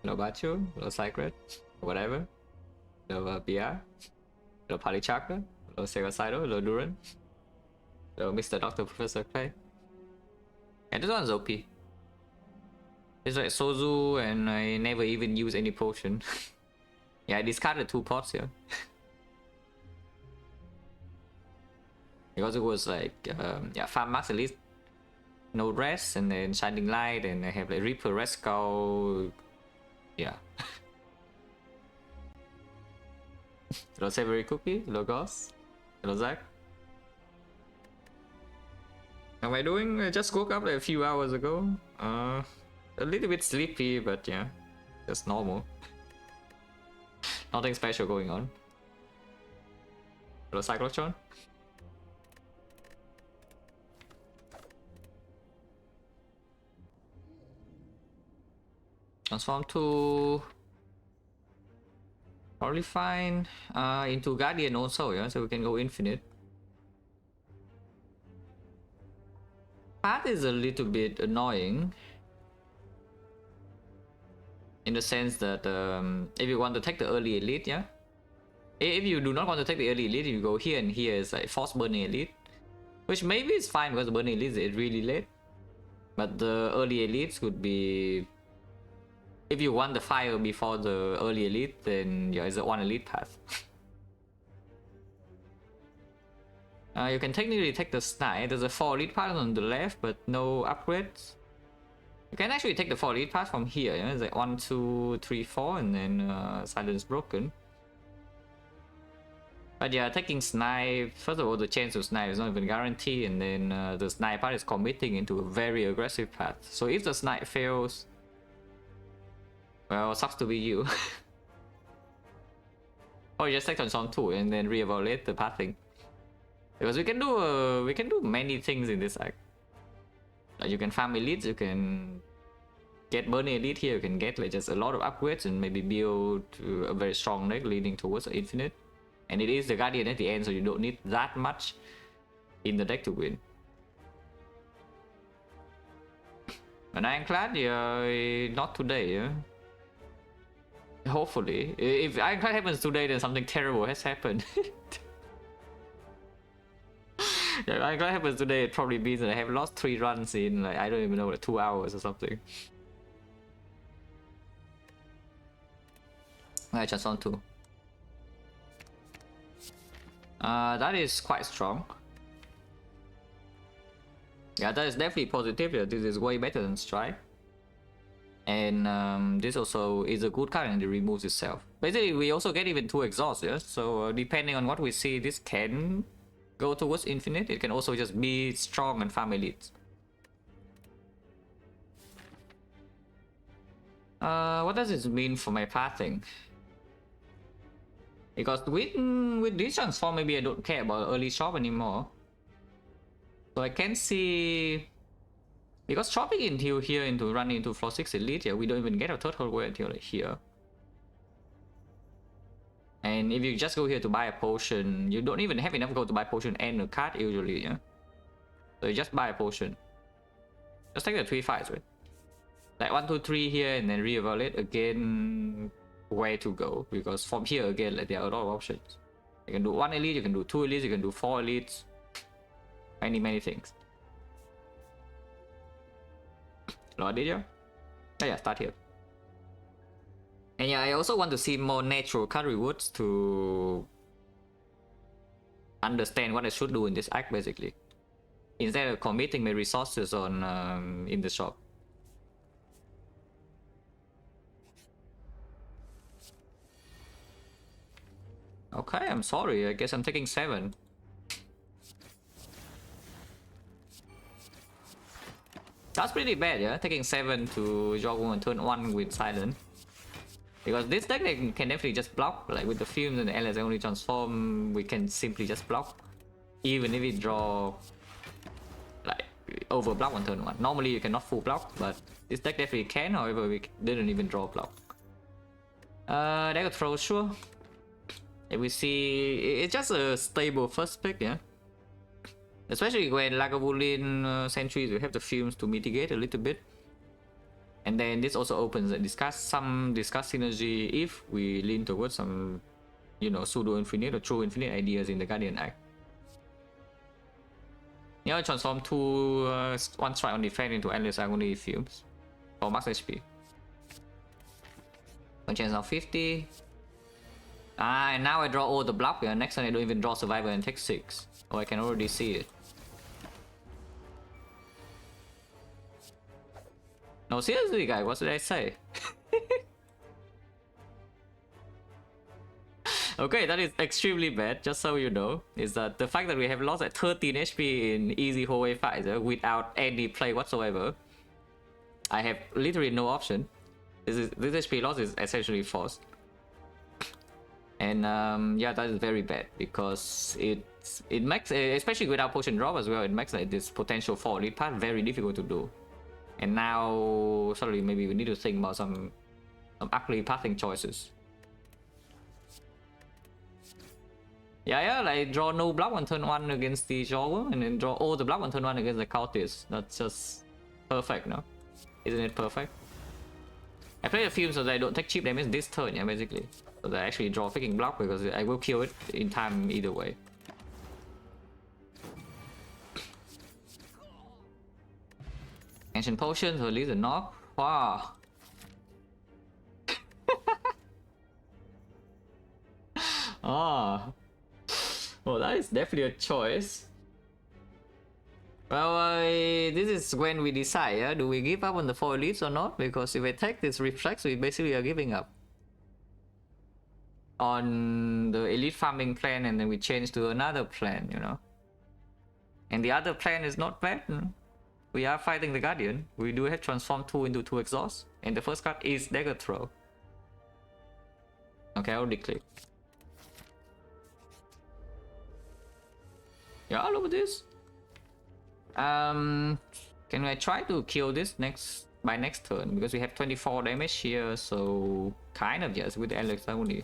Hello Bachu, hello Secret, whatever. Hello BR, hello Palichaka, hello Sega Saito, hello Duran, hello Mr. Doctor Professor Clay. And this one's OP. It's like Sozu and I never even use any potion. Yeah, I discarded 2 pots here. Because it was like, yeah, farm max at least. No rest, and then Shining Light, and I have like Reaper, Red Skull. Yeah. Hello Savory Cookie, hello Goss, hello Zach. How am I doing? I just woke up like a few hours ago. A little bit sleepy, but yeah, just normal. Nothing special going on. Hello Cyclotron. Transform to probably fine into Guardian also, yeah, so we can go infinite. Path is a little bit annoying in the sense that if you want to take the early elite, yeah. If you do not want to take the early elite, you go here, and here is like force burning elite, which maybe is fine because the burning elite is really late. But the early elites could be, if you want the fire before the early elite, then yeah, it's a 1 elite path. You can technically take the snipe. There's a 4 elite path on the left, but no upgrades. You can actually take the 4 elite path from here. Yeah? It's like 1, 2, 3, 4, and then silence broken. But yeah, taking snipe, first of all, the chance to snipe is not even guaranteed, and then the snipe part is committing into a very aggressive path. So if the snipe fails, well, sucks to be you. Or you just take Transform 2 and then re-evaluate the pathing. Because we can do many things in this act. Like you can farm elites, you can get burning elite here, you can get like just a lot of upgrades and maybe build a very strong deck leading towards infinite. And it is the Guardian at the end, so you don't need that much in the deck to win. And I'm glad, yeah, not today, yeah. Hopefully. If Ironclad happens today, then something terrible has happened. Yeah, Ironclad happens today, it probably means that I have lost 3 runs in, like, I don't even know, like 2 hours or something. I just on 2. That is quite strong. Yeah, that is definitely positive. Yeah, this is way better than Strike. And this also is a good card and it removes itself. Basically, we also get even 2 exhausts, yeah? So depending on what we see, this can go towards infinite. It can also just be strong and farm elites. What does this mean for my pathing? Because with this transform, maybe I don't care about early shop anymore. So I can see, because chopping into here into running into floor 6 elite, yeah, we don't even get a total way until like here. And if you just go here to buy a potion, you don't even have enough gold to buy potion and a card usually, yeah. So you just buy a potion. Just take the 3 fights, right? Like 1, 2, 3 here, and then re-evaluate again where to go, because from here again, like there are a lot of options. You can do 1 elite, you can do 2 elites, you can do 4 elites. Many things. Lord, did you? Oh yeah, start here. And yeah, I also want to see more natural card rewards to understand what I should do in this act, basically, instead of committing my resources on in the shop. Okay, I'm sorry. I guess I'm taking 7. That's pretty bad, yeah? Taking 7 to jog on turn 1 with silent. Because this deck can definitely just block, like with the fumes and the LS only transform, we can simply just block. Even if we draw like over block on turn 1. Normally you cannot full block, but this deck definitely can, however we didn't even draw block. Deck of throw, sure. If we see, it's just a stable first pick, yeah? Especially when Lagavulin sentries, we have the fumes to mitigate a little bit. And then this also opens a discuss synergy if we lean towards some, you know, pseudo infinite or true infinite ideas in the Guardian Act. Yeah, transform 2 one strike on defense into endless agony fumes for max HP. One chance now 50. And now I draw all the block. Yeah, next turn I don't even draw survivor and take 6. Oh, I can already see it. No, seriously, guys, what did I say? Okay, that is extremely bad, just so you know, is that the fact that we have lost at 13 HP in easy hallway fights without any play whatsoever. I have literally no option. This HP loss is essentially forced. And yeah, that is very bad because it makes, especially without potion drop as well, it makes like this potential for elite path very difficult to do. And now suddenly maybe we need to think about some ugly pathing choices. Yeah, like draw no block on turn 1 against the Jawa, and then draw all the block on turn 1 against the cultist. That's just perfect, no? Isn't it perfect? I play a fume so that I don't take cheap damage this turn, yeah, basically. So that I actually draw a freaking block because I will kill it in time either way. Ancient Potion to release a knock. Wow. Ah. Well, that is definitely a choice. Well, this is when we decide, yeah? Do we give up on the 4 elites or not? Because if I take this reflex, we basically are giving up on the elite farming plan, and then we change to another plan, you know? And the other plan is not bad. We are fighting the Guardian. We do have transform 2 into 2 exhaust, and the first card is Dagger Throw. Okay, I'll declare. Yeah, look at this. Can I try to kill this by next turn? Because we have 24 damage here, so kind of yes with Alex only.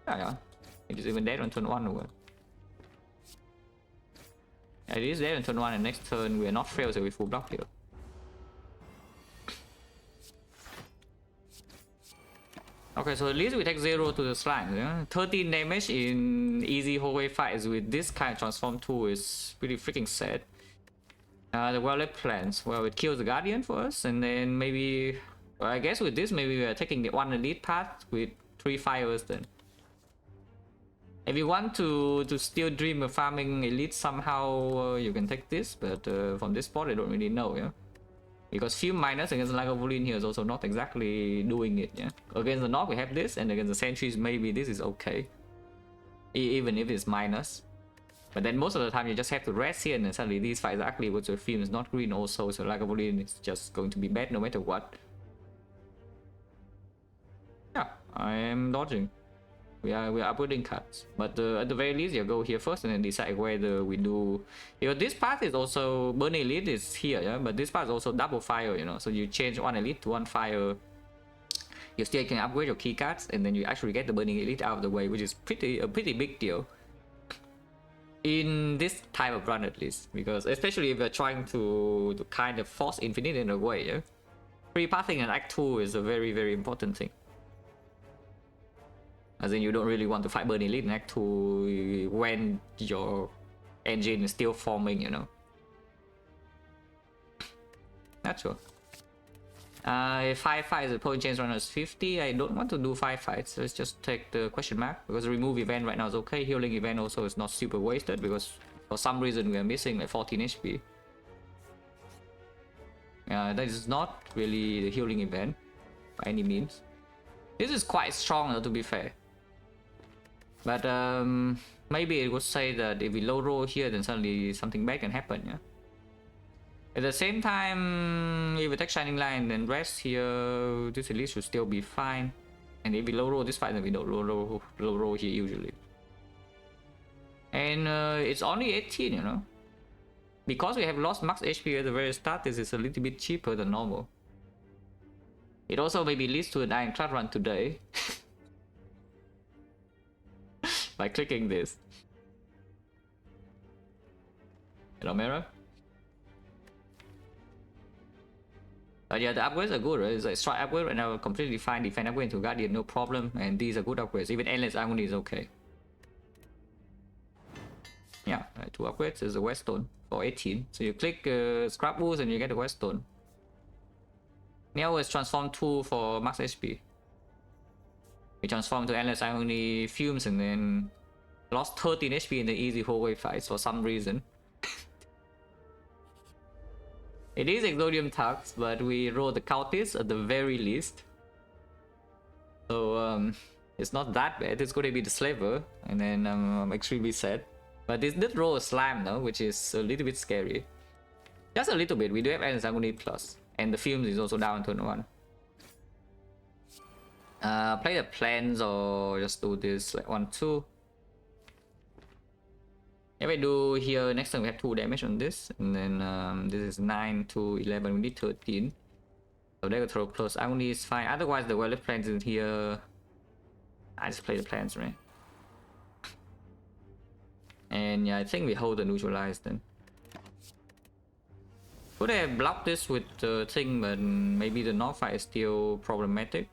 Yeah. It is even dead on turn 1 over. Yeah, it is dead on turn 1, and next turn we are not failed, so we full block here. Okay, so at least we take 0 to the slime. Yeah? 13 damage in easy hallway fights with this kind of transform 2 is pretty freaking sad. The well-led plans. Well, it kills the Guardian for us, and then maybe... Well, I guess with this, maybe we are taking the 1 elite path with 3 fires then. If you want to still dream of farming elite somehow, you can take this, but from this spot I don't really know, yeah? Because Fume minus against Lagavulin here is also not exactly doing it, yeah? Against the Knock we have this, and against the Sentries maybe this is okay. Even if it's minus. But then most of the time you just have to rest here, and then suddenly these fights are ugly with your Fume is not green also, so Lagavulin is just going to be bad no matter what. Yeah, I am dodging. We are uploading cards, but at the very least you go here first and then decide whether we do, you know, this path is also burning elite is here, yeah, but this path is also double fire, you know, so you change 1 elite to 1 fire, you still can upgrade your key cards, and then you actually get the burning elite out of the way, which is a pretty big deal in this type of run, at least, because especially if you're trying to kind of force infinite in a way, yeah, pre-pathing in Act 2 is a very important thing. As in, you don't really want to fight Burning Elite in Act 2 when your engine is still forming, you know. Not sure. 5 fights, the point change runner is 50. I don't want to do 5 fights. Let's just take the question mark, because remove event right now is okay. Healing event also is not super wasted, because for some reason we are missing like 14 HP. That is not really the healing event by any means. This is quite strong, to be fair. But maybe it would say that if we low roll here, then suddenly something bad can happen, yeah. At the same time, if we take Shining Light and then rest here, this at least should still be fine. And if we low roll this fight, then we don't low roll here usually. And it's only 18, you know. Because we have lost max HP at the very start, this is a little bit cheaper than normal. It also maybe leads to an Ironclad run today. By clicking this. Hello, Mera. But yeah, the upgrades are good, right? It's like strike upgrade right now, completely fine. Defend upgrade into Guardian, no problem. And these are good upgrades. Even Endless Agony is okay. Yeah, 2 upgrades is a Weststone for 18. So you click Scrap Boost and you get a Weststone. Now is transform 2 for max HP. We transform to Endless Agony Fumes and then lost 13 HP in the easy hallway fights for some reason. It is Exodium Tux, but we roll the Cultist at the very least. So it's not that bad. It's going to be the Slaver, and then I'm extremely sad. But this did roll a Slam though, which is a little bit scary. Just a little bit. We do have Endless Agony Plus, and the Fumes is also down turn 1. Play the plans or just do this like 1-2. If I do here, next time we have 2 damage on this, and then this is 9 to 11, we need 13. So they will throw plus Agony is fine. Otherwise, the Well plans in here. I just play the plans, right? And yeah, I think we hold the neutralize then. Could have blocked this with the thing, but maybe the North fight is still problematic.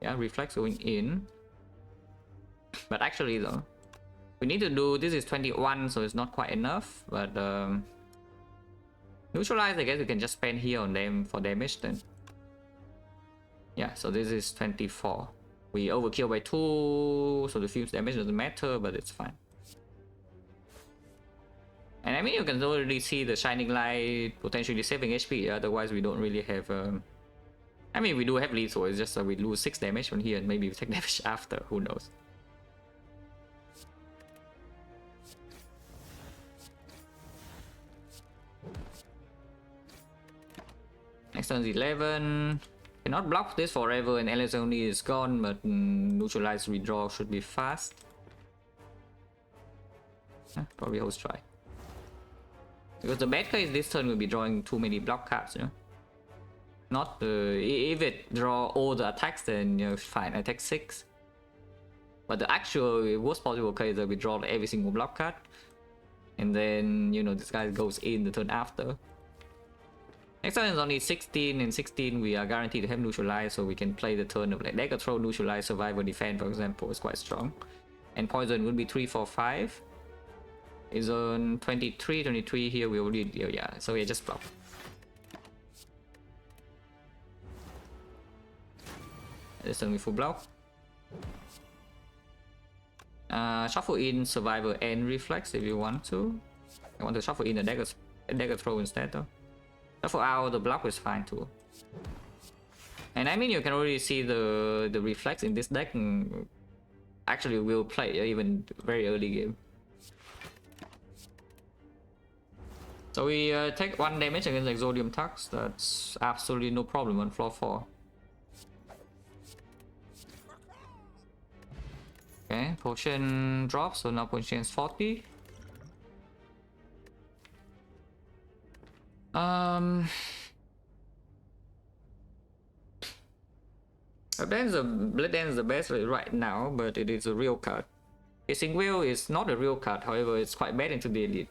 Yeah, reflex going in. But actually though, we need to do, this is 21, so it's not quite enough, but neutralize, I guess we can just spend here on them for damage then. Yeah, so this is 24. We overkill by 2, so the Fumes damage doesn't matter, but it's fine. And I mean, you can already see the Shining Light potentially saving HP, otherwise we don't really have... I mean, we do have lethal, it's just that we lose 6 damage from here and maybe we take damage after, who knows. Next turn is 11. Cannot block this forever and LS only is gone, but neutralize redraw should be fast. Probably host try. Because the bad case this turn will be drawing too many block cards, you know. Not if it draw all the attacks, then you know, fine, attack 6. But the actual worst possible case that we draw every single block card, and then you know this guy goes in the turn after. Next turn is only 16, and 16 we are guaranteed to have neutralize, so we can play the turn of like Dagger Throw, neutralize, survival, defend, for example, is quite strong. And poison would be 3, 4, 5. Is on 23, 23 here we already, yeah, so we just block. This turn we full block. Shuffle in survival and reflex if you want to. I want to shuffle in a dagger throw instead though. Shuffle out the block is fine too. And I mean you can already see the reflex in this deck actually will play even very early game. So we take 1 damage against Exodium Tux. That's absolutely no problem on floor 4. Okay, potion drops, so now potion is 40. Blood Dance is the best right now, but it is a real card. Hissing Whale is not a real card, however, it's quite bad into the elite.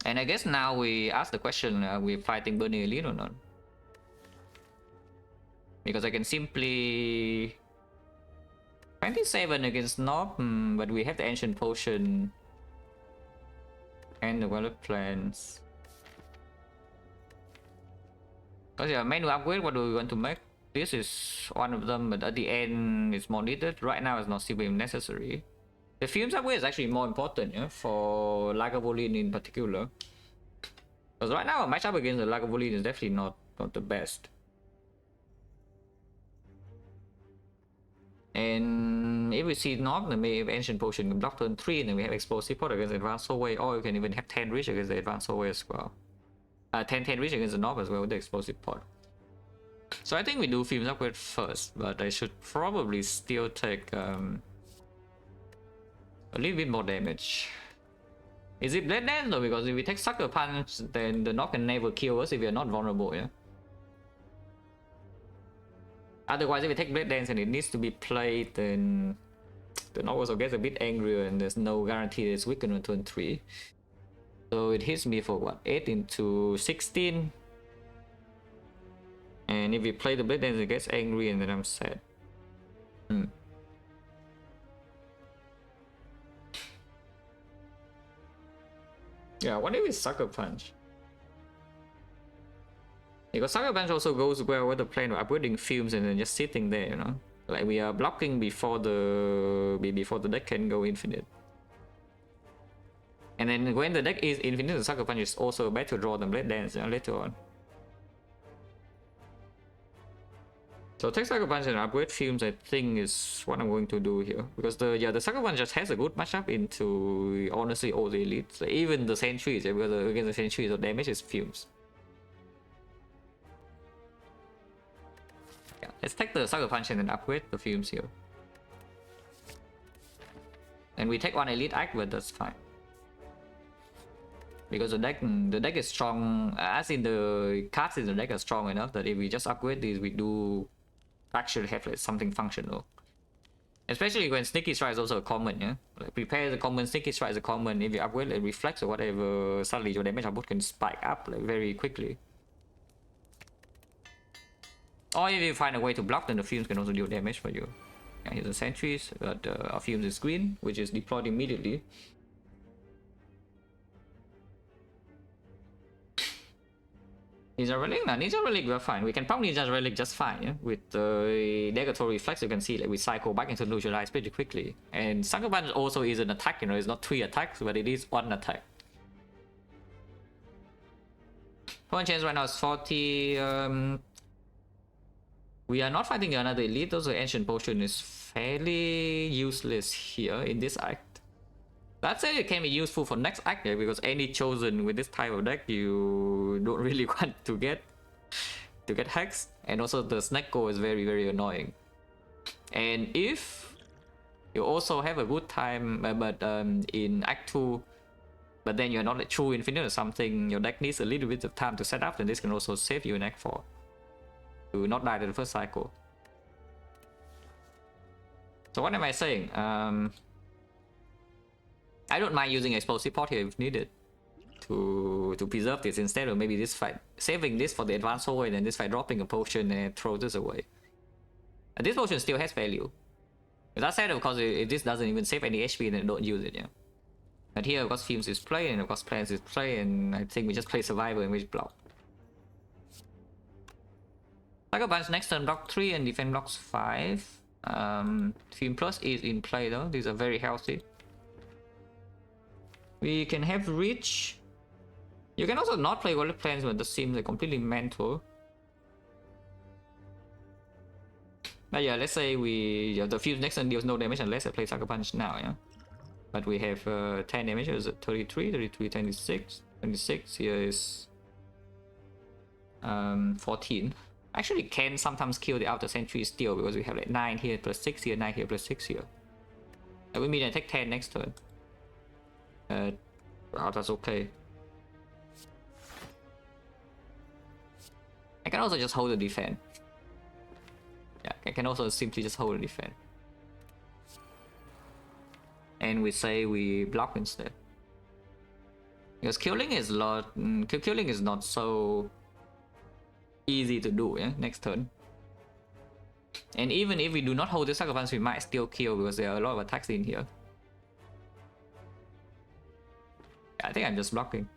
And I guess now we ask the question, are we fighting Burning Elite or not? Because I can simply 27 against Nob, but we have the Ancient Potion and the Wallet Plans. Because yeah, menu upgrade, what do we want to make? This is one of them, but at the end it's more needed. Right now it's not super necessary. The Fumes upgrade is actually more important, yeah, for Lagavulin in particular. Because right now a matchup against the Lagavulin is definitely not the best. And if we see Nob, then we have Ancient Potion block turn 3, and then we have Explosive Pot against Advanced Soulway, or you can even have 10 reach against the Advanced Soulway as well. 10 reach against the Nob as well with the Explosive Pot. So I think we do Fumes upgrade first, but I should probably still take a little bit more damage. Is it Blade Dance though? Because if we take Sucker Punch, then the Nob can never kill us if we are not vulnerable, yeah? Otherwise, if we take Blade Dance and it needs to be played, then The knock also gets a bit angrier, and there's no guarantee that it's weakened on turn 3. So it hits me for what? 8 into 16. And if we play the blade, then it gets angry, and then I'm sad. Yeah, what if we Sucker Punch? Because Sucker Punch also goes well with the plan of upgrading Fumes and then just sitting there, you know? Like we are blocking before the deck can go infinite. And then when the deck is infinite, the Sucker Punch is also better to draw than Blade Dance later on. So take Sucker Punch and upgrade Fumes, I think, is what I'm going to do here. Because the Sucker Punch just has a good matchup into, honestly, all the elites. Like, even the Sentries, yeah, because against the Sentries, the damage is Fumes. Yeah, let's take the Sucker Punch and then upgrade the Fumes here. And we take one Elite Act, but that's fine. Because the deck is strong, as in the cards in the deck are strong enough that if we just upgrade these, we do actually have like something functional. Especially when Sneaky Strike is also a common, yeah? Like prepare the common, Sneaky Strike is a common. If you upgrade like Reflex or whatever, suddenly your damage output can spike up like very quickly. Or if you find a way to block, then the Fumes can also deal damage for you. Yeah, here's the Sentries, but our Fumes is green, which is deployed immediately. Ninja Relic? No, Ninja Relic we're fine. We can pump Ninja Relic just fine, yeah? With the Negatory Reflex, you can see like we cycle back into neutralize pretty quickly. And Sucker Punch also is an attack, you know, it's not 3 attacks, but it is 1 attack. Point chance right now is 40. We are not fighting another elite, also Ancient Potion is fairly useless here in this act. That said, it can be useful for next act, yeah, because any chosen with this type of deck you don't really want to get hexed, and also the Snecko is very, very annoying. And if you also have a good time, in Act 2, but then you're not like true infinite or something, your deck needs a little bit of time to set up, then this can also save you in Act 4 to not die to the first cycle. So what am I saying? I don't mind using Explosive Pot here if needed to preserve this instead of maybe this fight saving this for the advanced hold and then this fight dropping a potion and throw this away. And this potion still has value. But that said, of course, if this doesn't even save any HP, then don't use it, yeah. But here, of course, Fumes is play and of course Plans is play, and I think we just play Survivor and we block. Sucker Punch next turn block 3 and defend blocks 5. Fume Plus is in play though, these are very healthy. We can have Reach. You can also not play Wallet Plans, but that seems like completely mental. But yeah, let's say the Fuse next turn deals no damage unless I play Sucker Punch now, yeah. But we have 10 damage, is 33, 33, 26. 26 here is 14. Actually can sometimes kill the outer sentry still because we have like 9 here plus 6 here, 9 here plus 6 here. That would mean I take 10 next turn. Wow, that's okay. I can also just hold the defense. Yeah, I can also simply just hold the defense. And we say we block instead. Because killing is not so easy to do, yeah, next turn. And even if we do not hold the Sucker Punch, we might still kill because there are a lot of attacks in here. I think I'm just blocking.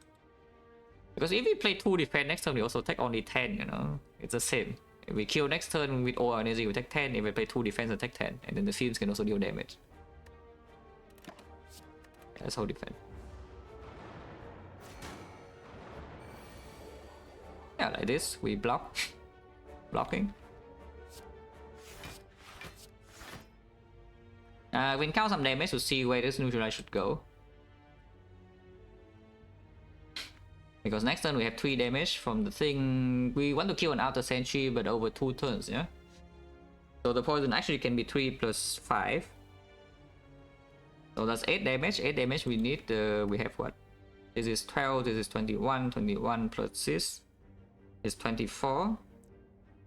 Because if we play 2 defense next turn, we also take only 10, you know? It's the same. If we kill next turn with all our energy, we take 10. If we play 2 defense, we take 10. And then the Fumes can also deal damage. Let's hold defense. Yeah, like this, we block. Blocking. We can count some damage to see where this neutralize should go. Because next turn we have 3 damage from the thing. We want to kill an outer sentry, but over 2 turns, yeah? So the poison actually can be 3 plus 5. So that's 8 damage. 8 damage we need. We have what? This is 12, this is 21. 21 plus this is 24.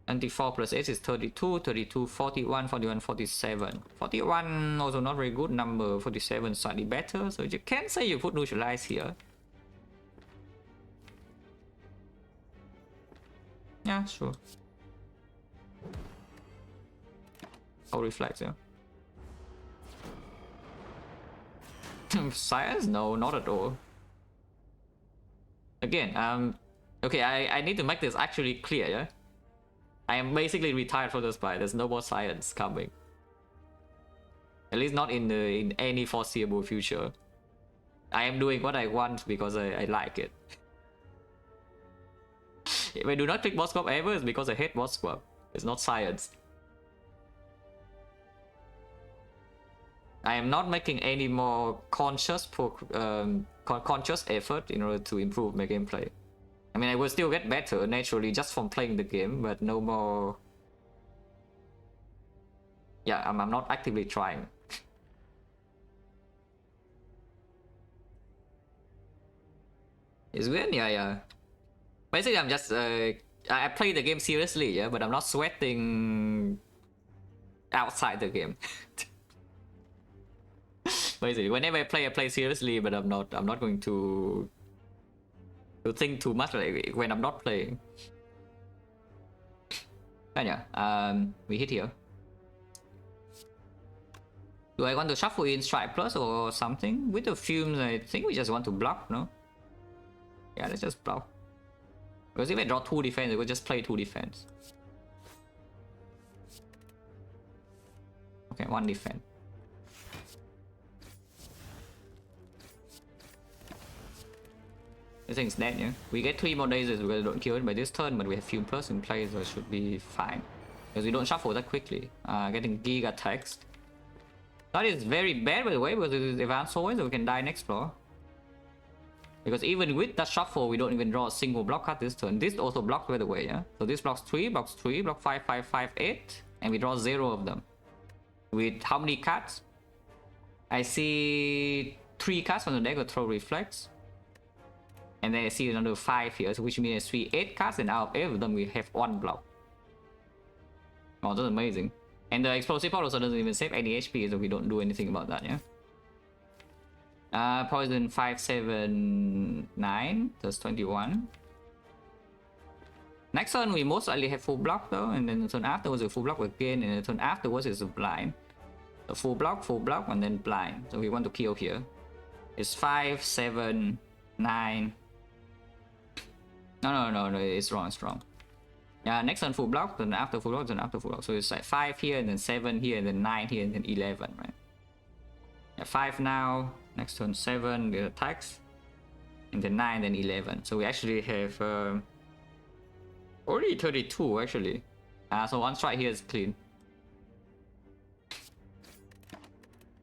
24 plus 8 is 32, 32, 41, 41, 47. 41 also not very good number, 47 slightly better, so you can say you put neutralize here. Yeah, sure. Oh, reflex, yeah. Science? No, not at all. Again, okay, I need to make this actually clear, yeah? I am basically retired from the spy. There's no more science coming. At least not in any foreseeable future. I am doing what I want because I like it. If I do not click boss swap ever, it's because I hate boss swap. It's not science. I am not making any more conscious effort in order to improve my gameplay. I mean, I will still get better naturally just from playing the game, but no more. Yeah, I'm not actively trying. It's weird, yeah. Basically, I'm just I play the game seriously, yeah, but I'm not sweating outside the game. Basically, whenever I play seriously, but I'm not going to think too much like when I'm not playing. And yeah, we hit here. Do I want to shuffle in strike plus or something? With the fumes, I think we just want to block, no? Yeah, let's just block. Because if I draw 2 defense, I will just play 2 defense. Okay, 1 defense. This thing's dead, yeah? We get 3 more days because we don't kill it by this turn, but we have Fume Plus in place, so it should be fine. Because we don't shuffle that quickly. Getting Giga text. That is very bad, by the way, because it is advanced always, so we can die next floor. Because even with that shuffle, we don't even draw a single block card this turn. This also blocks, by the way, yeah? So this blocks 3, block 5, 5, 5, 8, and we draw 0 of them. With how many cards? I see 3 cards on the deck with throw reflex. And then I see another 5 here, so which means I see 8 cards, and out of 8 of them we have 1 block. Oh, that's amazing. And the explosive pot also doesn't even save any HP, so we don't do anything about that, yeah? Poison 5, 7, 9, that's 21. Next turn we most likely have full block though, and then the turn afterwards a full block again, and the turn afterwards is a blind. So full block, and then blind. So we want to kill here. It's 5, 7, 9. No, it's wrong, Yeah, next turn full block, then after full block, then after full block. So it's like 5 here, and then 7 here, and then 9 here, and then 11, right? Yeah, 5 now, next turn 7, the attacks, and then 9, then 11. So we actually have already 32 actually. So 1 strike here is clean.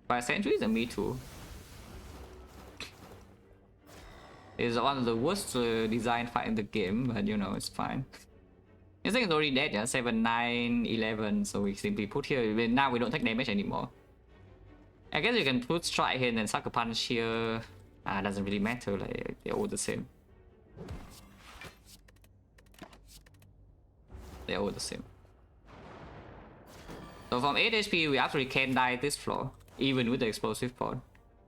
5 centuries and me too. It's one of the worst design fight in the game, but you know, it's fine. This thing is already dead, yeah? 7, 9, 11, so we simply put here. Now we don't take damage anymore. I guess you can put strike here and then sucker punch here. Doesn't really matter, like they're all the same. They're all the same. So from 8 HP, we actually can die this floor, even with the explosive pod.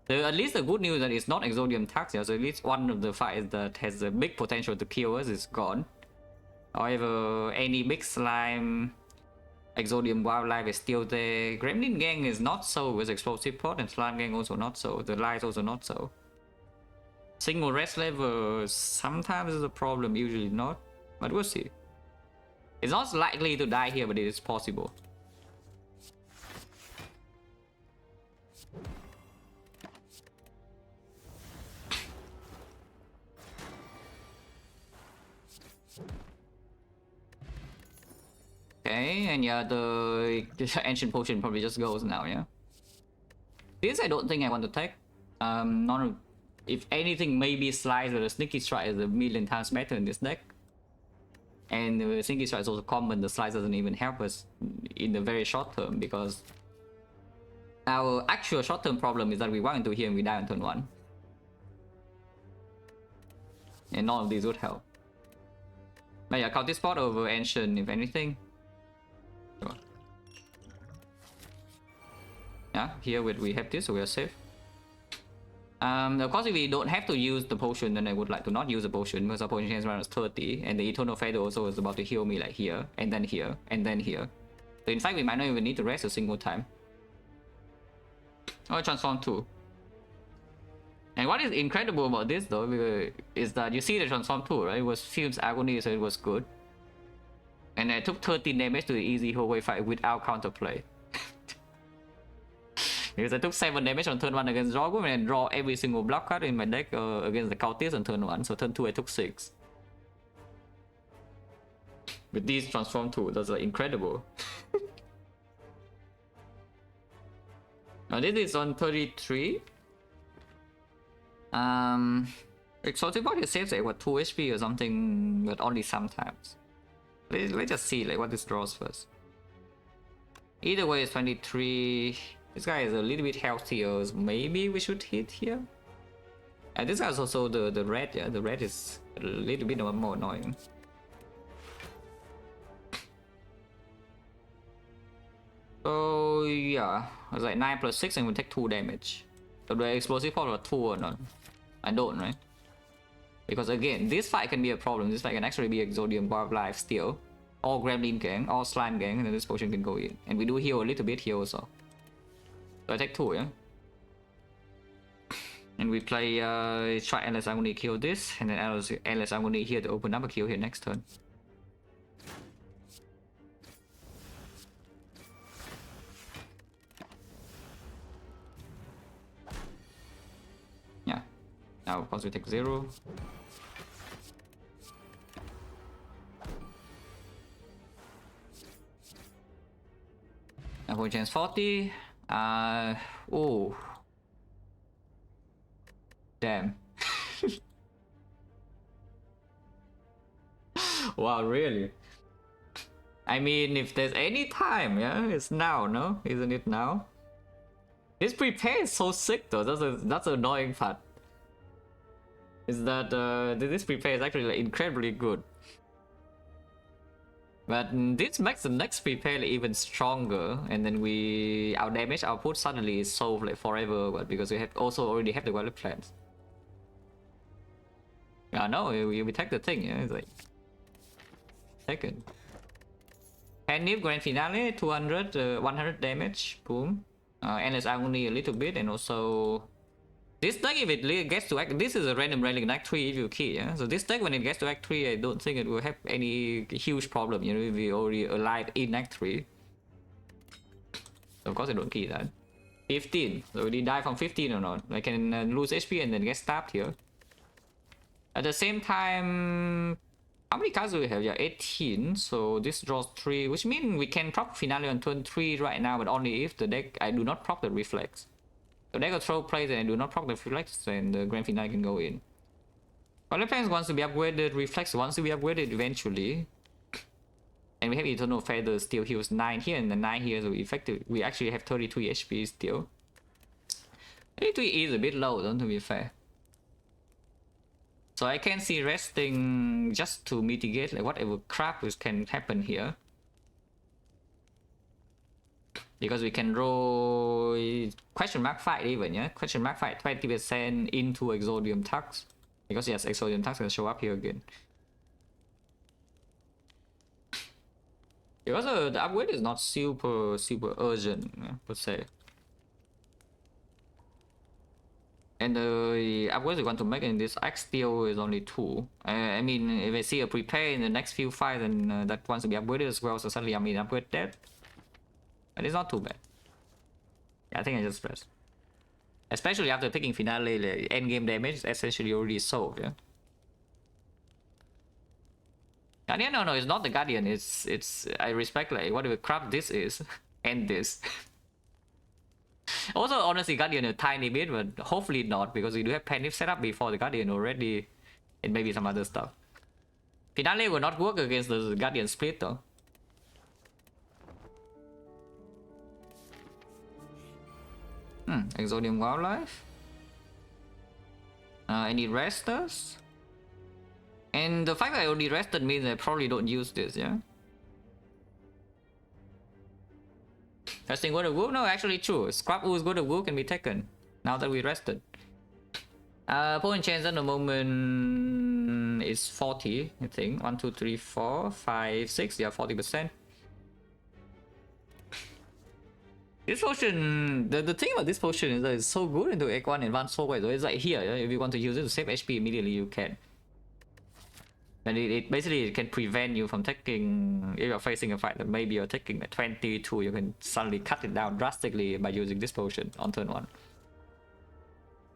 At least the good news is that it's not Exodium Tax, yeah? So at least one of the fights that has a big potential to kill us is gone. However, any big slime, Exodium Wildlife is still there. Gremlin Gang is not so with Explosive Pod, and Slime Gang also not so. The Light also not so. Single rest level sometimes is a problem, usually not. But we'll see. It's not likely to die here, but it is possible. Okay, and yeah, the ancient potion probably just goes now, yeah. This I don't think I want to take. If anything, maybe Slice or the Sneaky Strike is a million times better in this deck. And the Sneaky Strike is also common, the Slice doesn't even help us in the very short term, because our actual short term problem is that we walk into here and we die on turn 1. And none of these would help. But yeah, count this spot over Ancient if anything. Yeah, here we have this, so we are safe. Of course, if we don't have to use the potion, then I would like to not use the potion because our potion chance around is 30, and the Eternal Feather also is about to heal me like here, and then here, and then here. So in fact, we might not even need to rest a single time. Oh, transform 2. And what is incredible about this though is that you see the transform 2, right? It was Fume's Agony, so it was good. And I took 13 damage to the easy hallway fight without counterplay. Because I took 7 damage on turn 1 against Dragon and draw every single block card in my deck against the Cultist on turn 1. So turn 2 I took 6. With these transform 2, that's like incredible. Now this is on 33. Exotic body saves like what 2 HP or something, but only sometimes. Let's just see like what this draws first. Either way, it's 23. This guy is a little bit healthier. So maybe we should hit here. And this guy is also the red. Yeah, the red is a little bit more annoying. So yeah, it's like 9 plus 6 and we'll take 2 damage. So do I explosive power 2 or not? I don't, right? Because again, this fight can be a problem. This fight can actually be Exodium Wildlife still. Or Gremlin Gang, or Slime Gang, and then this potion can go in. And we do heal a little bit here also. So I take 2, yeah? And we play, try Endless Agony kill this, and then Endless Agony here to open up a kill here next turn. Yeah. Now of course we take 0. Now for chance 40. Oh. Damn. Wow, really? I mean, if there's any time, yeah, it's now, no? Isn't it now? This prepare is so sick though. That's the annoying part. Is that this prepare is actually like incredibly good. But this makes the next prepare even stronger, and then our damage output suddenly is solved like forever, but because we have already have the Wild Plants. Yeah, no, we take the thing, yeah, it's like second. Panic Grand Finale, 200, 100 damage, boom. Endless Agony a little bit, and also this deck, if it gets to act, this is a random relic in Act 3 if you key, yeah? So this deck, when it gets to Act 3, I don't think it will have any huge problem, you know, if we already alive in Act 3. So of course I don't key that. 15, so we die from 15 or not. I can lose HP and then get stabbed here. At the same time, how many cards do we have? Yeah, 18, so this draws 3, which means we can proc Finale on turn 3 right now, but only if the deck, I do not proc the Reflex. So they go throw plays and I do not proc the Reflex, and the Grand Finale can go in. Wild Plants wants to be upgraded, Reflex wants to be upgraded eventually. And we have Eternal Feather still heals 9 here and the 9 here, so we actually have 33 HP still. 33 is a bit low though, to be fair. So I can see resting just to mitigate like whatever crap can happen here. Because we can roll question mark fight even, yeah? Question mark fight 20% into Exodium Tux. Because yes, Exodium Tux can show up here again. Because the upgrade is not super urgent, yeah, per se. And the upgrades we want to make in this X deal is only 2. I mean, if I see a prepare in the next few fights, then that wants to be upgraded as well, so suddenly I mean upgrade that. But it's not too bad. Yeah, I think I just pressed. Especially after taking Finale, the endgame damage is essentially already solved, yeah? Guardian, no, it's not the Guardian, it's I respect like whatever crap this is, and this. Also, honestly, Guardian a tiny bit, but hopefully not, because we do have Panic set up before the Guardian already, and maybe some other stuff. Finale will not work against the Guardian split though. Exodium Wildlife. Any resters? And the fact that I only rested means I probably don't use this, yeah? Resting God of War? No, actually true. Scrap Ooze God of War can be taken now that we rested. Point chance at the moment is 40, I think. 1, 2, 3, 4, 5, 6. Yeah, 40%. This potion, the thing about this potion is that it's so good into Egg 1 advanced forward. So it's like here, if you want to use it to save HP immediately, you can. And it basically can prevent you from taking, if you're facing a fight that maybe you're taking at 22, you can suddenly cut it down drastically by using this potion on turn 1.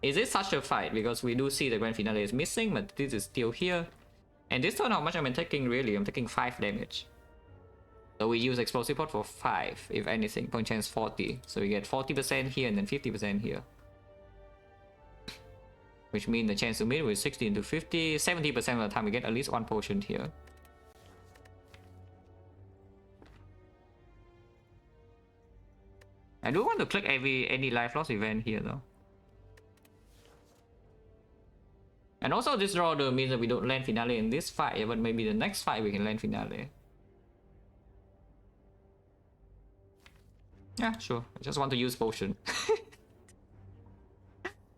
Is it such a fight? Because we do see the grand finale is missing, but this is still here. And this turn, how much am I taking really? I'm taking 5 damage. So we use explosive pot for 5, if anything. Point chance 40. So we get 40% here and then 50% here. Which means the chance to meet with 60 into 50, 70% of the time we get at least 1 potion here. I do want to click any life loss event here though. And also this draw though means that we don't land finale in this fight, but maybe the next fight we can land finale. Yeah, sure. I just want to use potion.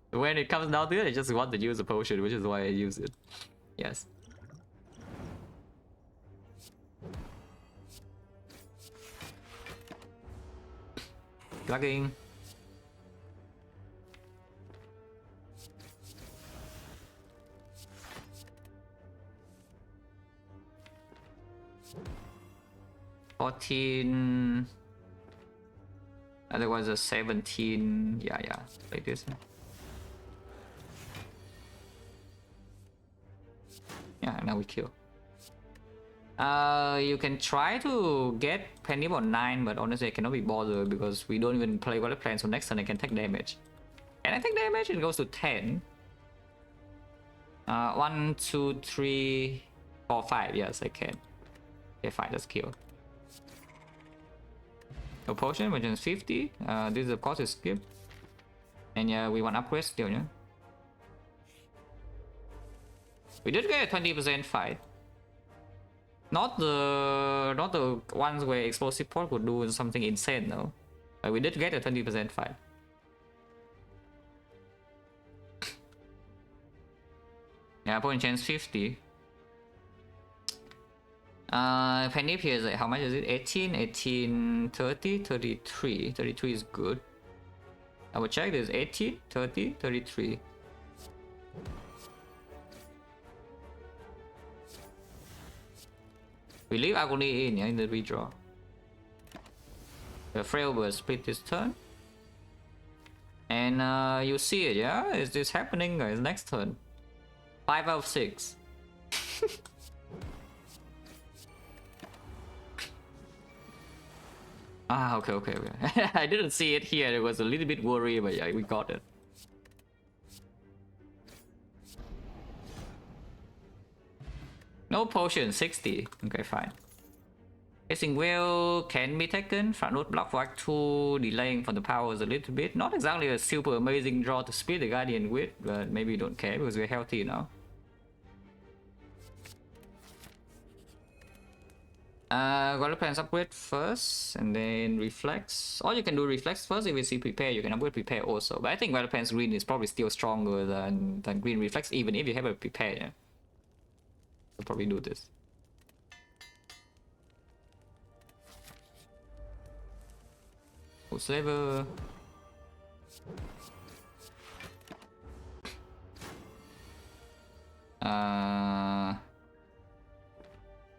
When it comes down to it, I just want to use a potion, which is why I use it. Yes. Plugging. $14. Otherwise a 17. Yeah, like this. Yeah, now we kill. You can try to get Penny on 9, but honestly I cannot be bothered because we don't even play Wallet Plan, so next turn I can take damage. Can I take damage? It goes to 10. 1, 2, 3, 4, 5. Yes, I can. Okay, fine, let's kill. No potion, which is 50. This of course is skip. And yeah, we want upgrade still, yeah. We did get a 20% fight. Not the ones where explosive pot would do something insane though. But we did get a 20% fight. Yeah, point chance 50. Penny here is like, how much is it? 18, 18, 30, 33. 33 is good. I will check this. 18, 30, 33. We leave Agony in, yeah, in the redraw. The Frail will split this turn. And you see it, yeah? Is this happening, guys? Next turn. 5 out of 6. Ah, okay. I didn't see it here. It was a little bit worried, but yeah, we got it. No potion, 60. Okay, fine. Facing Whale can be taken. Front root block for Act 2, delaying for the powers a little bit. Not exactly a super amazing draw to split the Guardian with, but maybe you don't care because we're healthy now. Gotta plans upgrade first and then reflex. Or you can do reflex first. If you see prepare, you can upgrade prepare also. But I think Gotta plans green is probably still stronger than green reflex, even if you have a prepare. Yeah? I'll probably do this. Slaver.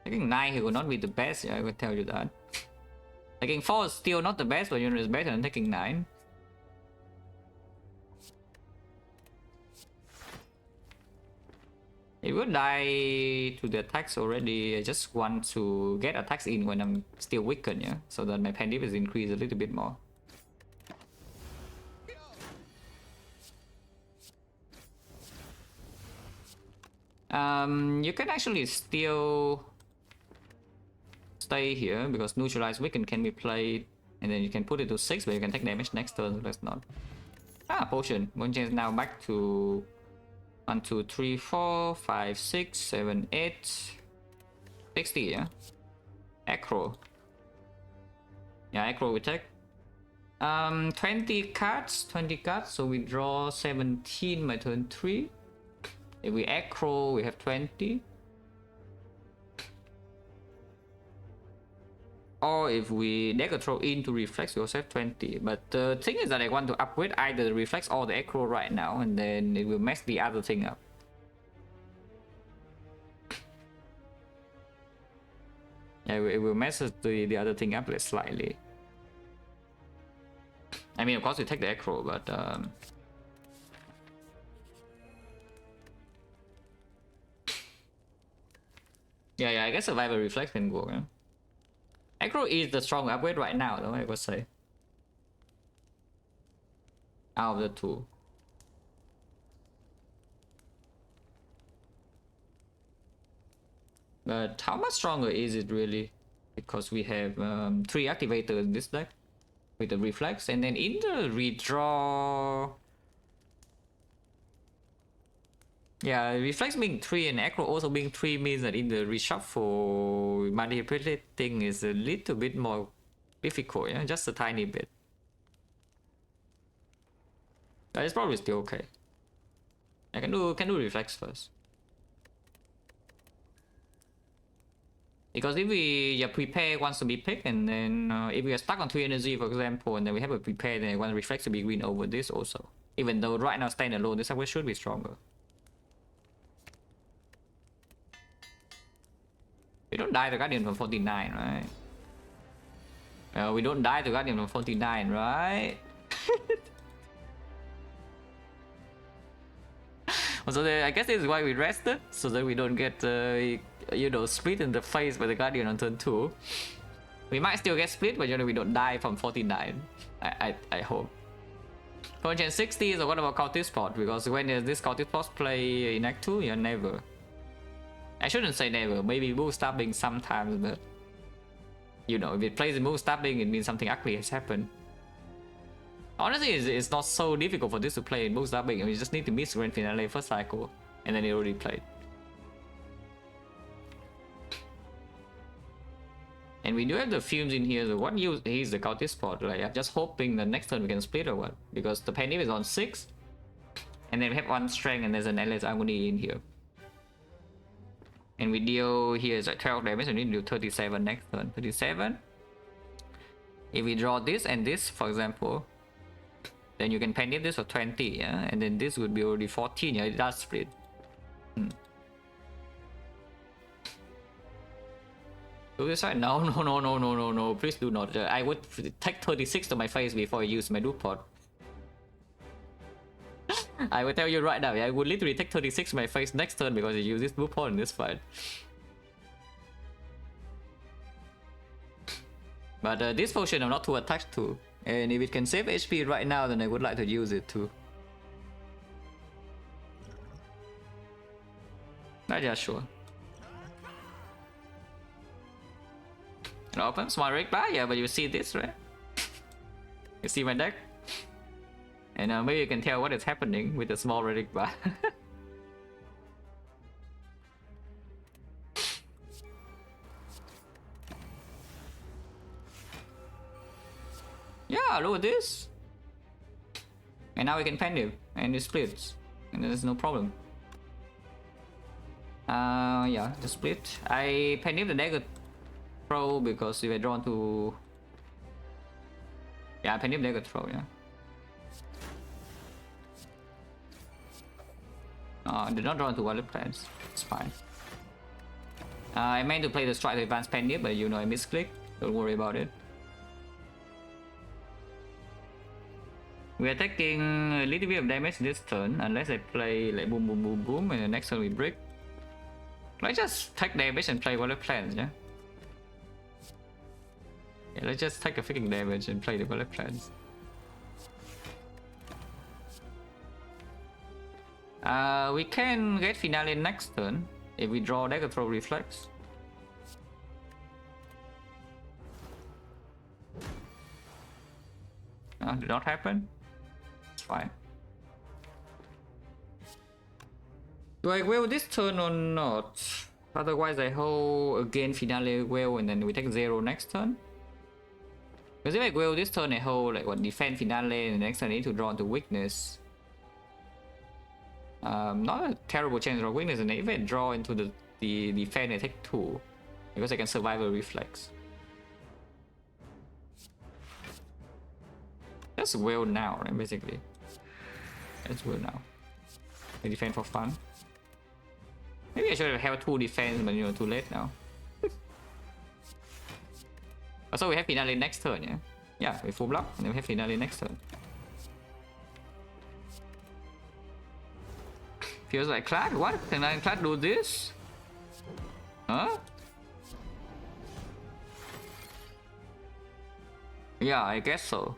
Taking 9 he will not be the best, yeah, I will tell you that. Taking 4 is still not the best, but unit is better than taking 9. It will die to the attacks already. I just want to get attacks in when I'm still weakened, yeah, so that my pen is increased a little bit more. You can actually still stay here because neutralize weaken can be played, and then you can put it to 6, but you can take damage next turn, so let's not. Ah, potion. One chance now back to 1, 2, 3, 4, 5, 6, 7, 8, 60, yeah. Acro. Yeah, Acro we take. 20 cards, so we draw 17 my turn 3. If we acro, we have 20. Or if we dagger throw into reflex, we also have 20. But the thing is that I want to upgrade either the reflex or the acro right now, and then it will mess the other thing up. Yeah, it will mess the other thing up slightly. I mean, of course, we take the acro, but yeah, I guess survivor reflex can go. Yeah? Acro is the strong upgrade right now, though, I would say. Out of the two. But how much stronger is it really? Because we have 3 activators in this deck with the reflex, and then in the redraw. Yeah, reflex being 3 and acro also being 3 means that in the reshuffle, manipulating is a little bit more difficult, yeah? Just a tiny bit. But it's probably still okay. I can do reflex first. Because if we prepare wants to be picked, and then if we are stuck on 3 energy, for example, and then we have a prepare, then I want reflex to be green over this also. Even though right now stand alone, this upgrade should be stronger. We don't die to Guardian from 49, right? We don't die to Guardian from 49, right? So I guess this is why we rested, so that we don't get, you know, split in the face by the Guardian on turn 2. We might still get split, but you know, we don't die from 49. I hope. For Gen 60, so what about Cultist Spot? Because when this Cultist Spot play in Act 2, you're never. I shouldn't say never, maybe move stabbing sometimes, but you know, if it plays in move stabbing, it means something ugly has happened. Honestly, it's not so difficult for this to play in move stabbing. We just need to miss Grand Finale first cycle, and then it already played. And we do have the fumes in here, so what use is the Cultist Spot? Like, I'm just hoping that next turn we can split or what? Because the Penny is on 6, and then we have 1 strength, and there's an Endless Agony in here. And we deal here is like 12 damage, and we need to do 37 next turn. 37. If we draw this and this, for example, then you can penny this for 20, yeah? And then this would be already 14, yeah? It does split. Do this right? No, please do not. I would take 36 to my face before I use my dupe pot. I will tell you right now, I would literally take 36 to my face next turn because I use this blue pawn in this fight. But this potion I'm not too attached to, and if it can save HP right now, then I would like to use it too. Yeah, sure. Open small rig bar, yeah, but you see this, right? You see my deck? And maybe you can tell what is happening with the small relic bar. Yeah, look at this. And now we can pen him, and it splits, and there's no problem. Yeah, the split. I pen him the dagger throw because if I draw to. Yeah, I pen him dagger throw, yeah. I did not draw into wallet plans. It's fine. I meant to play the strike to advance Penny, but you know I misclicked. Don't worry about it. We are taking a little bit of damage this turn, unless I play like boom, boom, boom, boom, and the next turn we break. Let's just take damage and play wallet plans, yeah? Yeah, let's just take a freaking damage and play the wallet plans. We can get finale next turn if we draw dagger throw reflex. Did not happen. It's fine. Do I will this turn or not? Otherwise I hold again finale well and then we take 0 next turn. Because if I go this turn, I hold like what defend finale, and the next turn I need to draw into weakness. Not a terrible chance to draw weakness, and if I draw into the defend, I take 2 because I can survive a reflex. That's will now, right? Basically, that's will now. I defend for fun. Maybe I should have held 2 defense, but you know, too late now. Also, we have finale next turn, yeah? Yeah, we full block, and then we have finale next turn. Feels like Clark? What? Can I Clark do this? Huh? Yeah, I guess so.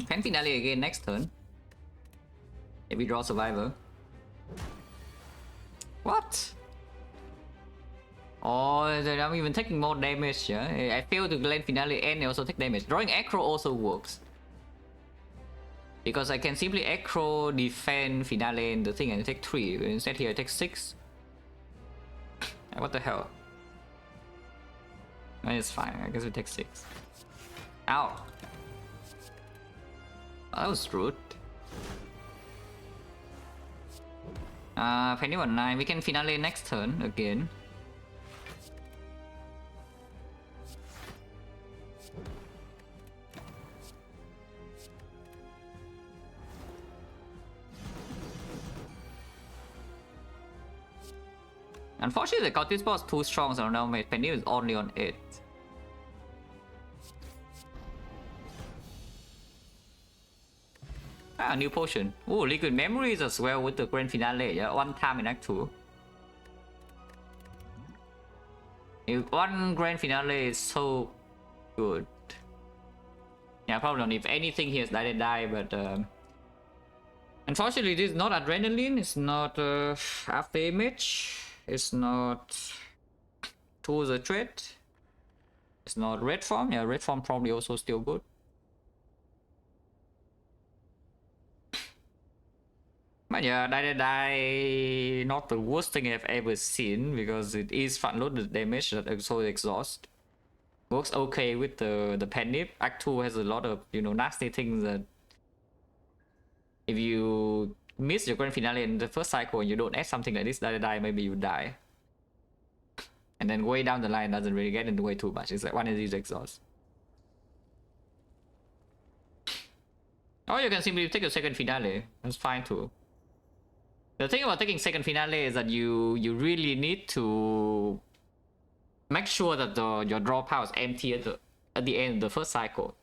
Can finale again next turn. If we draw survivor. What? Oh, I'm even taking more damage, yeah? I fail to land finale and I also take damage. Drawing acro also works. Because I can simply acro, defend, finale and the thing and I take 3. Instead here I take 6. What the hell? It's fine, I guess we take 6. Ow. That was rude. Penny 1-9. We can finale next turn again. Unfortunately, the Cultist boss is too strong, so now my Penny is only on 8. Ah, new potion. Oh, liquid memories as well with the grand finale. Yeah, 1 time in Act 2. One grand finale is so good. Yeah, probably don't need anything here is die, but unfortunately, this is not adrenaline. It's not after image. It's not tools a threat. It's not red form. Yeah, red form probably also still good. But yeah, die, not the worst thing I've ever seen because it is front-loaded damage that also exhaust. Works okay with the Penny. Act 2 has a lot of, you know, nasty things that if you miss your grand finale in the first cycle and you don't add something like this, die, maybe you die. And then way down the line doesn't really get in the way too much. It's like one of these exhausts. Or you can simply take a second finale. That's fine too. The thing about taking second finale is that you really need to make sure that your draw pile is empty at the end of the first cycle.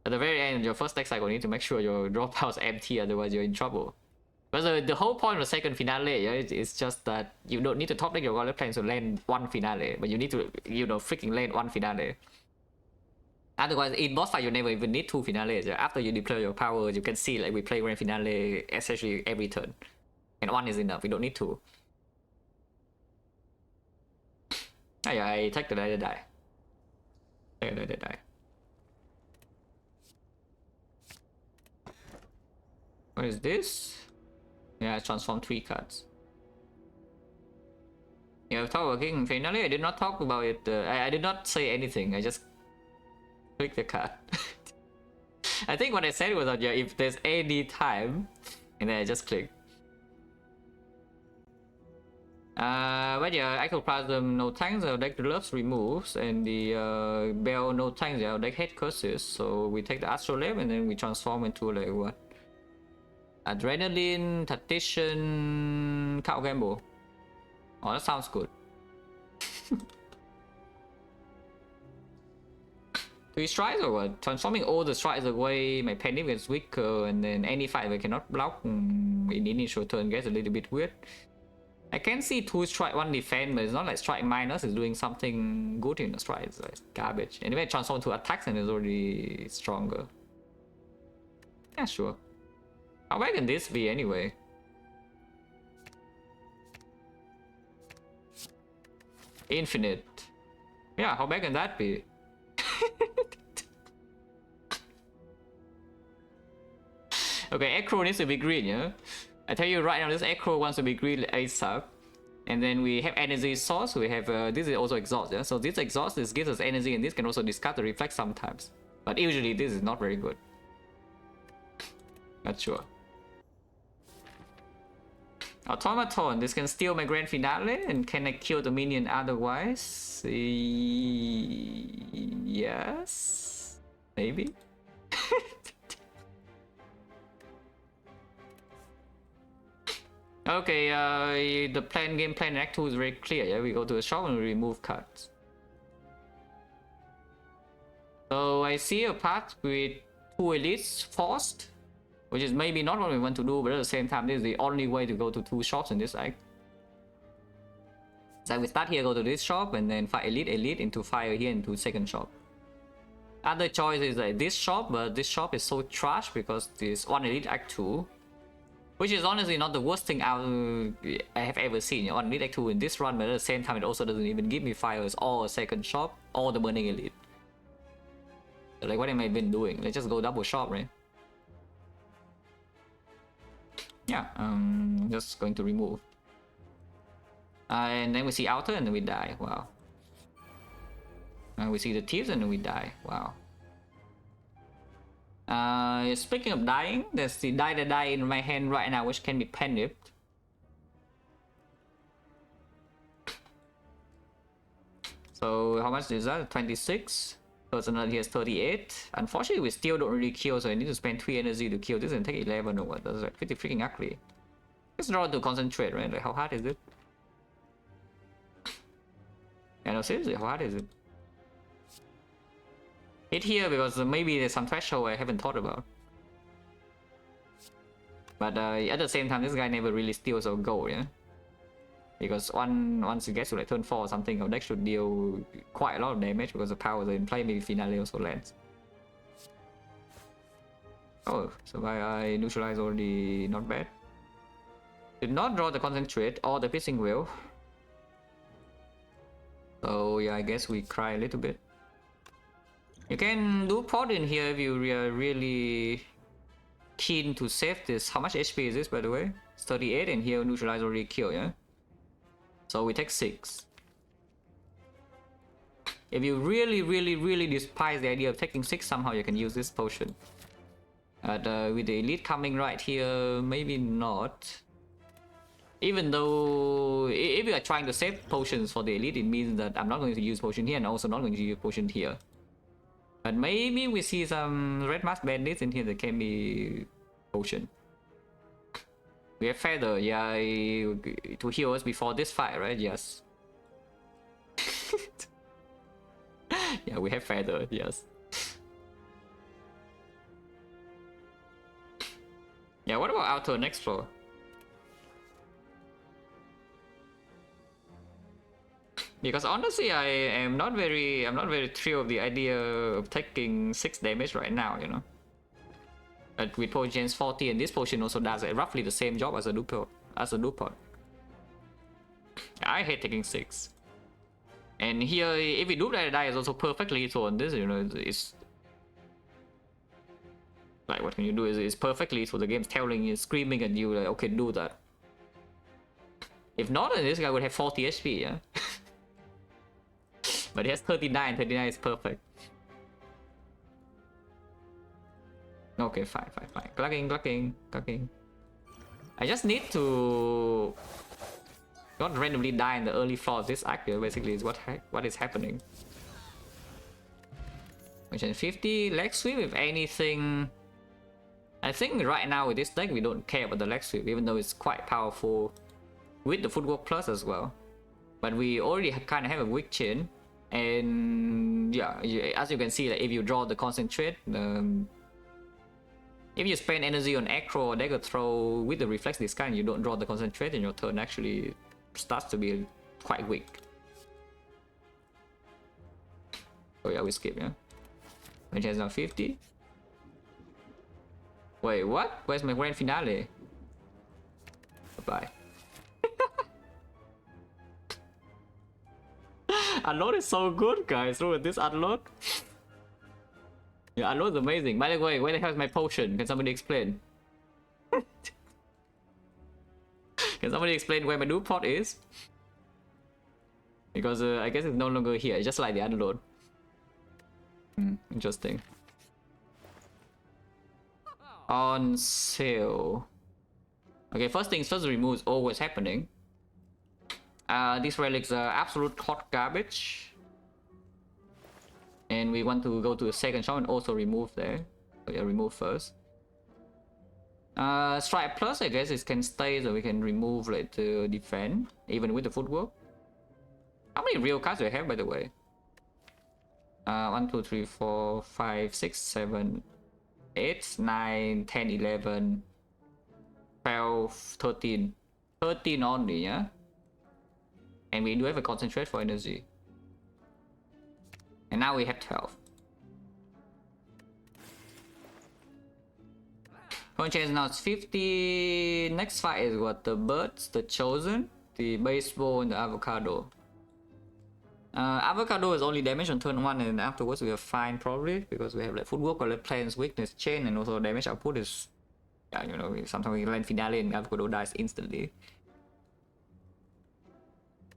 At the very end of your first deck cycle, you need to make sure your draw pile is empty, otherwise you're in trouble. But the whole point of the second finale, yeah, is just that you don't need to top deck your gauntlet plans to land 1 finale, but you need to, you know, freaking land 1 finale. Otherwise, in boss fight, you never even need 2 finales. Yeah? After you deploy your powers, you can see like we play grand finale essentially every turn. And 1 is enough, we don't need 2. Oh yeah, I take the die. Take the die. What is this? Yeah, I transform 3 cards. Yeah, talk about King finale. I did not talk about it. I did not say anything. I just click the card. I think what I said was that yeah, if there's any time, and then I just click. But yeah, Ectoplasm no tanks, our deck develops removes, and the Bell no tanks, our deck head curses. So we take the Astrolabe and then we transform into like what? Adrenaline, Tactician, Cow Gamble. Oh, that sounds good. 3 strikes or what? Transforming all the strikes away, my Penny gets weaker, and then any fight I cannot block in the initial turn gets a little bit weird. I can see 2 strike, 1 defense, but it's not like strike minus is doing something good in the strike. It's like garbage. Anyway, transform to attacks and it's already stronger. Yeah, sure. How bad can this be anyway? Infinite. Yeah, how bad can that be? Okay, Acro needs to be green, yeah? I tell you right now, this Acro wants to be green ASAP. And then we have energy source, we have, this is also exhaust, yeah? So this exhaust, this gives us energy, and this can also discard the reflex sometimes. But usually this is not very good. Not sure. Automaton, this can steal my grand finale, and can I kill the minion otherwise? Yes? Maybe? Okay, the game plan in Act 2 is very clear. Yeah, we go to the shop and we remove cards. So I see a path with 2 elites forced, which is maybe not what we want to do, but at the same time, this is the only way to go to 2 shops in this act. So we start here, go to this shop, and then fight elite into fire here into second shop. Other choice is like this shop, but this shop is so trash because this 1 elite act 2. Which is honestly not the worst thing I have ever seen. You know, on Elite Act 2 in this run, but at the same time it also doesn't even give me fires or a second shop or the burning elite. So like, what am I been doing? Let's just go double shop, right? Yeah, just going to remove. And then we see outer and then we die. Wow. And we see the thieves and then we die. Wow. Speaking of dying, there's the die in my hand right now, which can be panicked. So how much is that? 26. Personal here is 38. Unfortunately, we still don't really kill, so I need to spend 3 energy to kill this and take 11 or what. That's like pretty freaking ugly. Let's draw to concentrate, right? Like, how hard is it? Yeah, no, seriously, how hard is it? Hit here because maybe there's some threshold I haven't thought about. But at the same time, this guy never really steals our gold, yeah? Because once it gets to like turn 4 or something, our deck should deal quite a lot of damage because the powers are in play, maybe Finale also lands. Oh, so I neutralize already, not bad. Did not draw the concentrate or the piercing wheel. So yeah, I guess we cry a little bit. You can do prod in here if you are really keen to save this. How much HP is this, by the way? It's 38, and here neutralize already kill, yeah? So we take 6. If you really despise the idea of taking 6, somehow you can use this potion. But with the elite coming right here, maybe not. Even though, if you are trying to save potions for the elite, it means that I'm not going to use potion here and also not going to use potion here. But maybe we see some red mask bandits in here that can be potion. We have feather, yeah, to heal us before this fight, right? Yes. Yeah, we have feather, yes. Yeah, what about outer next floor? Because honestly, I'm not very thrilled of the idea of taking 6 damage right now, you know. But with potions 40, and this potion also does roughly the same job as a duplicate. I hate taking 6. And here, if we do that, die is also perfectly lethal on this, you know. It's like, what can you do? It's perfectly lethal. The game's telling you, screaming at you, like, okay, do that. If not, then this guy would have 40 HP, yeah. But he has 39. 39 is perfect. Okay, fine. Clucking. I just need to not randomly die in the early floor of this act here, basically, is what is happening. Which is 50 leg sweep, if anything. I think right now with this deck we don't care about the leg sweep, even though it's quite powerful with the footwork plus as well. But we already kind of have a weak chin. And yeah, as you can see, like, if you draw the concentrate, if you spend energy on acro or dagger throw with the reflex this kind, you don't draw the concentrate, and your turn actually starts to be quite weak. Oh yeah, we skip, yeah. Which has now 50. Wait, what? Where's my grand finale? Bye. Unload is so good, guys. Look at this unload. Yeah, unload is amazing. By the way, where the hell is my potion? Can somebody explain? Can somebody explain where my new pot is? Because I guess it's no longer here. It's just like the unload. Interesting. On sale. Okay, first things first, remove is always happening. These relics are absolute hot garbage. And we want to go to the second shop and also remove there. So yeah, remove first. Strike plus, I guess it can stay, so we can remove like the defend, even with the footwork. How many real cards do I have, by the way? 1, 2, 3, 4, 5, 6, 7, 8, 9, 10, 11, 12, 13. 13 only, yeah? And we do have a concentrate for energy. And now we have 12. Point change now it's 50. Next fight is what? The birds, the chosen, the baseball, and the avocado. Avocado is only damage on turn 1, and afterwards we are fine probably because we have like footwork or like plans, weakness, chain, and also damage output is, yeah, you know, sometimes we land finale and avocado dies instantly.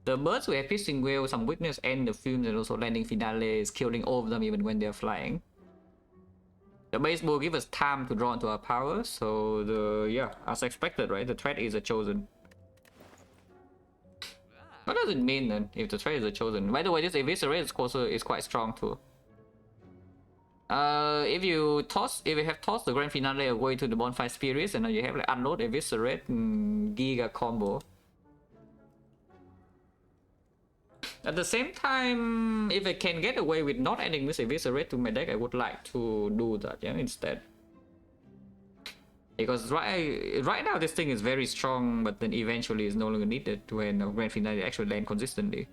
The birds we have piercing whale, some weakness, and the fumes, and also landing finale is killing all of them even when they're flying. The baseball gives us time to draw into our power, so the, yeah, as expected, right? The threat is a chosen. What does it mean then, if the threat is a chosen? By the way, this eviscerate also is quite strong too. If you have tossed the grand finale away to the bonfire spirits, and then you have like unload, eviscerate, giga combo. At the same time, if I can get away with not adding this eviscerate to my deck, I would like to do that, yeah, instead. Because right now this thing is very strong, but then eventually is no longer needed when grand finale actually land consistently.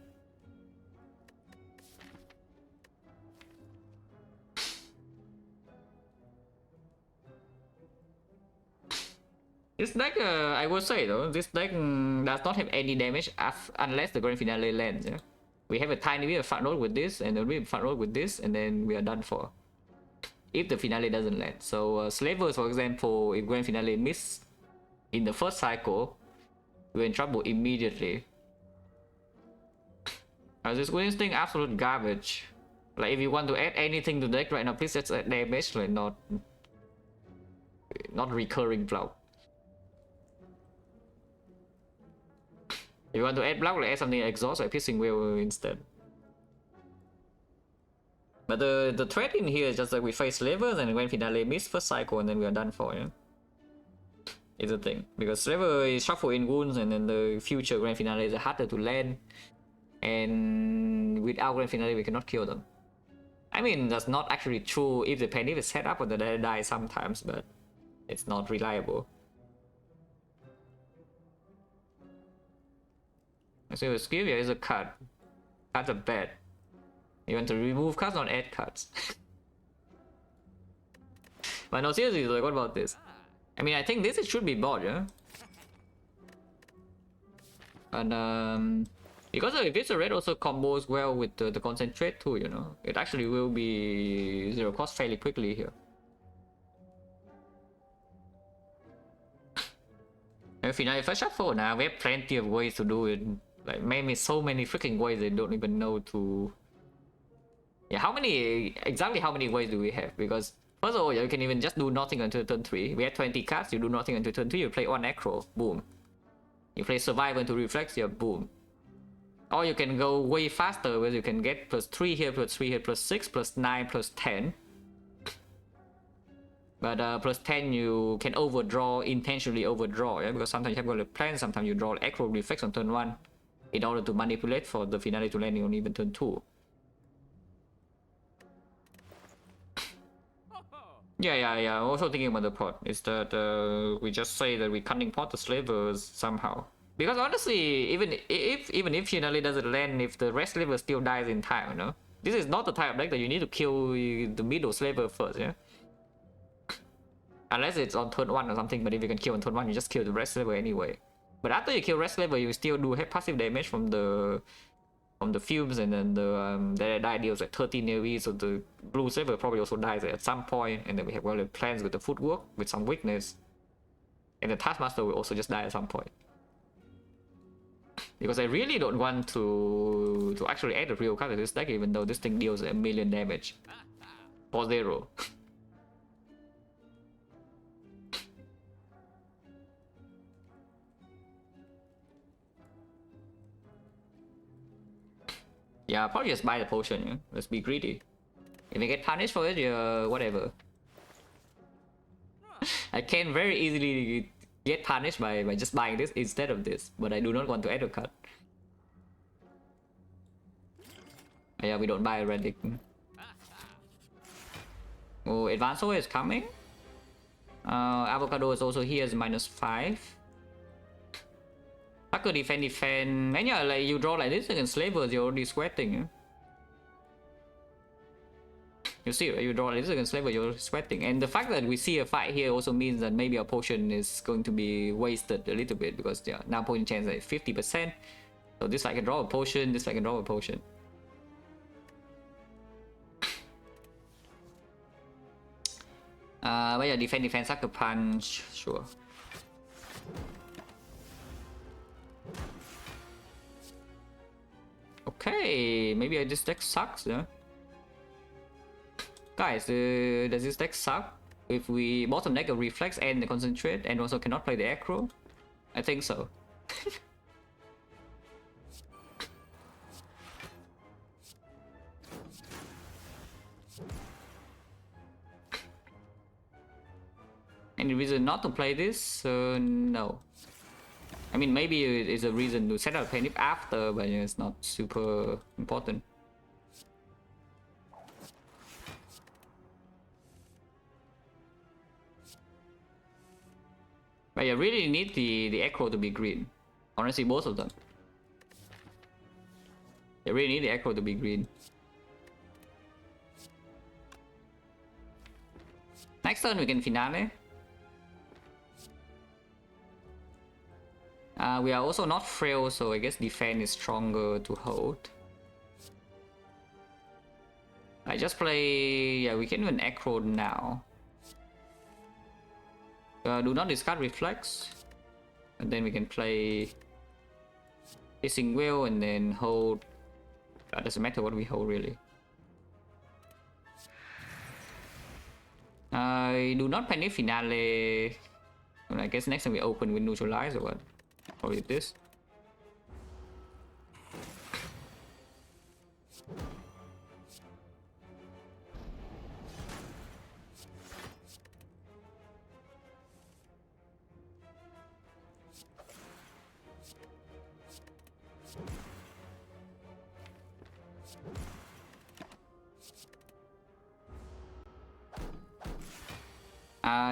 This deck, I will say though, this deck does not have any damage unless the grand finale lands, yeah? We have a tiny bit of front roll with this, and then we front roll with this, and then we are done for. If the finale doesn't land. So slavers, for example, if grand finale miss in the first cycle, we're in trouble immediately. This Queen's thing absolute garbage. Like if you want to add anything to the deck right now, please just add damage, like not recurring block. If you want to add block, like add something exhaust, like piercing wheel instead. But the threat in here is just that we face slavers and grand finale miss first cycle and then we are done for, yeah? It's a thing. Because slaver is shuffle in wounds and then the future grand finale is harder to land. And without grand finale we cannot kill them. I mean, that's not actually true if the penny is set up or the dead die sometimes, but it's not reliable. So the skill here is a card. Cards are bad. You want to remove cards, not add cards. But no, seriously, like, what about this? I mean, I think this should be bought, yeah? And because if it's a red, also combos well with the concentrate too, you know? It actually will be 0 cost fairly quickly here. If I shuffle now, we have plenty of ways to do it. Like, maybe so many freaking ways they don't even know to... Yeah, exactly how many ways do we have? Because first of all, you can even just do nothing until turn 3. We have 20 cards, you do nothing until turn 3, you play 1 acro, boom. You play survive until reflex, yeah, boom. Or you can go way faster, where you can get +3 here, +3 here, +6, +9, +10. But +10 you can overdraw, intentionally overdraw, yeah? Because sometimes you have got a plan, sometimes you draw acro reflex on turn 1 in order to manipulate for the finale to land on even turn 2. Yeah. I'm also thinking about the pot. Is that we just say that we cunning pot the slavers somehow. Because honestly, even if finale doesn't land, if the rest slaver still dies in time, you know? This is not the type of deck that you need to kill the middle slaver first, yeah? Unless it's on turn 1 or something, but if you can kill on turn 1, you just kill the rest slaver anyway. But after you kill rest slaver, you still do have passive damage from the fumes, and then the die deals like 13 AoE, so the blue slaver probably also dies at some point, and then we have well plans with the footwork with some weakness. And the Taskmaster will also just die at some point. Because I really don't want to actually add a real card to this deck, even though this thing deals 1,000,000 damage for 0. Yeah, probably just buy the potion, yeah? Let's be greedy. If I get punished for it, whatever. I can very easily get punished by just buying this instead of this, but I do not want to add a card. Yeah, we don't buy a relic. Oh, Advanced Soul is coming. Avocado is also here as -5. Hacker defend. And yeah, like you draw like this against slavers, you're already sweating. Yeah? You see, right? You draw like this against slaver, you're sweating. And the fact that we see a fight here also means that maybe our potion is going to be wasted a little bit, because yeah, now potion chance is 50%. So this I can draw a potion, this I can draw a potion. But yeah, defend, sucker punch, sure. Okay, maybe this deck sucks, yeah? Guys, does this deck suck? If we bottom deck a Reflex and the Concentrate and also cannot play the Acro? I think so. Any reason not to play this? No. I mean, maybe it's a reason to set up a Penip after, but it's not super important. But you really need the Acro to be green. Honestly, both of them. You really need the Acro to be green. Next turn we can Finale. We are also not frail, so I guess defense is stronger to hold. I just play... yeah, we can even Acro now. Do not discard Reflex. And then we can play Hissing Will and then hold. Doesn't matter what we hold really. I do not panic Finale. I guess next time we open with Neutralize or what? Or with this.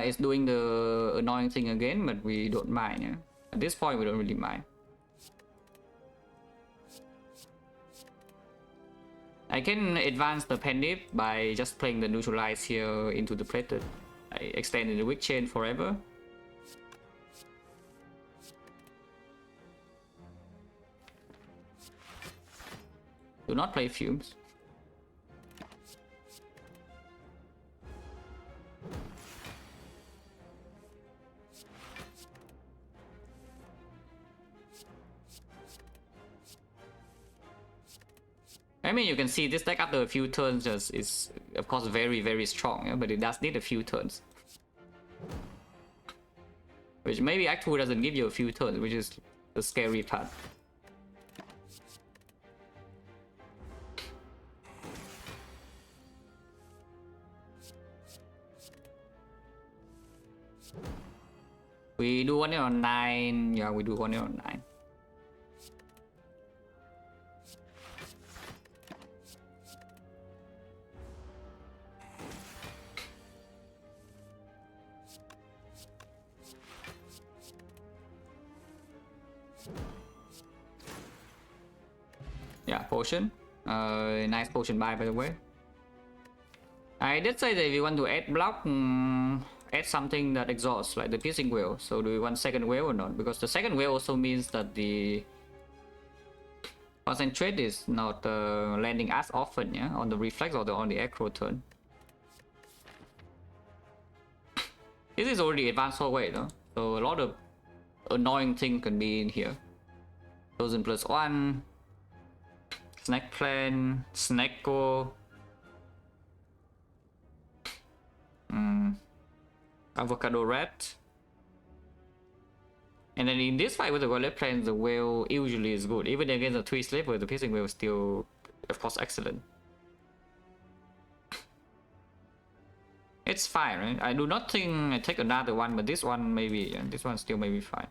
It's doing the annoying thing again, but we don't mind. Yeah? At this point, we don't really mind. I can advance the Pendip by just playing the Neutralize here into the Plated. I extend the Wick Chain forever. Do not play Fumes. I mean, you can see this deck after a few turns is of course very strong, yeah? But it does need a few turns. Which maybe Act 2 doesn't give you a few turns, which is the scary part. We do 1 on 9, yeah, we do 1 on 9. Yeah, potion. Nice potion buy, by the way. I did say that if you want to add block, add something that exhausts, like the piercing whale. So do we want second whale or not? Because the second whale also means that the concentrate is not landing as often, yeah, on the reflex or on the acro turn. This is already advanced whole way, though. So a lot of annoying things can be in here. Frozen +1, snack plan, snacko, avocado rat. And then in this fight with the Violet Plans, the whale usually is good. Even against the 3 Slaver, the piercing whale is still, of course, excellent. It's fine, right? I do not think I take another one, but this one maybe, yeah, this one still may be fine.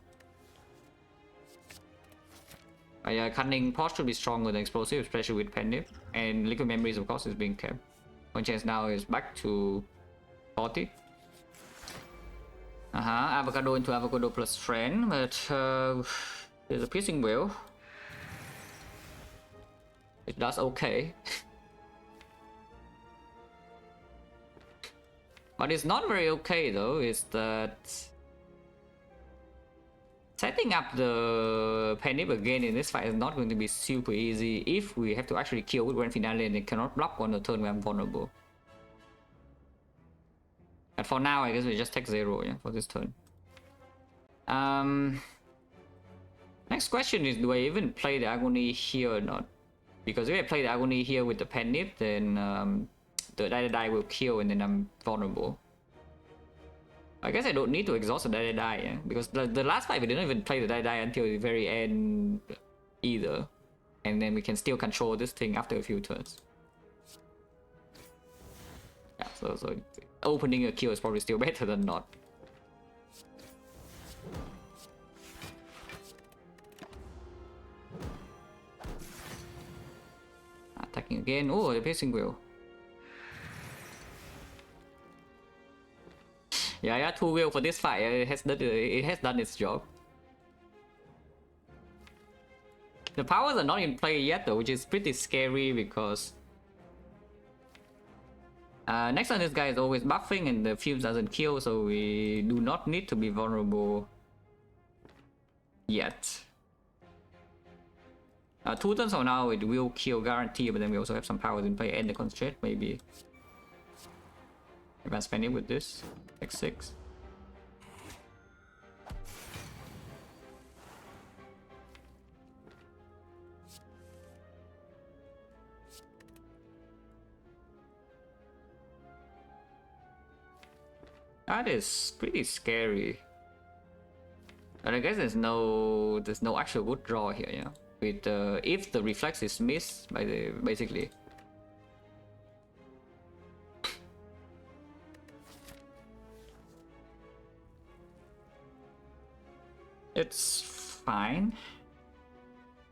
Yeah, Cunning Pot should be stronger than Explosive, especially with Pendip. And Liquid Memories, of course, is being kept. One chance now is back to 40. Avocado into Avocado plus Friend, but there's a Piercing Whale. It does okay. But it's not very okay though, is that setting up the Pendip again in this fight is not going to be super easy if we have to actually kill with Grand Finale and it cannot block on the turn when I'm vulnerable. But for now, I guess we just take 0, yeah, for this turn. Next question is, do I even play the Agony here or not? Because if I play the Agony here with the Pendip, then the die will kill and then I'm vulnerable. I guess I don't need to exhaust the die, yeah? Because the last fight we didn't even play the die until the very end either. And then we can still control this thing after a few turns. Yeah, so opening a kill is probably still better than not. Attacking again. Oh, the piercing wheel. Yeah, 2 wheel for this fight. It has done its job. The powers are not in play yet though, which is pretty scary because next on this guy is always buffing and the fumes doesn't kill, so we do not need to be vulnerable yet. 2 turns from now it will kill guarantee, but then we also have some powers in play and the concentrate maybe. If I'm spending with this, X6. That is pretty scary. But I guess there's no actual good draw here, yeah. With if the reflex is missed by the basically. It's fine.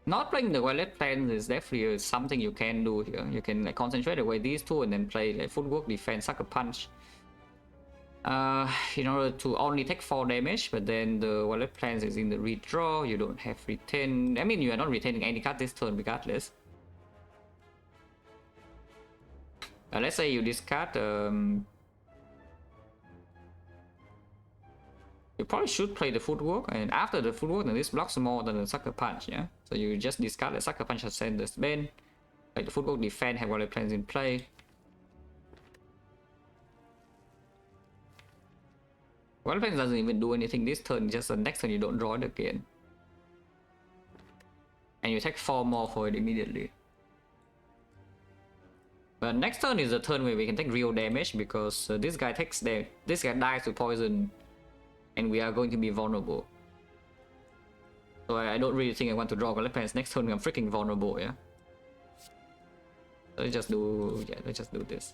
Not playing the Violet Plans is definitely something you can do here. You can like concentrate away these 2 and then play like Footwork, Defense, Sucker Punch. In order to only take 4 damage, but then the Violet Plans is in the redraw. You don't have retain. I mean, you are not retaining any card this turn regardless. Let's say you discard. You probably should play the Footwork, and after the Footwork, then this blocks more than the Sucker Punch, yeah? So you just discard the Sucker Punch and send this bend. Like the Footwork, Defend, have Violet Plans in play. Violet Plans doesn't even do anything this turn, just the next turn you don't draw it again. And you take 4 more for it immediately. But next turn is the turn where we can take real damage because this guy dies to poison. And we are going to be vulnerable. So I don't really think I want to draw Violet Plans next turn. I'm freaking vulnerable, yeah. So let's just do this.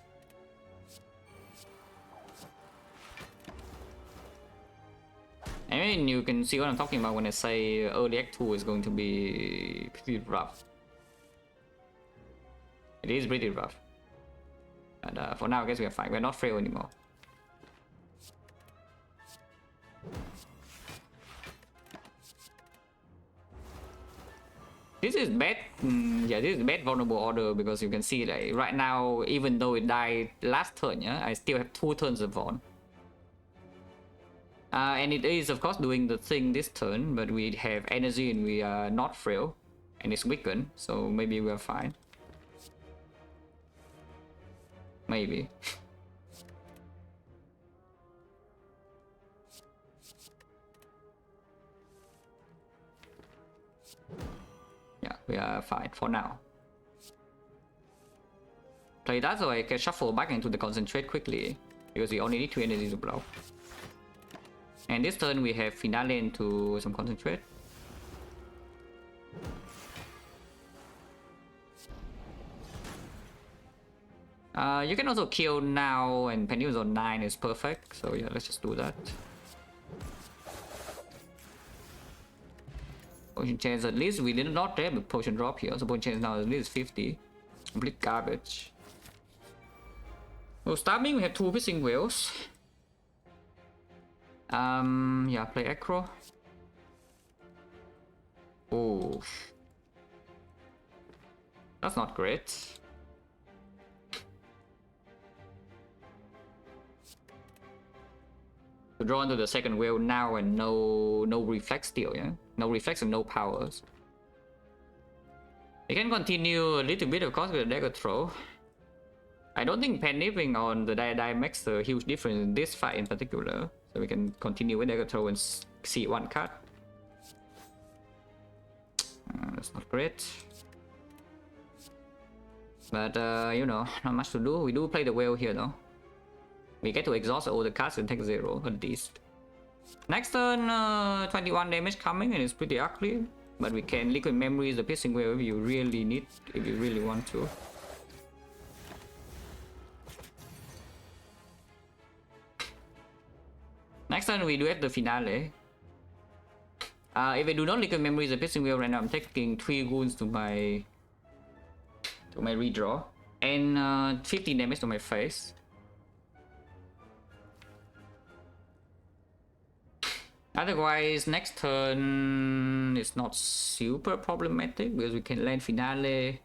I mean, you can see what I'm talking about when I say early Act 2 is going to be pretty rough. It is pretty rough. But for now, I guess we are fine. We're not frail anymore. This is bad, yeah, this is bad vulnerable order because you can see like right now, even though it died last turn, yeah, I still have 2 turns of Vaughn. And it is of course doing the thing this turn, but we have energy and we are not frail, and it's weakened, so maybe we're fine. Maybe. we are fine for now. Play that so I can shuffle back into the concentrate quickly, because we only need 2 energy to block. And this turn we have finale into some concentrate. You can also kill now, and Penny on 9 is perfect, so yeah, let's just do that. Potion chance, at least we did not have a potion drop here, so potion chance now at least 50. Complete garbage. So starting we have 2 Pissing Whales. Yeah, play Acro. Oh, that's not great. To draw into the second whale now and no reflex deal, yeah? No reflex and no powers. We can continue a little bit of course with a dagger throw. I don't think Pennipping on the die makes a huge difference in this fight in particular. So we can continue with dagger throw and see 1 card. That's not great. But you know, not much to do. We do play the whale here though. We get to exhaust all the cards and take 0 at least. Next turn, 21 damage coming and it's pretty ugly. But we can liquid memories the Pissing Whale if you really need, if you really want to. Next turn we do have the finale. If I do not liquid memories the Pissing Whale right now, I'm taking 3 goons to my redraw. And 15 damage to my face. Otherwise, next turn is not super problematic because we can land finale.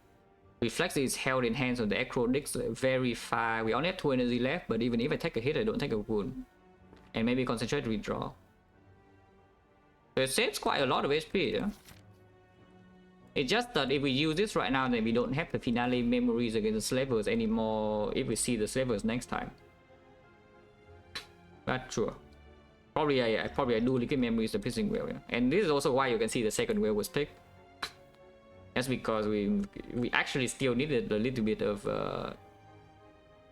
Reflex is held in hand, so the Acro Dicks very far. We only have 2 energy left, but even if I take a hit, I don't take a wound. And maybe concentrate redraw. So it saves quite a lot of HP, yeah? It's just that if we use this right now, then we don't have the finale memories against the slavers anymore if we see the slavers next time. But sure. Probably I do liquid memories the Pissing Whale, yeah? And this is also why you can see the second whale was picked. That's because we actually still needed a little bit of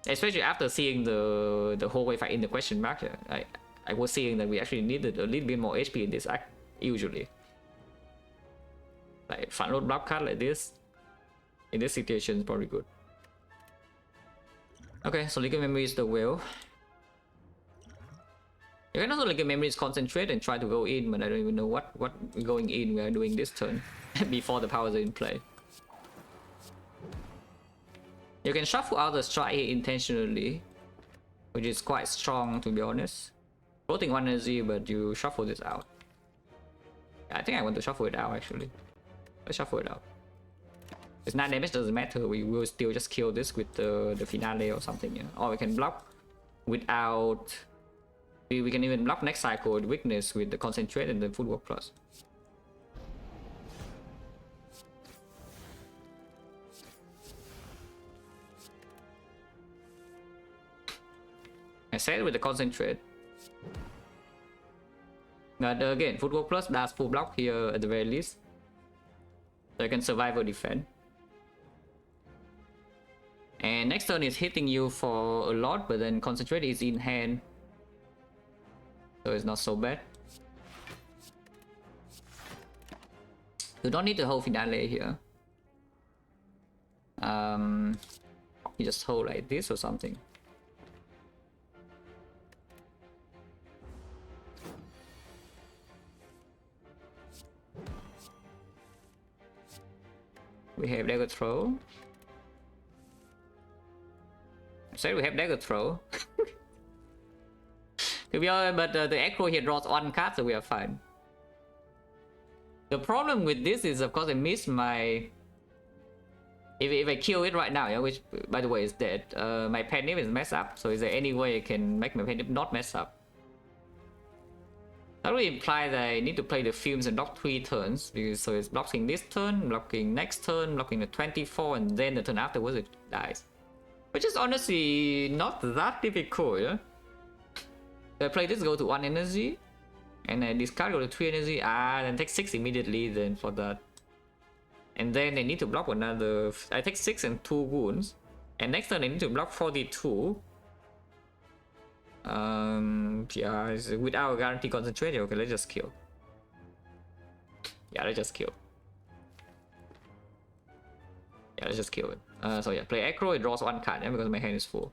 especially after seeing the whole way fight in the question mark. I was seeing that we actually needed a little bit more HP in this act usually. Like front load block card like this in this situation is probably good. Okay, so liquid memory is the whale. You can also liquid memories concentrate and try to go in, but I don't even know what going in we are doing this turn before the powers are in play. You can shuffle out the strike here intentionally, which is quite strong to be honest. Floating 1 energy, but you shuffle this out. I think I want to shuffle it out actually. Let's shuffle it out. It's 9 damage, doesn't matter. We will still just kill this with the finale or something, yeah. Or we can block without. We can even block next cycle with weakness with the concentrate and the footwork plus. I said with the concentrate. But again, footwork plus does full block here at the very least. So I can survive or defend. And next turn is hitting you for a lot, but then concentrate is in hand. So it's not so bad. You don't need the whole finale here. You just hold like this or something. We have dagger throw. I said we have dagger throw. To be honest, but the Acro here draws 1 card, so we are fine. The problem with this is, of course, I missed my. If I kill it right now, yeah, which by the way is dead, my Penip is messed up. So is there any way I can make my Penip not mess up? That would imply that I need to play the films and block 3 turns, because so it's blocking this turn, blocking next turn, blocking the 24, and then the turn afterwards it dies. Which is honestly not that difficult, yeah? So I play this, go to 1 energy, and then discard, go to 3 energy, then take 6 immediately then for that. And then they need to block another. I take 6 and 2 wounds. And next turn they need to block 42. Yeah, without guarantee concentrate. Okay, let's just kill. Yeah, let's just kill. Yeah, let's just kill it. So yeah, play aggro, it draws 1 card, yeah, because my hand is full.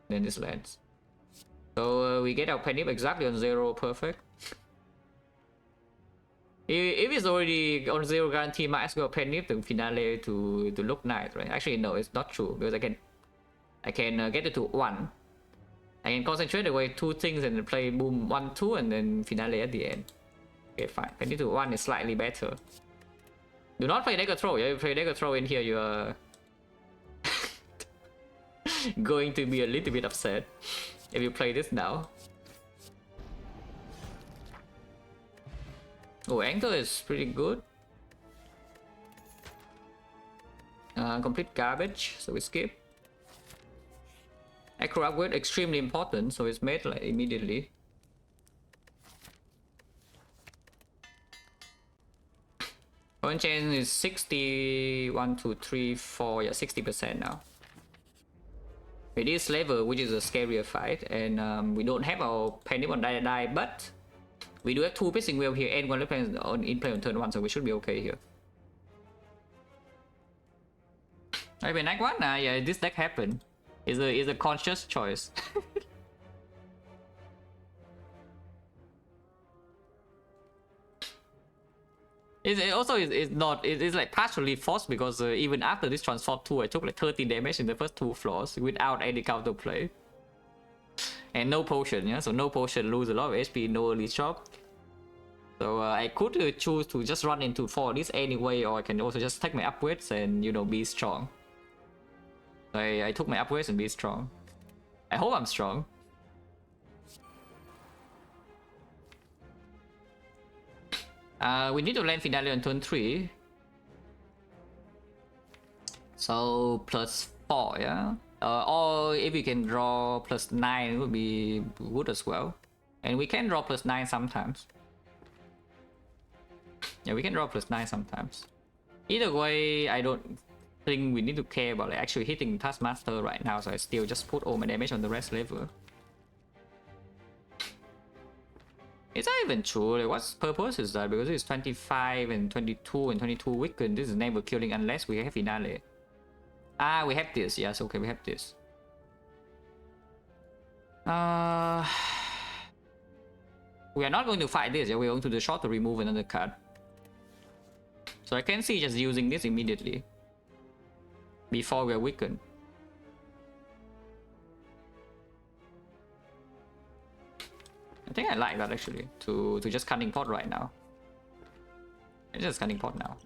Then this lands. So we get our penny exactly on 0, perfect. If it's already on 0 guarantee, might as well penny the finale to look nice, right? Actually, no, it's not true because I can get it to 1. I can concentrate away 2 things and then play boom 1, 2, and then finale at the end. Okay, fine. Penny to 1 is slightly better. Do not play dagger throw. Yeah, if you play dagger throw in here, you are going to be a little bit upset if you play this now. Oh, anchor is pretty good. Complete garbage, so we skip. Acro upgrade extremely important, so it's made like immediately. Point chain is 60, 1, 2, 3, 4, yeah, 60% now. It is level, which is a scarier fight, and we don't have our penny on die, but we do have 2 pissing wheel here and 1 left hand in play on turn 1, so we should be okay here. I mean, act 1, yeah, this deck happened. Is a conscious choice. It's like partially forced because even after this transform 2, I took like 30 damage in the first 2 floors without any counter play. And no potion, yeah, so no potion, lose a lot of HP, no early shop. So I could choose to just run into 4 this anyway, or I can also just take my upgrades and, you know, be strong. I took my upgrades and be strong. I hope I'm strong. We need to land finale on turn 3. So +4, yeah? Or if we can draw +9, it would be good as well. And we can draw +9 sometimes. Yeah, we can draw +9 sometimes. Either way, I don't think we need to care about like, actually hitting Taskmaster right now, so I still just put all my damage on the rest level. It's not even true, like what's purpose is that? Because it's 25 and 22 and 22 weakened, this is never killing unless we have finale. Ah, we have this, yes, okay, we have this. We are not going to fight this, yeah, we're going to the shot to remove another card. So I can see just using this immediately before we're weakened. I think I like that actually, to just cunning pot right now. It's just cunning pot now.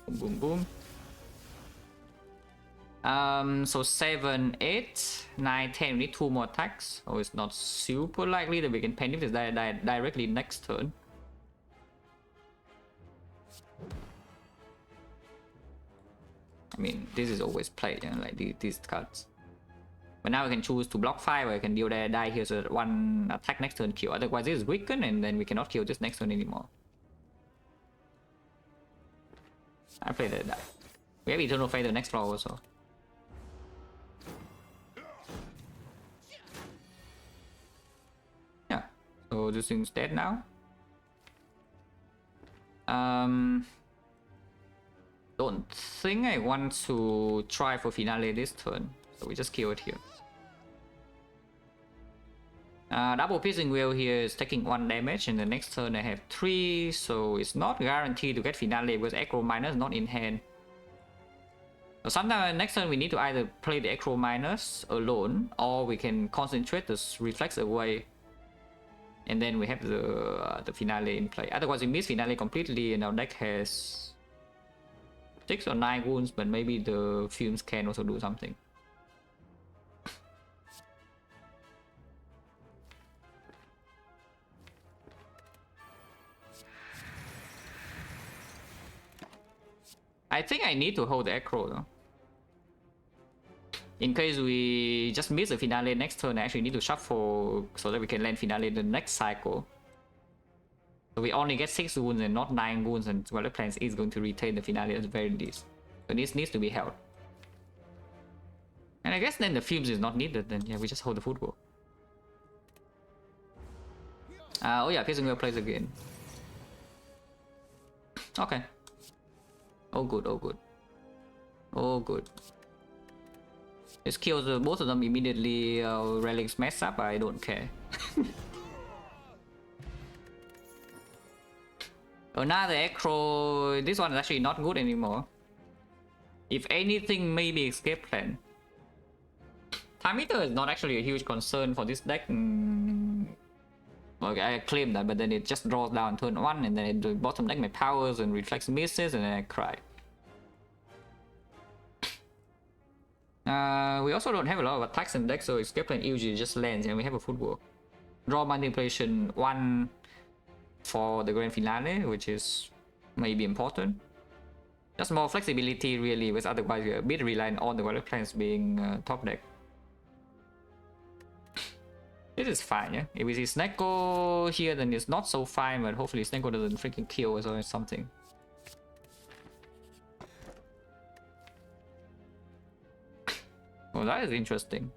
Boom, boom, boom. So 7, 8, 9, 10, we need 2 more attacks. Oh, it's not super likely that we can pen if this directly next turn. I mean, this is always played, you know, like these cards. But now we can choose to block 5, or I can deal that die here so that 1 attack next turn kill. Otherwise this is weakened and then we cannot kill this next turn anymore. I play that die. We have Eternal Fate the next floor also. Yeah, so this thing's dead now. Don't think I want to try for finale this turn, so we just kill it here. Double piercing wheel here is taking 1 damage, and the next turn I have 3, so it's not guaranteed to get finale because aggro minus not in hand. So sometimes next turn we need to either play the aggro minus alone, or we can concentrate this reflex away, and then we have the finale in play. Otherwise we miss finale completely, and our deck has 6 or 9 wounds, but maybe the fumes can also do something. I think I need to hold the aggro though. In case we just miss the finale next turn, I actually need to shuffle so that we can land finale the next cycle. So we only get 6 wounds and not 9 wounds, and Dweller Plans is going to retain the finale at the very least. So this needs to be held. And I guess then the fumes is not needed, then yeah, we just hold the football. Oh yeah, Piercing Whale plays again. Okay. Oh good, oh good. Oh good. This kills both of them immediately. Relics mess up, I don't care. Another Acro. This one is actually not good anymore. If anything, maybe Escape Plan. Time Meter is not actually a huge concern for this deck. Okay, I claim that, but then it just draws down turn 1, and then the bottom deck my powers and reflex misses, and then I cry. We also don't have a lot of attacks in the deck, so Escape Plan usually just lands, and we have a football. Draw manipulation 1 for the grand finale, which is maybe important. Just more flexibility really, because otherwise we're a bit reliant on the Dweller Plans being top deck. This is fine, yeah? If we see Snecko here, then it's not so fine, but hopefully Snecko doesn't freaking kill us or something. Well, that is interesting.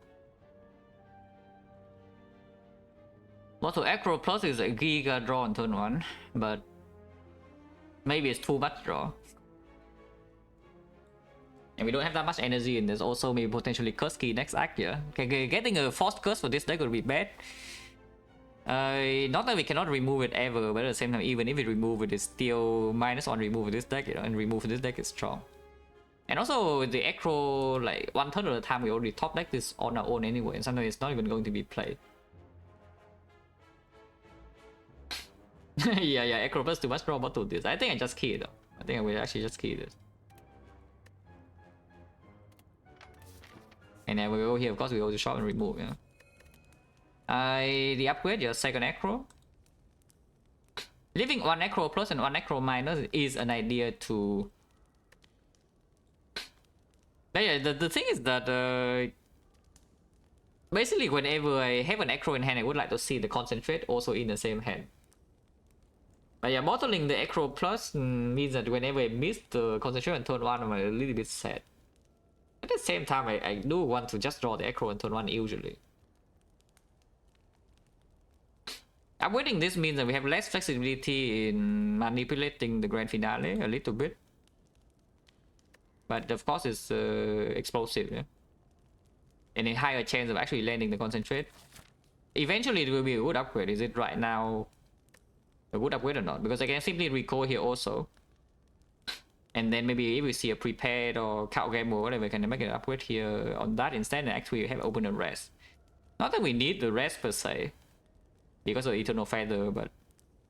Also, Acro Plus is a Giga draw on turn 1, but maybe it's too much draw. And we don't have that much energy, and there's also maybe potentially Curse Key next act, yeah? Okay, getting a Forced Curse for this deck would be bad. Not that we cannot remove it ever, but at the same time, even if we remove it, it's still -1 remove this deck, you know, and remove this deck is strong. And also, the Acro, like, 1/3 of the time, we already top deck this on our own anyway, and sometimes it's not even going to be played. yeah, Acro plus too much draw bottle this. I think I just key it though. I think I will actually just key this. And then we go here, of course, we go to shop and remove, yeah. The upgrade, your second Acro. Leaving 1 Acro plus and 1 Acro minus is an idea to... But yeah, the thing is that basically whenever I have an Acro in hand, I would like to see the concentrate also in the same hand. But yeah, bottling the Acro plus means that whenever I miss the concentration on turn 1, I'm a little bit sad. At the same time, I do want to just draw the Acro on turn 1 usually. Upgrading this means that we have less flexibility in manipulating the grand finale a little bit. But of course it's explosive, yeah? And a higher chance of actually landing the concentrate. Eventually it will be a good upgrade. Is it right now a good upgrade or not? Because I can simply recall here also. And then maybe if we see a prepared or count game or whatever, we can make an upgrade here on that instead, and actually have open a rest. Not that we need the rest per se, because of Eternal Feather, but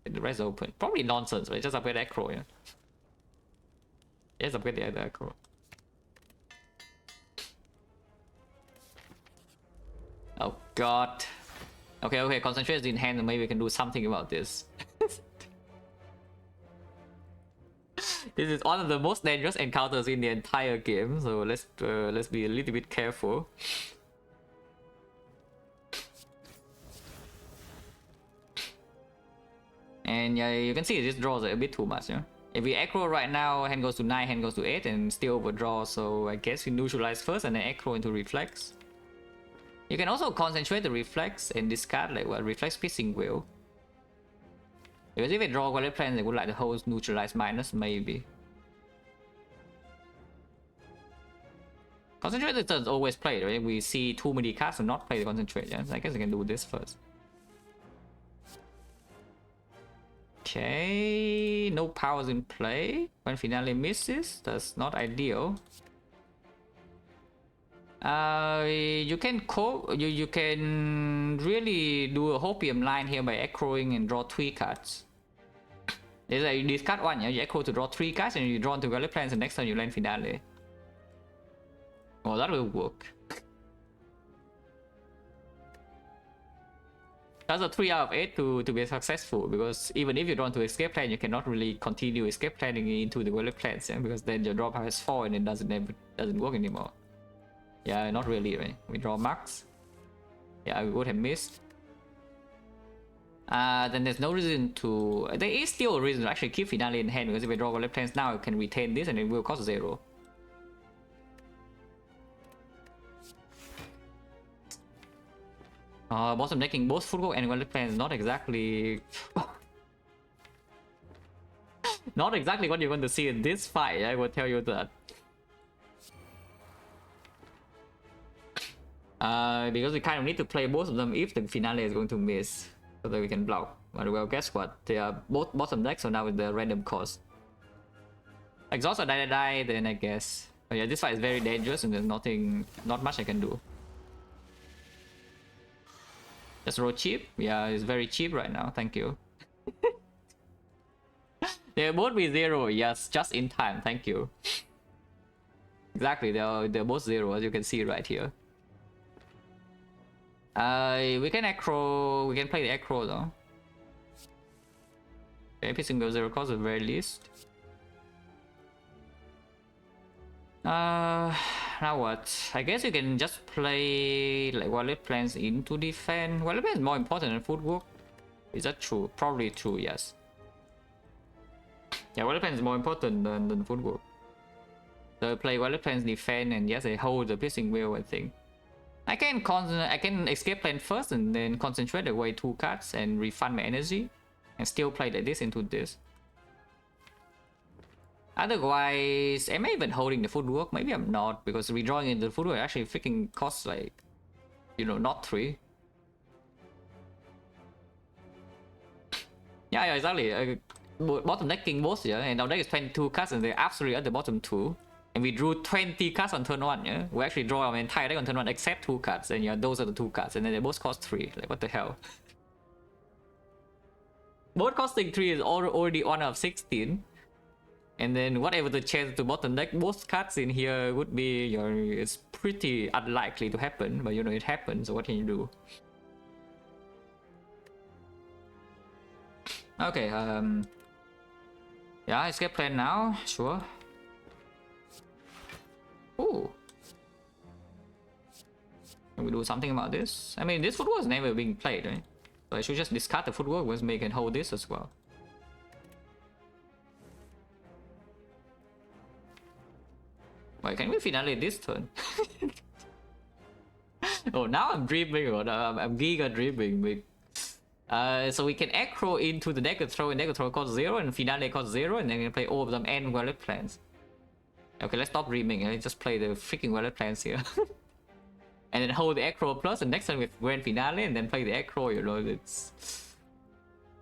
the rest is open. Probably nonsense, but just upgrade Acro, yeah. Just upgrade the other Acro. Oh god. Okay, concentrate is in hand, and maybe we can do something about this. This is one of the most dangerous encounters in the entire game, so let's be a little bit careful. And yeah, you can see this draws a bit too much, yeah. If we Acro right now, hand goes to 9, hand goes to 8, and still overdraw, so I guess we neutralize first and then Acro into Reflex. You can also concentrate the Reflex and discard like what Reflex Piercing Whale. Because if I draw Dweller Plans, they would like the whole neutralize minus, maybe. Concentrate is always played, right? We see too many cards to not play the concentrate, yeah? So I guess I can do this first. Okay, no powers in play. When finale misses, that's not ideal. You can you can really do a Hopium line here by Acroing and draw 3 cards. It's like you discard 1, yeah? You Acro to draw 3 cards, and you draw into Dweller Plans, and next time you land finale. Oh, that will work. That's a 3 out of 8 to be successful, because even if you draw into Escape Plan, you cannot really continue Escape Planning into the Dweller Plans, yeah? Because then your draw power has 4 and it doesn't work anymore. Yeah, not really, right? We draw Max. Yeah, I would have missed. then there's no reason to... There is still a reason to actually keep Finale in hand, because if we draw left hands now, it can retain this and it will cost 0. Bottom decking both footwork and left hands, not exactly... not exactly what you're going to see in this fight, I will tell you that. Because we kind of need to play both of them if the Finale is going to miss, so that we can block. But well, guess what? They are both bottom decks, so now with the random cost. Exhaust or die, then I guess. But yeah, this fight is very dangerous and there's not much I can do. Just roll cheap? Yeah, it's very cheap right now, thank you. They'll both be 0, yes, just in time, thank you. Exactly, they're both 0, as you can see right here. We can acro, we can play the acro though. Every single 0 cost at the very least. Now what? I guess you can just play like wallet plans into defend. Wallet plan is more important than footwork. Is that true? Probably true, yes. Yeah, wallet plan is more important than footwork. So I play wallet plans defend and yes, I hold the piercing wheel, I think. I can escape plan first and then concentrate away 2 cards and refund my energy and still play like this into this. Otherwise, am I even holding the footwork? Maybe I'm not, because redrawing into the footwork actually freaking costs like, you know, not 3. Yeah, exactly. Bottom decking both, yeah, and our deck is 22 cards and they're absolutely at the bottom 2. And we drew 20 cards on turn 1, yeah? We actually draw our entire deck on turn 1 except 2 cards, and yeah, those are the 2 cards, and then they both cost 3. Like, what the hell? Both costing 3 is already 1 out of 16. And then whatever the chance to bottom deck, both cards in here would be, you know, it's pretty unlikely to happen, but you know, it happens, so what can you do? Okay, yeah, escape plan now, sure. Ooh. Can we do something about this? I mean, this footwork is never being played, right? So I should just discard the footwork once we can hold this as well. Wait, can we finale this turn? Oh, now I'm dreaming, or I'm giga dreaming. So we can acro into the deck and throw cost 0 and finale cost 0, and then we can play all of them and wallet plans. Okay, let's stop dreaming and let's just play the freaking wallet plans here. And then hold the acro plus, and next time with grand finale, and then play the acro, you know,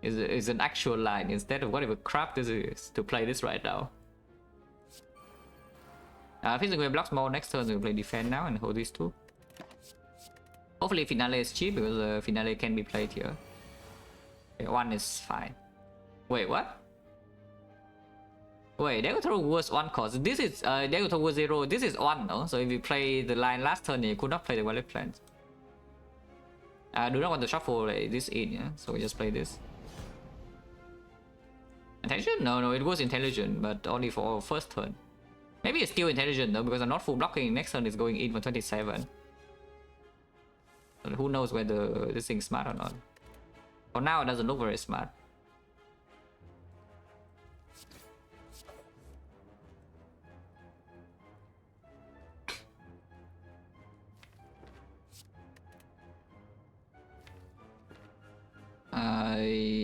it's an actual line instead of whatever crap this is to play this right now. Physical blocks more next turn, so we'll play defend now and hold these 2. Hopefully finale is cheap, because finale can be played here. Okay, 1 is fine. Wait, what? Wait, they will throw worse 1 cost. This is they will throw 0. This is 1, no? So if you play the line last turn, you could not play the wallet plans. I do not want to shuffle like, this in, yeah? So we just play this. Intelligent? No, it was intelligent, but only for our first turn. Maybe it's still intelligent though, because I'm not full blocking. Next turn is going in for 27. But who knows whether this thing's smart or not. For now, it doesn't look very smart.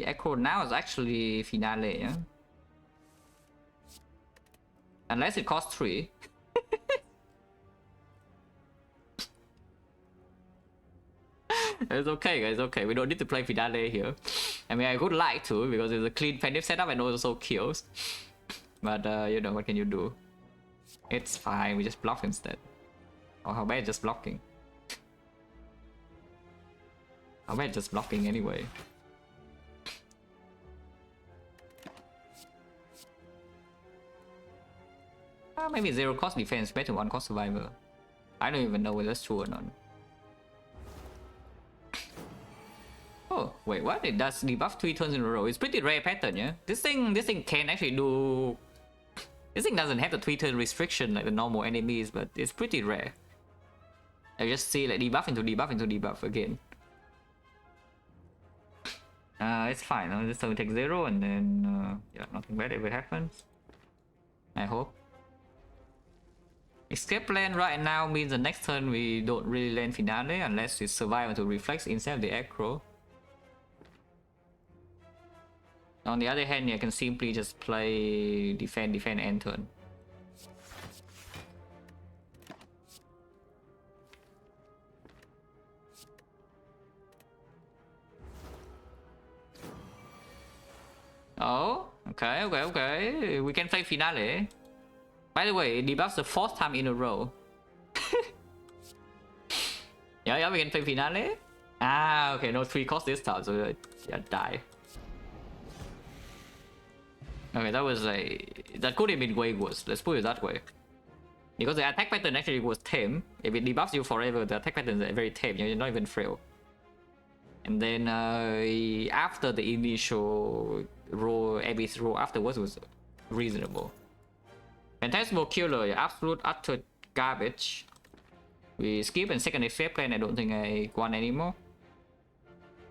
Echo now is actually finale, yeah? Unless it costs 3. It's okay, guys, okay. We don't need to play finale here. I mean, I would like to, because it's a clean Pendiff setup and also kills. But, you know, what can you do? It's fine, we just block instead. Oh, how bad just blocking? How bad just blocking anyway? Maybe 0 cost defense better 1 cost survivor. I don't even know whether that's true or not. Oh, wait, what? It does debuff 3 turns in a row. It's pretty rare pattern, yeah? This thing can actually do... This thing doesn't have the 3 turn restriction like the normal enemies, but it's pretty rare. I just see like debuff into debuff into debuff again. It's fine. This will take 0 and then yeah, nothing bad ever happens. I hope. Escape plan right now means the next turn we don't really land finale unless we survive until reflex instead of the aggro. On the other hand, you can simply just play defend, end turn. Oh, okay. We can play finale. By the way, it debuffs the 4th time in a row. yeah, we can play finale. Ah, okay, no 3 cost this time, so yeah, die. Okay, that could have been way worse. Let's put it that way. Because the attack pattern actually was tame. If it debuffs you forever, the attack pattern is very tame. You're not even frail. And then after the initial roll, Abyss roll afterwards was reasonable. Phantasmal Killer, absolute utter garbage. We skip and second escape plan. I don't think I want anymore.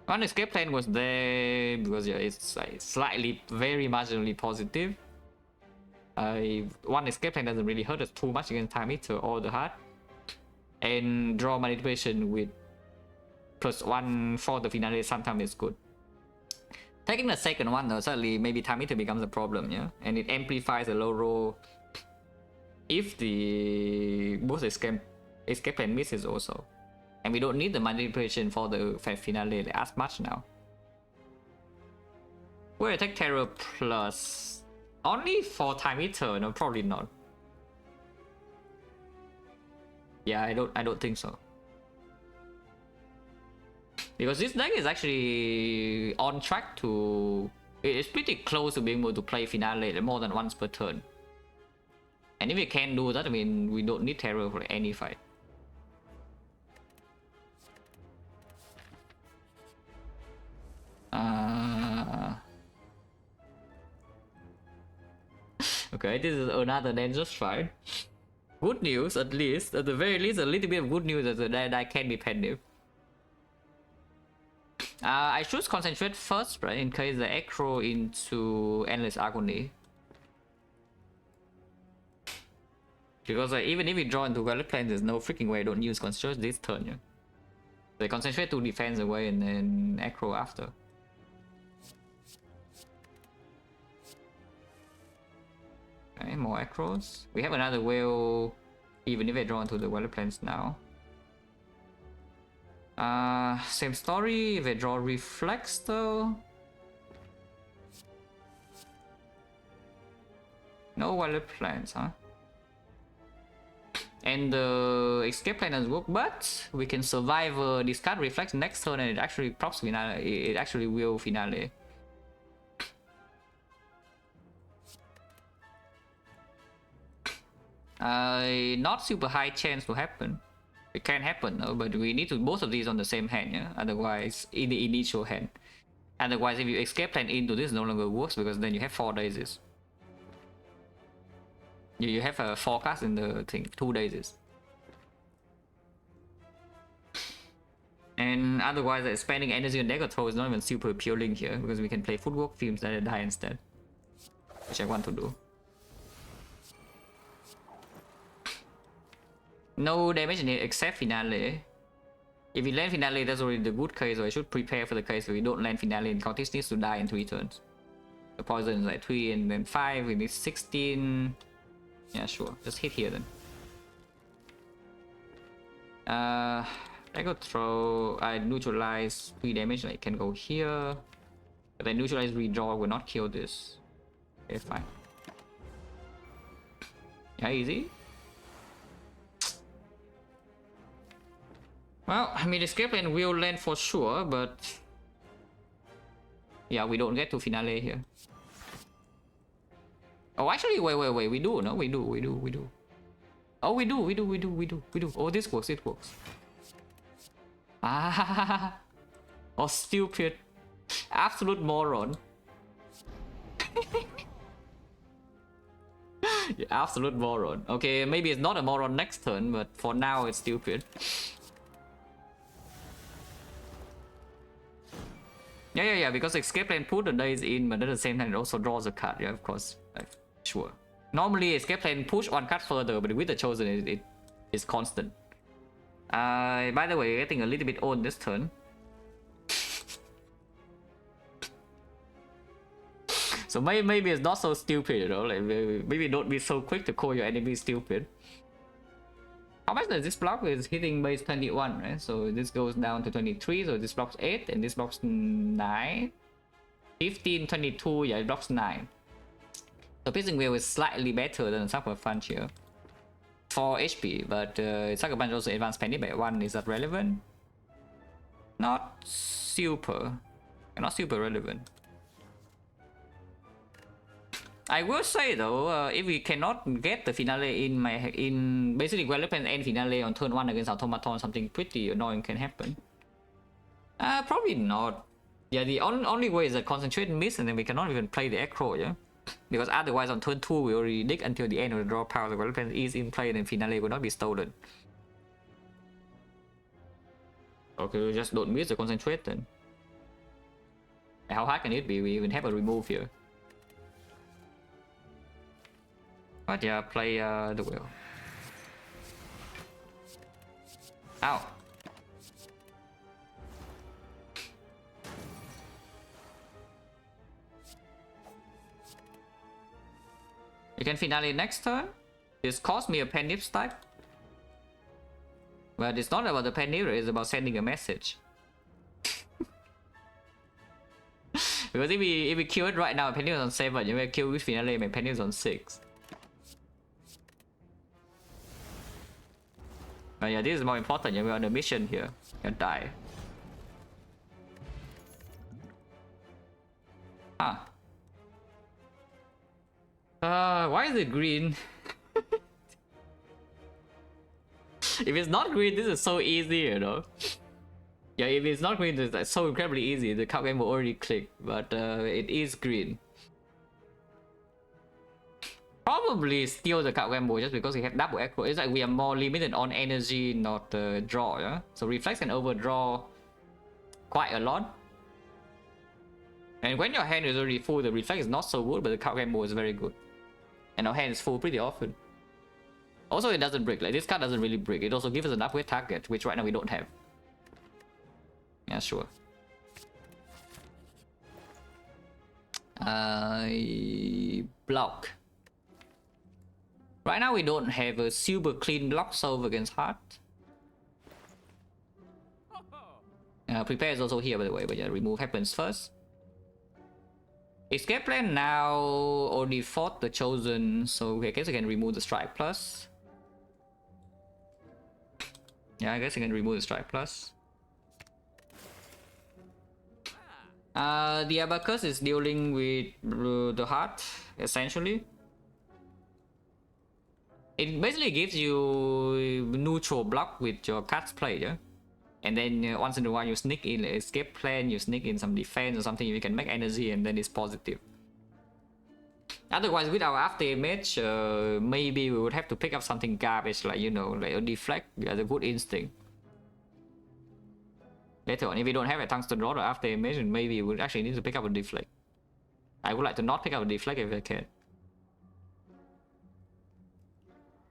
One escape plan was there because yeah, it's like slightly, very marginally positive. One escape plan doesn't really hurt us too much against time eater or the heart. And draw manipulation with +1 for the finale sometimes is good. Taking the second one though, suddenly maybe time eater becomes a problem, yeah? And it amplifies the low roll if the both escape plan misses also. And we don't need the manipulation for the finale as much now. Will attack terror plus only for time eater? No, probably not. Yeah, I don't think so. Because this deck is actually on track to... It's pretty close to being able to play finale more than once per turn. And if we can do that, I mean, we don't need terror for any fight. Okay, this is another dangerous fight. Good news, at least. At the very least, a little bit of good news that I can be pensive. I should concentrate first, right? In case the aggro into Endless Agony. Because even if we draw into Valid Plans, there's no freaking way I don't use Concentrate this turn. Yeah? So I concentrate to defense away and then aggro after. Okay, more aggros. We have another whale, even if I draw into the Valid Plans now. Same story, if I draw Reflex though. No Valid Plans, huh? And the escape plan doesn't work, but we can survive discard Reflex next turn and it actually props finale. It actually will finale. Not super high chance to happen. It can happen though, but we need to both of these on the same hand, yeah? Otherwise, in the initial hand. Otherwise, if you escape plan into this, no longer works because then you have 4 daisies. You have a forecast in the thing, 2 daisies. And otherwise, spending energy on deck throw is not even super appealing here because we can play footwork films that die instead, which I want to do. No damage in it except finale. If we land finale, that's already the good case, so I should prepare for the case where we don't land finale and Cortis needs to die in 3 turns. The poison is like 3 and then 5, we need 16. Yeah, sure. Just hit here then. I go throw. I neutralize 3 damage. Like can go here. But then neutralize redraw will not kill this. Okay, fine. Yeah, easy. Well, I mean, escape plan will land for sure, but yeah, we don't get to finale here. Oh, actually, wait. We do, no? We do. Oh, we do. Oh, this works, it works. Ah, oh, stupid. Absolute moron. Yeah, absolute moron. Okay, maybe it's not a moron next turn, but for now it's stupid. Yeah, because escape plan put the days in, but at the same time it also draws a card. Yeah, of course, like, sure. Normally escape plan push one card further, but with the chosen it is constant. By the way, getting a little bit old this turn. So maybe it's not so stupid, you know, like maybe don't be so quick to call your enemy stupid. How much does this block? Is hitting base 21, right? So this goes down to 23, so this blocks 8 and this blocks 9. 15, 22, yeah, it blocks 9. So Piercing Wheel is slightly better than Sucker Punch here. 4 HP, but Sucker Punch also advanced Penny by 1. Is that relevant? Not super relevant. I will say though, if we cannot get the finale in basically Weapon and finale on turn 1 against Automaton, something pretty annoying can happen. Probably not. Yeah, the only way is a concentrate miss and then we cannot even play the Acro, yeah? Because otherwise on turn 2 we already dig until the end of the draw power, the Weapon is in play and then finale will not be stolen. Okay, we just don't miss the concentrate then. How hard can it be? We even have a remove here. But yeah, play the wheel. Ow. You can finale next turn. This cost me a Penny stack. But it's not about the Penny, it's about sending a message. Because if we kill it right now, Penny is on 7, you may kill with finale, my Penny is on 6. But yeah, this is more important. We're on a mission here. You can die. Ah. Why is it green? If it's not green, this is so easy, you know. Yeah, if it's not green, it's so incredibly easy. The card game will already click, but it is green. Probably steal the card gamble just because we have double echo. It's like we are more limited on energy, not draw, yeah? So Reflex can overdraw quite a lot. And when your hand is already full, the Reflex is not so good, but the card gamble is very good. And our hand is full pretty often. Also, it doesn't break. Like, this card doesn't really break. It also gives us an upgrade target, which right now we don't have. Yeah, sure. Block. Right now we don't have a super clean block solve against Heart. Prepare is also here by the way, but yeah, remove happens first. Escape plan now only fought the chosen, so I guess I can remove the strike plus. Yeah, I guess I can remove the strike plus. The Abacus is dealing with the Heart, essentially. It basically gives you neutral block with your cards played, yeah? And then once in a while you sneak in an escape plan, you sneak in some defense or something, you can make energy and then it's positive. Otherwise, with our after image, maybe we would have to pick up something garbage like, you know, like a deflect, yeah, the good instinct. Later on, if we don't have a tungsten rod or after image, maybe we would actually need to pick up a deflect. I would like to not pick up a deflect if I can.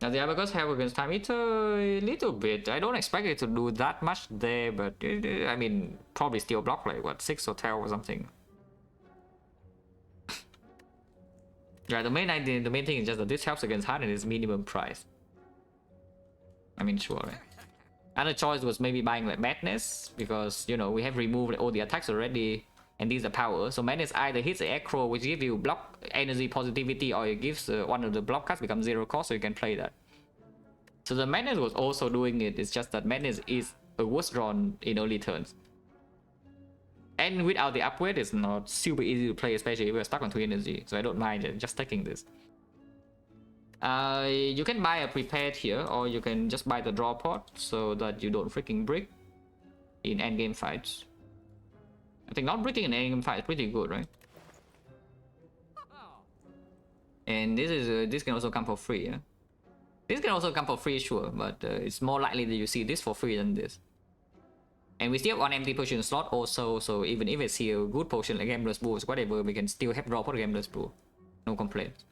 Now the Abacus have against Time Eater a little bit. I don't expect it to do that much there, but I mean, probably still block like what, 6 or 12 or something. Yeah, the main thing is just that this helps against Heart and it's minimum price. I mean, sure, right? Other choice was maybe buying like Madness, because you know we have removed like, all the attacks already, and these are power. So Madness either hits the Acro, which gives you block energy positivity, or it gives one of the block cards become 0 cost, so you can play that. So the Madness was also doing it. It's just that Madness is a worse drawn in early turns, and without the upgrade, it's not super easy to play, especially if we're stuck on 2 energy. So I don't mind it, just taking this. You can buy a prepared here, or you can just buy the draw pot so that you don't freaking brick in endgame fights. I think not bricking in endgame fight is pretty good, right? And this can also come for free, yeah? This can also come for free, sure, but it's more likely that you see this for free than this. And we still have one empty potion slot also, so even if it's a good potion like Gambler's Brew or whatever, we can still have draw for Gambler's Brew. No complaints.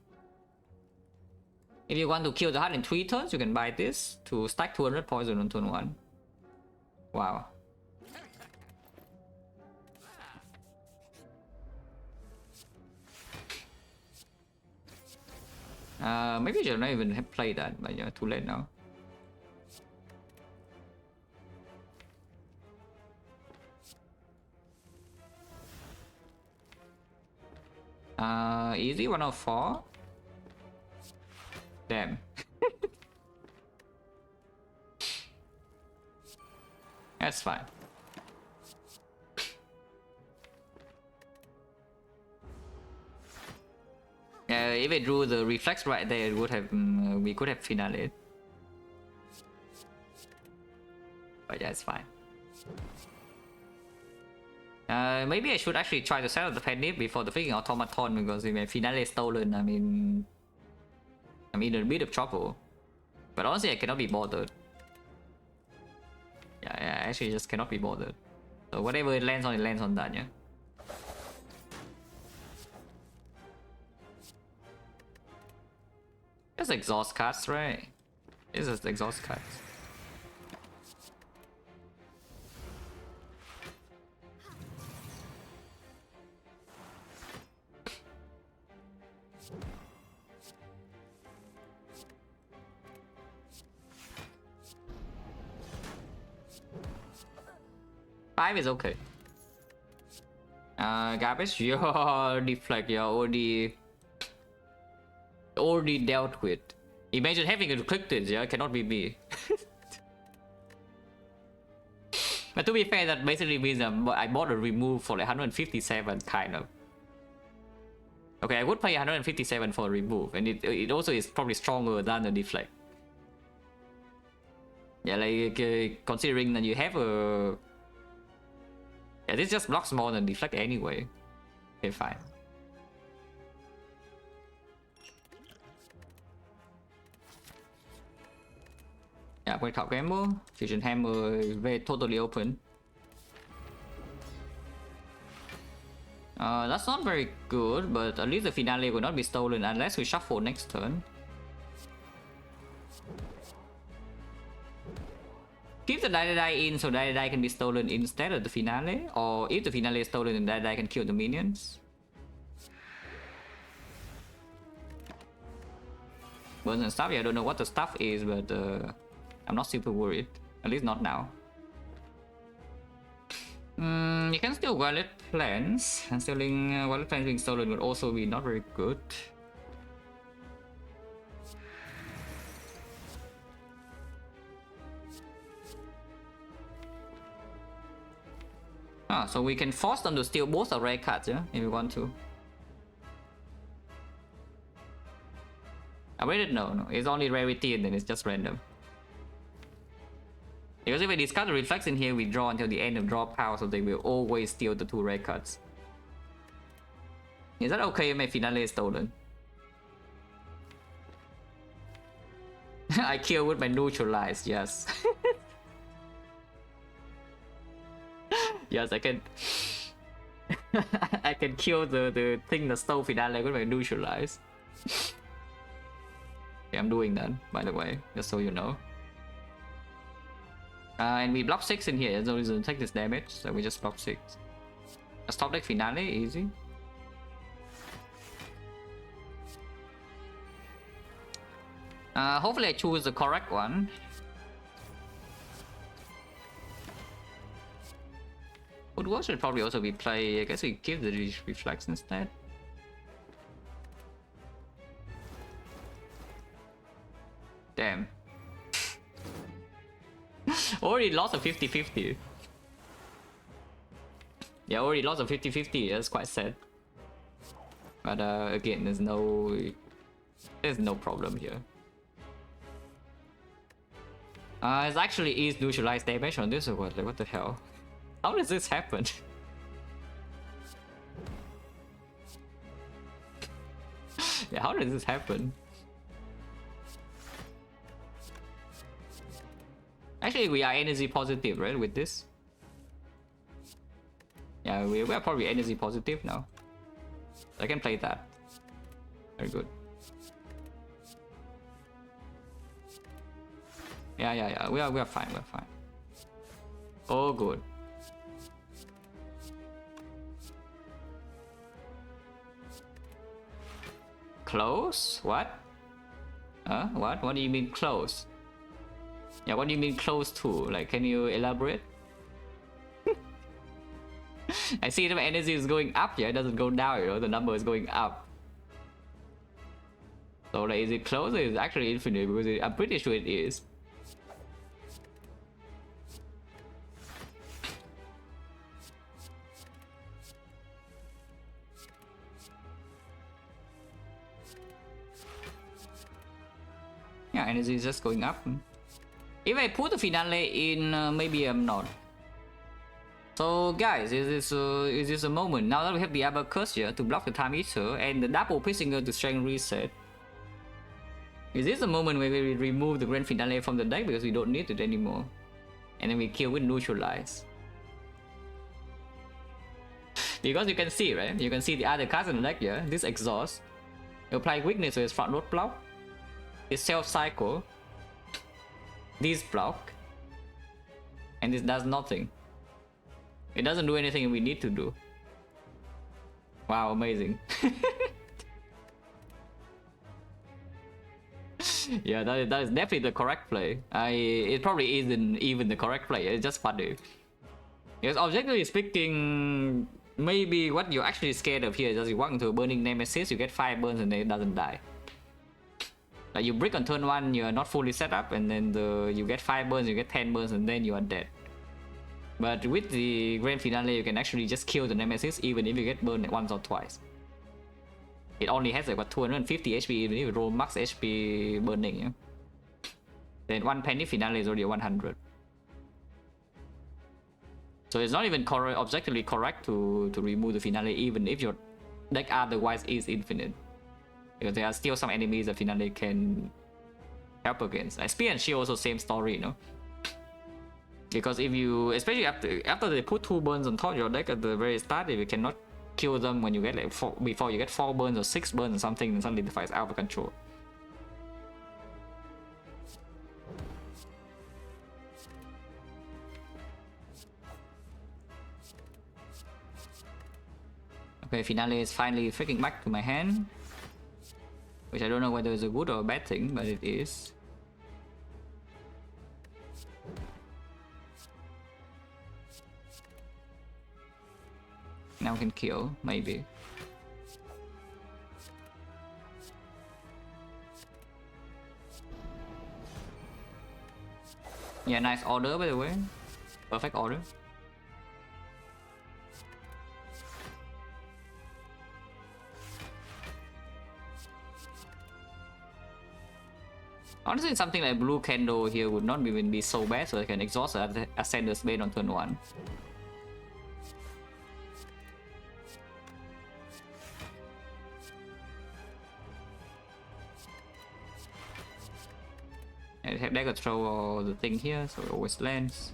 If you want to kill the heart in 3 turns, you can buy this to stack 200 poison on turn 1. Wow. Maybe I should not even have played that, but yeah, too late now. Easy 104. Damn. That's fine. If I drew the reflex right there, it would have we could have finale it. But yeah, it's fine. Maybe I should actually try to set up the Penny before the freaking automaton, because if my finale is stolen, I mean, I'm in a bit of trouble. But honestly, I cannot be bothered. Yeah, I actually just cannot be bothered. So whatever it lands on that, yeah. Just exhaust cards, right? It's just exhaust cards. Five is okay. Garbage, your deflect, you're already dealt with. Imagine having to click this, yeah, cannot be me. But to be fair, that basically means I bought a remove for like 157, kind of. Okay, I would pay 157 for a remove, and it also is probably stronger than the deflect. Yeah, like considering that you have a... Yeah, this just blocks more than deflect anyway. Okay, fine. Yeah, wake up Hammer. Fusion Hammer is very totally open. That's not very good, but at least the finale will not be stolen unless we shuffle next turn. Keep the die in so die can be stolen instead of the finale, or if the finale is stolen, then die can kill the minions. Burns and stuff, yeah, I don't know what the stuff is, but I'm not super worried. At least not now. You can still wallet plans, and stealing wallet plans being stolen would also be not very good. Ah, so we can force them to steal both our rare cards, yeah, if we want to. I rated no, it's only rarity and then it's just random. Because if we discard the reflex in here, we draw until the end of draw power, so they will always steal the 2 rare cards. Is that okay if my finale is stolen? I kill with my neutralize, yes. Yes, I can. I can kill the thing that stole finale with my neutralize. Yeah, I'm doing that, by the way, just so you know. And we block 6 in here, there's no reason to take this damage, so we just block 6. A stop deck finale, easy. Hopefully I choose the correct one. Woodwork should probably also be play. I guess we give the reflex instead. Damn. Already lost a 50-50. Yeah, already lost a 50-50. That's quite sad. But again, there's no problem here. It's actually is neutralized damage on this or what? Like, what the hell? How does this happen? Yeah, how does this happen? Actually, we are energy positive, right, with this? Yeah, we are probably energy positive now. I can play that. Very good. Yeah. We are fine. We're fine. Oh, good. Close? What? What? What do you mean close? Yeah, what do you mean close to? Like, can you elaborate? I see the energy is going up, yeah, it doesn't go down, you know, the number is going up. So like, is it close or is it actually infinite? Because I'm pretty sure it is. Yeah, energy is just going up. If I put the finale in, maybe I'm not. So guys, is this a moment? Now that we have the abacus here to block the time eater and the double Pissinger to strength reset. Is this a moment where we remove the grand finale from the deck because we don't need it anymore? And then we kill with neutralize. Because you can see, right? You can see the other cards in the deck here. This exhaust. Apply weakness to its front road block. It's self cycle. This block. And this does nothing. It doesn't do anything we need to do. Wow, amazing. Yeah, that is definitely the correct play. It probably isn't even the correct play, it's just funny. Because objectively speaking, maybe what you're actually scared of here is just you walk into a burning nemesis, you get 5 burns and then it doesn't die. Like you brick on turn 1, you're not fully set up, and then you get 5 burns, you get 10 burns, and then you are dead. But with the grand finale, you can actually just kill the nemesis even if you get burned once or twice. It only has like what 250 HP even if you roll max HP burning. Yeah? Then one penny finale is already 100. So it's not even objectively correct to remove the finale even if your deck otherwise is infinite. Because there are still some enemies that finale can help against. Like Spear and Shield also same story, you know. Because if you, especially after they put 2 burns on top of your deck at the very start, if you cannot kill them when you get like before you get 4 burns or 6 burns or something, then suddenly the fight is out of control. Okay, finale is finally freaking back to my hand. Which I don't know whether it's a good or a bad thing, but it is. Now we can kill, maybe. Yeah, nice order by the way. Perfect order. Honestly, something like blue candle here would not even be so bad, so I can exhaust Ascender's Bane on turn 1. And have dagger throw all the thing here, so it always lands.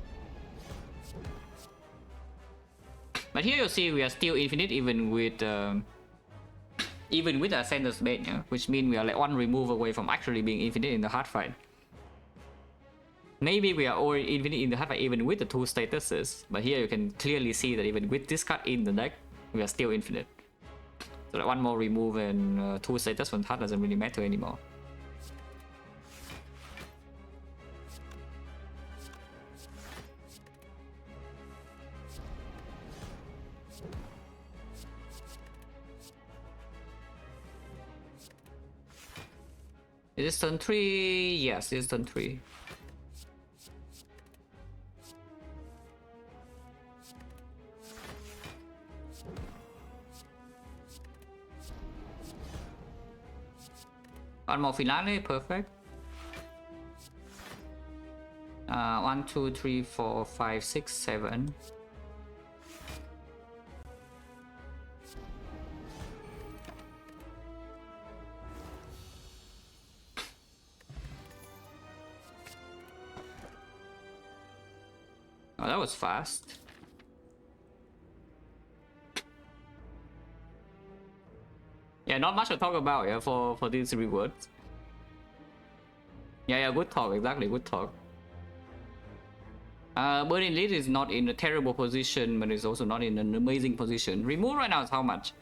But here you see we are still infinite even with Ascender's Bane, yeah? Which means we are like 1 remove away from actually being infinite in the hard fight. Maybe we are already infinite in the hard fight even with the 2 statuses, but here you can clearly see that even with this card in the deck, we are still infinite. So like 1 more remove and 2 status from hard doesn't really matter anymore. Is this turn 3? Yes, it's turn 3. One more finale, perfect. 1, 2, 3, 4, 5, 6, 7. Oh, that was fast. Yeah, not much to talk about, yeah, for these rewards. Yeah, good talk, exactly, good talk. Burning Lead is not in a terrible position, but it's also not in an amazing position. Remove right now is how much?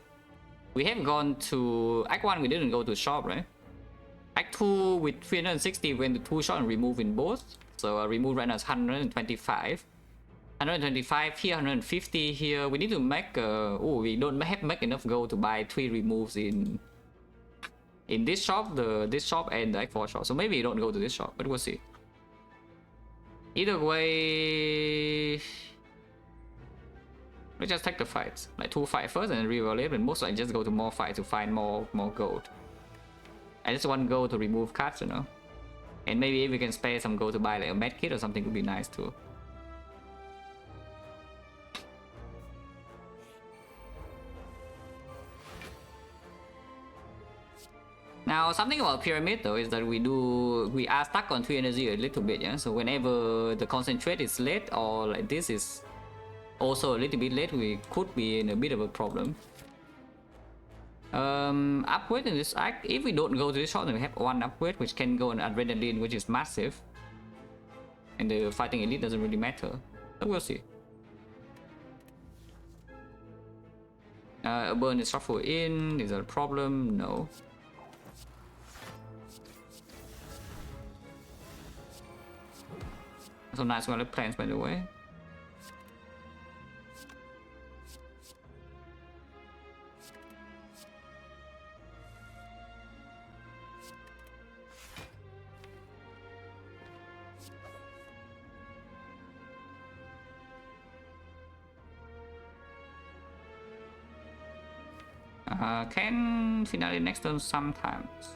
We have gone to Act 1, we didn't go to shop, right? Act 2 with 360 went to 2 shop and remove in both. So remove right now is 125. 125 here, 150 here. We need to make we don't have make enough gold to buy 3 removes in this shop, this shop and the Act 4 shop. So maybe you don't go to this shop, but we'll see. Either way, we just take the fights, like 2 fights first and then reroll it, and most likely just go to more fights to find more gold. I just want gold to remove cards, you know. And maybe if we can spare some gold to buy like a med kit or something would be nice too. Now, something about pyramid though is that we are stuck on 3 energy a little bit, yeah. So whenever the concentrate is late or like this is also a little bit late, we could be in a bit of a problem. Upgrade in this act, if we don't go to this shot, then we have 1 upgrade which can go on adrenaline, which is massive. And the fighting elite doesn't really matter. So we'll see. A burn is shuffle in, is that a problem? No. So nice one of plans, by the way. Can finale next turn sometimes.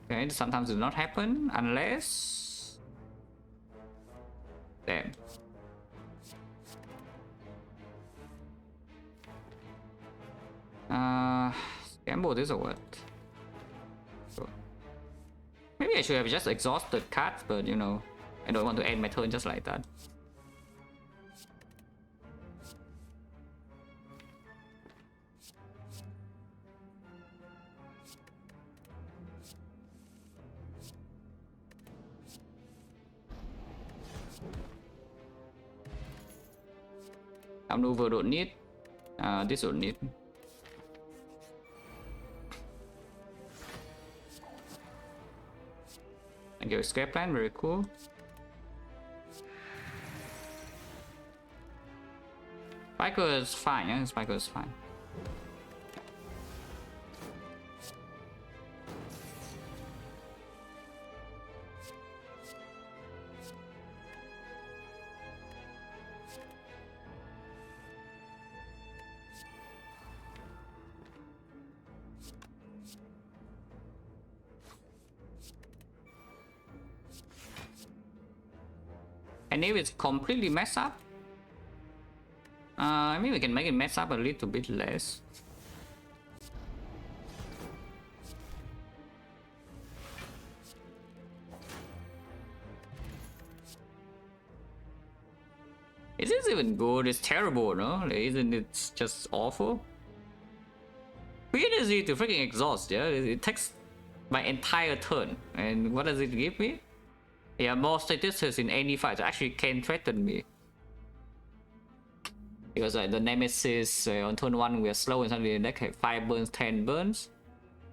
Okay, sometimes it does not happen unless... Damn. Gamble this or what? Sure. Maybe I should have just exhausted cards, but you know, I don't want to end my turn just like that. Outmaneuver don't need. This don't need. Thank you, escape plan, very cool. Spiker is fine, yeah, Spiker is fine. And if it's completely messed up, I mean we can make it mess up a little bit less. Is this even good? It's terrible, no? Like, isn't it just awful? 3 energy to freaking exhaust, yeah? It takes my entire turn. And what does it give me? Yeah, more statistics in any fight actually can threaten me. Because like the Nemesis on turn 1 we are slow and suddenly the deck have 5 burns, 10 burns.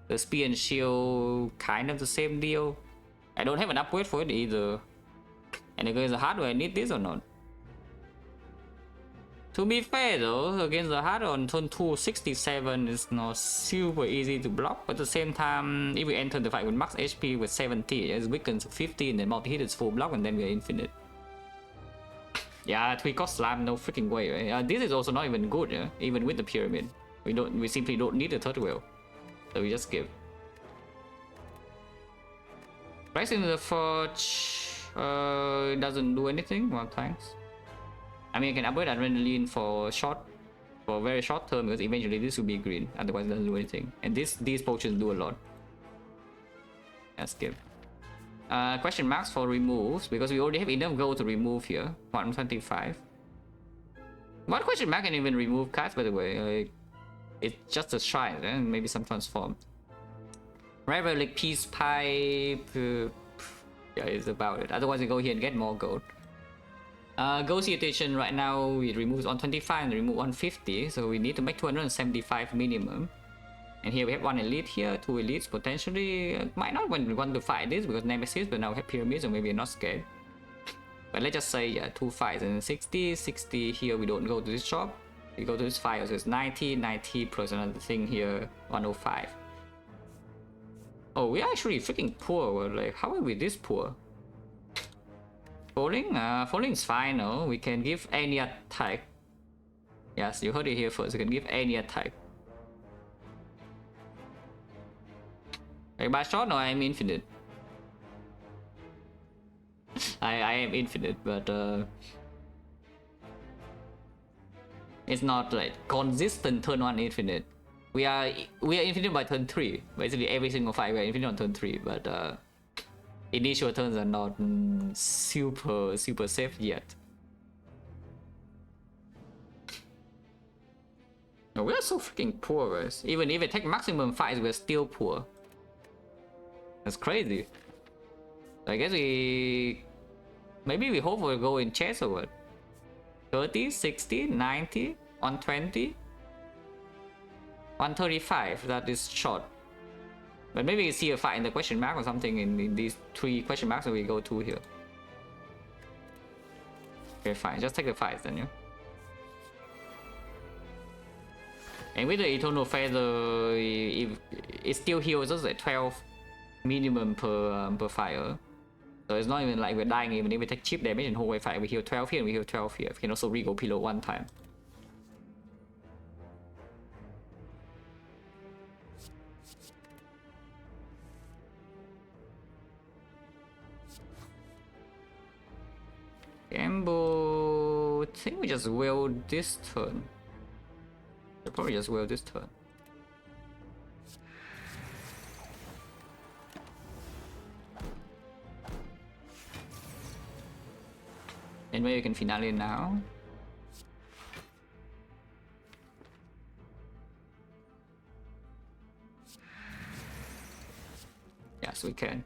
The Spear and Shield kind of the same deal. I don't have an upgrade for it either. And against the hard, do I need this or not? To be fair though, against the hard on turn 2, 67 is not super easy to block. But at the same time, if we enter the fight with max HP with 70, it's weakens 50 and then multi-hit is full block and then we are infinite. Yeah, 3-cost slam, no freaking way, right? This is also not even good, yeah? Even with the pyramid. We simply don't need the third wheel. So we just give. Pricing the Forge it doesn't do anything. Well, thanks. I mean, I can upgrade Adrenaline for a very short term because eventually this will be green. Otherwise, it doesn't do anything. And these potions do a lot. Let's give. Question marks for removes because we already have enough gold to remove here. 125. One question mark can even remove cards, by the way. It's just a shrine and maybe some transform. Relic, Peace Pipe. Yeah, it's about it. Otherwise, we go here and get more gold. Gold situation right now, it removes 125 and remove 150, so we need to make 275 minimum. And here we have one elite here, two elites potentially. Might not want to fight this because Nemesis, but now we have pyramids, so maybe we're not scared. But let's just say, yeah, 2 fights and 60. 60 here, we don't go to this shop. We go to this file, so it's 90, 90 plus another thing here, 105. Oh, we're actually freaking poor. Like, how are we this poor? Falling? Falling is fine, no? We can give any attack. Yes, you heard it here first. We can give any attack. Like, by shot, no, I am infinite. I am infinite, but it's not like consistent turn 1 infinite. We are infinite by turn 3. Basically every single fight we are infinite on turn 3, but initial turns are not super safe yet. No, we are so freaking poor, guys. Even if we take maximum fights, we're still poor. That's crazy. I guess maybe we hope we'll go in chess or what? 30, 60, 90, 120, 135. That is short. But maybe you see a fight in the question mark or something in these 3 question marks that we go to here. Okay, fine. Just take the fights then, yeah. And with the Eternal Feather, it still heals us at 12 minimum per fire. So it's not even like we're dying even if we take chip damage and whole way fight. We heal 12 here and we heal 12 here. We can also re-go pillow 1 time. Gamble. I think we just will this turn. We'll probably just will this turn. And maybe we can finale now. Yes, we can.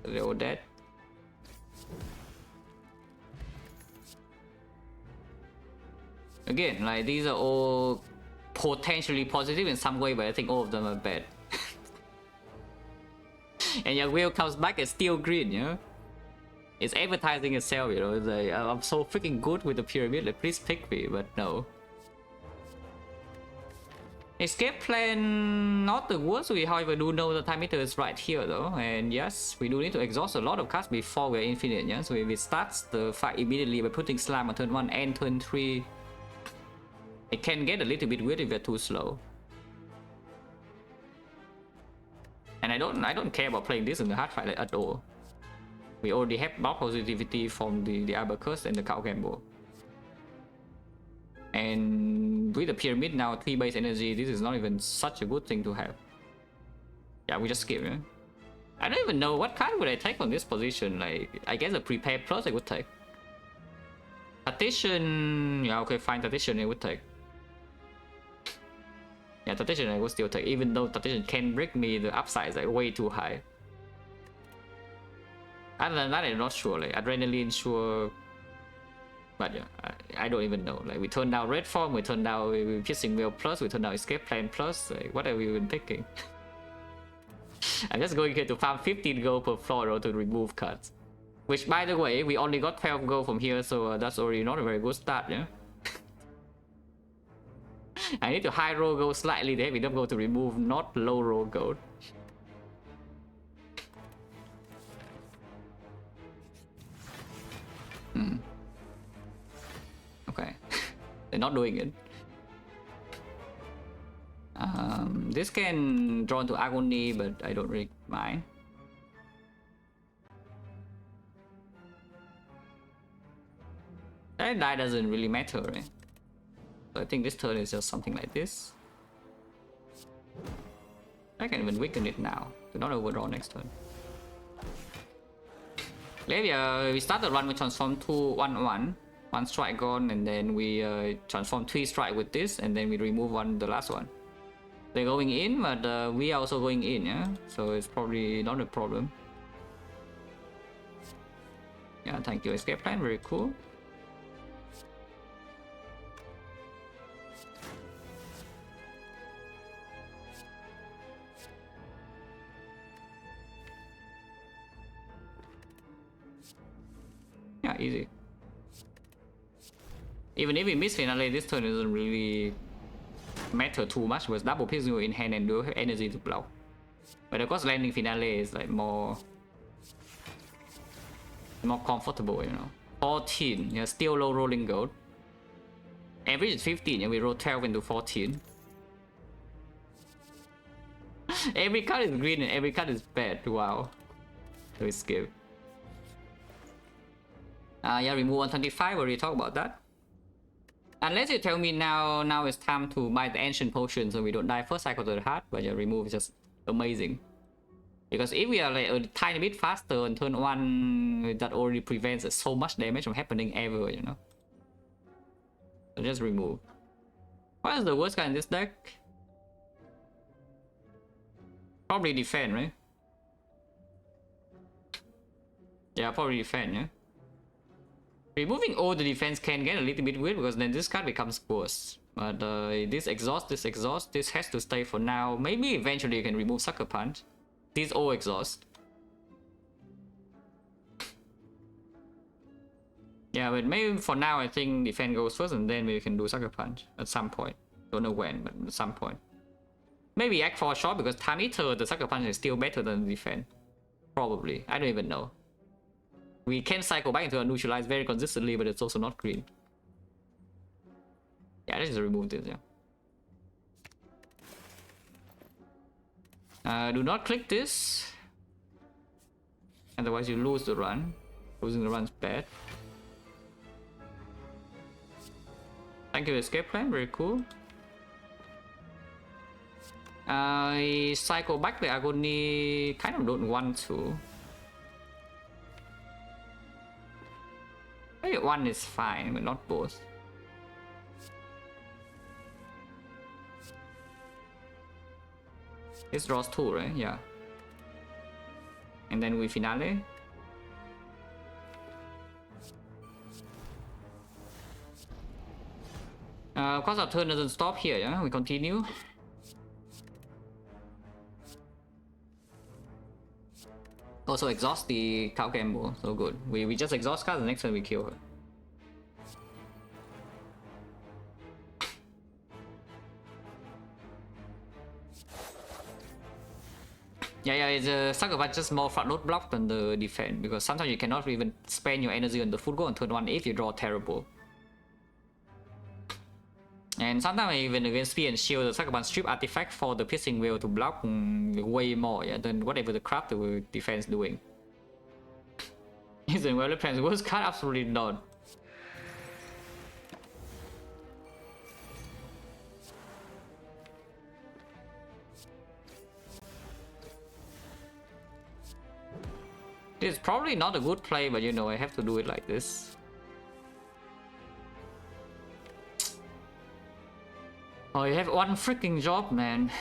They're all dead. Again, like these are all potentially positive in some way, but I think all of them are bad. And your wheel comes back and still green, you know? It's advertising itself, you know? It's like, I'm so freaking good with the pyramid, like, please pick me, but no. Escape plan, not the worst. We, however, do know the time meter is right here, though. And yes, we do need to exhaust a lot of cards before we're infinite, yeah? So if it starts the fight immediately by putting slam on turn 1 and turn 3, it can get a little bit weird if we're too slow. And I don't care about playing this in the hard fight at all. We already have block positivity from the Abacus and the Cow Gamble. And with the pyramid now, 3 base energy, this is not even such a good thing to have. Yeah, we just skip, yeah? I don't even know what card would I take on this position. Like, I guess a prepared plus I would take. Tactician, yeah, okay, fine, Tactician I would take. Yeah, Tactician I would still take, even though Tactician can break me, the upside is like way too high. Other than that, I'm not sure. Like Adrenaline, sure, but yeah, I don't even know. Like we turned down Red Form, we turned down Piercing Wheel Plus, we turned down Escape Plan Plus. Like what are we even thinking? I'm just going here to farm 15 gold per floor to remove cards. Which, by the way, we only got 12 gold from here, so that's already not a very good start, yeah. I need to high roll gold slightly to have enough gold to remove, not low roll gold. Okay, they're not doing it. This can draw into Agony, but I don't really mind. That die doesn't really matter, right? So I think this turn is just something like this. I can even weaken it now to not overdraw next turn. Maybe we start the run with transform 2-1-1, 1 strike gone, and then we transform 3 strike with this, and then we remove the last one. They're going in, but we are also going in, yeah? So it's probably not a problem. Yeah, thank you, escape plan, very cool. Yeah, easy. Even if we miss finale, this turn doesn't really matter too much because double pistol in hand and do have energy to block. But of course landing finale is like more comfortable, you know. 14, yeah, still low rolling gold. Average is 15, and we roll 12 into 14. Every card is green and every card is bad. Wow. So we skip. Yeah, remove 125. We already talked about that. Unless you tell me now it's time to buy the ancient potion so we don't die first cycle to the heart, but your remove is just amazing. Because if we are like a tiny bit faster on turn 1, that already prevents so much damage from happening ever, you know. So just remove. What is the worst card in this deck? Probably defend, right? Yeah, probably defend, yeah. Removing all the defense can get a little bit weird because then this card becomes worse. But this exhaust, this has to stay for now. Maybe eventually you can remove Sucker Punch. This all exhaust. Yeah, but maybe for now I think defense goes first and then we can do Sucker Punch at some point. Don't know when, but at some point. Maybe Act 4 short because Time Eater, the Sucker Punch is still better than the defense. Probably. I don't even know. We can cycle back into a neutralize very consistently, but it's also not green. Yeah, let's just remove this, yeah. Do not click this. Otherwise you lose the run. Losing the run's bad. Thank you, escape plan, very cool. I cycle back the Agony, kind of don't want to. Maybe one is fine, but not both. This draws 2, right? Yeah. And then we finale. Of course our turn doesn't stop here, yeah? We continue. Also exhaust the cow gamble, so good. We just exhaust cards, the next time we kill her. Yeah, it's a Sucker Punch just more front load block than the defense because sometimes you cannot even spend your energy on the full go on turn 1 if you draw terrible. And sometimes even against Spear and Shield, the Sucker Punch strip artifact for the piercing wheel to block way more, yeah, than whatever the crap the defense doing. Isn't well plans worst card? Absolutely not. This is probably not a good play, but you know I have to do it like this. Oh, you have one freaking job, man.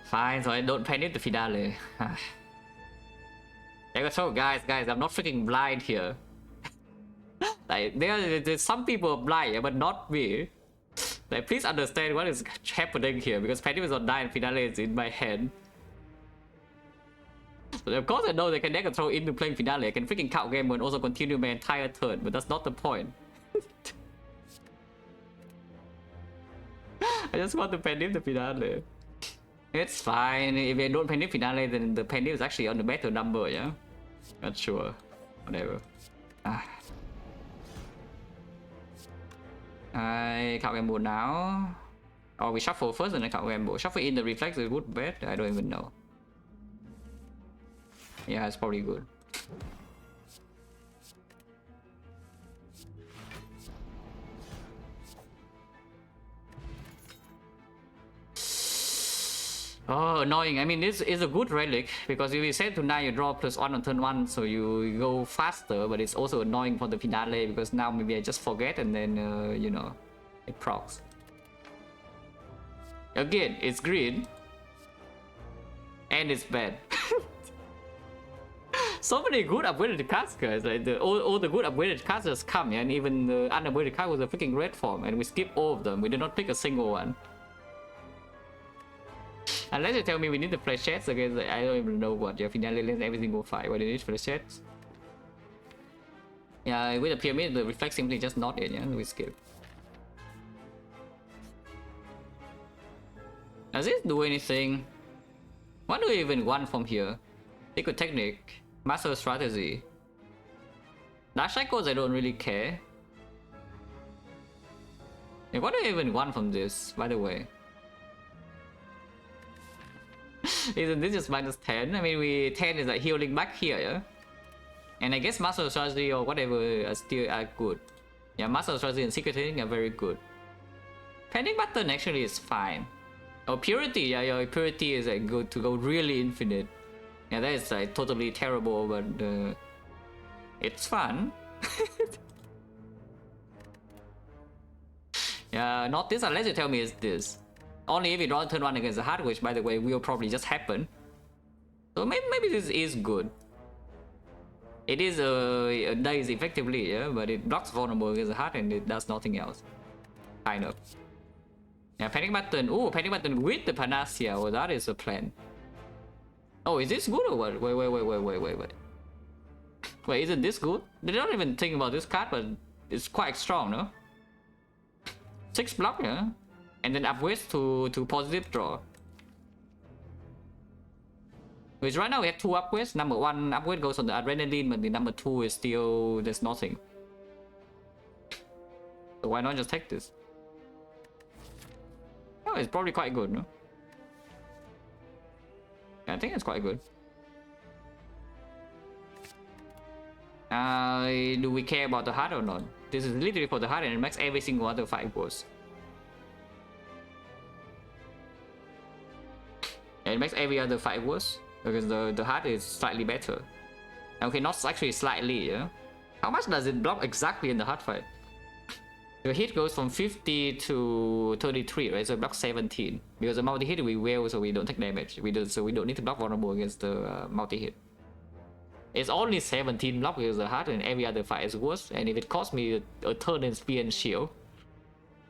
Fine, so I don't panic the finale. Yeah, so guys, I'm not freaking blind here. Like there's some people are blind, but not me. Like, please understand what is happening here because Penny is on 9 finale is in my hand. So of course I know they can deck control into playing finale. I can freaking count game and also continue my entire turn, but that's not the point. I just want to Penny the finale. It's fine. If I don't Penny finale, then the Penny is actually on the better number, yeah? Not sure. Whatever. I count gamble now. Or we shuffle first and then count gamble. Shuffle in the reflex is good, bad? I don't even know. Yeah, it's probably good. Oh, annoying. I mean, this is a good relic because if you set to 9, you draw +1 on turn 1, so you go faster, but it's also annoying for the finale because now maybe I just forget and then, you know, it procs. Again, it's green. And it's bad. So many good upgraded cards, guys. Like all the good upgraded cards just come, yeah? And even the unupgraded card was a freaking red form, and we skip all of them. We did not pick a single one. Unless you tell me we need the flechettes against, I don't even know what. Your finale lens every single fight. Why do you need flechettes? Yeah, with the pyramid, the reflex simply just not in, yeah? We skip. Does this do anything? What do we even want from here? Secret technique, master strategy. Dash cycles I don't really care. Like, what do we even want from this, by the way? Isn't this just -10? I mean, 10 is like healing back here, yeah? And I guess master strategy or whatever are still good. Yeah, master strategy and secret technique are very good. Panic button actually is fine. Oh, purity, yeah, your purity is like good to go really infinite. Yeah, that is like totally terrible, but it's fun. Yeah, not this unless you tell me it's this. Only if you draw turn 1 against the heart, which by the way will probably just happen. So maybe this is good. It is dies effectively, yeah, but it blocks vulnerable against the heart and it does nothing else. Kind of. Yeah, panic button. Oh, panic button with the panacea. Oh, that is a plan. Oh, is this good or what? Wait. Wait, isn't this good? They don't even think about this card, but it's quite strong, no? 6 block, yeah? And then upgrades to positive draw. Which right now we have 2 upgrades. Number 1 upgrade goes on the adrenaline, but the number 2 is still, there's nothing. So why not just take this? Oh, it's probably quite good, no? Yeah, I think it's quite good. Do we care about the heart or not? This is literally for the heart and it makes every single other fight worse. And it makes every other fight worse because the heart is slightly better. Okay, not actually slightly, yeah? How much does it block exactly in the heart fight? The hit goes from 50 to 33, right? So it blocks 17. Because the multi-hit we will, so we don't take damage. So we don't need to block vulnerable against the multi-hit. It's only 17 block because the heart and every other fight is worse. And if it costs me a turn in spear and shield,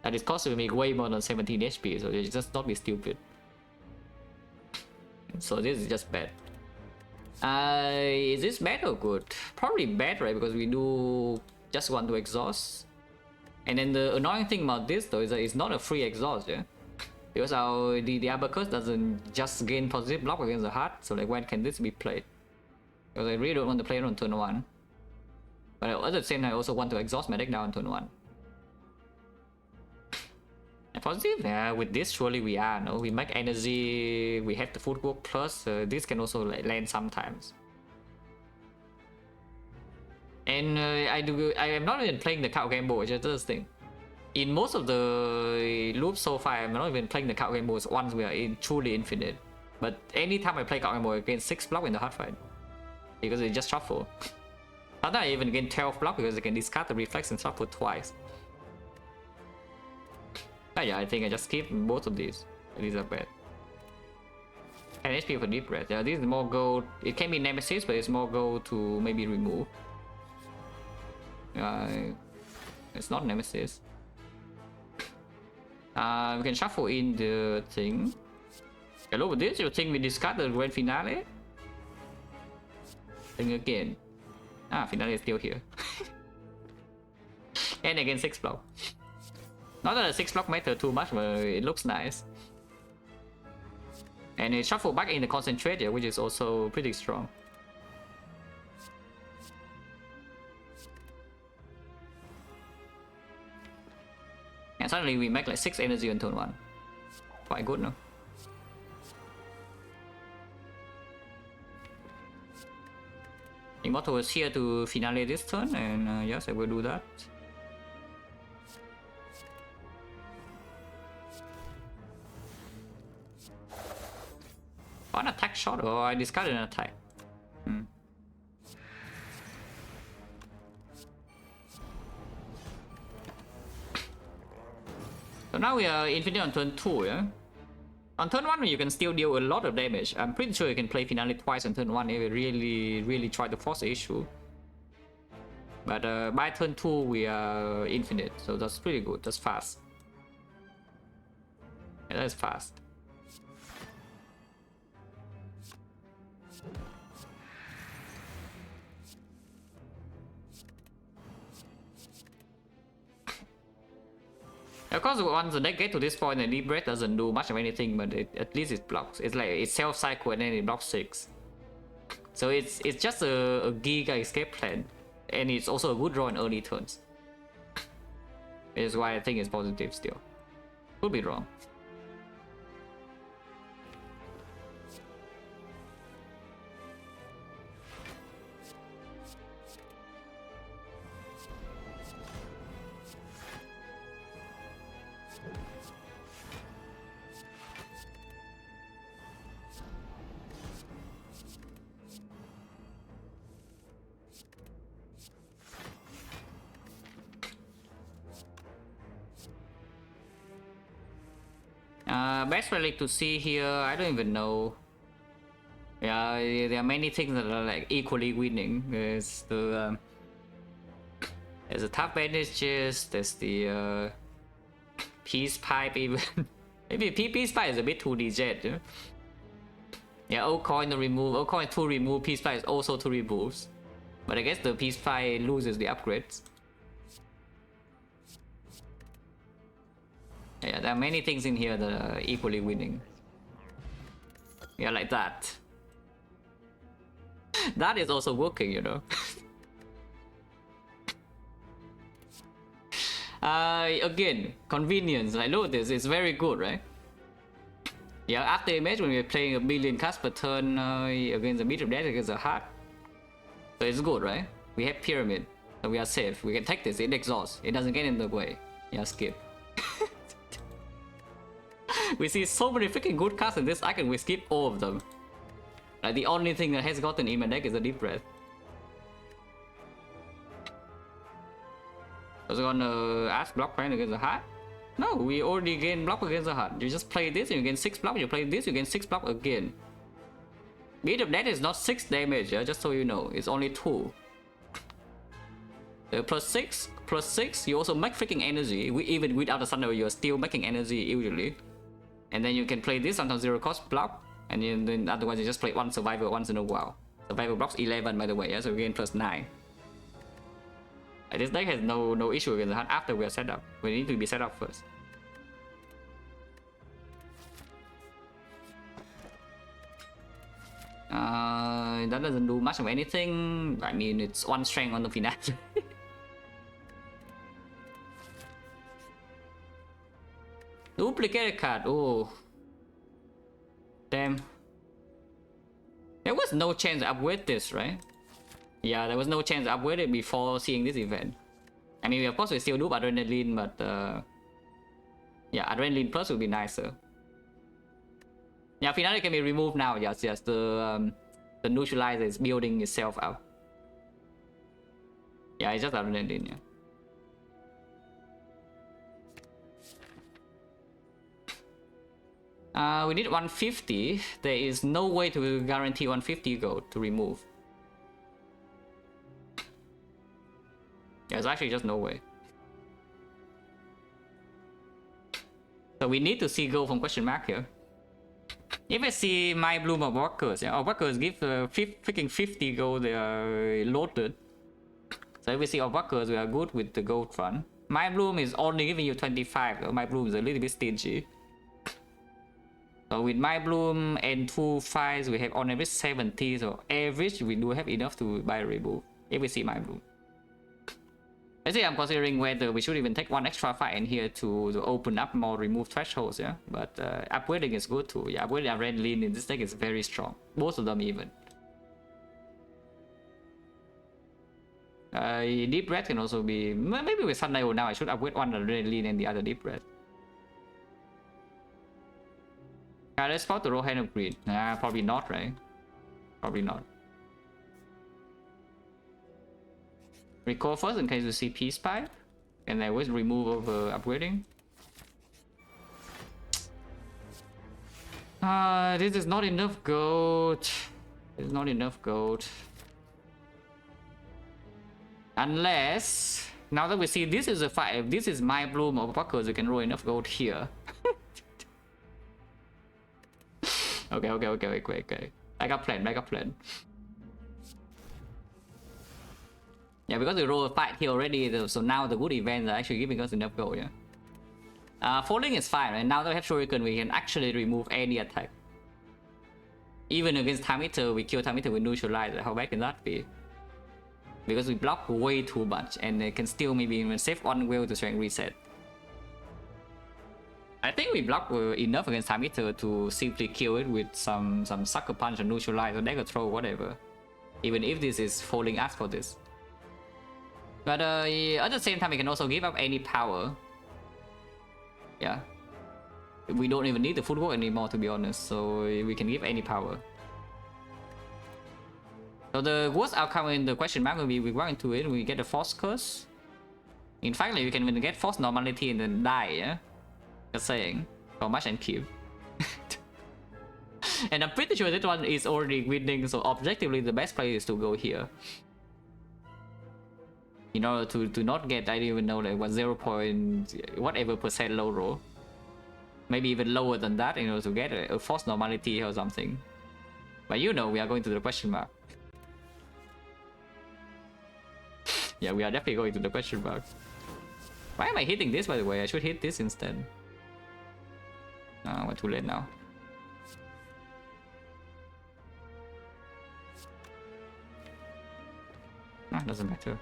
that is costing me way more than 17 HP, so it's just not be stupid. So this is just bad. Is this bad or good? Probably bad, right? Because we do just want to exhaust. And then the annoying thing about this though is that it's not a free exhaust, yeah? Because the Abacus doesn't just gain positive block against the heart, so like when can this be played? Because I really don't want to play it on turn 1. But at the same time I also want to exhaust my deck now on turn 1. And positive? Yeah, with this surely we are, no? We make energy, we have the footwork plus, this can also like land sometimes. And I am not even playing the card gamble, which is the thing. In most of the loops so far, I'm not even playing the card gambles once we are in truly infinite. But anytime I play card gamble, I gain 6 block in the hard fight. Because it just shuffle. Sometimes I even gain 12 block because I can discard the reflex and shuffle twice. But yeah, I think I just skip both of these. These are bad. 10 HP for deep breath. Yeah, this is more gold. It can be Nemesis, but it's more gold to maybe remove. It's not Nemesis. We can shuffle in the thing. Hello, with this, you think we discard the grand finale? Thing again. Ah, finale is still here. And again, 6 block. Not that the 6 block matter too much, but it looks nice. And it shuffle back in the concentrate, which is also pretty strong. And suddenly we make like 6 energy on turn 1. Quite good, no? Immortal is here to finale this turn, and yes, I will do that. shot or I discarded an attack. So now we are infinite on turn 2, yeah? On turn 1 you can still deal a lot of damage. I'm pretty sure you can play Finale twice on turn 1 if you really try to force the issue. But by turn 2 we are infinite, so that's pretty good, that's fast. Yeah, that's fast. Of course, once the deck get to this point, the Deep Breath doesn't do much of anything, but at least it blocks. It's like it's self-cycle and then it blocks 6. So it's just a Giga escape plan, and it's also a good draw in early turns. Which is why I think it's positive still. Could be wrong. Best relic to see here, I don't even know. Yeah, there are many things that are like equally winning. There's the tough bandages, there's the peace pipe even. Maybe peace pipe is a bit too deject. Yeah, old coin to remove, old coin to remove, peace pipe is also 2 removes. But I guess the peace pipe loses the upgrades. Yeah, there are many things in here that are equally winning. Yeah, like that. That is also working, you know. Again, convenience. I know this, it's very good, right? Yeah, after image when we're playing a billion cards per turn against the Beat of Death against the Heart. So it's good, right? We have Pyramid, so we are safe. We can take this, it exhausts. It doesn't get in the way. Yeah, skip. We see so many freaking good cards in this icon, we skip all of them. Like the only thing that has gotten in my deck is a Deep Breath. I was gonna ask block plan against the Heart. No, we already gain block against the Heart. You just play this and you gain 6 block, you play this, you gain 6 block again. Beat of Death is not 6 damage, yeah? Just so you know, it's only 2. Plus 6, you also make freaking energy. Even without the Thunder, you are still making energy usually. And then you can play this sometimes 0 cost block, and then otherwise you just play 1 survivor once in a while. Survivor blocks 11 by the way, yeah? So we gain plus 9. This deck has no issue against the Heart after we are set up. We need to be set up first. That doesn't do much of anything. I mean, it's 1 strength on the finale. Duplicate card. Oh, damn. There was no chance to upgrade this, right? Yeah, there was no chance to upgrade it before seeing this event. I mean, of course we still do Adrenaline, but yeah, Adrenaline Plus would be nicer. Yeah, Finale can be removed now. Yes, the neutralizer is building itself up. Yeah, it's just Adrenaline, yeah. We need 150. There is no way to guarantee 150 gold to remove. Yeah, there's actually just no way. So we need to see gold from question mark here. If I see my bloom of workers, yeah, our workers give freaking 50 gold, they are loaded. So if we see our workers, we are good with the gold front. My bloom is only giving you 25, so my bloom is a little bit stingy. So with my bloom and 2 fights, we have on average 70, so average we do have enough to buy a remove if we see my bloom. Actually, I'm considering whether we should even take 1 extra fight in here to open up more remove thresholds, yeah. But upgrading is good too. Yeah, upgrading and red lean in this deck is very strong. Both of them even. Deep Breath can also be, maybe with Sundial now I should upgrade one red lean and the other Deep Breath. Can I spot the row hand of green? Nah, probably not, right? Probably not. Recall first in case you see peace pipe. And I always remove over upgrading. This is not enough gold. It's not enough gold. Unless now that we see this is a 5, this is my bloom of buckles, you can roll enough gold here. Okay. I got plan. Yeah, because we roll a fight here already, so now the good events are actually giving us enough gold, yeah. Folding is fine, right? Now that we have Shuriken, we can actually remove any attack. Even against Time Eater, we kill Time Eater with neutralize. How bad can that be? Because we block way too much, and they can still maybe even save one will to strength reset. I think we block enough against Time Eater to simply kill it with some sucker punch or neutralize or dagger throw, whatever. Even if this is folding us for this. But at the same time, we can also give up any power. Yeah. We don't even need the footwork anymore, to be honest, so we can give any power. So the worst outcome in the question mark will be we walk into it, we get a force curse. In fact, like, we can even get force normality and then die, yeah? Just saying. How much and keep. And I'm pretty sure this one is already winning, so objectively the best play is to go here. In order to not get, I don't even know, like what 0. whatever percent low roll. Maybe even lower than that in order to get a force normality or something. But you know, we are going to the question mark. Yeah, we are definitely going to the question mark. Why am I hitting this, by the way? I should hit this instead. We're too late now. Doesn't matter.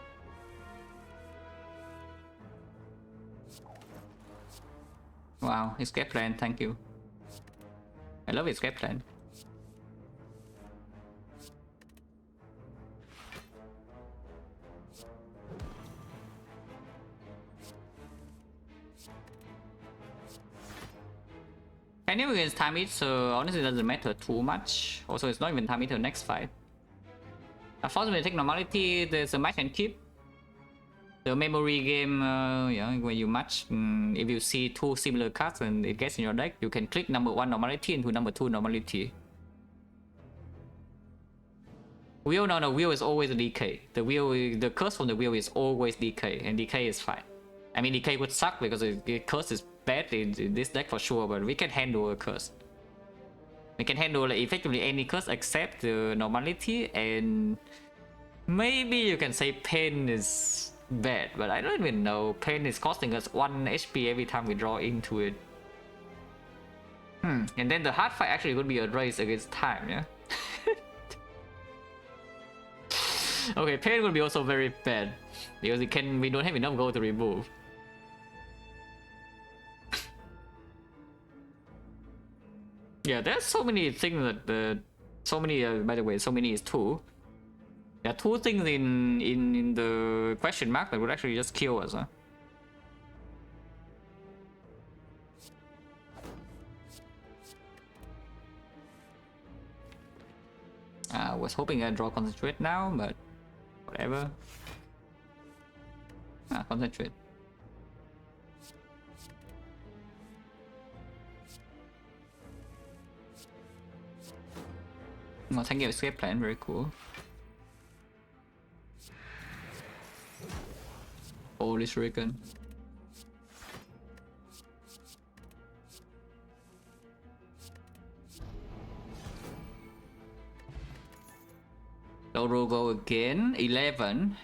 Wow, escape plan, thank you. I love escape plan. Anyway, against Time Eater, honestly doesn't matter too much. Also, it's not even Time Eater next fight. Unfortunately, take normality, there's a match and keep. The memory game, yeah, when you match, if you see two similar cards and it gets in your deck, you can click number 1 normality into number 2 normality. Wheel, no, wheel is always a decay. The curse from the wheel is always decay, and decay is fine. I mean, decay would suck because the curse is bad in this deck for sure, but we can handle a curse. We can handle like, effectively any curse except the normality, and maybe you can say pain is bad, but I don't even know. Pain is costing us 1 HP every time we draw into it. And then the hard fight actually would be a race against time, yeah? Okay, pain would be also very bad because we don't have enough gold to remove. Yeah, there's so many things that so many by the way, so many is 2. There are 2 things in the question mark that would actually just kill us, huh? I was hoping I'd draw concentrate now, but whatever. Concentrate. Oh, thank you, escape plan, very cool. Holy shuriken. Low go again, 11.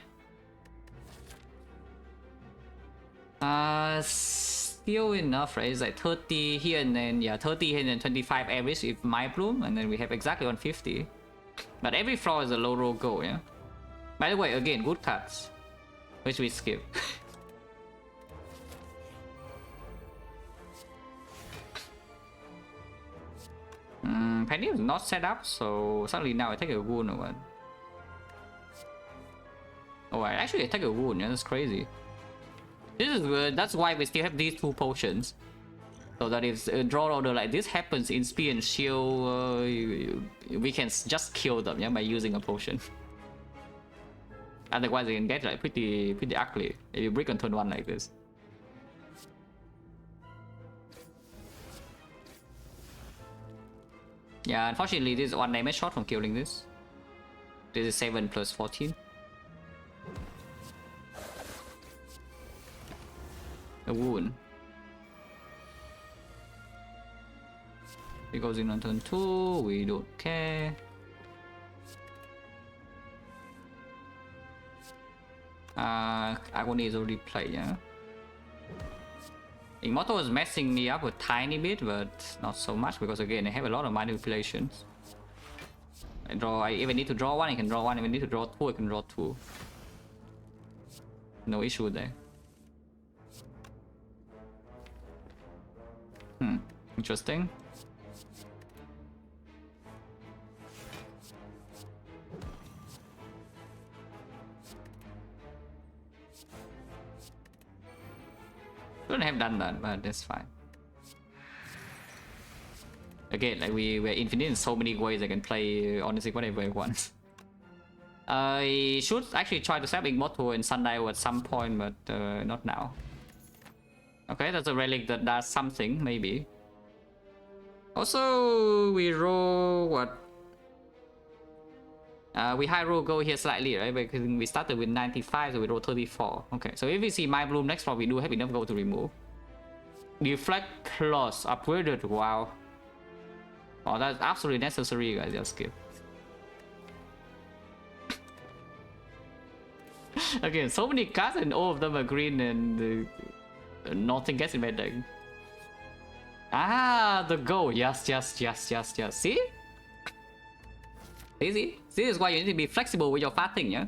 Still enough, right? It's like 30 here and then, yeah, 30 here and then 25 average if my bloom, and then we have exactly 150. But every floor is a low roll go, yeah? By the way, again, good cards, which we skip. Penny is not set up, so suddenly now I take a wound or what? Oh, I actually take a wound, yeah, that's crazy. This is good, that's why we still have these 2 potions. So that if a draw order like this happens in speed and shield, we can just kill them, yeah, by using a potion. Otherwise, they can get like pretty ugly if you break on turn 1 like this. Yeah, unfortunately, this is 1 damage shot from killing this. This is 7 plus 14. A wound. It goes in on turn 2, we don't care. Agony is already played, yeah. Immortal is messing me up a tiny bit, but not so much because again I have a lot of manipulations. I even need to draw 1, I can draw 1, even need to draw 2, I can draw 2. No issue there. Interesting. Shouldn't have done that, but that's fine. Again, like we're infinite in so many ways I can play honestly whatever I want. I should actually try to save Immortal and Sundial at some point, but not now. Okay, that's a relic that does something, maybe. Also, we roll what? We high roll go here slightly, right? Because we started with 95, so we roll 34. Okay, so if we see Mind Bloom next round, we do have enough gold to remove. Deflect Claws upgraded. Wow. Oh, that's absolutely necessary, guys. Just skip. Again, so many cards and all of them are green and nothing gets in my deck. Ah, the gold. Yes. See? Easy. This is why you need to be flexible with your fasting, yeah?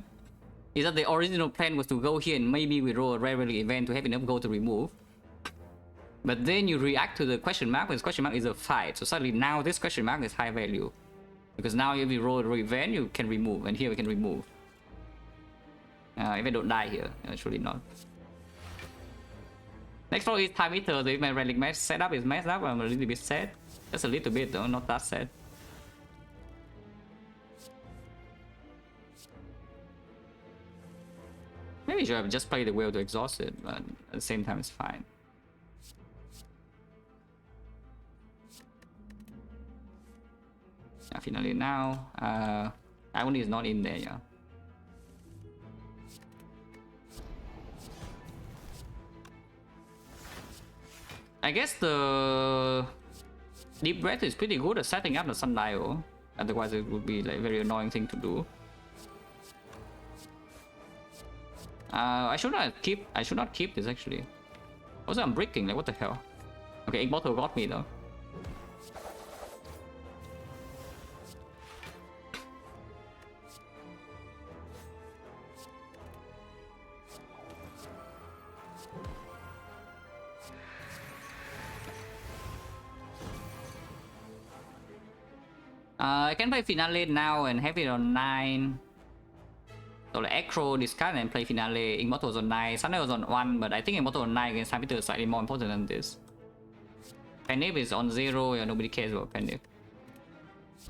Is that the original plan was to go here and maybe we roll a rare relic event to have enough gold to remove. But then you react to the question mark, because question mark is a fight. So suddenly now this question mark is high value. Because now if we roll a event, you can remove, and here we can remove. If I don't die here, actually not. Next roll is time eater, so if my relic match setup is messed up, I'm a little bit sad. Just a little bit though, not that sad. Maybe you should have just played the wheel to exhaust it, but at the same time it's fine. Yeah, finally now, Agony is not in there, yeah. I guess the Deep Breath is pretty good at setting up the Sundial. Otherwise it would be like a very annoying thing to do. I should not keep this actually. Also, I'm breaking, like what the hell? Okay, Immortal got me though. I can play Finale now and have it on 9. So like Acro discard and play Finale. Immortal was on 9, Sunday was on 1, but I think Immortal on 9 against Time Eater is slightly more important than this. Pennip is on 0, yeah, nobody cares about Pennip.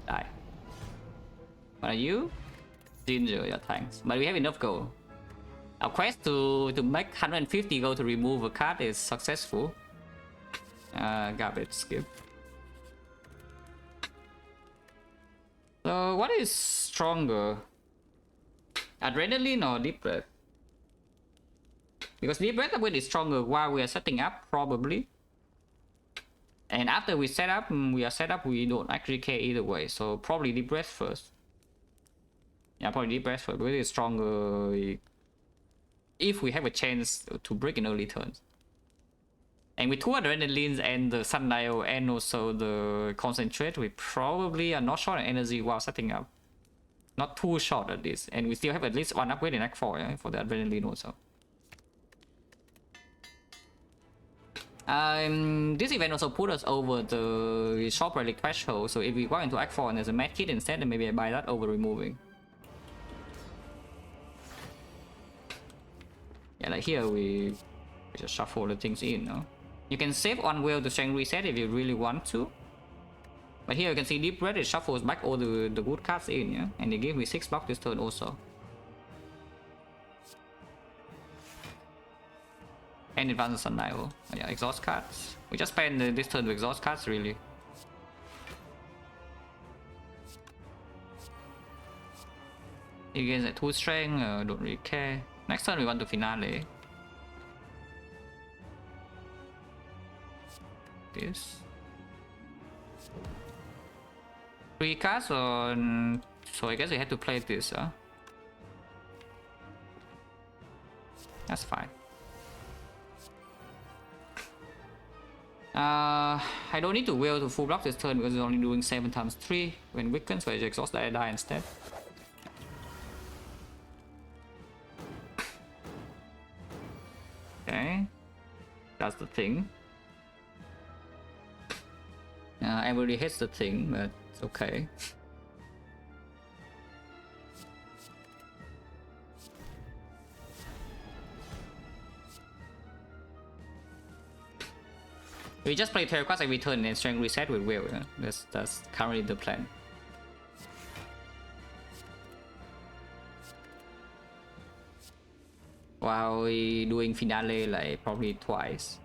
Die. What are you? Ginger, yeah, thanks. But we have enough gold. Our quest to make 150 gold to remove a card is successful. Garbage, skip. So what is stronger? Adrenaline or Deep Breath? Because Deep Breath upgrade is stronger while we are setting up, probably. And after we set up, we don't actually care either way. So probably Deep Breath first. Yeah, probably Deep Breath first, because it's stronger if we have a chance to break in early turns. And with 2 Adrenalines and the Sundial and also the Concentrate, we probably are not short on energy while setting up. Not too short at least. And we still have at least 1 upgrade in Act 4, yeah, for the Adrenaline also. This event also put us over the Shop Relic threshold, so if we go into Act 4 and there's a Medkit instead, then maybe I buy that over removing. Yeah, like here we just shuffle the things in, no? You can save one wheel to strength reset if you really want to. But here you can see Deep Red, it shuffles back all the good cards in, yeah? And they give me 6 block this turn also. And advances Sundial. Yeah, exhaust cards. We just spend this turn to exhaust cards, really. He gains at 2 strength, don't really care. Next turn we want to finale. This. 3 cards on... So I guess we had to play this, huh? That's fine. I don't need to wheel to full block this turn because it's only doing 7 times 3 when weakened, so I just exhaust that die instead. Okay, that's the thing. Everybody hates the thing, but it's okay. We just play tarot cards every turn and strength reset with will. Yeah? That's currently the plan. While we doing finale like probably twice.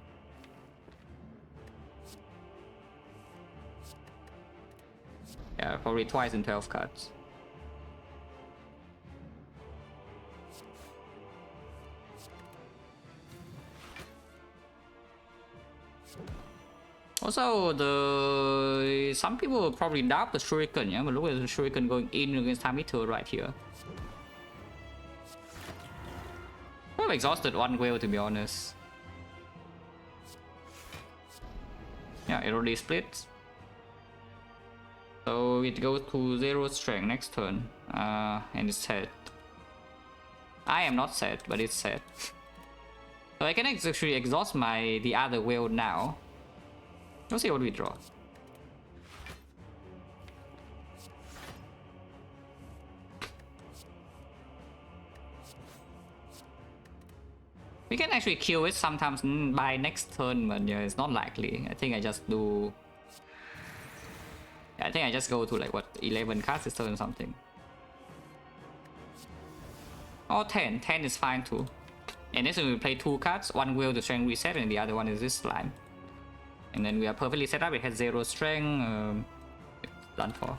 Yeah, probably twice in 12 cards. Also, some people will probably doubt the Shuriken, yeah, but look at the Shuriken going in against Tamito right here. I'm exhausted one wheel, to be honest. Yeah, it already splits. So it goes to 0 strength next turn, and it's set. I am not set, but it's set. So I can actually exhaust the other wheel now. Let's see what we draw. We can actually kill it sometimes by next turn, but yeah, it's not likely. I think I just do... I think I just go to like what, 11 cards this turn or something. Or 10. 10 is fine too. And this we play 2 cards, one wheel to strength reset and the other one is this slime. And then we are perfectly set up, it has 0 strength, done for.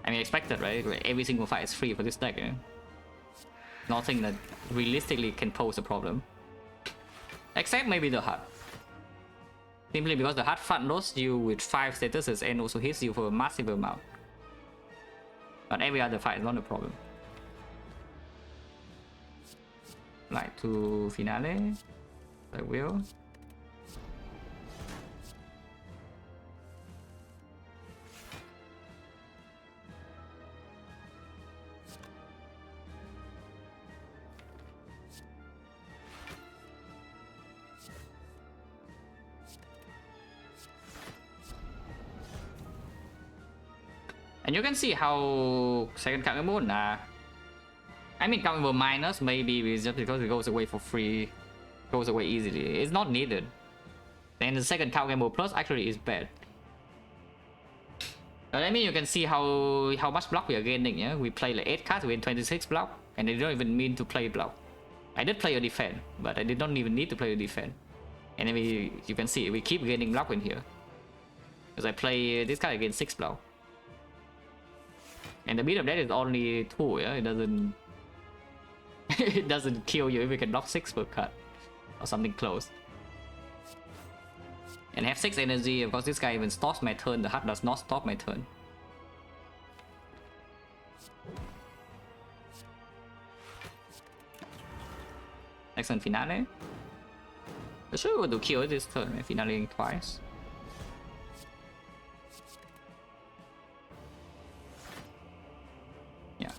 I mean, expected, right? Every single fight is free for this deck, eh? Nothing that realistically can pose a problem. Except maybe the HUD. Simply because the HUD front loads you with 5 statuses and also hits you for a massive amount. But every other fight is not a problem. Like to finale. I will. And you can see how second card mode, I mean, combo minus maybe just because it goes away for free. Goes away easily. It's not needed. Then the second cow gamble plus actually is bad. But I mean, you can see how much block we are gaining. Yeah, we play like 8 cards, we win 26 block, and they don't even mean to play block. I did play a defend, but I did not even need to play a defend. And then you can see we keep gaining block in here, because I play this card against 6 block, and the beat of that is only 2. Yeah, it doesn't it doesn't kill you if you can block 6 per card. Or something close. And have 6 energy, of course this guy even stops my turn, the HUD does not stop my turn. Excellent finale. I should want to kill this turn, finaleing twice. Yeah.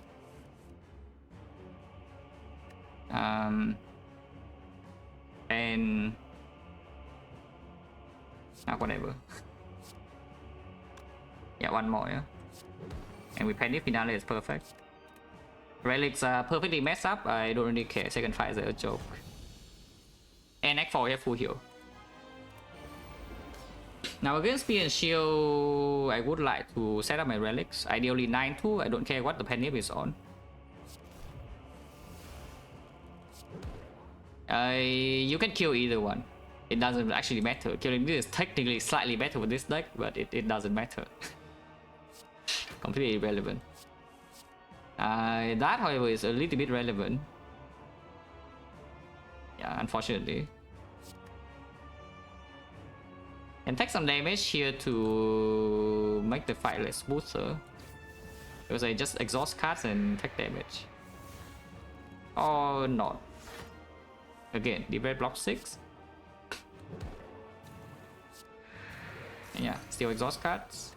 And whatever. Yeah, one more, yeah. And we penny finale is perfect. Relics are perfectly messed up. I don't really care. Second fight is a joke. And X4 we have full heal. Now against Spear and Shield, I would like to set up my relics. Ideally 9-2, I don't care what the penip is on. You can kill either one. It doesn't actually matter. Killing this is technically slightly better with this deck, but it doesn't matter. Completely irrelevant. That, however, is a little bit relevant. Yeah, unfortunately. And take some damage here to make the fight less smoother. Because I just exhaust cards and take damage. Or not. Again, Defect block 6. And yeah, still exhaust cards.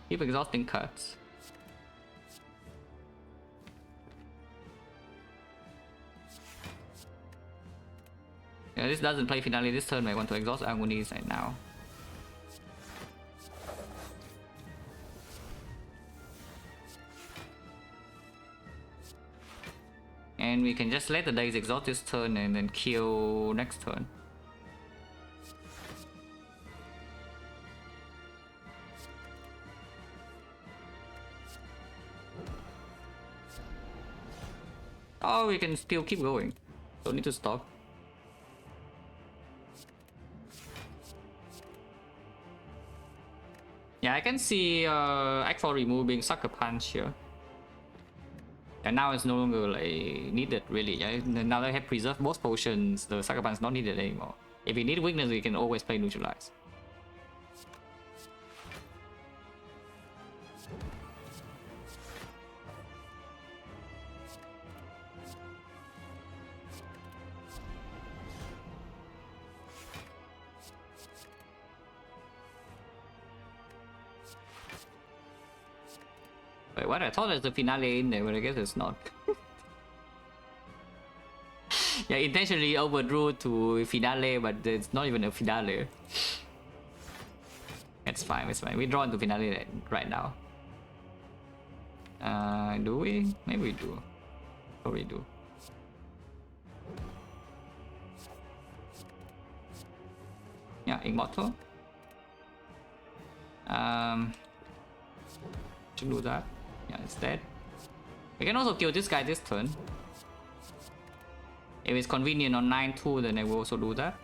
Keep exhausting cards. Yeah, this doesn't play finale this turn. I want to exhaust agonies right now. And we can just let the dice exhaust this turn and then kill next turn. Oh, we can still keep going. Don't need to stop. Yeah, I can see X4 removing Sucker Punch here. And now it's no longer like needed really. Yeah? Now that I have preserved both potions, the Sucker Punch is not needed anymore. If we need weakness, we can always play Neutralize. Wait, what? I thought there's a finale in there, but I guess it's not. Yeah, intentionally overdrew to finale, but it's not even a finale. It's fine, it's fine. We draw into finale right now. Do we? Maybe we do. Probably do. Yeah, Immortal. Should do that. Yeah, it's dead. We can also kill this guy this turn. If it's convenient on 9-2, then I will also do that.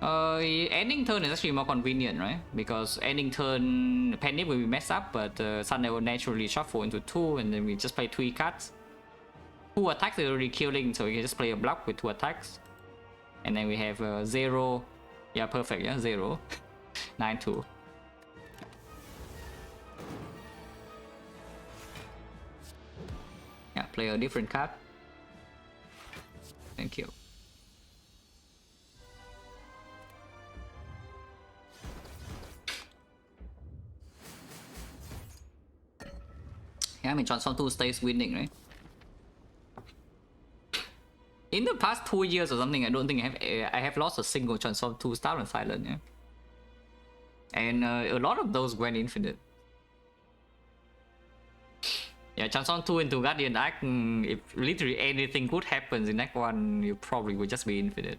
Ending turn is actually more convenient, right? Because ending turn, Penny will be messed up, but Sunday will naturally shuffle into 2, and then we just play 3 cards. 2 attacks is already killing, so we can just play a block with 2 attacks. And then we have 0. Yeah, perfect, yeah, 0. 9-2. Yeah, play a different card. Thank you. Yeah, I mean, Transform 2 stays winning, right? In the past 2 years or something, I don't think I have lost a single Transform 2 Star on Silent, yeah? And a lot of those went infinite. Yeah, Transform 2 into Guardian Act, if literally anything good happens in Act 1, you probably would just be infinite.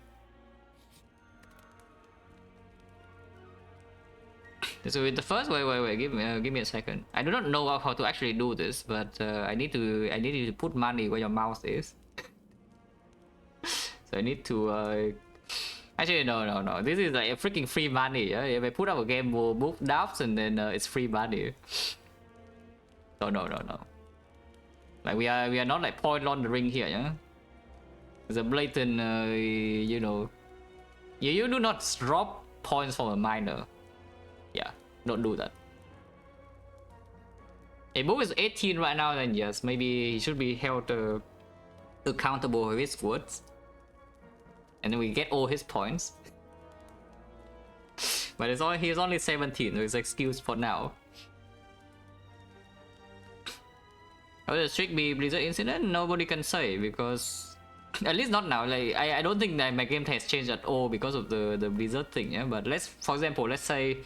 So with the first, wait, give me a second. I do not know how to actually do this, but I need you to put money where your mouth is. So I need to actually no. This is like a freaking free money. Yeah? If I put up a game, we'll book doubts and then it's free money. No. Like we are not like point laundering here, yeah. It's a blatant, you know, you do not drop points from a minor. Yeah, don't do that. If Bo is 18 right now, then yes, maybe he should be held accountable for his words. And then we get all his points. But he's only 17, so it's excused for now. Will the streak be Blizzard incident? Nobody can say, because At least not now. Like I don't think that my game has changed at all because of the Blizzard thing. Yeah, but for example, let's say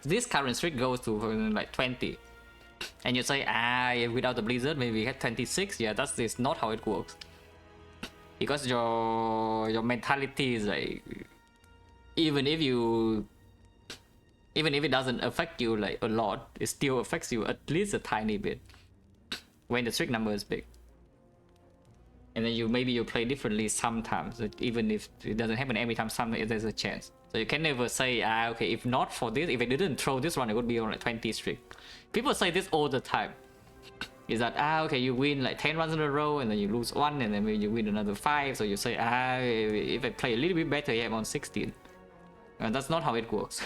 this current streak goes to like 20, and you say without the Blizzard maybe we had 26. Yeah, that's not how it works. Because your mentality is like, even if it doesn't affect you like a lot, it still affects you at least a tiny bit when the streak number is big. And then maybe you play differently sometimes, even if it doesn't happen every time, sometimes there's a chance. So you can never say, okay, if not for this, if I didn't throw this one, it would be on like 20 streak. People say this all the time. Is that, okay, you win like 10 runs in a row and then you lose one and then maybe you win another 5. So you say, if I play a little bit better, yeah, I'm on 16. And that's not how it works.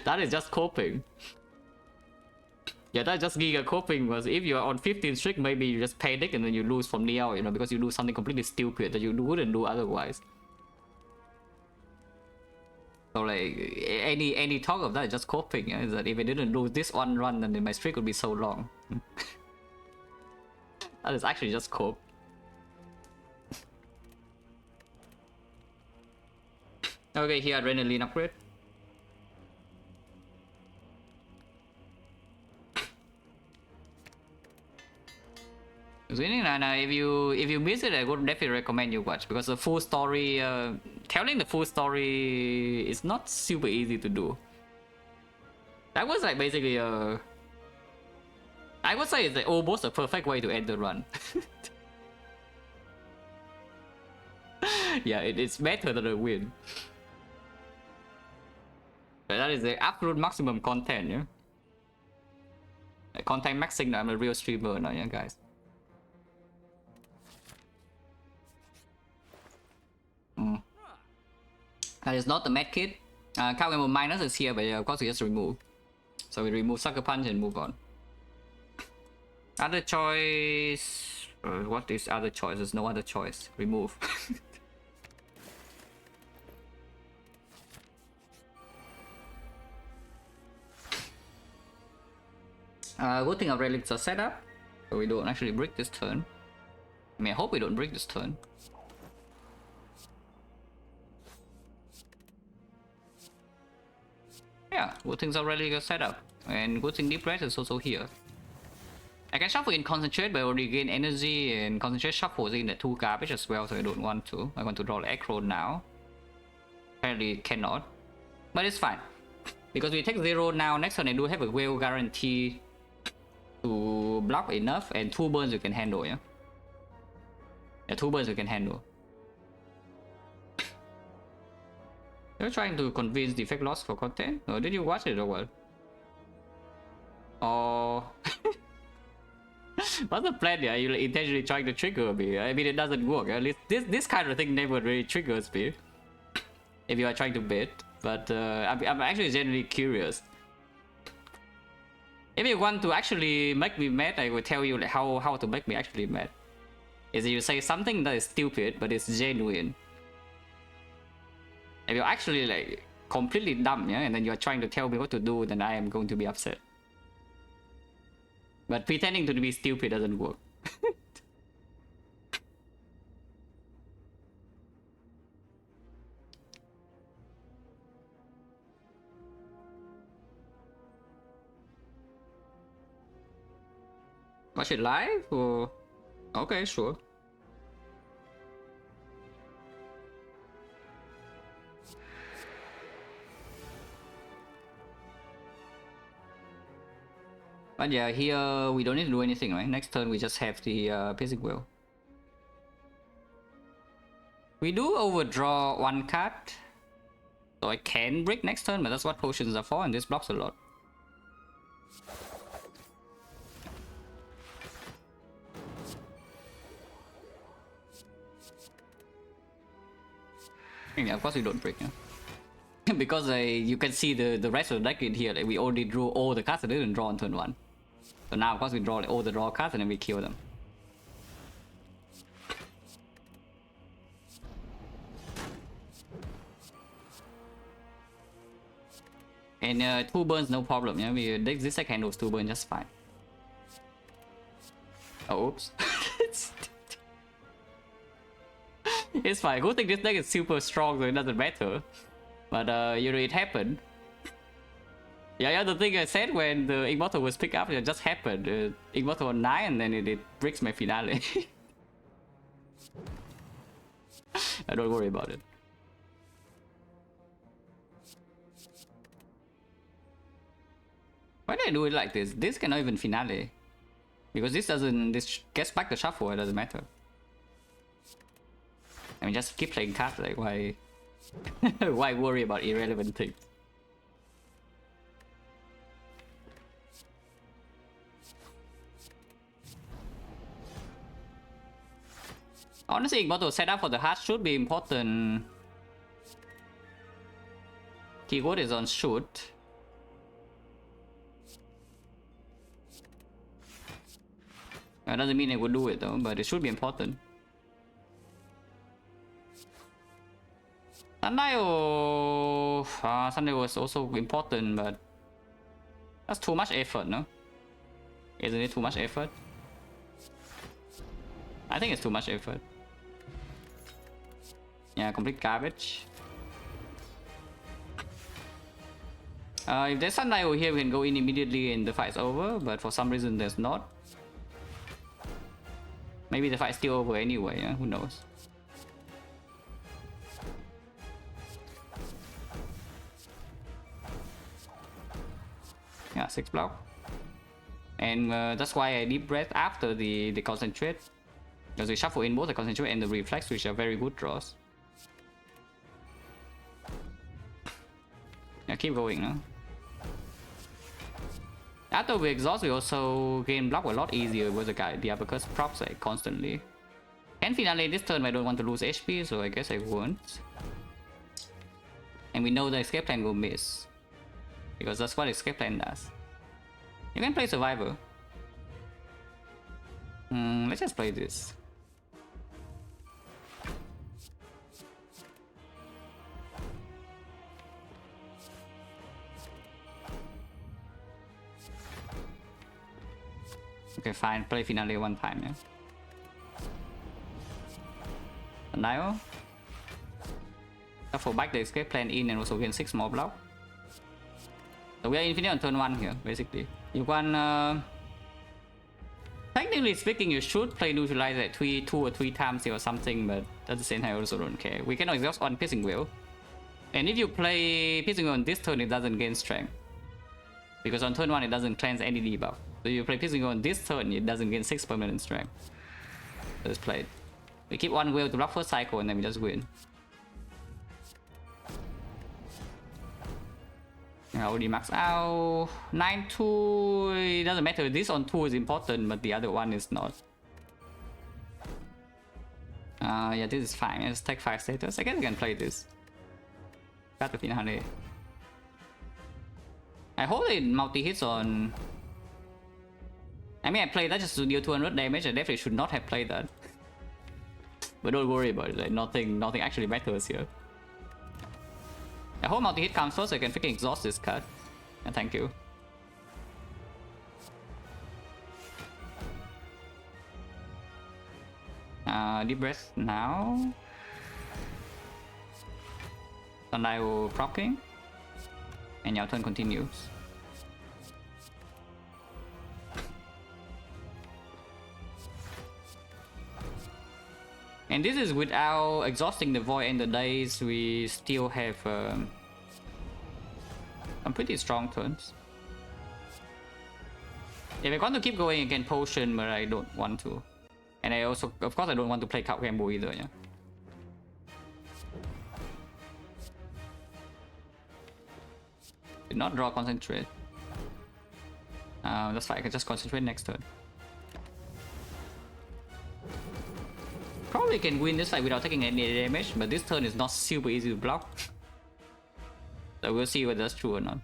That is just coping. Yeah, that's just giga coping. Was if you're on 15 streak, maybe you just panic and then you lose from Neo, you know, because you do something completely stupid that you wouldn't do otherwise. So like any talk of that is just coping. Yeah? Is that if I didn't lose this one run, then my streak would be so long. That is actually just cope. Okay, here adrenaline upgrade. If you miss it, I would definitely recommend you watch, because the full story, telling the full story is not super easy to do. That was like basically I would say it's like almost a perfect way to end the run. Yeah, it's better than a win. But that is the absolute maximum content, yeah. Like, content maxing. I'm a real streamer now, yeah, guys. That is not the med kit. Cow minus is here, but of course we just remove. So we remove Sucker Punch and move on. Other choice. What is other choice? There's no other choice. Remove. Good thing our relics are set up, so we don't actually break this turn. I mean, I hope we don't break this turn. Yeah, good things already set up, and good thing Deep Red is also here. I can shuffle in Concentrate, but I already gain energy, and Concentrate shuffles in the 2 garbage as well, so I don't want to. I want to draw the Acro now. Apparently cannot, but it's fine. Because we take 0 now, next turn I do have a well guarantee to block enough, and 2 burns you can handle, yeah? Yeah, 2 burns you can handle. You're trying to convince Defect loss for content? Or did you watch it or what? Or... What's the plan? Yeah, you're intentionally trying to trigger me. I mean, it doesn't work. At least this kind of thing never really triggers me. If you are trying to bait. But I'm actually genuinely curious. If you want to actually make me mad, I will tell you like how to make me actually mad. Is you say something that is stupid, but it's genuine. If you're actually like completely dumb, yeah, and then you're trying to tell me what to do, then I am going to be upset. But pretending to be stupid doesn't work. Watch it live or... Okay, sure. But yeah, here we don't need to do anything, right? Next turn we just have the Piercing Will. We do overdraw 1 card. So I can break next turn, but that's what potions are for, and this blocks a lot. Yeah, of course we don't break, yeah. Because you can see the rest of the deck in here, like we already drew all the cards that didn't draw on turn 1. So now of course we draw like, all the draw cards and then we kill them. And 2 burns no problem, yeah. This deck handles 2 burns just fine. Oh, oops. It's fine. Good thing this deck is super strong, so it doesn't matter. But you know, it happened. Yeah, the thing I said when the Immortal was picked up, it just happened. Immortal on 9, and then it breaks my finale. Don't worry about it. Why did I do it like this? This cannot even finale. Because this gets back the shuffle, it doesn't matter. I mean, just keep playing cards, like why why worry about irrelevant things? Honestly, Immortal setup for the heart should be important. Keyword is on shoot. That doesn't mean I would do it though, but it should be important. Sunday was also important, but that's too much effort, no? Isn't it too much effort? I think it's too much effort. Yeah, complete garbage. If there's Sunday over here, we can go in immediately and the fight's over, but for some reason there's not. Maybe the fight's still over anyway, yeah? Who knows? Yeah, 6 block. And that's why I deep breath after the concentrate. Because we shuffle in both the concentrate and the reflex, which are very good draws. Yeah, keep going, no? After we exhaust, we also gain block a lot easier with the uppercut procs like constantly. And finally this turn I don't want to lose HP, so I guess I won't. And we know the escape plan will miss. Because that's what escape plan does. You can play survivor. Let's just play this. Okay, fine. Play finale one time, yeah. Now, for back the escape plan in and also gain 6 more block. So we are infinite on turn 1 here, basically. You can, technically speaking, you should play neutralize at 2 or 3 times here or something, but at the same time I also don't care. We cannot exhaust on Piercing Wheel. And if you play Piercing Wheel on this turn, it doesn't gain strength. Because on turn 1 it doesn't cleanse any debuff. So you play Piercing Wheel on this turn, it doesn't gain 6 permanent strength. So let's play it. We keep 1 wheel to block first cycle and then we just win. I already maxed out. 9-2, it doesn't matter. This on 2 is important, but the other one is not. Yeah, this is fine. Let's take 5 status. I guess I can play this. Got the finale. I hope it multi-hits on... I mean, I played that just to deal 200 damage. I definitely should not have played that. But don't worry about it, like, nothing actually matters here. I hope multi-hit comes first so I can freaking exhaust this card. And thank you. Deep breath now. Sunlight will proccing. And your turn continues. And this is without exhausting the void and the days. We still have some pretty strong turns. If I want to keep going, I can potion, but I don't want to. And I also, of course, I don't want to play Cup Gamble either, yeah. Did not draw concentrate. That's fine, I can just concentrate next turn. Probably can win this fight without taking any damage, but this turn is not super easy to block. So we'll see whether that's true or not.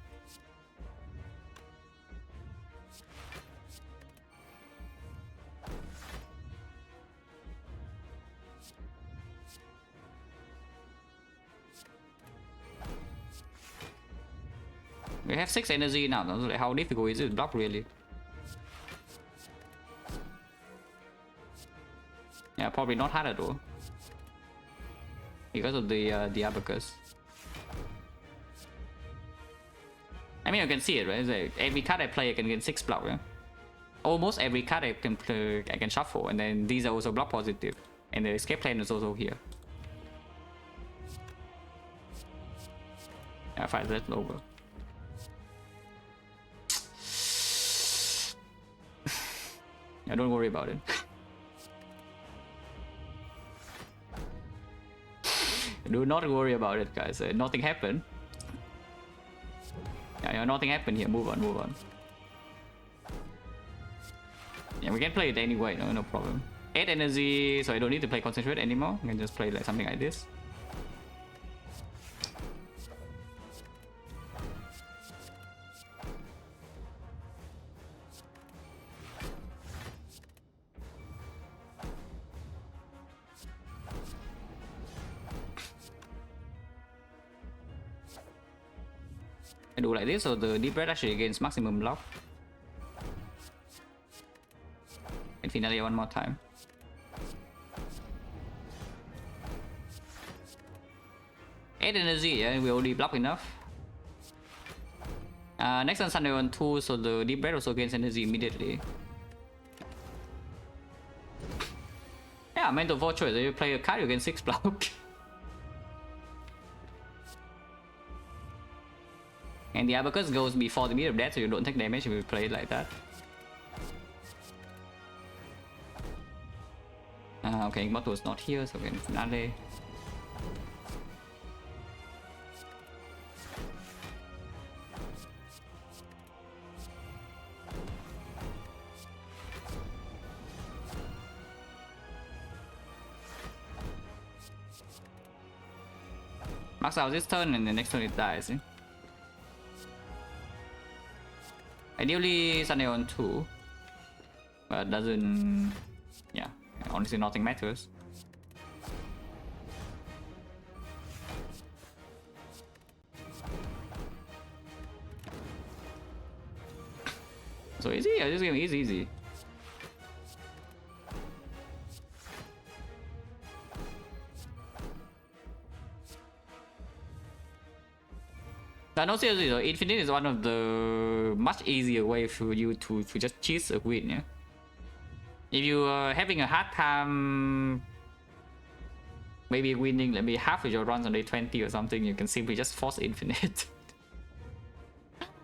We have 6 energy now, so how difficult is it to block really? Yeah, probably not hard at all. Because of the abacus. I mean, you can see it, right? Like every card I play, I can get 6 block, yeah? Almost every card I can play, I can shuffle, and then these are also block positive. And the escape plan is also here. Yeah, 5 that's over. Yeah, don't worry about it. Do not worry about it, guys. Nothing happened. Yeah, nothing happened here. Move on, move on. Yeah, we can play it anyway. No problem. 8 energy, so I don't need to play concentrate anymore. I can just play like something like this. I do like this, so the deep breath actually gains maximum block. And finally one more time. Eight energy, yeah, we already block enough. Next on Sunday on 2, so the deep breath also gains energy immediately. Yeah, mental fortress, if you play a card, you gain 6 block. And the abacus goes before the meter of death, so you don't take damage if you play it like that. Okay, Motto is not here, so we can finale. Max out this turn, and the next turn it dies. Eh? Ideally, Sunday on 2, but doesn't. Yeah, honestly, nothing matters. So easy, yeah, this game is easy. No, seriously though, Infinite is one of the much easier way for you to just cheese a win, yeah? If you are having a hard time maybe winning maybe half of your runs on day 20 or something, you can simply just force Infinite.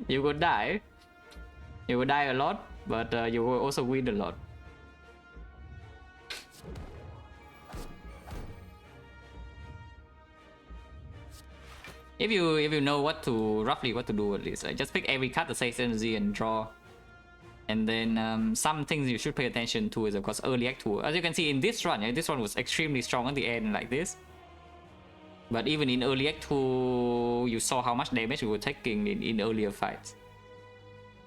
You will die. You will die a lot, but you will also win a lot. If you know roughly what to do at least, like just pick every card that says energy and draw. And then some things you should pay attention to is of course early act 2. As you can see in this run, yeah, this one was extremely strong at the end like this. But even in early act 2, you saw how much damage we were taking in earlier fights.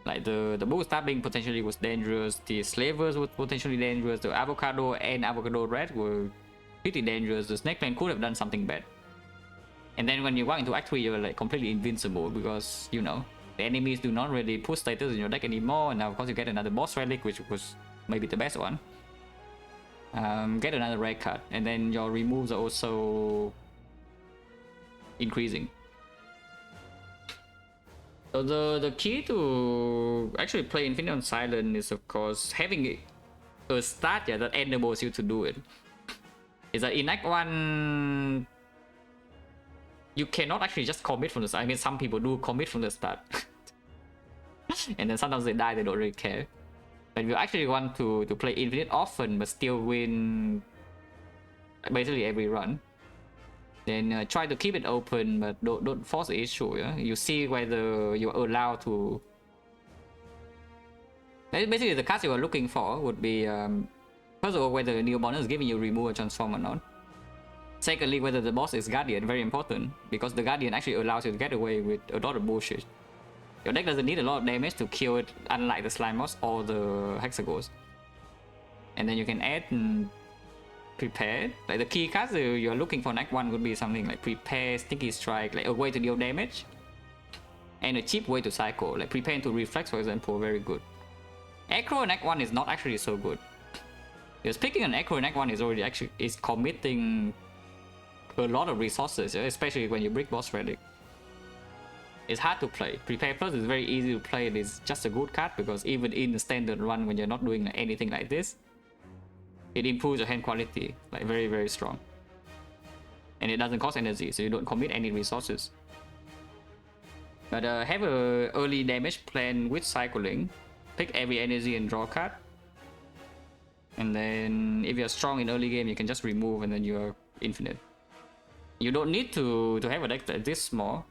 Like the bull stabbing potentially was dangerous, the slavers were potentially dangerous, the avocado and avocado red were pretty dangerous, the snake man could have done something bad. And then when you walk into Act 3, you're like completely invincible because, you know, the enemies do not really push status in your deck anymore. And now of course you get another boss relic, which was maybe the best one. Get another red card, and then your removes are also increasing. So the key to actually play Infinite on Silent is of course having a start that enables you to do it. Is that in Act 1, you cannot actually just commit from the start. I mean, some people do commit from the start. And then sometimes they die, they don't really care. But if you actually want to play Infinite often but still win basically every run, then try to keep it open, but don't force the issue. Yeah? You see whether you're allowed to. Basically, the cards you are looking for would be first of all whether the new opponent is giving you remove or transform or not. Secondly, whether the boss is Guardian, very important, because the Guardian actually allows you to get away with a lot of bullshit. Your deck doesn't need a lot of damage to kill it, unlike the Slime Boss or the Hexagons. And then you can add and prepare. Like the key cards you're looking for in Act 1 would be something like prepare, sticky strike, like a way to deal damage, and a cheap way to cycle, like prepare into reflex, for example, very good. Aggro in Act 1 is not actually so good. Because picking an Echo in Act 1 is already is committing a lot of resources, especially when you brick boss ready. It's hard to play. Prepare Plus is very easy to play. It is just a good card because even in the standard run, when you're not doing anything like this, it improves your hand quality, like very, very strong. And it doesn't cost energy, so you don't commit any resources. But have a early damage plan with cycling. Pick every energy and draw a card. And then if you're strong in early game, you can just remove and then you're infinite. You don't need to have a deck that this small.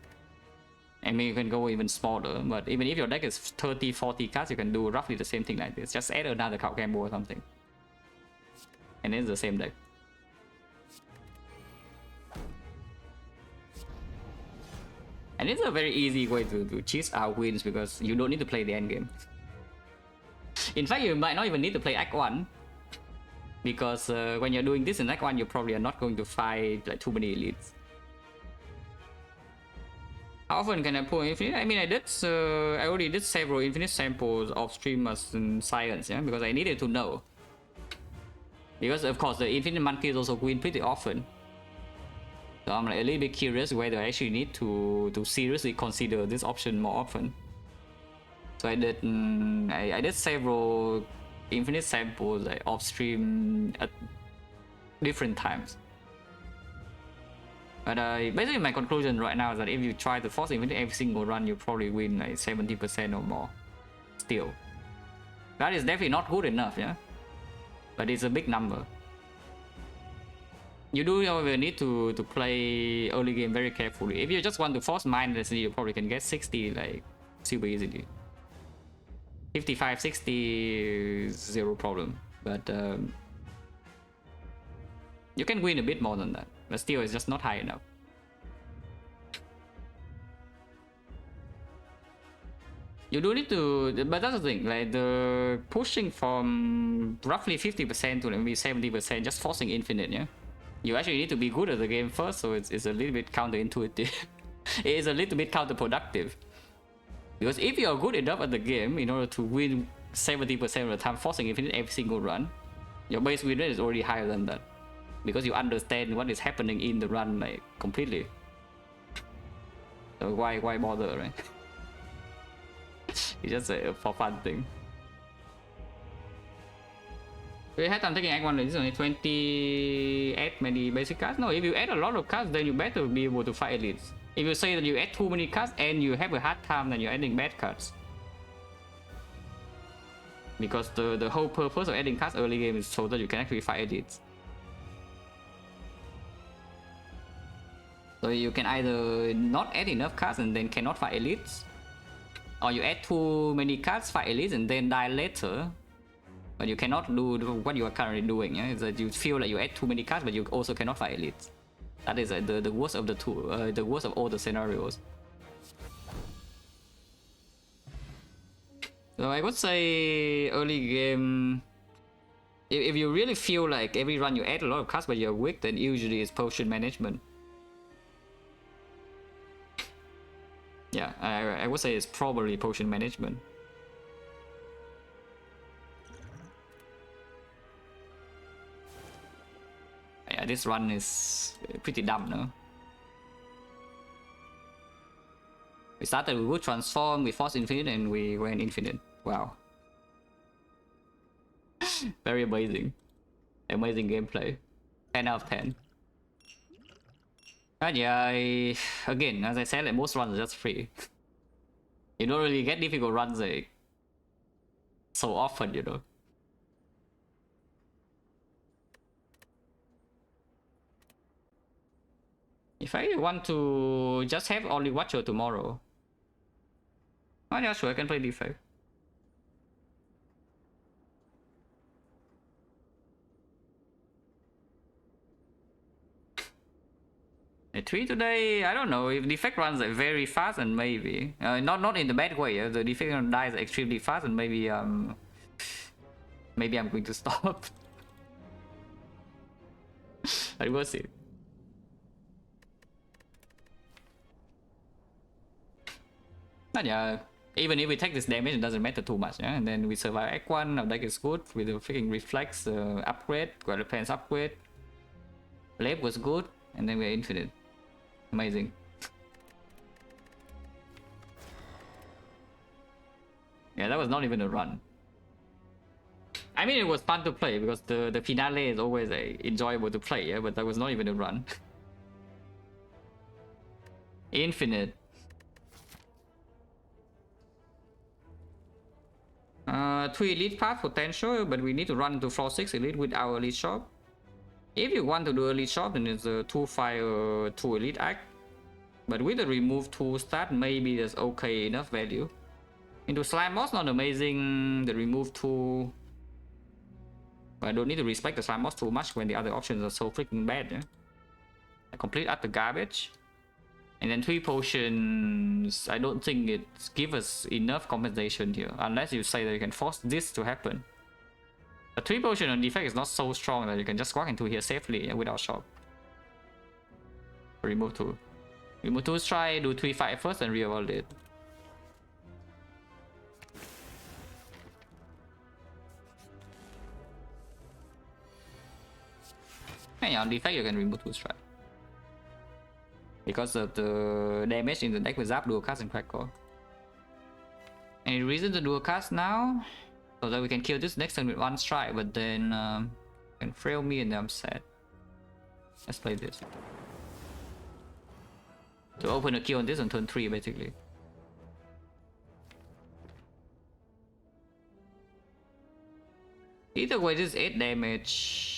I mean, you can go even smaller, but even if your deck is 30, 40 cards, you can do roughly the same thing like this. Just add another card combo or something. And it's the same deck. And it's a very easy way to cheese out wins because you don't need to play the end game. In fact, you might not even need to play Act 1. Because when you're doing this in Act 1, you probably are not going to fight like too many elites. How often can I pull infinite? I mean, I already did several infinite samples of streamers in science, yeah, because I needed to know. Because of course the infinite monkeys also win pretty often. So I'm like a little bit curious whether I actually need to seriously consider this option more often. So I did several infinite samples like off stream at different times. But basically my conclusion right now is that if you try to force infinite every single run, you probably win like 70% or more. Still. That is definitely not good enough, yeah? But it's a big number. You do, however, need to play early game very carefully. If you just want to force mindlessly, you probably can get 60 like super easily. 55, 60, zero problem. But you can win a bit more than that. But still, it's just not high enough. You do need to, but that's the thing, like the pushing from roughly 50% to maybe 70%, just forcing infinite, yeah? You actually need to be good at the game first, so it's a little bit counterintuitive. It is a little bit counterproductive. Because if you're good enough at the game, in order to win 70% of the time, forcing infinite every single run, your base win rate is already higher than that. Because you understand what is happening in the run like completely. So why bother, right? It's just a for fun thing. We had time taking Act 1, it's only 20 add many basic cards. No, if you add a lot of cards, then you better be able to fight elites. If you say that you add too many cards and you have a hard time, then you're adding bad cards. Because the whole purpose of adding cards early game is so that you can actually fight elites. So you can either not add enough cards and then cannot fight elites, or you add too many cards, fight elites, and then die later. But you cannot do what you are currently doing. Yeah? Is that you feel like you add too many cards, but you also cannot fight elites. That is the worst of the two, the worst of all the scenarios. So I would say early game. If you really feel like every run you add a lot of cards, but you're weak, then usually it's potion management. Yeah, I would say it's probably potion management. Yeah, this run is pretty dumb, no? We started with Wood Transform, we forced Infinite, and we went Infinite. Wow. Very amazing. Amazing gameplay. 10 out of 10. And yeah, again, as I said, like, most runs are just free. You don't really get difficult runs like, so often, you know. If I want to just have only Watcher tomorrow, oh yeah, sure, I can play Defect. A 3 today, I don't know, if Defect runs like very fast and maybe, not in the bad way, the Defect run dies extremely fast and maybe maybe I'm going to stop. But we'll see. But yeah, Even if we take this damage, it doesn't matter too much, yeah? And then we survive Act 1, our deck is good with the freaking Reflex upgrade, Guadalupe's upgrade. Lab was good, and then we're infinite. Amazing. Yeah, that was not even a run. I mean, it was fun to play because the finale is always enjoyable to play, yeah, but that was not even a run. Infinite. 3 elite path potential, but we need to run to floor 6 elite with our elite shop. If you want to do elite shop, then it's a 2 fire 2 elite act. But with the remove 2 stat, maybe there's okay enough value. Into slime boss, not amazing. The remove 2. I don't need to respect the slime boss too much when the other options are so freaking bad. Yeah? A complete utter garbage. And then 3 potions, I don't think it gives us enough compensation here, unless you say that you can force this to happen. A 3 potion on defect is not so strong that you can just walk into here safely without shop. Remove 2. Remove 2 try, do 3 fight first and reroll it. And yeah, on defect you can remove 2 strike. Because of the damage in the deck with Zap, dual cast and Crackle. Any reason to dual cast now? So that we can kill this next turn with 1 strike, but then can frail me and then I'm sad. Let's play this. To open a kill on this on turn 3 basically. Either way, this is 8 damage.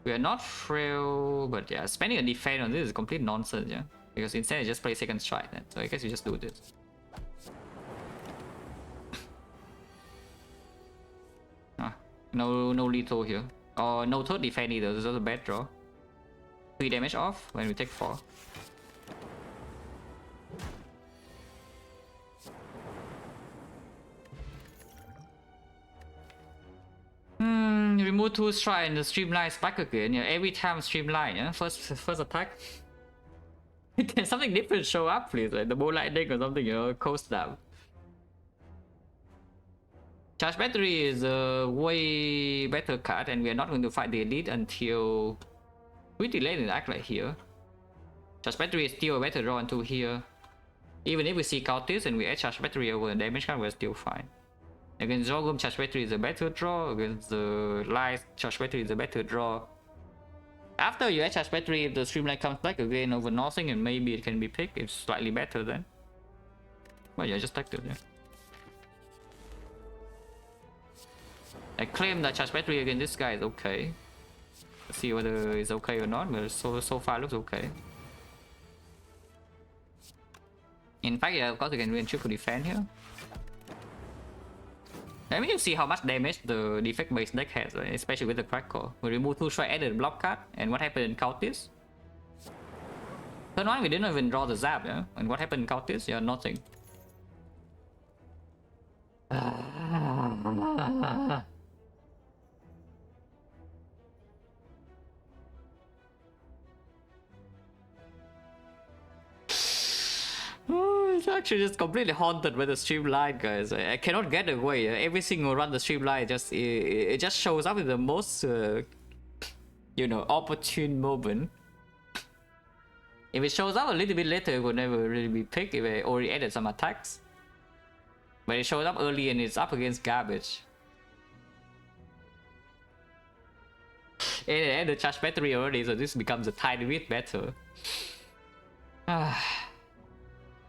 We are not frail, but yeah, spending a defense on this is complete nonsense, yeah. Because instead, I just play second strike then. So I guess you just do this. No lethal here. Or no third defense either. This is a bad draw. 3 damage off when we take 4. Remove 2 strike and the streamline spike again. Yeah, every time streamline. Yeah, first attack. Can something different show up, please? Like the bow lightning or something, you know, coast down. Charge battery is a way better card, and we are not going to fight the elite until pretty late in the act right here. Charge battery is still a better draw until here. Even if we see cultists and we add charge battery over the damage card, we're still fine. Against Zogum, charge battery is a better draw. Against the light, charge battery is a better draw. After you add charge battery, if the streamline comes back again over nothing, and maybe it can be picked, it's slightly better then. Well, yeah, just take it, yeah. I claim that charge battery against this guy is okay. Let's see whether it's okay or not, but so far looks okay. In fact, yeah, of course you can win triple defense here. I mean, you see how much damage the defect based deck has, right? Especially with the Crackle. We remove 2 strike, added block card, and what happened in Cultist? Turn 1, we didn't even draw the Zap, yeah? And what happened in Cultist? Yeah, nothing. It's actually just completely haunted by the streamline, guys. I cannot get away. Every single run the streamline it just shows up in the most you know, opportune moment. If it shows up a little bit later, it would never really be picked if I already added some attacks. But it shows up early and it's up against garbage. And it added charge battery already, so this becomes a tiny bit better.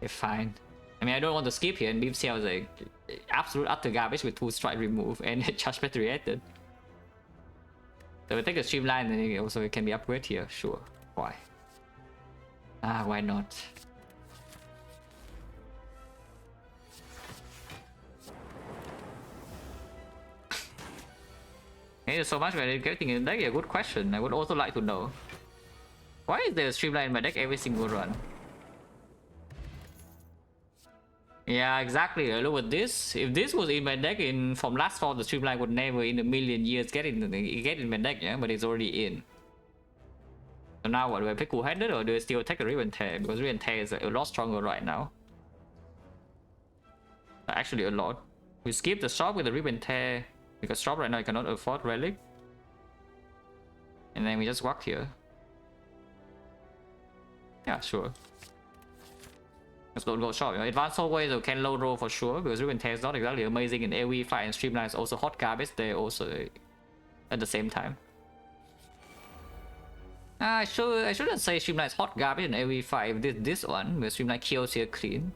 It's fine. I mean, I don't want to skip here, and Beam Cell is like absolute utter garbage with 2 strike remove and charge battery added. So we take the streamline, and then also it can be upgraded here. Sure. Why? Why not? Thank you so much for getting in deck. Yeah, good question. I would also like to know. Why is there a streamline in my deck every single run? Yeah, exactly. Look at this. If this was in my deck from last fall, the streamline would never in a million years get in my deck, yeah, but it's already in. So now what, do I pick cool-handed or do I still take a Ribbon Tear? Because Ribbon Tear is a lot stronger right now. Actually a lot. We skip the shop with the Rip and Tear because shop right now I cannot afford relic. And then we just walk here. Yeah, sure. Let's don't go shop. Advanced always can low roll for sure because Rip and Tear is not exactly amazing in AoE fight, and Streamline is also hot garbage there also at the same time. I shouldn't say Streamline is hot garbage in AoE fight. This one where Streamline kills here clean.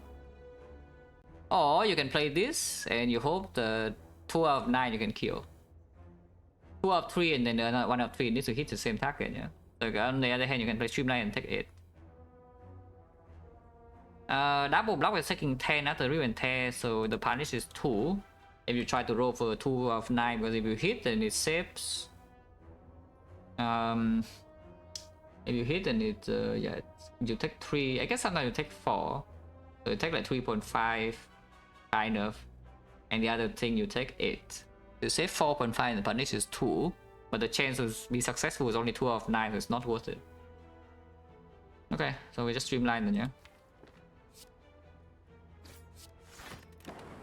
Or you can play this and you hope the 2 out of 9 you can kill. 2 out of 3 and then another 1 out of 3 needs to hit the same target, yeah. So on the other hand you can play Streamline and take 8. Double block is taking 10 after Rip and Tear, so the punish is 2. If you try to roll for 2 out of 9, because if you hit then it saves. If you hit then it, yeah, you take 3, I guess sometimes you take 4. So you take like 3.5, kind of. And the other thing you take 8. You save 4.5 and the punish is 2. But the chance to be successful is only 2 out of 9, so it's not worth it. Okay, so we just streamline then, yeah.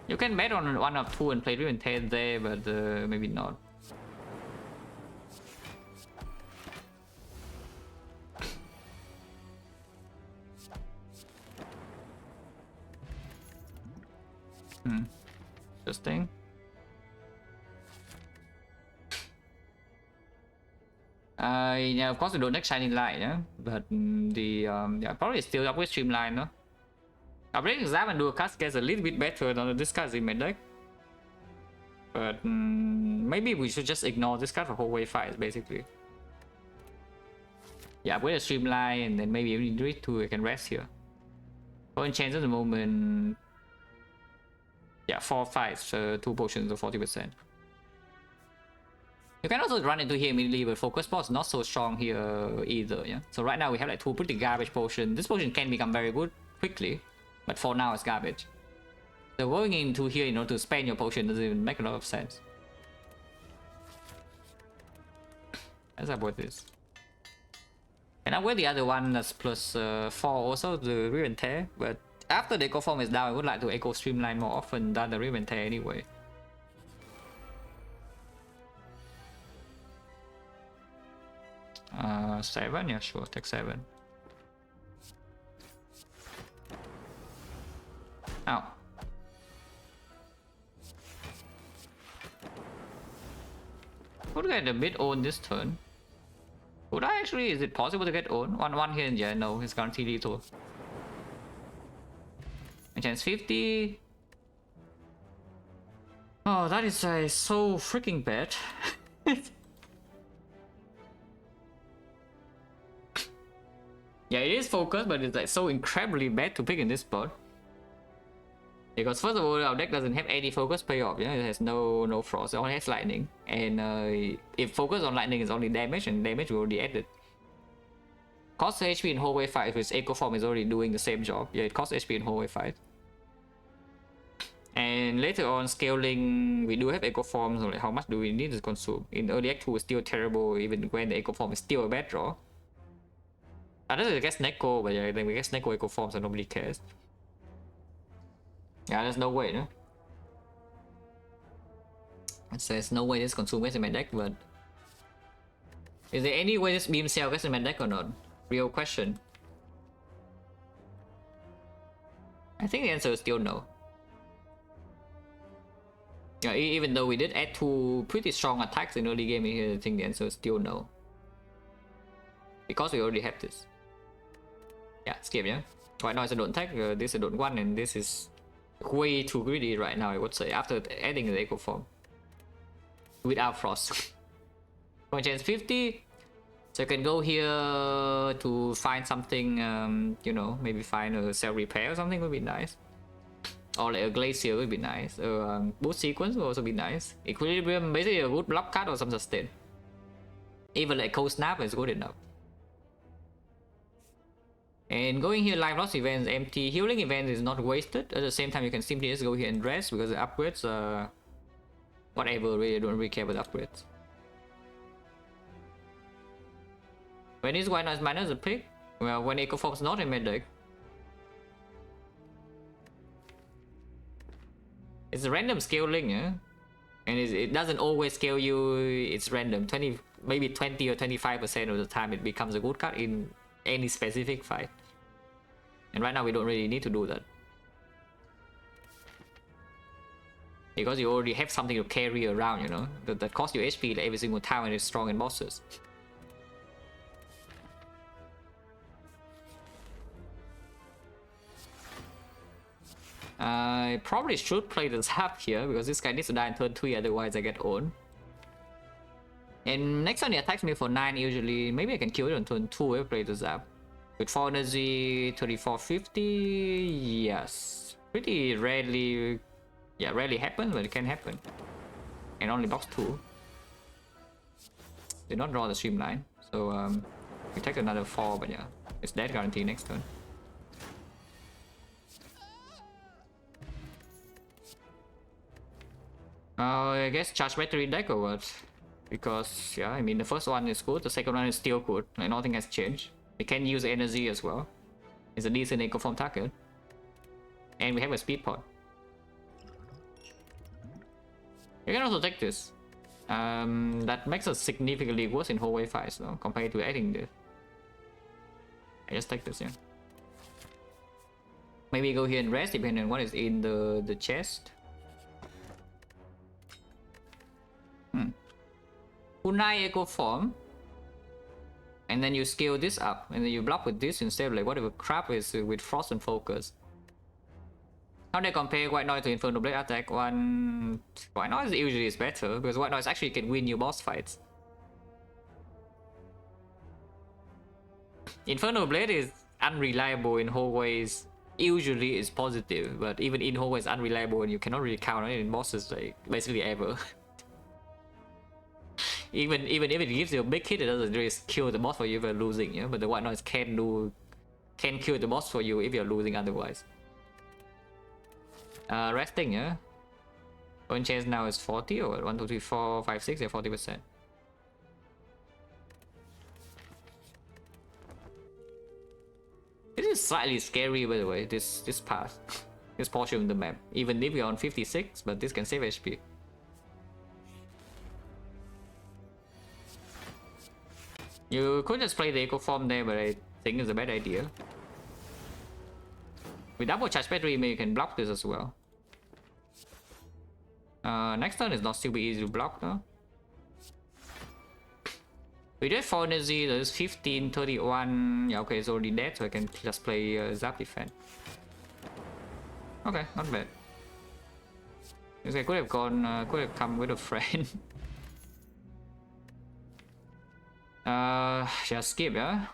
You can bet on 1 of 2 and play Rip and Tear there, but maybe not. Interesting. Yeah, of course we don't take Shining Light, yeah, but yeah, probably still up with Streamline, no? Upgrading Zap and Dual Cast gets a little bit better than this card in my deck. But maybe we should just ignore this card for whole wave fights, basically. Yeah, with a Streamline and then maybe even do it too, I can rest here. Point change at the moment. Yeah, 4 fights, 2 potions of 40%. You can also run into here immediately, but focus spot is not so strong here either, yeah? So right now we have like 2 pretty garbage potions. This potion can become very good quickly. But for now it's garbage. So going into here in order to spend your potion doesn't even make a lot of sense. Let's avoid this. And avoid the other one that's plus 4 also, the Rip and Tear. But after the Echo Form is down, I would like to Echo Streamline more often than the Rip and Tear anyway. Uh, 7? Yeah, sure, take 7. Ow. Could get a bit own this turn. Would I actually? Is it possible to get own? 1-1 here and yeah, no, it's guaranteed lethal. My chance 50. Oh, that is so freaking bad. Yeah, it is focused, but it's like so incredibly bad to pick in this spot. Because first of all, our deck doesn't have any focus payoff, yeah? It has no frost, it only has lightning. And if focus on lightning is only damage, and damage will already added. Cost HP in whole wave fight, which Echo Form is already doing the same job. Yeah, it costs HP in whole wave fight. And later on, scaling, we do have Echo Form, so like how much do we need to consume? In early Act 2 is still terrible, even when the Echo Form is still a bad draw. Unless I guess Neko, but yeah, then we guess Neko Echo Form, so nobody cares. Yeah, there's no way, no? It says no way this consumes in my deck, but is there any way this beam cell gets in my deck or not? Real question. I think the answer is still no. Yeah, even though we did add 2 pretty strong attacks in early game here, I think the answer is still no. Because we already have this. Yeah, skip, yeah? Right now it's a don't attack, this is a don't 1, and this is way too greedy right now, I would say, after adding the Echo Form. Without Frost. Point chance 50. So you can go here to find something, you know, maybe find a Cell Repair or something would be nice. Or like a Glacier would be nice. Boost Sequence would also be nice. Equilibrium, basically a good block card or some sustain. Even like Cold Snap is good enough. And going here, live loss events, empty healing events is not wasted. At the same time, you can simply just go here and rest because the upgrades, whatever, really don't really care about the upgrades. When is White Noise Minus a pick? Well, when Echo Form's not in my deck. It's a random scaling, yeah? And it doesn't always scale you, it's random. Maybe 20 or 25% of the time it becomes a good card in any specific fight. And right now we don't really need to do that. Because you already have something to carry around, you know, that costs you HP every single time when it's strong in bosses. I probably should play the Zap here because this guy needs to die in turn 3, otherwise I get owned. And next time he attacks me for 9 usually, maybe I can kill it on turn 2 if I play the Zap. With 4 energy, 3450, yes. Pretty rarely, yeah, rarely happens, but it can happen. And only box 2. Did not draw the streamline, so we take another 4, but yeah, it's dead guarantee next turn. I guess charge battery deck or what? Because yeah, I mean the first one is good, the second one is still good, like nothing has changed. We can use energy as well. It's a decent eco form target. And we have a speed pod. You can also take this. That makes us significantly worse in hallway fights though, compared to adding this. I just take this, yeah. Maybe go here and rest depending on what is in the chest. Kunai eco form. And then you scale this up, and then you block with this instead of like whatever crap is with frost and focus. How they compare White Noise to Infernal Blade attack? White Noise usually is better because White Noise actually can win you boss fights. Infernal Blade is unreliable in hallways. Usually is positive, but even in hallways unreliable and you cannot really count on it in bosses like basically ever. Even if it gives you a big hit, it doesn't really kill the boss for you if you're losing, yeah. But the White Noise can kill the boss for you if you're losing otherwise. Resting, yeah. One chance now is 40 or 1, 2, 3, 4, 5, 6, yeah, 40%. This is slightly scary, by the way. This path, this portion of the map. Even if you're on 56, but this can save HP. You could just play the eco form there, but I think it's a bad idea. With double charge battery, maybe you can block this as well. Next turn is not super easy to block though. We did 4 energy, there's 15, 31. Yeah, okay, it's already dead, so I can just play Zap Defend. Okay, not bad. This guy could have gone, could have come with a friend. Just skip, yeah?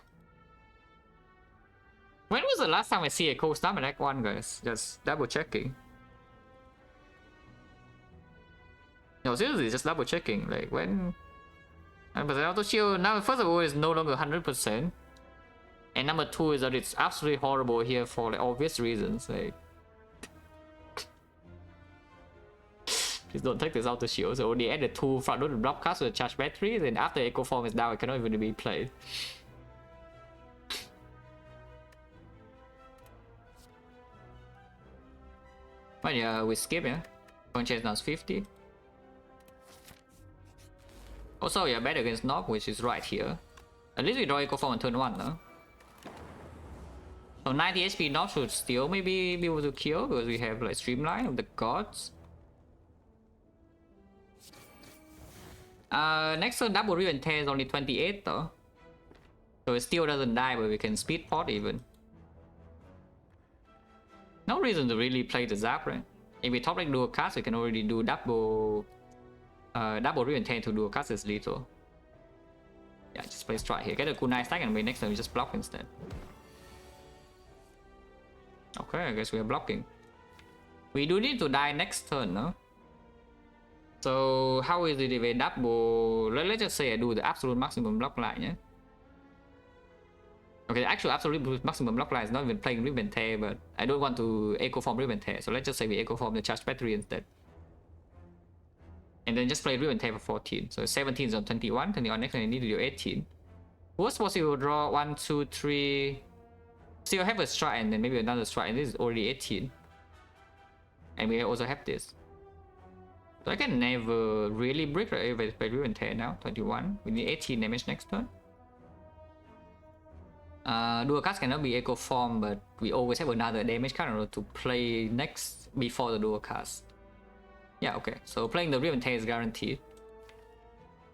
When was the last time I see a cold snap in Act 1, guys? Just double checking. No, seriously, just double checking. Like, when... And auto shield, now, first of all, is no longer 100%. And number 2 is that it's absolutely horrible here for like, obvious reasons. Like... Please don't take this auto shield. So only add the 2 front loaded block cards with charge batteries, and after eco form is down, it cannot even be played. But yeah, we skip, yeah. Point chase now is 50. Also, yeah, better against Knock, which is right here. At least we draw eco form on turn 1, though. So 90 HP Knock should still maybe be able to kill because we have like Streamline of the Gods. Next turn double Riven Tear is only 28 though. So it still doesn't die, but we can speed pot even. No reason to really play the Zap, right? If we top like dual cast, we can already do double Riven Tear to dual cast is lethal. Yeah, just play Strike here. Get a Kunai stack and wait next time we just block instead. Okay, I guess we are blocking. We do need to die next turn, no? So how is it if I double? Let's just say I do the absolute maximum block line, yeah? Okay, the actual absolute maximum block line is not even playing Riven Tear, but I don't want to eco form Riven Tear, so let's just say we eco form the charge battery instead. And then just play Riven Tear for 14. So 17 is on 21, 21 next time I need to do 18. Worst possible draw 1, 2, 3. Still have a strike and then maybe another strike, and this is already 18. And we also have this. So I can never really break by Riven Tear now. 21. We need 18 damage next turn. Dual cast cannot be Echo Form, but we always have another damage card in order to play next before the dual cast. Yeah, okay. So playing the Riven Tear is guaranteed.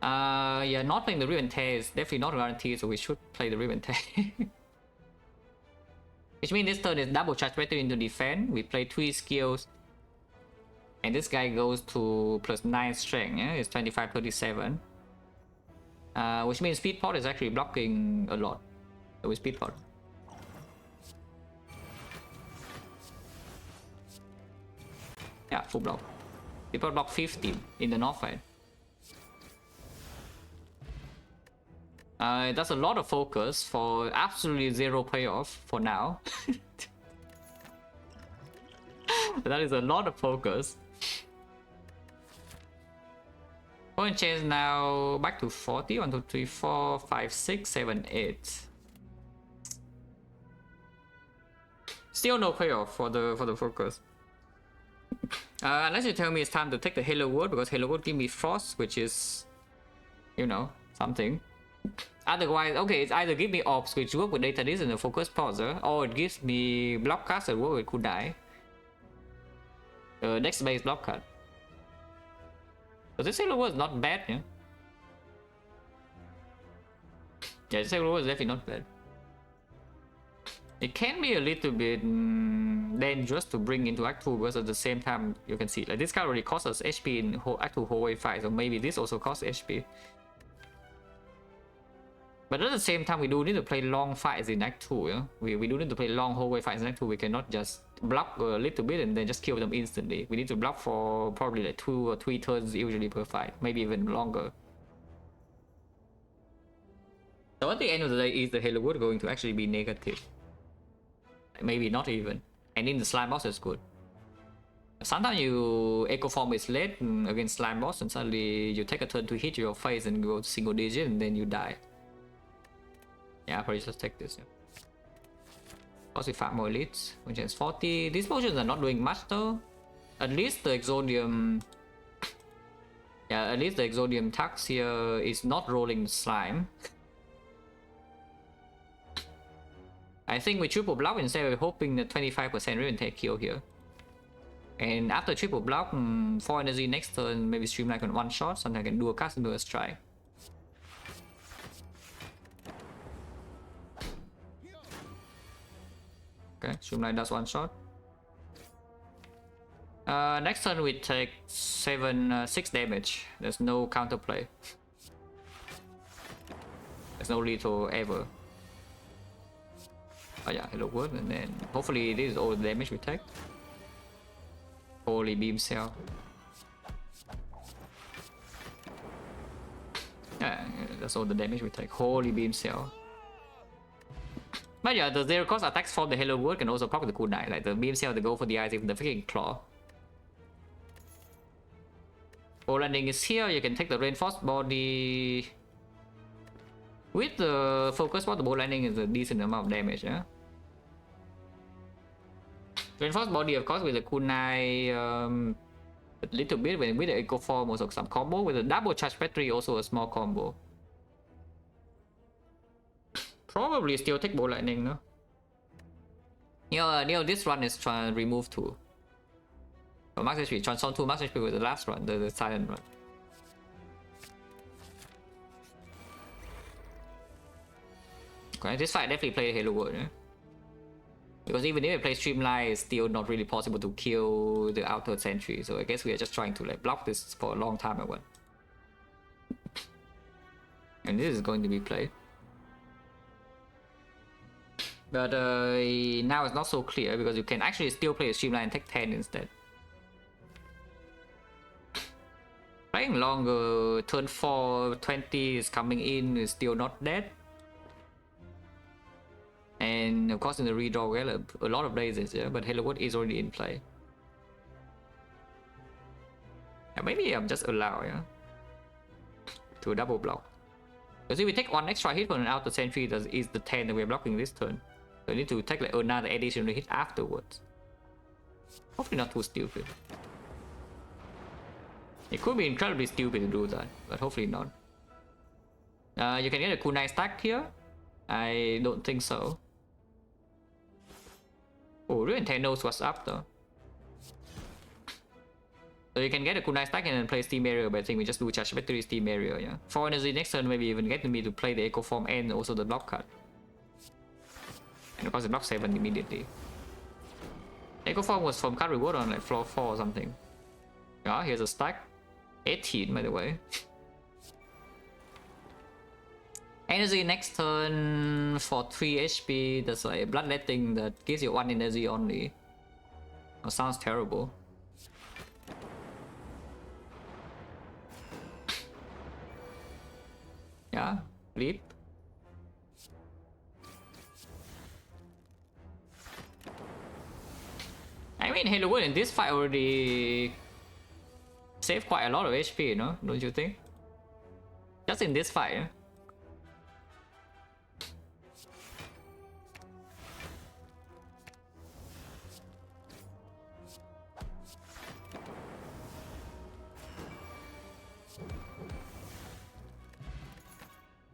Yeah, not playing the Riven Tear is definitely not guaranteed, so we should play the Riven Tear. Which means this turn is double charge battery into defense. We play 3 skills. And this guy goes to +9 strength, yeah? It's 25, 37. Which means Speed Pot is actually blocking a lot. So we Speed Pot. Yeah, full block. Speed Pot block 50 in the north side. That's a lot of focus for absolutely zero payoff for now. That is a lot of focus. Point change now back to 40. 1, 2, 3, 4, 5, 6, 7, 8. Still no payoff for the focus. Unless you tell me it's time to take the Halo Word, because Halo Word give me Frost, which is, you know, something. Otherwise, okay, it's either give me Orbs, which work with Data Disc and the Focus Pauser, or it gives me Block Cast that work with Kunai. Next base block card. So this Halo Word is not bad, yeah? Yeah, this Halo Word is definitely not bad. It can be a little bit dangerous to bring into Act 2, because at the same time, you can see, like, this card already costs us HP in Act 2 whole fight, so maybe this also costs HP. But at the same time, we do need to play long fights in Act 2, yeah? We do need to play long hallway fights in Act 2. We cannot just block a little bit and then just kill them instantly. We need to block for probably like 2 or 3 turns usually per fight, maybe even longer. So at the end of the day, is the Halo Wood going to actually be negative? Maybe not even. And in the slime boss, it's good. Sometimes you Echo Form is late against slime boss, and suddenly you take a turn to hit your face and go to single digit, and then you die. Yeah, I'll probably just take this. Yeah. Also, we farm more elites, which is 40. These potions are not doing much though. At least the Exodium. Yeah, at least the Exodium Tux here is not rolling slime. I think we triple block instead, we're hoping the 25% Riven Tear kill here. And after triple block, 4 energy next turn, maybe Streamline on 1 shot, sometimes I can do a cast and do a strike. Okay, Streamline does 1 shot. Next turn we take 6 damage. There's no counterplay. There's no lethal ever. Oh yeah, Hello World, and then hopefully this is all the damage we take. Holy beam cell. Yeah, that's all the damage we take. Holy beam cell. But yeah, the zero cost attacks from the Hello World can also proc the cooldown. Like the beam cell, they go for the eyes, even the freaking claw. Ball landing is here. You can take the reinforced body. With the focus bot, the ball landing is a decent amount of damage, yeah. Reinforced body, of course, with the kunai, a little bit. With the echo form, also some combo. With the double charge battery, also a small combo. Probably still take ball lightning, no? You know, this run is trying to remove 2. So max HP, transform 2 max HP with the last run, the silent run. Okay, this fight definitely play Halo World, yeah? Because even if I play Streamline, it's still not really possible to kill the outer sentry. So I guess we are just trying to like block this for a long time at one. And this is going to be played. But now it's not so clear because you can actually still play a Streamline and take 10 instead. Playing longer, turn 4, 20 is coming in, is still not dead. And of course in the redraw, well, a lot of blazes, yeah, but Halo World is already in play. Yeah, maybe I'm just allow, yeah, to double block. Because if we take 1 extra hit from an outer sentry, that is the 10 that we're blocking this turn. So we need to take like another additional hit afterwards. Hopefully not too stupid. It could be incredibly stupid to do that, but hopefully not. You can get a kunai stack here. I don't think so. Oh, Ruinten knows what's up though. So you can get a kunai stack and then play Steam Area, but I think we just do charge battery Steam Area, yeah. 4 energy next turn, maybe even get me to play the Echo Form and also the block card. And of course, the block 7 immediately. Echo Form was from card reward on like floor 4 or something. Yeah, here's a stack. 18, by the way. Energy next turn for 3 HP. That's like a bloodletting that gives you 1 energy only. That sounds terrible. Yeah, leap. I mean, Halo World in this fight already saved quite a lot of HP, you know? Don't you think? Just in this fight, yeah?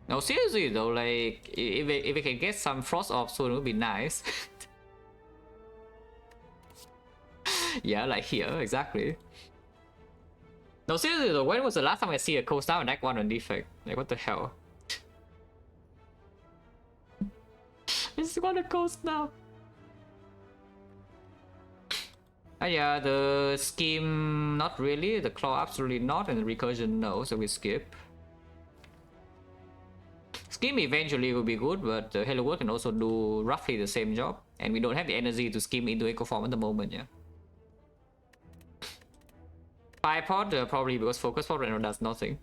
No, seriously though, like, if we can get some frost off soon, it would be nice. Yeah, like here, exactly. No, seriously though, when was the last time I see a coast down deck 1 on Defect? Like, what the hell? I just want a coast now. Yeah, the scheme, not really. The claw, absolutely not. And the recursion, no, so we skip. Scheme eventually will be good, but Halo World can also do roughly the same job. And we don't have the energy to scheme into Echo Form at the moment, yeah. Firepod, probably because Focus Pod right now does nothing.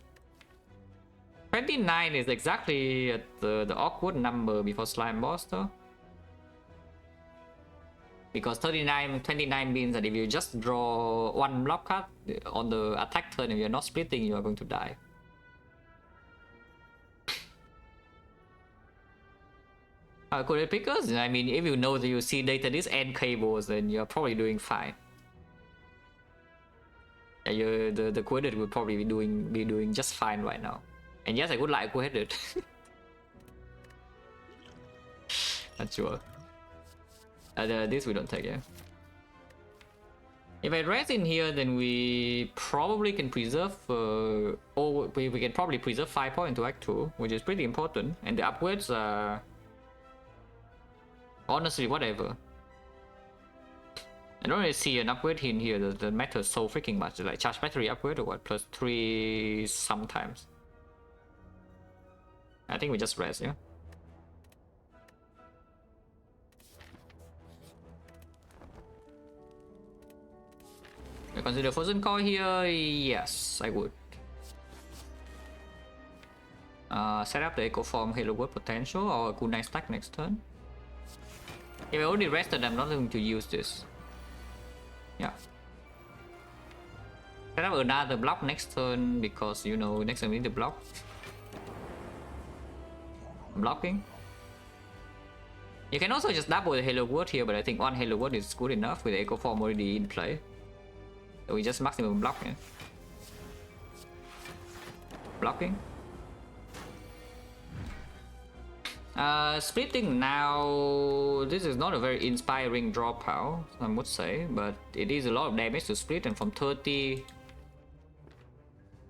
29 is exactly at the awkward number before Slime Boss though. Because 29 means that if you just draw 1 block card on the attack turn, if you're not splitting, you are going to die. Could it pickers? I mean, if you know that you see data this and cables, then you're probably doing fine. Yeah, the Quided will probably be doing just fine right now. And yes, I would like Quided. Not sure. This we don't take, yeah. If I rest in here, then we probably can preserve, or we can probably preserve 5 points into Act 2, which is pretty important. And the upgrades are honestly whatever. I don't really see an upgrade in here that matters so freaking much. Like charge battery upgrade or what? Plus 3 sometimes. I think we just rest, yeah. I consider Frozen Core here? Yes, I would. Set up the Echo Form Halo World potential or a Kunai stack next turn. If I already rested, I'm not going to use this. Yeah. Set up another block next turn because, you know, next turn we need to block. Blocking. You can also just double the Halo World here, but I think 1 Halo World is good enough with the Echo Form already in play. So we just maximum block, yeah. Blocking. Splitting now, this is not a very inspiring draw pile, I would say, but it is a lot of damage to split, and from 30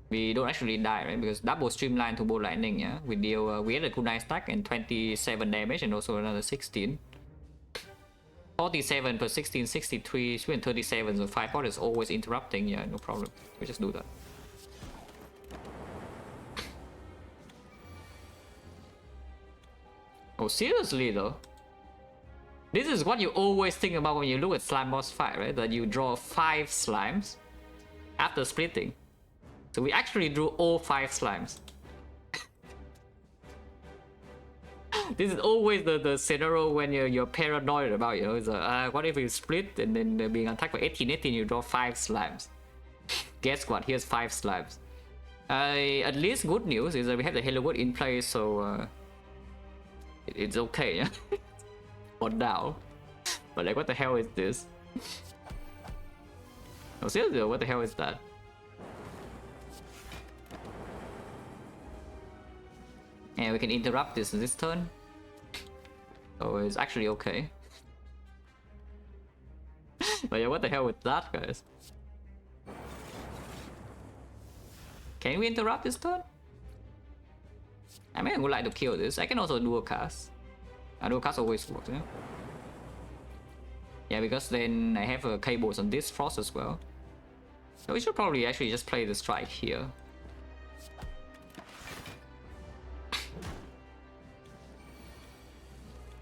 we don't actually die, right? Because double streamline to bow lightning, yeah. We deal we had a kunai stack and 27 damage and also another 16. 47 per 16, 63, 37, so 5 pot is always interrupting, yeah, no problem. We just do that. Oh, seriously though? This is what you always think about when you look at slime boss fight, right? That you draw 5 slimes after splitting. So we actually drew all 5 slimes. This is always the scenario when you're paranoid about, you know, it's what if you split and then being attacked by 18 you draw 5 slimes. Guess what? Here's 5 slimes. At least good news is that we have the Halo World in place, so it's okay, yeah? For now. But like, what the hell is this? Oh, seriously, what the hell is that? And we can interrupt this turn. So it's actually okay. But yeah, what the hell with that, guys? Can we interrupt this turn? I mean, I would like to kill this. I can also dual cast. Dual cast always works, yeah? Yeah, because then I have a cables on this frost as well. So we should probably actually just play the strike here.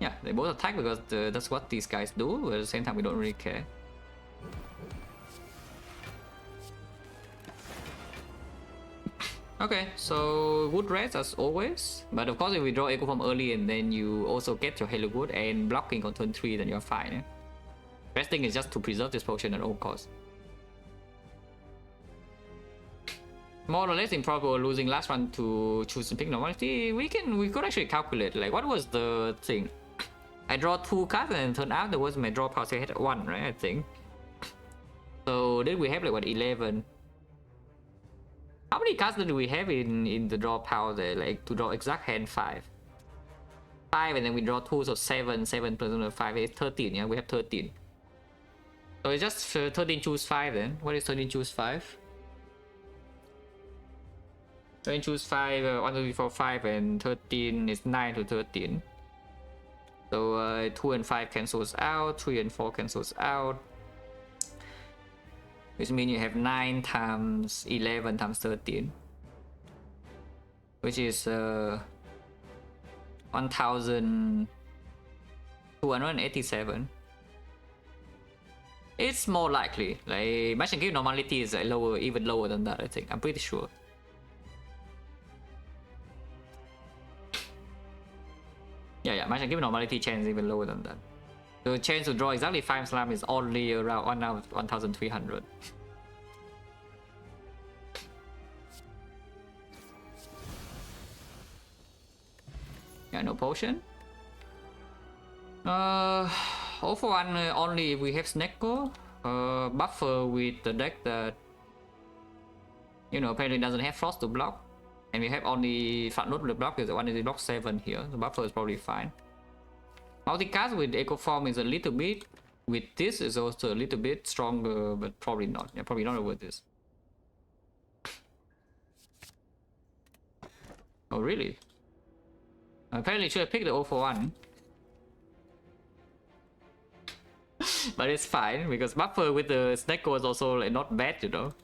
Yeah, they both attack because that's what these guys do, but at the same time we don't really care. Okay, so wood rest as always, but of course if we draw Echo Form early and then you also get your Halo Wood and blocking on turn 3, then you're fine. Eh? Best thing is just to preserve this potion at all costs. More or less improbable losing last one to choose and pick normality. We could actually calculate like what was the thing. I draw 2 cards and turned out there was my draw power hit 1, right? I think. So did we have like what 11? How many cards did we have in the draw power there? Like to draw exact hand 5. 5 and then we draw 2, so 7 plus 5 is 13. Yeah, we have 13. So it's just 13 choose 5 then. What is 13 choose 5? 13 choose 5, 1, 2, 3, 4, 5, and 13 is 9 to 13. So 2 and 5 cancels out, 3 and 4 cancels out. Which means you have 9 times 11 times 13. Which is 1,287. It's more likely. Like Match and Give normality is lower, even lower than that, I think. I'm pretty sure. Yeah, Match and Give normality chance is even lower than that. The chance to draw exactly 5 slam is only around 1,300. Yeah, no potion. All for one only if we have XecnaR. Buffer with the deck that, you know, apparently doesn't have frost to block. And we have only front node to block because the one is block 7 here. The buffer is probably fine. Multicast with Echo Form is a little bit. With this is also a little bit stronger, but probably not. Yeah, probably not over this. Oh, really? Apparently should have picked the 0 for 1. But it's fine because buffer with the XecnaR is also like not bad, you know.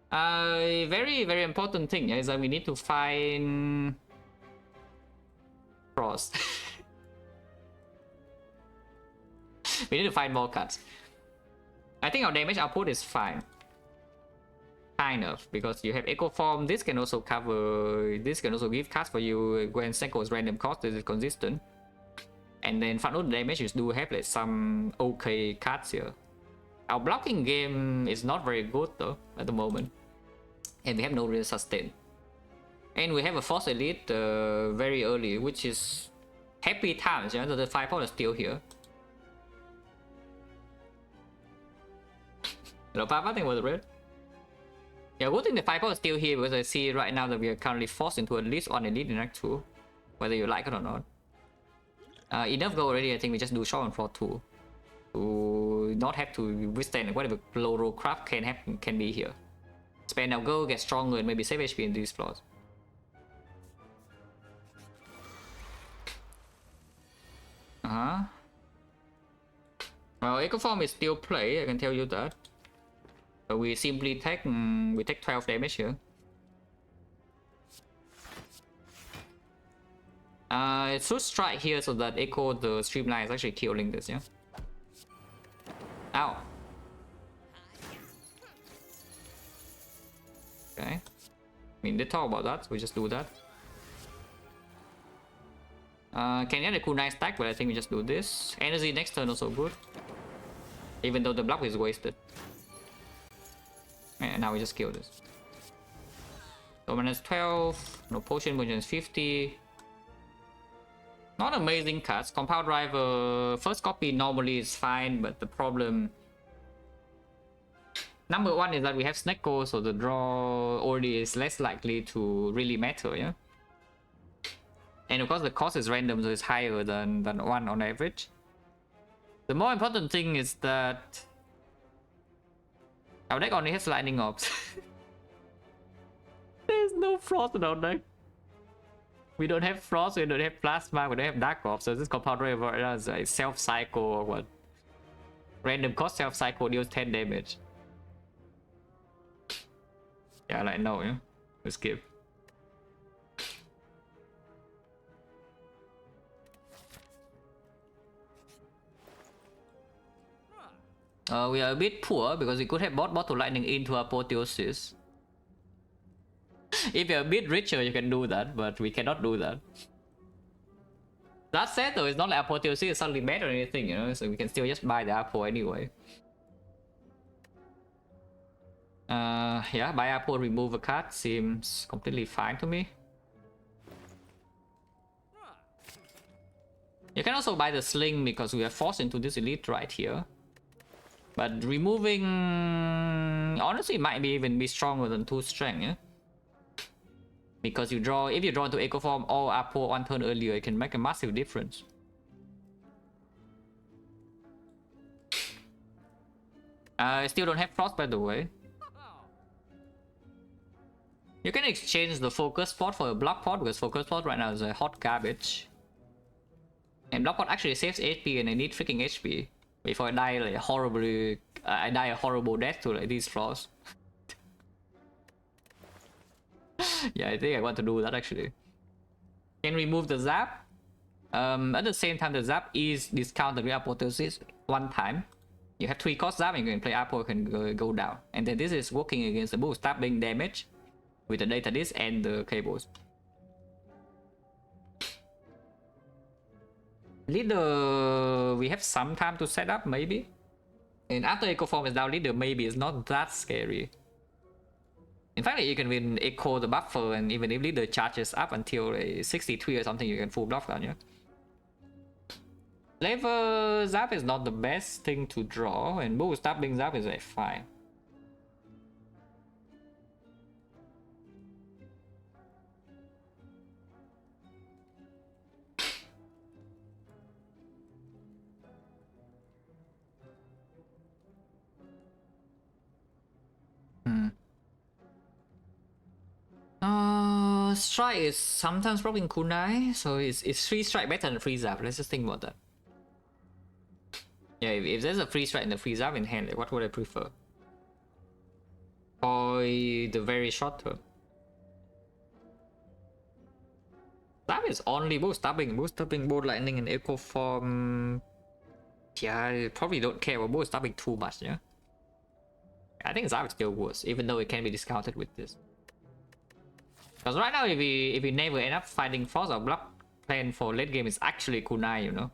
Very important thing is that we need to find frost. We need to find more cards. I think our damage output is fine. Kind of, because you have Echo Form. This can also cover. This can also give cards for you when XecnaR's random cost is consistent. And then front node damage, you do have like some okay cards here. Our blocking game is not very good though at the moment, and we have no real sustain. And we have a Force Elite very early, which is happy times. You know, the 5 power is still here. Hello, Papa, think was red. Yeah, good thing the 5 power is still here because I see right now that we are currently forced into at least one Elite in Act 2, whether you like it or not. Enough go already. I think we just do short on floor 2 to not have to withstand whatever low craft can happen can be here. Spend our go, get stronger, and maybe save HP in these floors. Well, Echo Form is still play. I can tell you that. So we simply take 12 damage here. It should strike here so that Echo the Streamline is actually killing this, yeah? Ow. Okay. I mean, they talk about that, so we just do that. Can get a cool 9 stack, but I think we just do this. Energy next turn also good. Even though the block is wasted. And now we just kill this. So minus 12, no potion, minus 50. Not amazing cards. Compound Driver, first copy normally is fine, but the problem Number one is that we have Snecko, so the draw already is less likely to really matter, yeah? And of course the cost is random, so it's higher than 1 on average. The more important thing is that our deck only has lightning orbs. There's no frost in our deck. We don't have frost, we don't have plasma, we don't have dark orbs, so this compound river is like self-cycle or what? Random cost self-cycle deals 10 damage. Yeah, like no, yeah. We skip. We are a bit poor because we could have bought bottle lightning into apotheosis. If you're a bit richer, you can do that, but we cannot do that. That said, though, it's not like apotheosis is suddenly bad or anything, you know, so we can still just buy the apple anyway. Yeah, buy apple, remove a card seems completely fine to me. You can also buy the sling because we are forced into this elite right here. But removing honestly might even be stronger than 2 strength, yeah? Because you draw, if you draw into Echo Form or Apple 1 turn earlier, it can make a massive difference. I still don't have Frost, by the way. You can exchange the Focus Pot for a Block Pot because Focus Pot right now is a hot garbage. And Block Pot actually saves HP and I need freaking HP. Before I die like horribly, I die a horrible death to like these flaws. Yeah, I think I want to do that actually. Can remove the zap. At the same time, the zap is discounted with apotheosis 1 time. You have 3 cost zap and you can play Apple can go down. And then this is working against the boost stabbing damage with the data disc and the cables. Leader, we have some time to set up, maybe. And after Echo Form is down, Leader maybe is not that scary. In fact, you can win Echo the buffer, and even if Leader charges up until 63 or something, you can full bluff down, yeah? Lever Zap is not the best thing to draw, and Bull Stabbing Zap is like fine. Strike is sometimes blocking kunai, so it's 3 strike better than 3 zap. Let's just think about that. Yeah, if there's a 3 strike and a 3 zap in hand, like, what would I prefer? Or the very short term. Zap is only boost stabbing, bolt lightning, and echo form. Yeah, I probably don't care about boost stabbing too much, yeah? I think Zap is still worse, even though it can be discounted with this. Because right now, if we never end up fighting Frost, our block plan for late game is actually kunai, you know?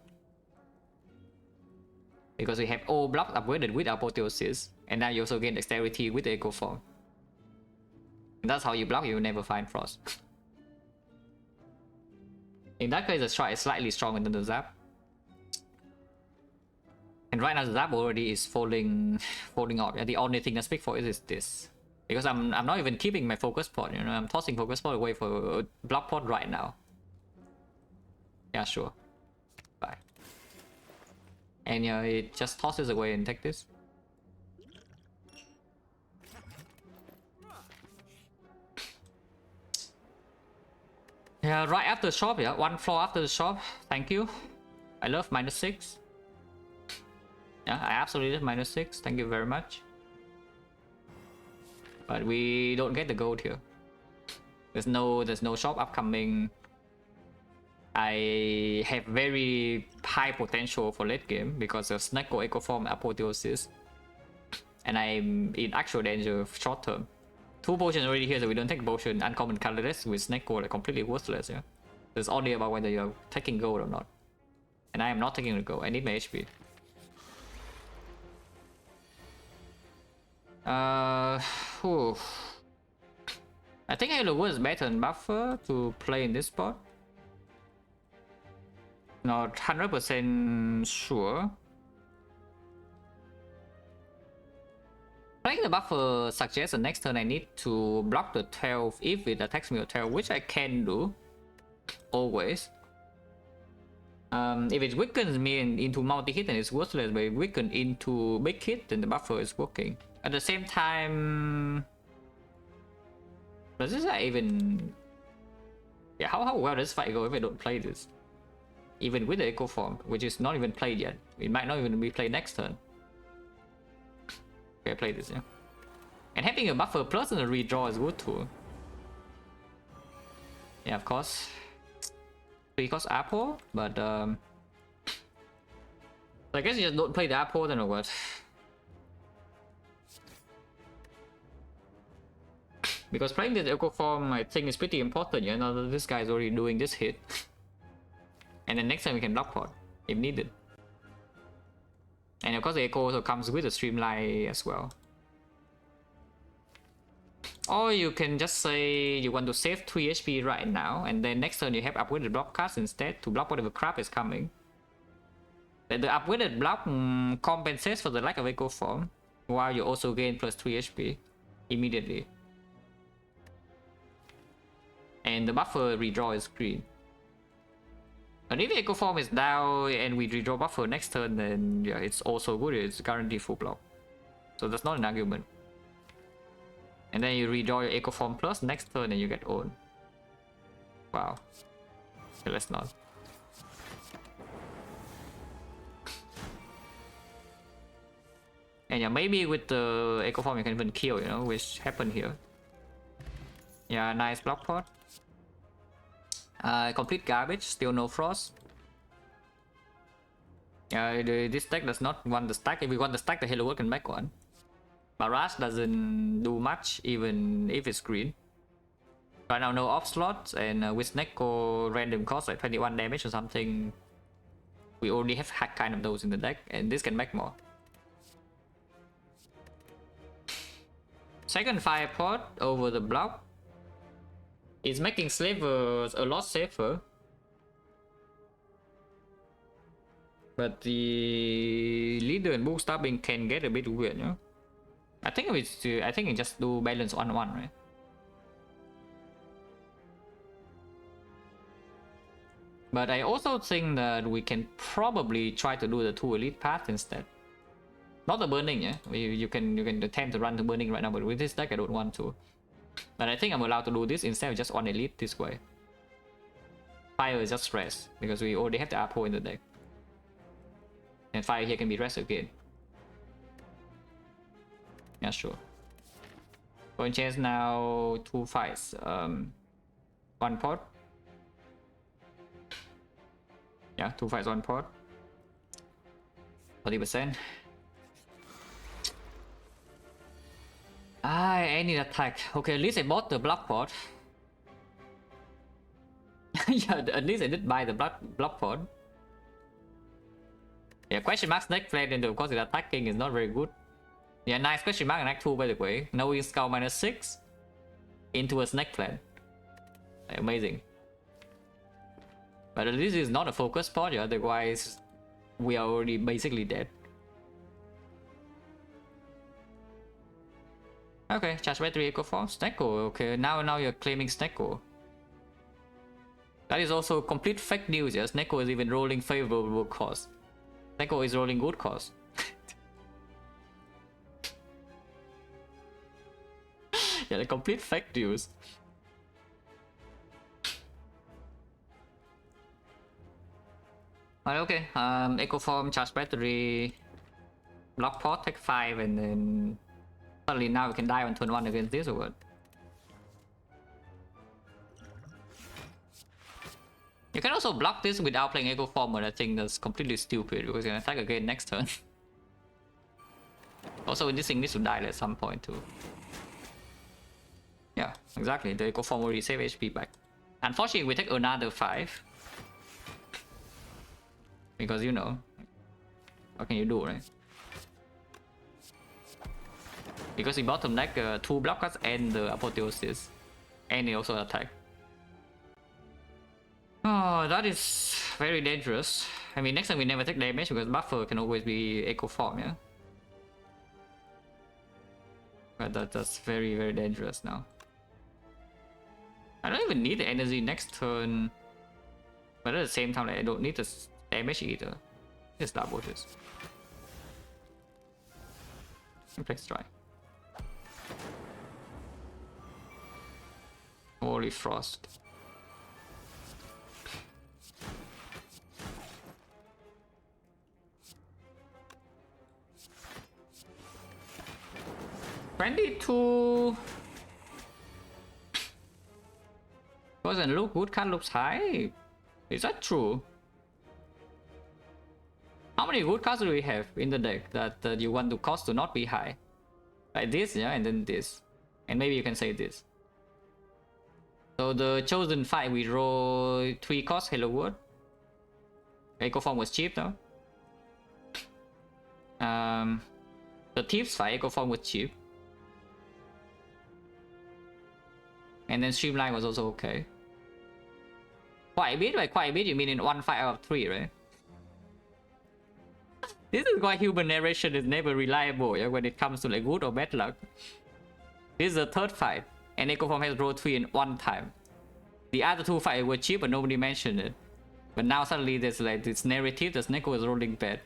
Because we have all blocks upgraded with apotheosis, and now you also gain dexterity with the echo form. And that's how you block, you will never find Frost. In that case, the strike is slightly stronger than the zap. And right now the zap already is falling off. Yeah, the only thing I speak for is this. Because I'm not even keeping my focus pot, you know, I'm tossing focus pot away for a block pot right now. Yeah, sure. Bye. And yeah, it just tosses away and take this. Yeah, right after the shop, yeah, 1 floor after the shop. Thank you. I love -6. Yeah, I absolutely love -6. Thank you very much. But we don't get the gold here. There's no shop upcoming. I have very high potential for late game because of Snecko Echo Form Apotheosis. And I'm in actual danger short term. 2 potions already here, so we don't take potion. Uncommon colorless with Snecko are completely worthless, yeah. It's only about whether you're taking gold or not. And I am not taking the gold, I need my HP. Whew. I think Halo was better than Buffer to play in this spot. Not 100% sure. Playing the buffer suggests the next turn I need to block the 12 if it attacks me with 12, which I can do. Always. If it weakens me into multi-hit, then it's worthless, but if it weakens into big hit, then the buffer is working. At the same time... Does this even... Yeah, how well does this fight go if I don't play this? Even with the Echo Form, which is not even played yet. It might not even be played next turn. Okay, I play this, yeah. And having a buffer plus and a redraw is good too. Yeah, of course. 3 cost Apple, but I guess you just don't play the Apple then or what? Because playing this Echo Form I think is pretty important, yeah, now that this guy is already doing this hit. And then next time we can block pot, if needed. And of course the Echo also comes with a Streamline as well. Or you can just say you want to save 3 HP right now, and then next turn you have upgraded block cards instead to block whatever crap is coming. Then the upgraded block compensates for the lack of Echo Form, while you also gain plus 3 HP immediately. And the buffer redraw is green. And if Echo Form is down and we redraw buffer next turn, then yeah, it's also good, it's guaranteed full block. So that's not an argument. And then you redraw your Echo Form plus next turn and you get owned. Wow. Okay, let's not. And yeah, maybe with the Echo Form you can even kill, you know, which happened here. Yeah, nice block pot. Complete garbage, still no frost. This deck does not want the stack. If we want the stack, the Hello World can make one. Barrage doesn't do much, even if it's green. Right now, no off slots, and with Neko random cost like 21 damage or something, we already have hack kind of those in the deck, and this can make more. Second fire pot over the block is making slavers a lot safer. But the leader and bookstabbing can get a bit weird, you know? I think it just do balance 1-1, right? But I also think that we can probably try to do the 2 elite path instead. Not the burning, yeah. You can attempt to run the burning right now, but with this deck I don't want to. But I think I'm allowed to do this instead of just 1 elite this way. Fire is just rest because we already have the Apo in the deck. And fire here can be rest again. Yeah, sure. Point chance now 2 fights. 1 pot. Yeah, 2 fights, 1 pot. 40%. I need attack. Okay, at least I bought the block pot. Yeah, at least I did buy the block pot. Yeah, question mark snake flame, and of course the attacking is not very good. Yeah, nice question mark and act 2 by the way. Knowing skull -6 into a snake plant. Amazing. But at least it's not a focus pot, yeah, otherwise we are already basically dead. Okay, charge battery Echo Form, Snecko. Okay, now you're claiming Snecko. That is also complete fake news, yeah. Snecko is even rolling favorable cost. Snecko is rolling good cost. Yeah, the complete fake news. Alright, okay. Echo Form, charge battery, block pot, take 5, and then suddenly now we can die on turn 1 against this or what? You can also block this without playing Echo Form, but I think that's completely stupid because you can attack again next turn. Also, this thing needs to die at some point too. Yeah, exactly. The Echo Form already save HP back. Unfortunately, we take another 5. Because you know, what can you do, right? Because he bottom deck 2 blockers and the Apotheosis. And he also attack. Oh, that is very dangerous. I mean, next time we never take damage because buffer can always be Echo Form, yeah? But that's very, very dangerous now. I don't even need the energy next turn. But at the same time, like, I don't need the damage either. Just double this. Reflex strike. Holy frost. $22 doesn't look good, card looks high. Is that true? How many good cards do we have in the deck that you want the cost to not be high? Like this, yeah, and then this. And maybe you can say this. So the chosen fight, we roll 3 cost Hello World. Echo Form was cheap though. The Thieves fight, Echo Form was cheap. And then Streamline was also okay. Quite a bit, right? Quite a bit, you mean in 1 fight out of 3, right? This is why human narration is never reliable, yeah, when it comes to like good or bad luck. This is the 3rd fight, and Echo Form has rolled 3 in 1 time. The other 2 fights were cheap, but nobody mentioned it. But now suddenly there's like this narrative that Neko is rolling bad.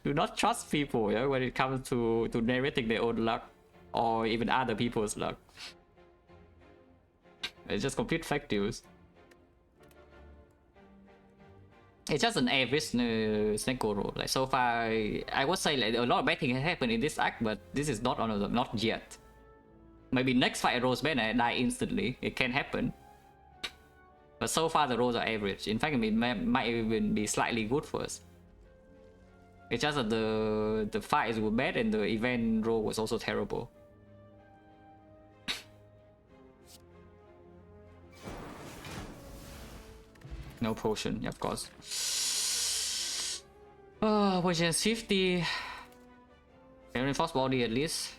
Do not trust people, yeah, when it comes to narrating their own luck or even other people's luck. It's just complete fake news. It's just an average Sneko roll. Like so far, I would say like a lot of bad things have happened in this act, but this is not one of them, not yet. Maybe next fight rolls bad and I die instantly. It can happen. But so far the rolls are average. In fact, it might even be slightly good for us. It's just that the fights were bad and the event roll was also terrible. No potion, yeah, of course. Oh, potion 50. Reinforced body at least.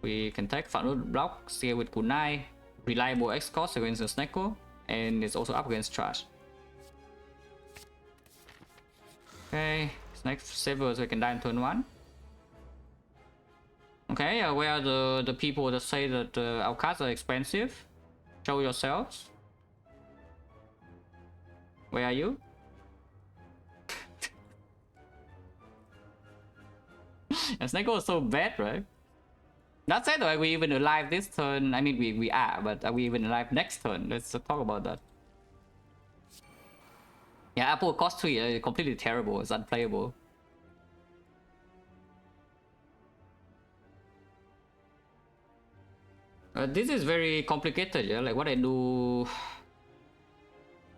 We can take Fat block, scale with Kunai, reliable X cost against the Sneko, and it's also up against trash. Okay, Snake Saver, so we can die in turn 1. Okay, where are the people that say that our cards are expensive? Show yourselves. Where are you? And Snake was so bad, right? That said, though, are we even alive this turn? I mean, we are, but are we even alive next turn? Let's talk about that. Yeah, Apple cost 3, completely terrible. It's unplayable. This is very complicated, yeah. Like what I do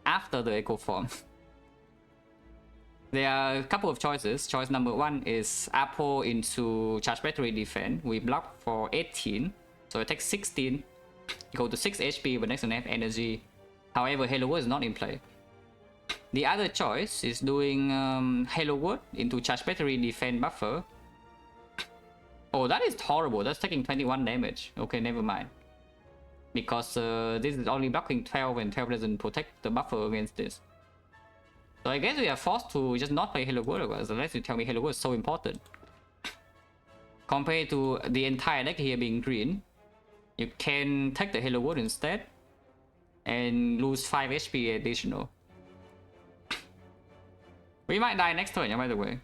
after the Echo Form. There are a couple of choices. Choice number 1 is Apple into Charge Battery Defense. We block for 18, so it takes 16. Go to 6 HP, but next turn have energy. However, Halo World is not in play. The other choice is doing Halo World into Charge Battery Defense buffer. Oh, that is horrible. That's taking 21 damage. Okay, never mind. Because this is only blocking 12 and 12 doesn't protect the buffer against this. So I guess we are forced to just not play Halo World, unless you tell me Halo World is so important. Compared to the entire deck here being green, you can take the Halo World instead and lose 5 HP additional. We might die next turn, yeah, by the way.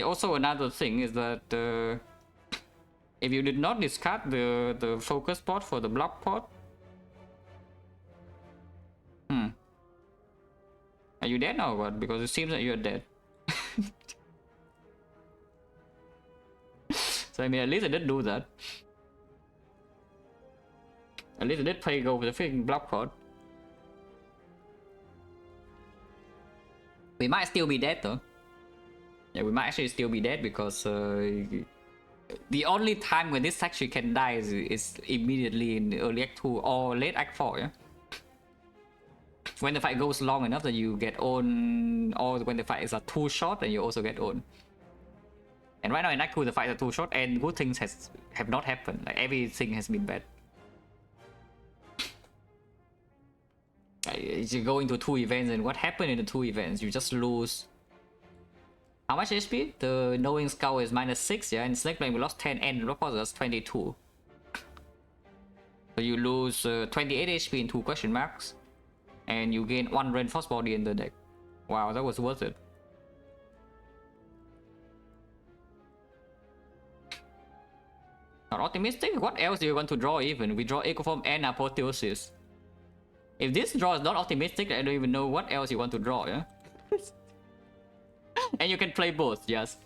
Also another thing is that if you did not discard the focus pot for the block pot. Are you dead now or what? Because it seems that you're dead. So I mean, at least I did do that. At least I did play go with the freaking block pot. We might still be dead though. Yeah, we might actually still be dead because the only time when this actually can die is immediately in early act 2 or late act 4, yeah? When the fight goes long enough that you get on, or when the fight is too short and you also get on. And right now in act 2 the fights are too short and good things have not happened. Like everything has been bad. You go into 2 events and what happened in the 2 events? You just lose. How much HP? The knowing skull is -6, yeah, and Snake Flame we lost 10 and rock was 22. So you lose 28 HP in 2 question marks, and you gain 1 reinforced body in the deck. Wow, that was worth it. Not optimistic? What else do you want to draw even? We draw Echo Form and Apotheosis. If this draw is not optimistic, I don't even know what else you want to draw, yeah? And you can play both, yes.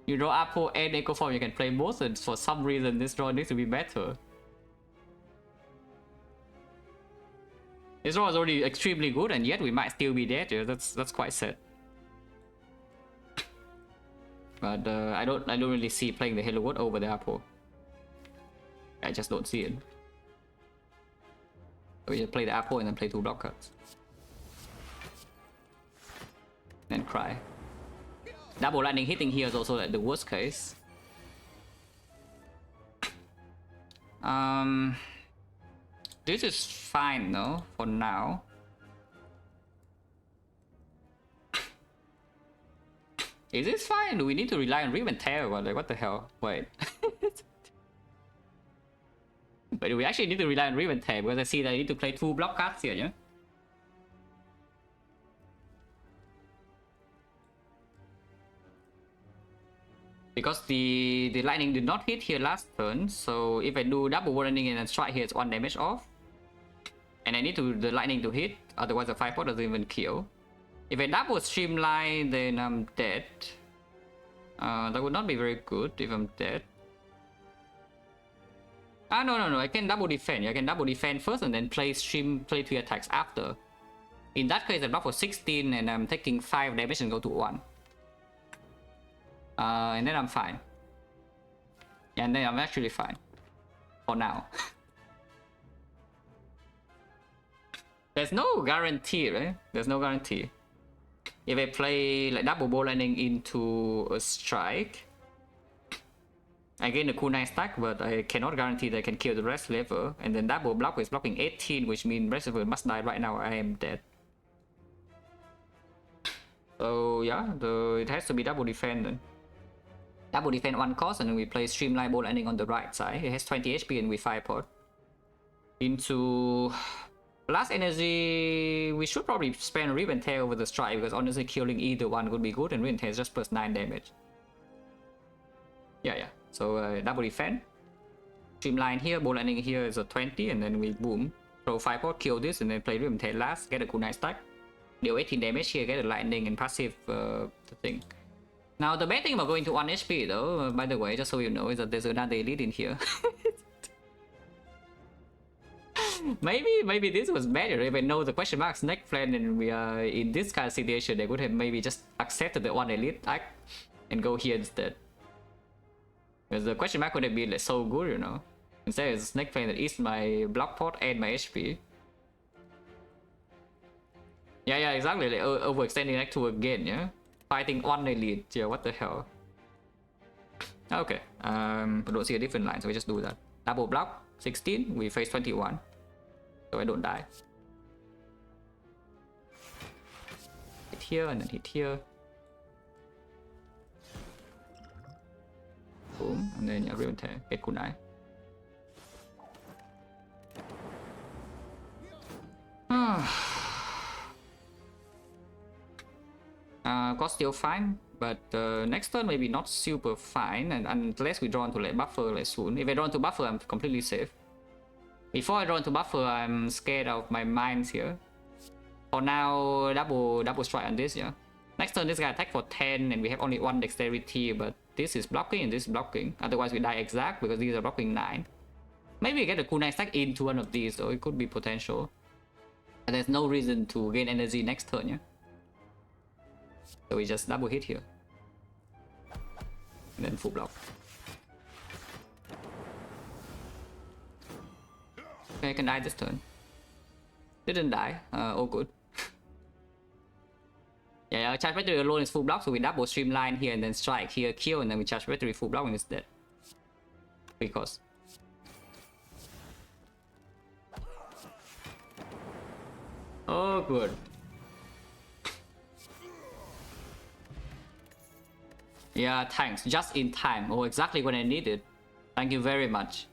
You draw Apo and Echo Form, you can play both, and for some reason this draw needs to be better. This draw is already extremely good, and yet we might still be dead, yeah? That's quite sad. But I don't really see playing the Halo World over the Apo. I just don't see it. So we just play the Apo and then play 2 block cards. Then cry. Double lightning hitting here is also like the worst case. This is fine though, for now. Is this fine? Do we need to rely on Rip and Tear? Like, what the hell? Wait. But do we actually need to rely on Rip and Tear? Because I see that I need to play 2 block cards here, yeah? Because the lightning did not hit here last turn, so if I do double warning and then strike here, it's 1 damage off. And I need the lightning to hit, otherwise the 5-4 doesn't even kill. If I double streamline, then I'm dead. That would not be very good if I'm dead. Ah, no, I can double defend. I can double defend first and then play 3 attacks after. In that case, I block for 16 and I'm taking 5 damage and go to 1. And then I'm fine. Yeah, and then I'm actually fine. For now. There's no guarantee, right? There's no guarantee. If I play like double ball landing into a strike, I gain a cool 9 stack, but I cannot guarantee that I can kill the rest level. And then double block is blocking 18, which means rest of it must die right now. I am dead. So yeah, it has to be double defend then. Double defend 1 cost, and then we play Streamline Ball Landing on the right side. It has 20 HP and we 5 pot. Into last energy, we should probably spend Rip and Tear over the strike, because honestly killing either one would be good, and Rip and Tear is just plus 9 damage. Yeah. So double defend. Streamline here, Ball Landing here is a 20, and then we boom. Throw 5 pot, kill this, and then play Rip and Tear last, get a cool 9 stack. Deal 18 damage here, get a lightning and passive the thing. Now the bad thing about going to 1 HP though, by the way, just so you know, is that there's another elite in here. maybe this was better if I know the question mark Snake Flame and we are in this kind of situation. They would have maybe just accepted the 1 elite attack and go here instead. Because the question mark would have been like so good, you know. Instead it's Snake Flame that eats my block pot and my HP. Yeah, exactly. Like overextending that 2 again, yeah. Fighting 1 elite, yeah, what the hell. Okay, I don't see a different line, so we just do that. Double block, 16, we face 21. So I don't die. Hit here and then hit here. Boom, and then yeah, Rip and Tear, get kunai. Got still fine, but next turn maybe not super fine, and unless we draw into like buffer like soon. If I draw into buffer, I'm completely safe. Before I draw into buffer, I'm scared of my mines here. For now, double strike on this, yeah. Next turn, this guy attack for 10, and we have only 1 dexterity, but this is blocking and this is blocking. Otherwise, we die exact because these are blocking 9. Maybe we get a cool 9 stack into one of these, though. It could be potential. And there's no reason to gain energy next turn, yeah. So we just double hit here. And then full block. Okay, I can die this turn. Didn't die. All good. Yeah, charge battery alone is full block, so we double streamline here and then strike here, kill, and then we charge battery full block and it's dead. Because. Oh, good. Yeah, thanks. Just in time. Oh, exactly when I need it. Thank you very much.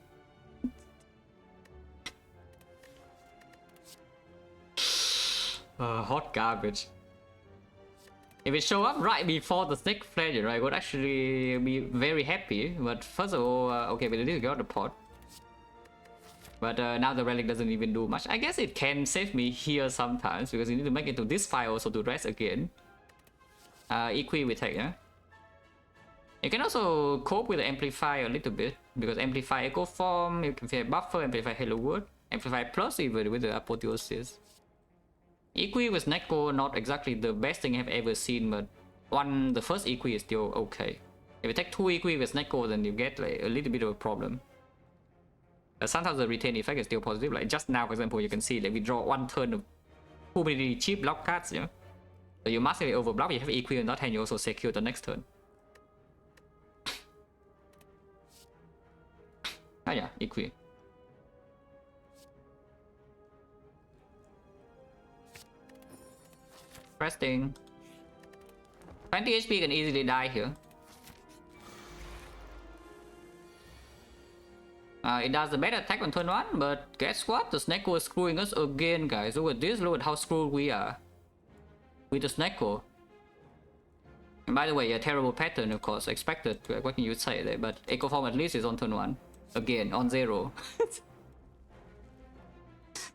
Hot garbage. If it show up right before the snake flanger, I would actually be very happy. But first of all, okay, but at least we got the pot. But now the relic doesn't even do much. I guess it can save me here sometimes because you need to make it to this file also to rest again. Equi we take, yeah. You can also cope with the amplify a little bit because amplify echo form, amplify buffer, amplify hello world, amplify plus even with the apotheosis. Equi with Neko, not exactly the best thing I've ever seen, but the first Equi is still okay. If you take 2 Equi with Neko, then you get like a little bit of a problem. Sometimes the retain effect is still positive. Like just now, for example, you can see that we draw 1 turn of too many cheap block cards, yeah. So you massively overblock, you have Equi in that hand, you also secure the next turn. Ah yeah, Equi. Resting. 20 HP can easily die here. It does the better attack on turn 1, but guess what? The Snecko is screwing us again, guys. Look at this, look at how screwed we are with the Snecko. And by the way, a terrible pattern, of course, expected. What can you say there? But Echo Form at least is on turn 1. Again, on 0.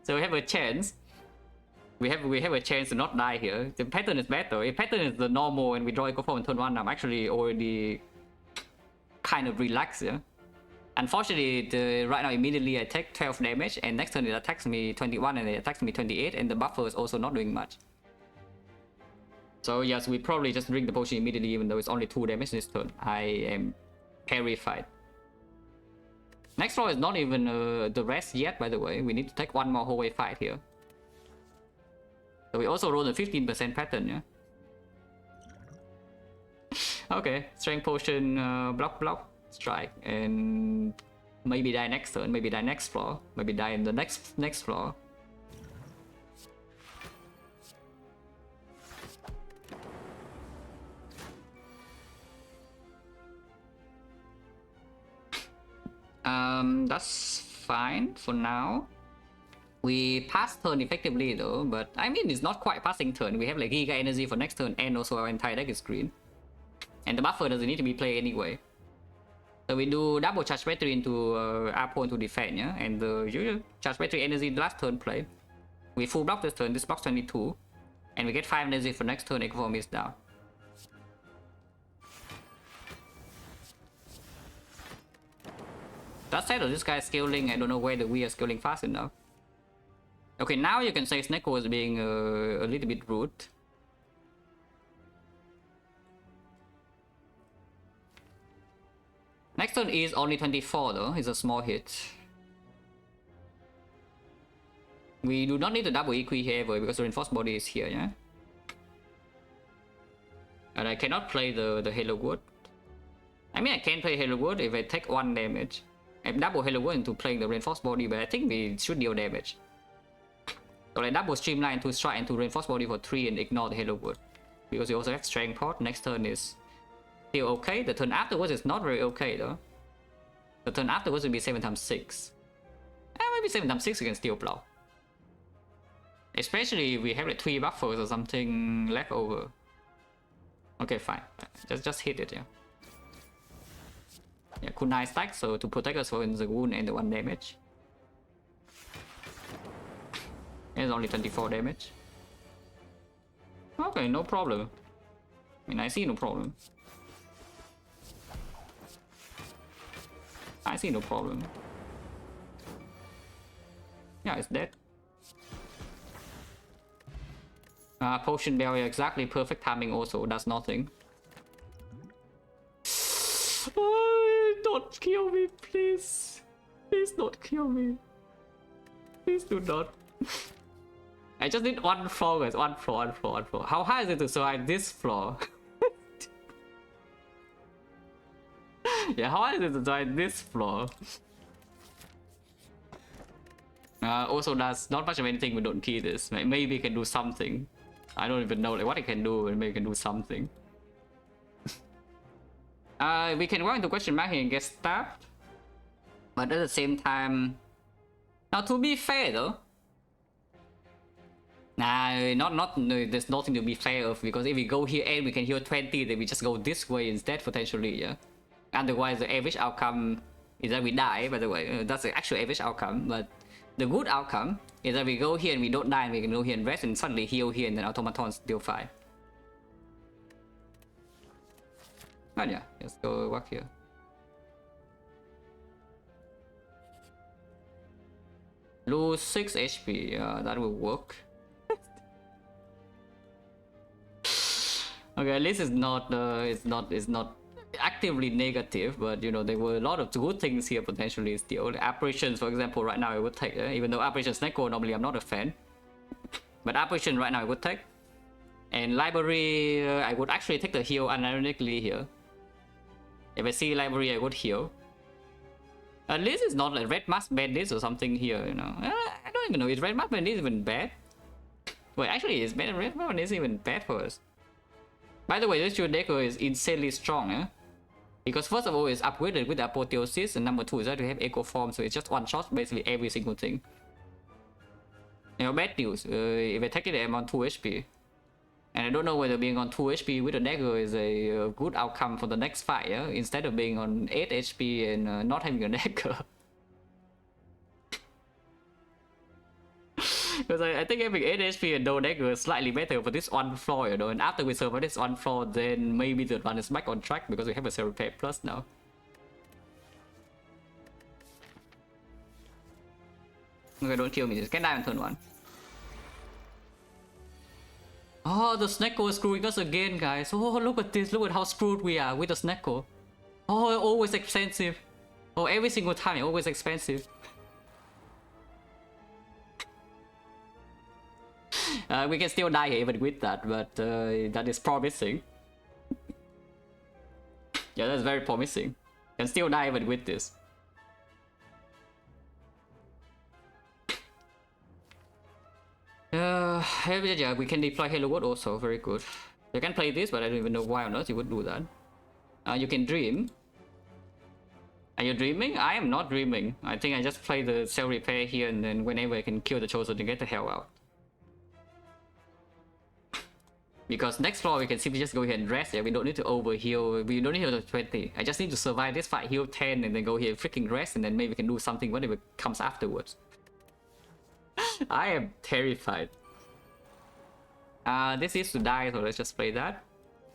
So we have a chance. We have a chance to not die here. The pattern is better. If pattern is the normal and we draw Echo Form on turn 1, I'm actually already kind of relaxed, yeah? Unfortunately, right now immediately I take 12 damage and next turn it attacks me 21 and it attacks me 28 and the buffer is also not doing much. So yes, we probably just drink the potion immediately even though it's only 2 damage this turn. I am terrified. Next floor is not even the rest yet, by the way. We need to take 1 more hallway fight here. So we also roll a 15% pattern, yeah? Okay, strength potion, block, strike, and maybe die next turn, maybe die next floor, maybe die in the next floor. That's fine for now. We pass turn effectively though, but I mean it's not quite passing turn. We have like Giga Energy for next turn and also our entire deck is green. And the buffer doesn't need to be played anyway. So we do double charge battery into Arpo into defend, yeah? And the usual charge battery energy last turn play. We full block this turn, this blocks 22. And we get 5 energy for next turn, Echo Form is down. That said, this guy is scaling, I don't know whether we are scaling fast enough. Okay, now you can say Snecko is being a little bit rude. Next turn is only 24 though, it's a small hit. We do not need to double Equi here ever because the reinforced body is here, yeah? And I cannot play the Halo Wood. I mean I can play Halo Wood if I take 1 damage. I double Halo Wood into playing the reinforced body, but I think we should deal damage. So like double Streamline to strike into reinforced body for 3 and ignore the Halo Wood. Because we also have Strength Pot, next turn is still okay. The turn afterwards is not very okay though. The turn afterwards will be 7 times 6. Maybe 7 times 6 we can still block. Especially if we have like 3 buffers or something left over. Okay, fine. Just hit it, yeah. Yeah, kunai stack, so to protect us from the wound and the 1 damage. It's only 24 damage. Okay, no problem. I mean, I see no problem. I see no problem. Yeah, it's dead. Potion barrier, exactly perfect timing also, does nothing. Oh, don't kill me, please. Please don't kill me. Please do not. I just need 1 floor, guys. 1 floor, 1 floor, 1 floor. How high is it to survive this floor? Yeah, how high is it to survive this floor? Also, does not much of anything we don't key this. Like, maybe it can do something. I don't even know like what it can do, and maybe it can do something. We can go into question mark here and get stabbed. But at the same time... Now, to be fair though... Nah, no, there's nothing to be fair of, because if we go here and we can heal 20, then we just go this way instead, potentially, yeah? Otherwise, the average outcome is that we die, by the way. That's the actual average outcome, but the good outcome is that we go here and we don't die, and we can go here and rest and suddenly heal here, and then automatons deal 5. But yeah, let's go work here. Lose 6 HP, yeah, that will work. Okay, at least it's not actively negative, but you know, there were a lot of good things here potentially still. Apparitions, for example, right now I would take, even though Apparition Snecko normally I'm not a fan, but Apparition right now I would take. And Library, I would actually take the heal unironically here. If I see Library, I would heal. At least it's not like Red Mask Bandits or something here, you know. I don't even know, is Red Mask Bandits even bad? Wait, actually, is Red Mask Bandits even bad for us? By the way, this Deco is insanely strong, eh? Because first of all, it's upgraded with Apotheosis, and number 2 is that we have Echo Form, so it's just one shot basically every single thing. You know, bad news, if I take it, I'm on 2 HP. And I don't know whether being on 2 HP with a dagger is a good outcome for the next fight, yeah? Instead of being on 8 HP and not having a dagger. Because I think having 8 HP and no dagger is slightly better for this one floor, you know. And after we survive this one floor, then maybe the run is back on track because we have a Zero Repair Plus now. Okay, don't kill me, just can die on turn 1. Oh, the Snecko is screwing us again, guys. Oh, look at this. Look at how screwed we are with the Snecko. Oh, always expensive. Oh, every single time, always expensive. We can still die even with that, but that is promising. Yeah, that's very promising. Can still die even with this. Yeah, we can deploy Halo World also, very good. You can play this, but I don't even know why on earth you would do that. You can dream. Are you dreaming? I am not dreaming. I think I just play the Cell Repair here, and then whenever I can kill the Chosen to get the hell out. Because next floor we can simply just go here and rest, yeah, we don't need to over heal, we don't need to heal to 20. I just need to survive this fight, heal 10, and then go here and freaking rest, and then maybe we can do something whatever comes afterwards. I am terrified. This is to die, so let's just play that.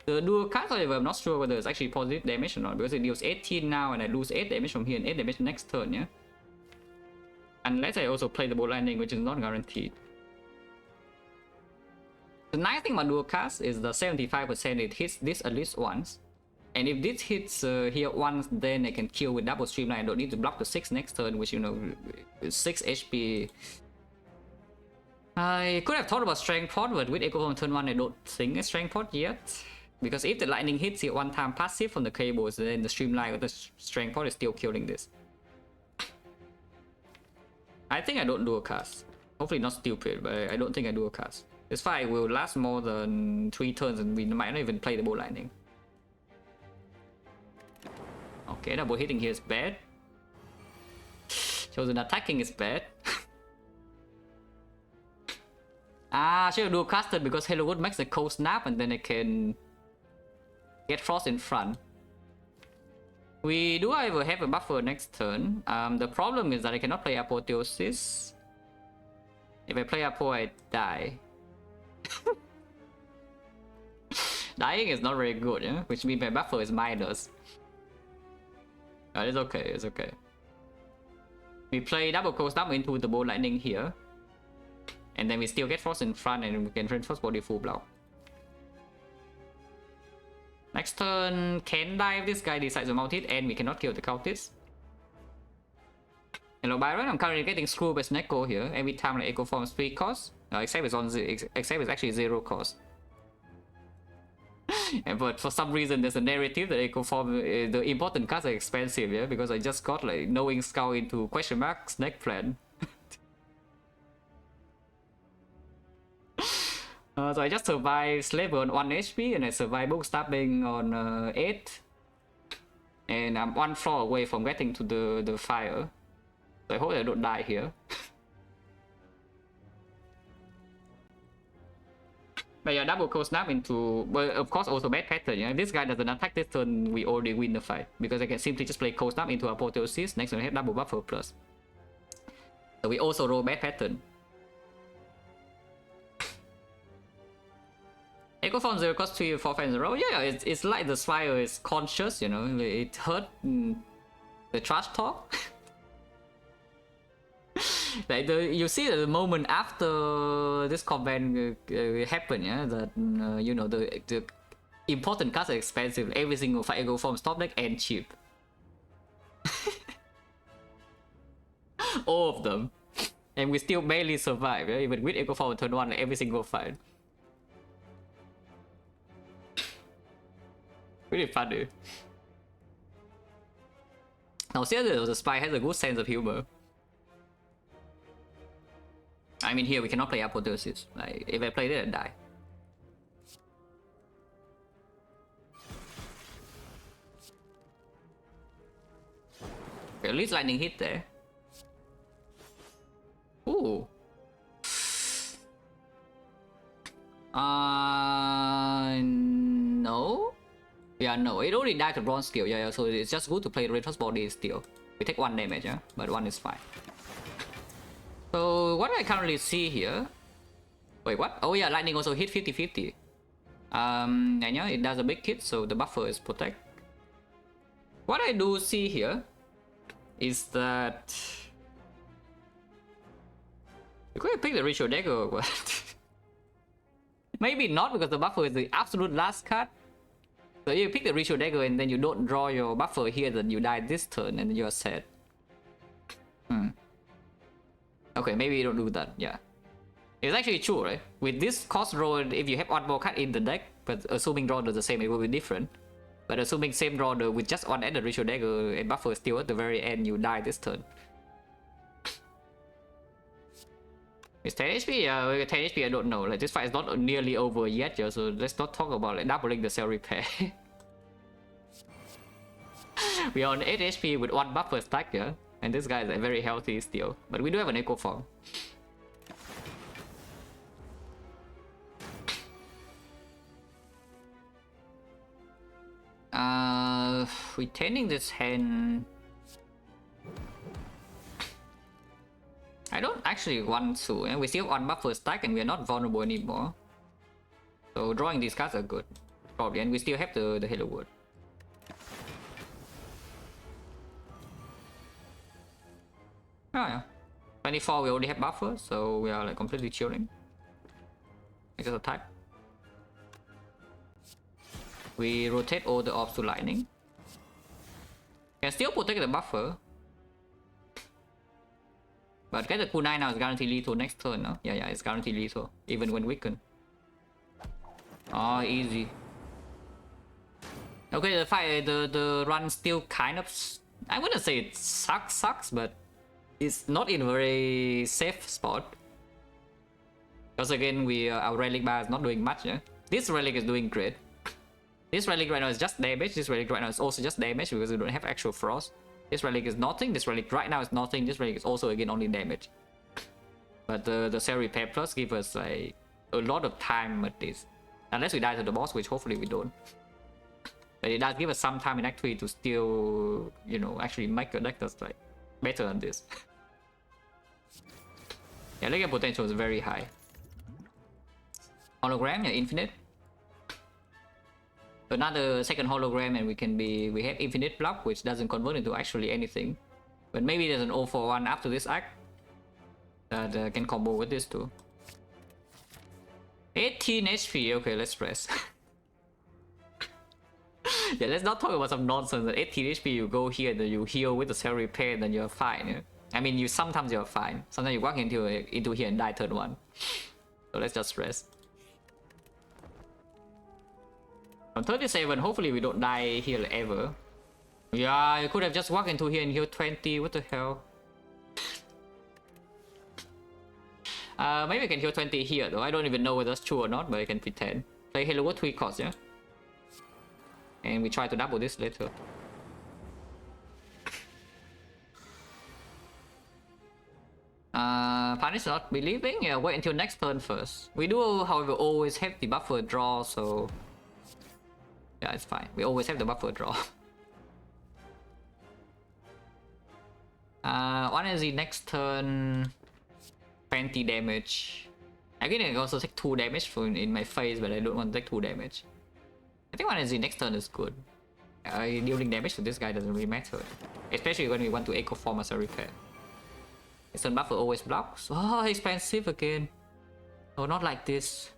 The dual cast, however, I'm not sure whether it's actually positive damage or not, because it deals 18 now and I lose 8 damage from here and 8 damage next turn, yeah? Unless I also play the bolt lightning, which is not guaranteed. The nice thing about dual cast is the 75% it hits this at least once. And if this hits here once, then I can kill with double streamline. I don't need to block the 6 next turn, which, you know, 6 HP. I could have thought about Strength Pot, but with Echo on turn 1, I don't think it's Strength Pot yet. Because if the lightning hits it one time passive from the cables, then the streamline with the Strength Pot is still killing this. I think I don't dual cast. Hopefully not stupid, but I don't think I dual cast. This fight will last more than 3 turns and we might not even play the bolt lightning. Okay, double hitting here is bad. Chosen attacking is bad. I should have dual casted because Halo Wood makes a cold snap and then I can get Frost in front. We do however have a buffer next turn. The problem is that I cannot play Apotheosis. If I play Apo, I die. Dying is not very good, yeah? Which means my buffer is minus. It's okay, it's okay. We play double cold snap into the bolt lightning here. And then we still get Frost in front and we can reinforce body full block. Next turn, can die if this guy decides to mount it and we cannot kill the cultist. Hello Byron, I'm currently getting screwed by Snecko here. Every time like Echo forms 3 cost. Except it's actually 0 cost. But for some reason there's a narrative that Echo form, the important cards are expensive, yeah? Because I just got like Knowing Skull into question mark Snake Plan. So I just survived Slaver on 1 HP and I survived Book Stabbing on 8. And I'm one floor away from getting to the fire. So I hope I don't die here. But yeah, double cold snap into, but of course also bad pattern. Yeah, if this guy doesn't attack this turn, we already win the fight because I can simply just play cold snap into apotheosis. Next turn I have double buffer plus. So we also roll bad pattern. Echo from 0 cost 3 or 4 fans in a row. Yeah, it's like the Spire is conscious, you know, it hurt the trash talk. Like you see the moment after this comment happened, yeah, that you know the important cards are expensive. Every single fight Echo from top deck and cheap. All of them. And we still barely survive, yeah? Even with Echo Form turn 1 every single fight. Really funny. Now seriously, the spy has a good sense of humor. I mean here we cannot play apotheosis. Like if I play it, I die. Okay, at least lightning hit there. Ooh. No? Yeah, no. It only died to bronze skill. Yeah, so it's just good to play Retros body still. We take 1 damage, yeah? But 1 is fine. So what I currently see here... Wait, what? Oh yeah, lightning also hit 50-50. And yeah, it does a big hit, so the buffer is protect. What I do see here is that... You could pick the ritual dagger or what? Maybe not, because the buffer is the absolute last card. So you pick the ritual dagger and then you don't draw your buffer here, then you die this turn and you're set. Okay, maybe you don't do that, yeah. It's actually true, right? With this cost roll, if you have one more card in the deck, but assuming draw does the same, it will be different. But assuming same draw with just one added ritual dagger and buffer still at the very end, you die this turn. It's 10 HP? Yeah, 10 HP I don't know. Like this fight is not nearly over yet, yeah, so let's not talk about like doubling the cell repair. We are on 8 HP with 1 buffer stack, yeah. And this guy is like, very healthy still. But we do have an echo form. Retaining this hand... I don't actually want to, and we still have 1 buffer stack and we are not vulnerable anymore. So drawing these cards are good, probably, and we still have the Halo Wood. Oh yeah, 24 we already have buffer, so we are like completely chilling. Because of type. We rotate all the orbs to lightning. Can still protect the buffer. But get the kunai now is guaranteed lethal next turn, no? Yeah, it's guaranteed lethal, even when weakened. Oh, easy. Okay, the fight, the run still kind of... I wouldn't say it sucks, but it's not in a very safe spot. Because again, our relic bar is not doing much, yeah? This relic is doing great. This relic right now is just damage, this relic right now is also just damage because we don't have actual frost. This relic is nothing, this relic right now is nothing, this relic is also again only damage. But the cell repair plus give us a lot of time at least. Unless we die to the boss, which hopefully we don't. But it does give us some time in Act 3 to still, you know, actually make a deck that's like better than this. Yeah, Legacy potential is very high. Hologram, yeah, infinite. Another second hologram and we have infinite block, which doesn't convert into actually anything. But maybe there's an 0 for 1 after this act that can combo with this too. 18 HP, okay, let's rest. Yeah, let's not talk about some nonsense. At 18 HP you go here and then you heal with the cell repair and then you're fine. Yeah? I mean, sometimes you're fine. Sometimes you walk into here and die turn 1. So let's just rest. On 37, hopefully we don't die here ever. Yeah, I could have just walked into here and healed 20, what the hell? Maybe I can heal 20 here though, I don't even know whether that's true or not, but I can pretend. Play Halo Wood 3 cost, yeah? And we try to double this later. Punish not believing? Yeah, wait until next turn first. We do, however, always have the buffer draw, so... Yeah, it's fine. We always have the buffer draw. One is the next turn... 20 damage. I can also take 2 damage in my face, but I don't want to take 2 damage. I think one is the next turn is good. Dealing damage to this guy doesn't really matter. Especially when we want to echo form as a repair. His turn buffer always blocks. Oh, expensive again. Oh, not like this.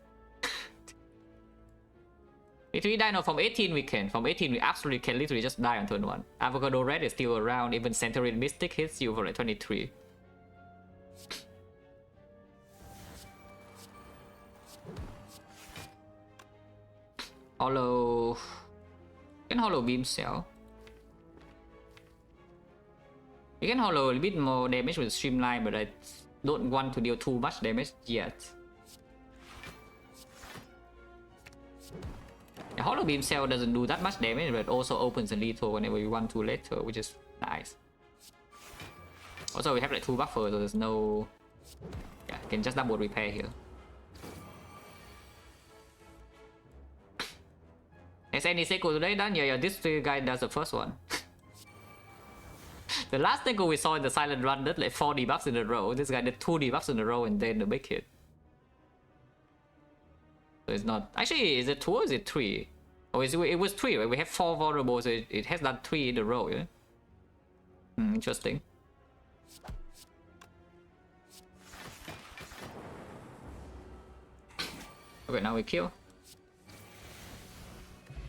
If we die now from 18 we can. From 18 we absolutely can literally just die on turn 1. Avocado Red is still around. Even Centurion Mystic hits you for like 23. Hollow... You can hollow beam cell. You can hollow a little bit more damage with Streamline, but I don't want to deal too much damage yet. The hollow beam cell doesn't do that much damage, but also opens a lethal whenever you want to later, which is nice. Also, we have like 2 buffers, so there's no... Yeah, you can just double repair here. Is any Seiko today done? Yeah, this guy does the first one. The last Seiko we saw in the silent run did like 4 debuffs in a row. This guy did 2 debuffs in a row and then the big hit. So it's not... Actually, is it 2 or is it 3? Oh, it was 3, right? We have 4 vulnerables, so it has done 3 in a row, yeah? Interesting. Okay, now we kill.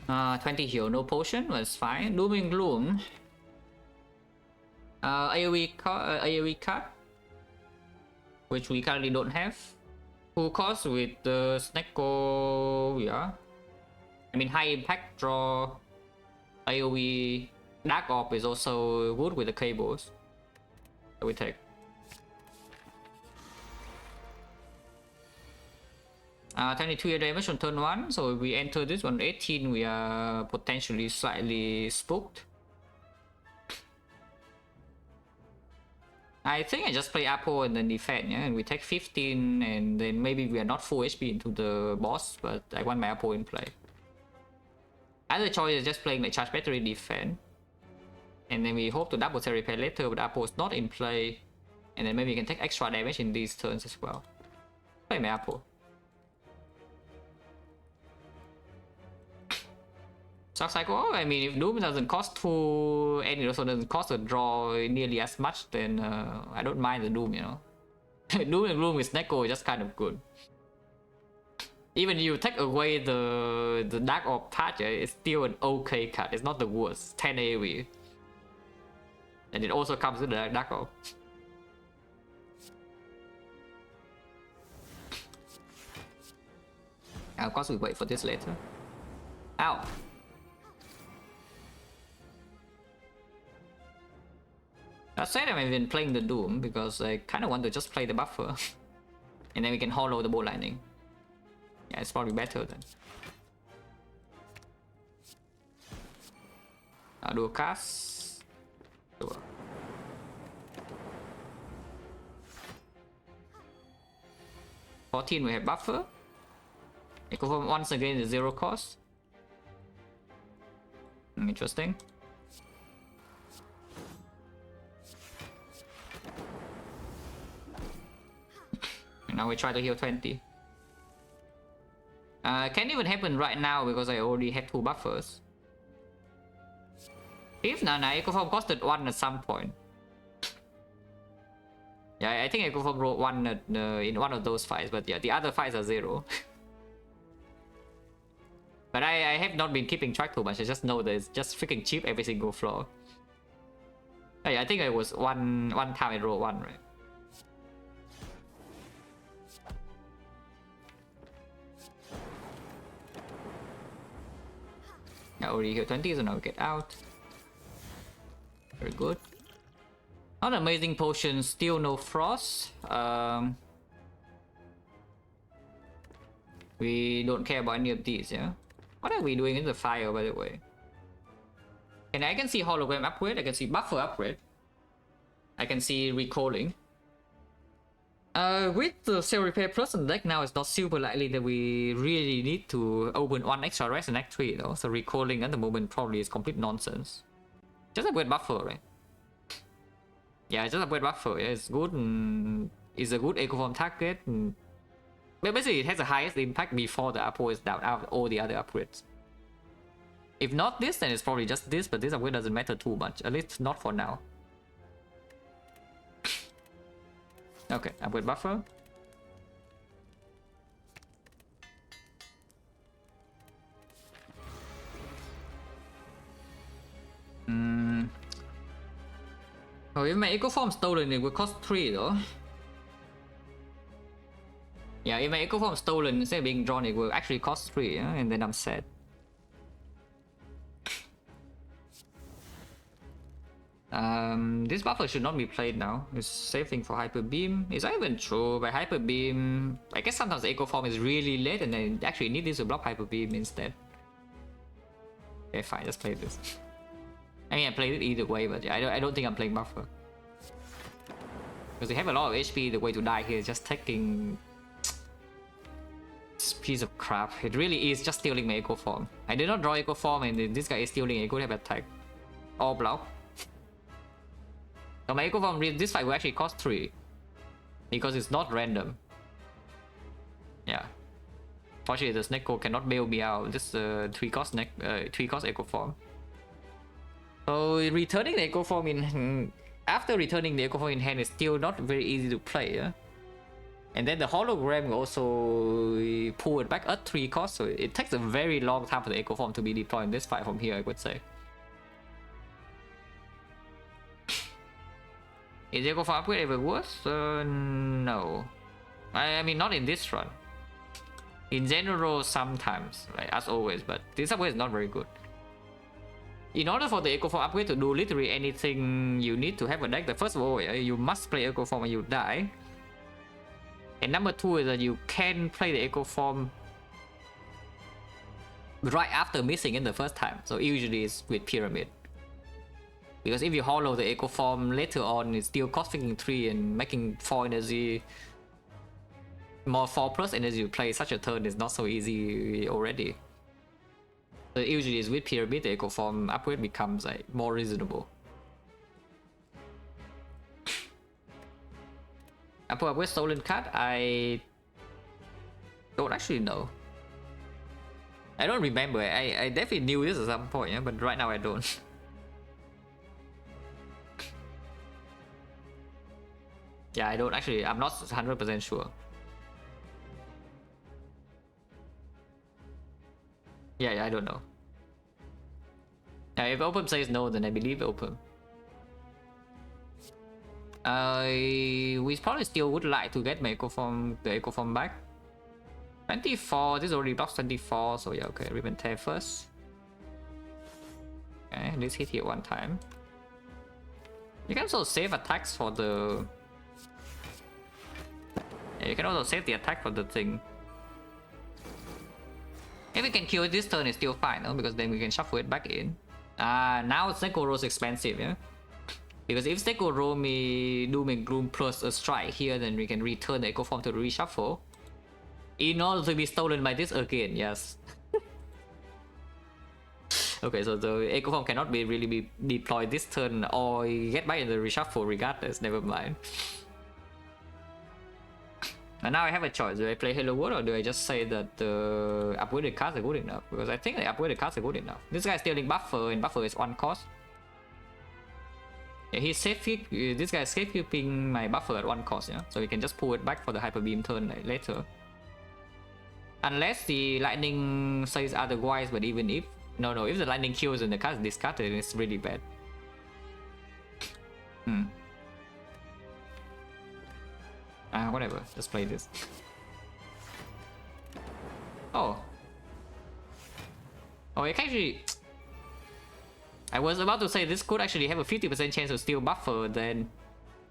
20 heal, no potion, was fine. Doom and Gloom. AoE card, which we currently don't have. Full cost with the Snecko, yeah. I mean, high impact draw. AoE Dark Orb is also good with the cables. So we take. 22 damage on turn 1, so if we enter this on 18, we are potentially slightly spooked. I think I just play Apo and then Defect, yeah, and we take 15, and then maybe we are not full HP into the boss, but I want my Apo in play. Other choice is just playing the Charge Battery Defend, and then we hope to double set repair later, but Apo is not in play, and then maybe we can take extra damage in these turns as well. Play my Apo. Shock Cycle, I mean, if Doom doesn't cost 2 and it also doesn't cost a draw nearly as much, then I don't mind the Doom, you know. Doom and Gloom with Neko is just kind of good. Even if you take away the Dark Orb part, yeah, it's still an okay card, it's not the worst. 10 AoE. And it also comes with the Dark Orb. Of course we wait for this later. Ow! I said I've been playing the Doom because I kind of want to just play the buffer. And then we can hollow the Bolt Lightning. Yeah, it's probably better then. I'll do a cast. Sure. $14 we have buffer. Echo Form once again is 0 cost. Interesting. And now we try to heal 20. Can't even happen right now because I already have 2 buffers. If Nana, Echo Form costed 1 at some point. Yeah, I think Echo Form wrote 1 at, in one of those fights, but yeah, the other fights are 0. But I have not been keeping track too much, I just know that it's just freaking cheap every single floor. Yeah, I think it was one time I rolled 1, right? I already hit 20, so now we get out. Very good. Not amazing potion, still no frost. We don't care about any of these, yeah? What are we doing in the fire, by the way? And I can see hologram upgrade, I can see buffer upgrade. I can see recalling. With the Cell Repair Plus on deck now, it's not super likely that we really need to open one extra rest in Act 3 though, so recalling at the moment probably is complete nonsense. Just a weird buffer, right? Yeah, just a weird buffer, yeah, it's good and it's a good eco form target. But basically it has the highest impact before the upgrade is down out of all the other upgrades. If not this, then it's probably just this, but this upgrade doesn't matter too much, at least not for now. Okay, upgrade buffer. Oh, if my eco form stolen, it will cost 3 though. Yeah, if my eco form stolen instead of being drawn, it will actually cost 3, yeah? And then I'm sad. This buffer should not be played now. It's saving for Hyper Beam. It's not even true. By Hyper Beam, I guess sometimes the eco form is really late and I actually need this to block Hyper Beam instead. Okay, fine, just play this. I mean, I played it either way, but yeah, I don't think I'm playing buffer. Because they have a lot of HP, the way to die here is just taking this piece of crap. It really is just stealing my eco form. I did not draw eco form and this guy is stealing a good have attack. Or block. So my eco form this fight will actually cost 3. Because it's not random. Yeah. Fortunately the snake code cannot bail me out. This 3 cost eco form. So returning the eco form in after returning the eco form in hand is still not very easy to play, yeah? And then the hologram will also pull it back at 3 cost, so it takes a very long time for the eco form to be deployed in this fight from here, I would say. Is the eco form upgrade ever worse? No. I mean, not in this run. In general, sometimes, like as always, but this upgrade is not very good. In order for the eco form upgrade to do literally anything, you need to have a deck that first of all, you must play eco form when you die. And number 2 is that you can play the eco form right after missing it the first time. So usually it's with Pyramid. Because if you hollow the eco form later on, it's still costing 3 and making 4 energy. More 4+ energy to play such a turn is not so easy already. So usually it's with Pyramid, the eco form upgrade becomes like more reasonable. Upgrade stolen card, I don't actually know. I don't remember. I definitely knew this at some point, yeah, but right now I don't. Yeah, I don't actually. I'm not 100% sure. Yeah, I don't know. If Open says no, then I believe Open. We probably still would like to get my the eco form back. 24, this already blocks 24, so yeah, okay, Ribbon Tear first. Okay, let's hit here one time. You can also save attacks for the... Yeah, you can also save the attack for the thing. If we can kill it this turn, it's still fine, no? Because then we can shuffle it back in. Now Sneko is expensive, yeah? Because if Sneko roll me Doom and Gloom plus a strike here, then we can return the eco form to the reshuffle. In order to be stolen by this again, yes. Okay, so the eco form cannot really be deployed this turn or get back in the reshuffle regardless, never mind. And now I have a choice. Do I play Hello World or do I just say that the upgraded cards are good enough? Because I think the upgraded cards are good enough. This guy is stealing buffer and buffer is 1 cost. Yeah, he's this guy is safe keeping my buffer at 1 cost, yeah? So we can just pull it back for the Hyper Beam turn later. Unless the lightning says otherwise, but even if... No, if the lightning kills and the card is discarded, it's really bad. Whatever, just play this. Oh, it actually... I was about to say this could actually have a 50% chance to steal buffer then,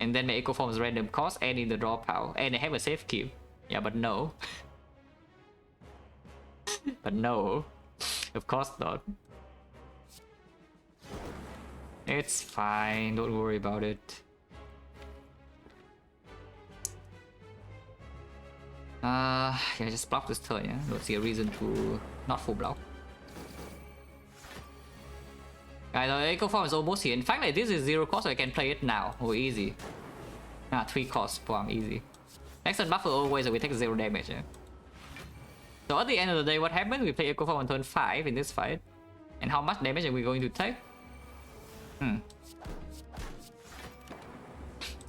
and then the eco form's random cost and in the draw pile, and I have a safe keep. Yeah, but no. But no, of course not. It's fine, don't worry about it. Yeah, just block this turn, yeah. Don't see a reason to not full block. Guys, the Echo Form is almost here. In fact, like, this is 0 cost, so I can play it now. Oh, easy. 3 cost, bomb, easy. Next turn buffer always, so we take 0 damage, yeah. So at the end of the day, what happened? We play Echo Form on turn 5 in this fight. And how much damage are we going to take?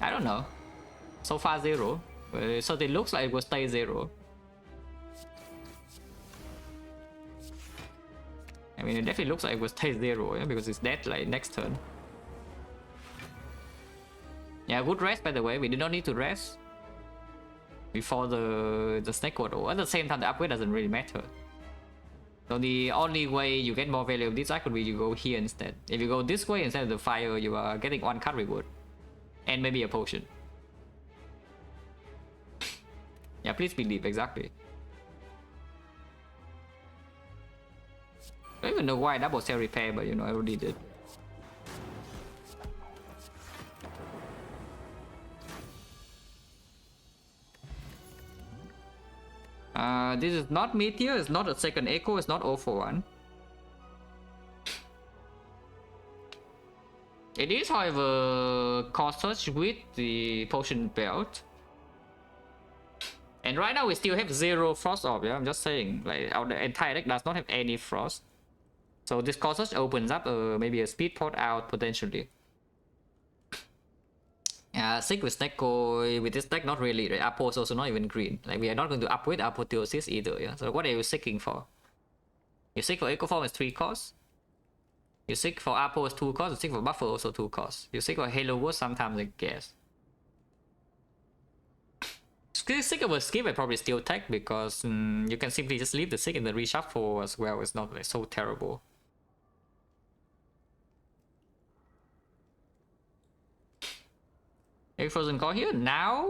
I don't know. So far 0. So it looks like it will stay 0. I mean, it definitely looks like it will stay 0, yeah, because it's dead like next turn. Yeah, good rest by the way. We do not need to rest before the snake water. At the same time, the upgrade doesn't really matter. So the only way you get more value of this arc would be you go here instead. If you go this way instead of the fire, you are getting 1 card reward. And maybe a potion. Yeah, please believe, exactly. I don't even know why double cell repair, but you know, I already did. This is not Meteor, it's not a second Echo, it's not 041. It is, however, cautious with the potion belt. And right now we still have 0 frost orb, yeah, I'm just saying. Like, our entire deck does not have any frost. So this cautious opens up maybe a speed port out potentially. Sick with Snecko with this deck, not really. Right? Apo is also not even green. Like, we are not going to upgrade Apotheosis either, yeah. So what are you seeking for? You seek for Echo Form is 3 costs. You seek for Apo is 2 costs. You seek for Buffer also 2 costs. You seek for Halo Wood sometimes, I guess. Sick of a skip I probably still take because you can simply just leave the Sick in the reshuffle as well. It's not like so terrible. A Frozen Core here? Now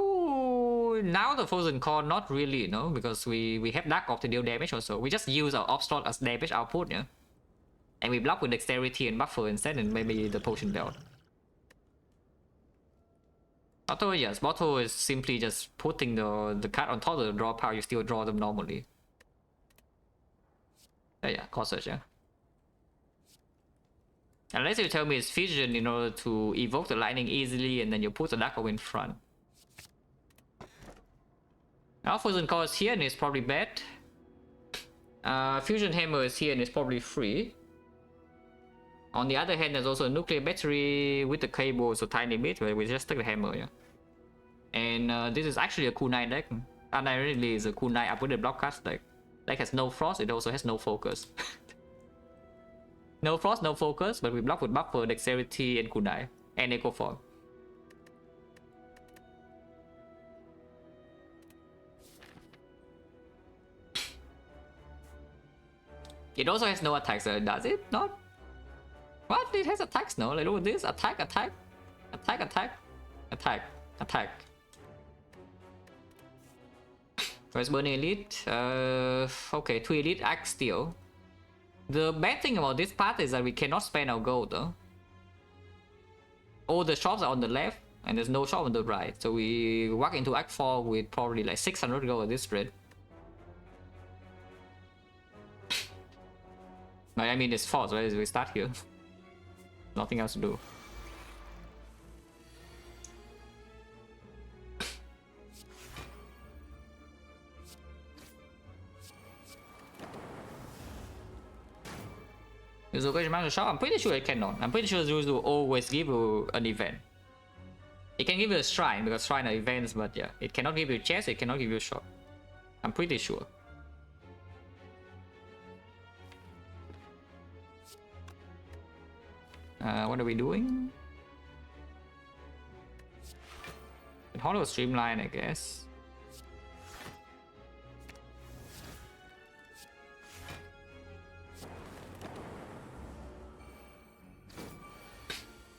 the Frozen Core not really, no, because we have Dark Orb to deal damage also. We just use our Orb slot as damage output, yeah. And we block with Dexterity and Buffer instead, and maybe the Potion Belt. Bottle, yes, Bottle is simply just putting the card on top of the draw pile, you still draw them normally. Yeah, Corsage, yeah. Unless you tell me it's Fusion in order to evoke the lightning easily and then you put the Dark Orb in front. Now Frozen Core is here and it's probably bad. Fusion Hammer is here and it's probably free. On the other hand, there's also a Nuclear Battery with the cable, so tiny bit, where we just take the hammer, yeah. And this is actually a Kunai deck. Unironically, is a Kunai upgraded block cast deck. Deck has no frost, it also has no focus. No frost, no focus, but we block with Buffer, Dexterity, and Kunai, and Echo Form. It also has no attacks, does it? Not? What? It has attacks, no? Like, look at this. Attack, attack. Attack, attack. Attack, attack. Where's Burning Elite? Okay, 2 Elite, Axe Steel. The bad thing about this part is that we cannot spend our gold, though. All the shops are on the left, and there's no shop on the right. So we walk into Act 4 with probably like 600 gold at this rate. I mean, it's false, right? We start here. Nothing else to do. Use the question mark to shop? I'm pretty sure it cannot. I'm pretty sure Zeus will always give you an event. It can give you a shrine because shrine are events, but yeah, it cannot give you chest, it cannot give you a shop. I'm pretty sure. What are we doing? Hollow Streamline, I guess.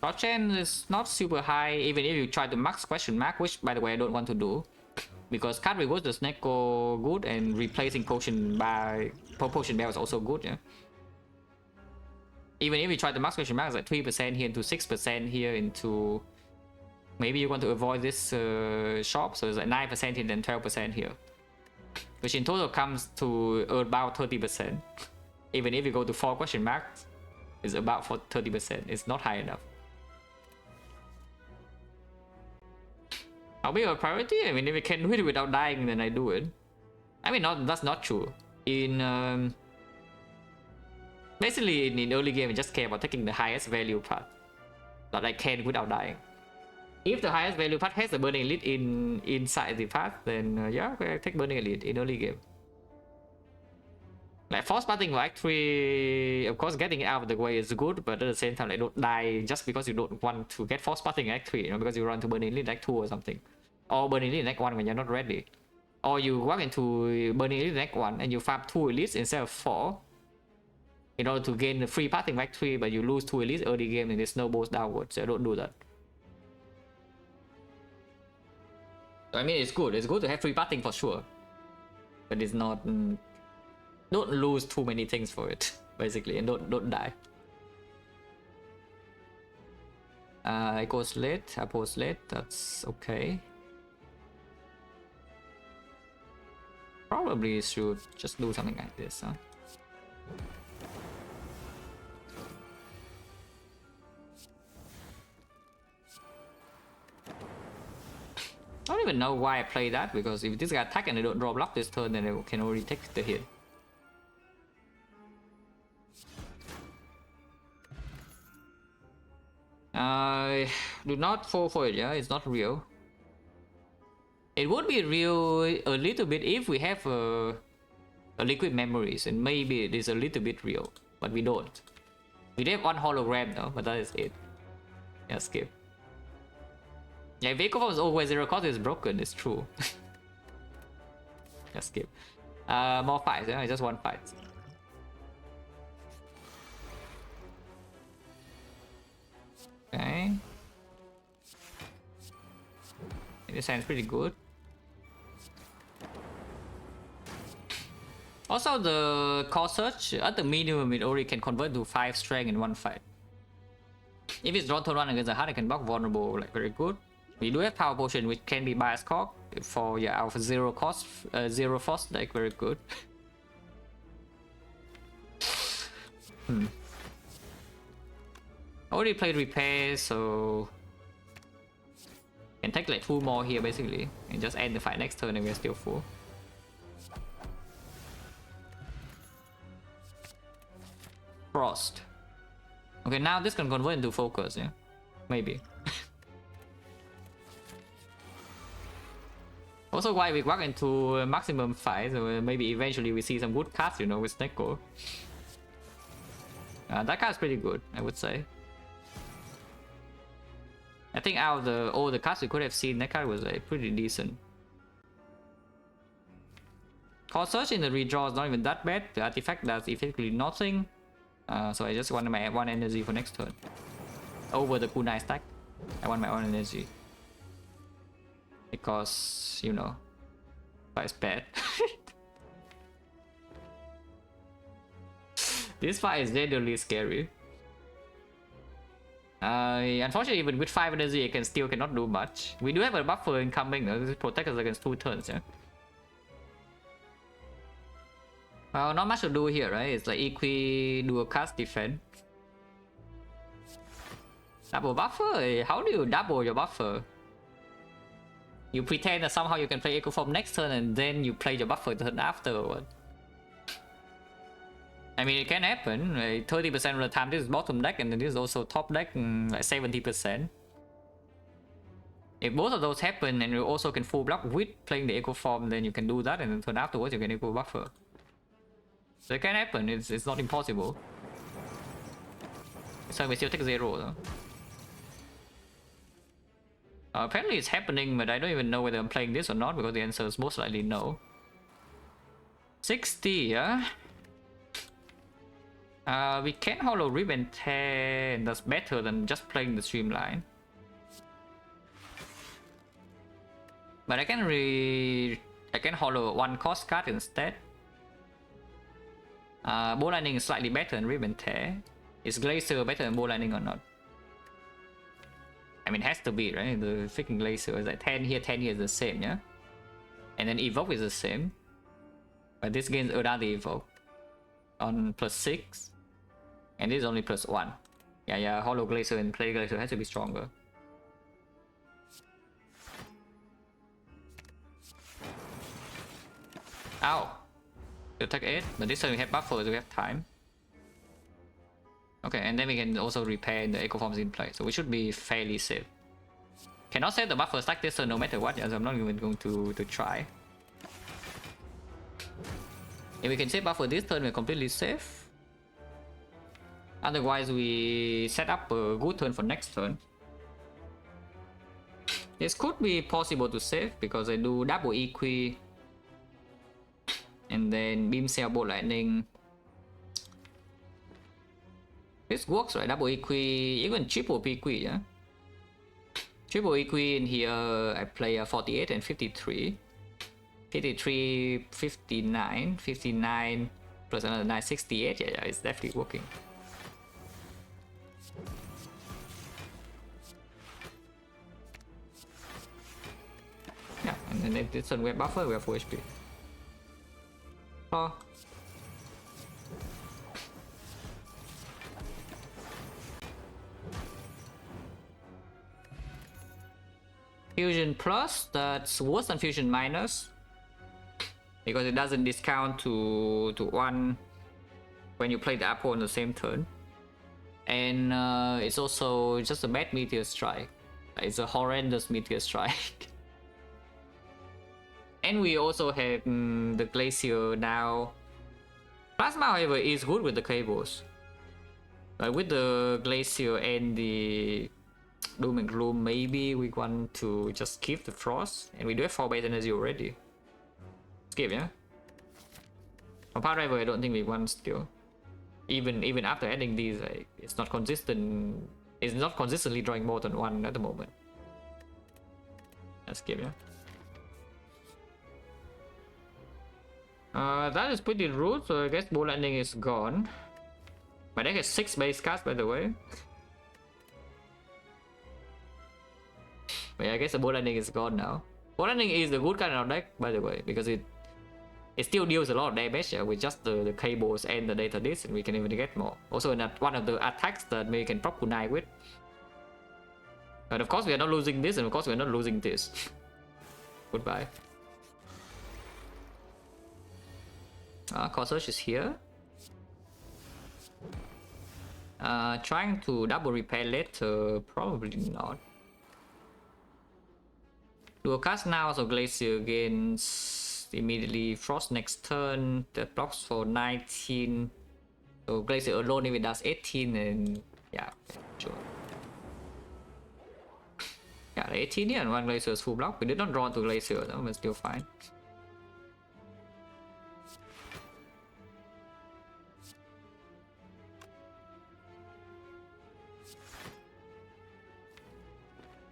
Dodge chain is not super high, even if you try to max question mark, which by the way I don't want to do. Because card rewards the snake go good and replacing potion by potion bell is also good, yeah. Even if you try to max question mark, it's like 3% here into 6% here into... Maybe you want to avoid this shop, so it's like 9% here and 12% here. which in total comes to about 30%. Even if you go to 4 question marks, it's about 30%. It's not high enough. How big a priority? I mean, if I can do it without dying, then I do it. I mean, that's not true. In basically in early game, I just care about taking the highest value path that I can without dying. If the highest value path has the burning elite inside the path, then yeah, I take burning elite in early game. Like force pathing for Act 3, of course, getting it out of the way is good, but at the same time, like, don't die just because you don't want to get force pathing in Act 3, you know, because you run to burning elite in Act 2 or something, or burning elite in Act 1 when you're not ready, or you walk into burning elite in Act 1 and you farm 2 elites instead of 4 in order to gain the free pathing Act 3, but you lose 2 elites early game and it snowballs downwards. So don't do that. I mean, it's good to have free pathing for sure, but it's not. Don't lose too many things for it, basically, and don't die. I go late, I post late, that's okay. Probably should just do something like this, huh? I don't even know why I play that, because if this guy attack and I don't draw block this turn, then I can already take the hit. Do not fall for it, yeah, it's not real. It would be real a little bit if we have a liquid memories, and maybe it is a little bit real, but we don't. We have one hologram though, but that is it. Yeah, skip. Yeah, vehicle is always 0 cost is broken, it's true. Just skip. More fights, yeah, just one fight. Okay. This sounds pretty good. Also, the core search at the minimum, it already can convert to 5 strength in one fight. If it's drawn turn 1 against the heart, I can block vulnerable, like very good. We do have power potion, which can be bias cock for our 0 cost, 0 frost, like very good. Already played repair, so can take like 2 more here basically, and just end the fight next turn, and we're still full. Frost. Okay, now this can convert into focus, yeah, maybe. Also, why we walk into maximum fight, so maybe eventually we see some good cards, you know, with XecnaR. That card's pretty good, I would say. I think out of all the cards we could have seen, that card was pretty decent. Core search in the redraw is not even that bad. The artifact does effectively nothing. So I just want my 1 energy for next turn. Over the kunai stack, I want my own energy. Because, you know, it's bad. This fight is genuinely scary. Unfortunately, even with 5 energy, I cannot do much. We do have a buffer incoming, to protect us against 2 turns, yeah? Well, not much to do here, right? It's like dual cast defend. Double buffer? How do you double your buffer? You pretend that somehow you can play Echo Form next turn and then you play your buffer the turn after or what? I mean, it can happen. 30% of the time this is bottom deck and then this is also top deck, like 70%. If both of those happen and you also can full block with playing the Echo Form, then you can do that, and then turn afterwards you can Echo Buffer. So it can happen, it's not impossible. So we still take 0 though. Apparently it's happening, but I don't even know whether I'm playing this or not, because the answer is most likely no. 60, yeah? We can Hollow Rip and Tear, and that's better than just playing the Streamline. But I can Hollow 1 cost card instead. Bow Lightning is slightly better than Rip and Tear. Is Glacier better than Bow Lightning or not? I mean, it has to be, right? The freaking Glacier is like 10 here, 10 here is the same, yeah? And then Evoke is the same. But this gains another evoke on +6, and this is only +1. Yeah, Hollow Glacier and Clay Glacier has to be stronger. Ow! Attack 8, but this time we have buffers, we have time. Okay, and then we can also repair the Echo Forms in place, so we should be fairly safe. Cannot save the buffer stack this turn no matter what, so I'm not even going to try. If we can save buffer this turn, we're completely safe. Otherwise, we set up a good turn for next turn. This could be possible to save because I do double Equi. And then Beam Cell Bolt Lightning. This works, right? Double Equi, even triple Equi, yeah? Triple Equi in here, I play a 48 and 53. 53, 59, 59 plus another 9, 68. Yeah, it's definitely working. Yeah, and then this one we have buffer, we have full HP. Oh. Fusion Plus, that's worse than Fusion Minus. Because it doesn't discount to 1 when you play the Apple on the same turn. And it's also just a bad Meteor Strike. It's a horrendous Meteor Strike. And we also have the Glacier now. Plasma, however, is good with the cables. But with the Glacier and the Doom and Gloom, maybe we want to just keep the Frost. And we do have 4 base energy already. Skip, yeah? For Power Driver, I don't think we want still. Even after adding these, it's not consistent. It's not consistently drawing more than 1 at the moment. Let's skip, yeah? That is pretty rude, so I guess Bolt Lightning is gone. My deck has 6 base cards, by the way. But yeah, I guess the Bolt Lightning is gone now. Bolt Lightning is the good kind of deck, by the way, because it still deals a lot of damage with just the cables and the data disc, and we can even get more. Also, one of the attacks that we can proc kunai with. But of course, we are not losing this, and of course, we are not losing this. Goodbye. Corsair is here. Trying to double repair later, probably not. Do a cast now, so Glacier gains immediately Frost next turn. That blocks for 19. So Glacier alone, if it does 18, and yeah, sure. Yeah, 18 here and 1 Glacier is full block. We did not draw to Glacier, though, but still fine.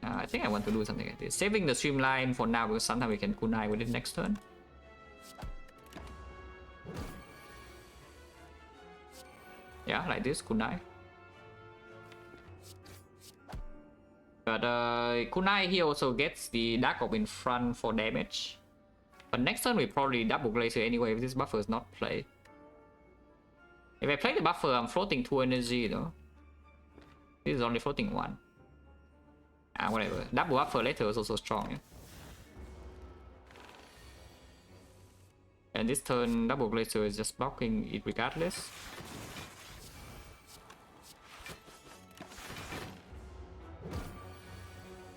I think I want to do something like this. Saving the streamline for now because sometimes we can kunai with it next turn. Yeah, like this, kunai. But kunai here also gets the Dark Orb in front for damage. But next turn we probably double Glacier anyway if this buffer is not played. If I play the buffer, I'm floating 2 energy though. This is only floating 1. Whatever. Double buffer later is also strong. Yeah? And this turn, double Glacier is just blocking it regardless.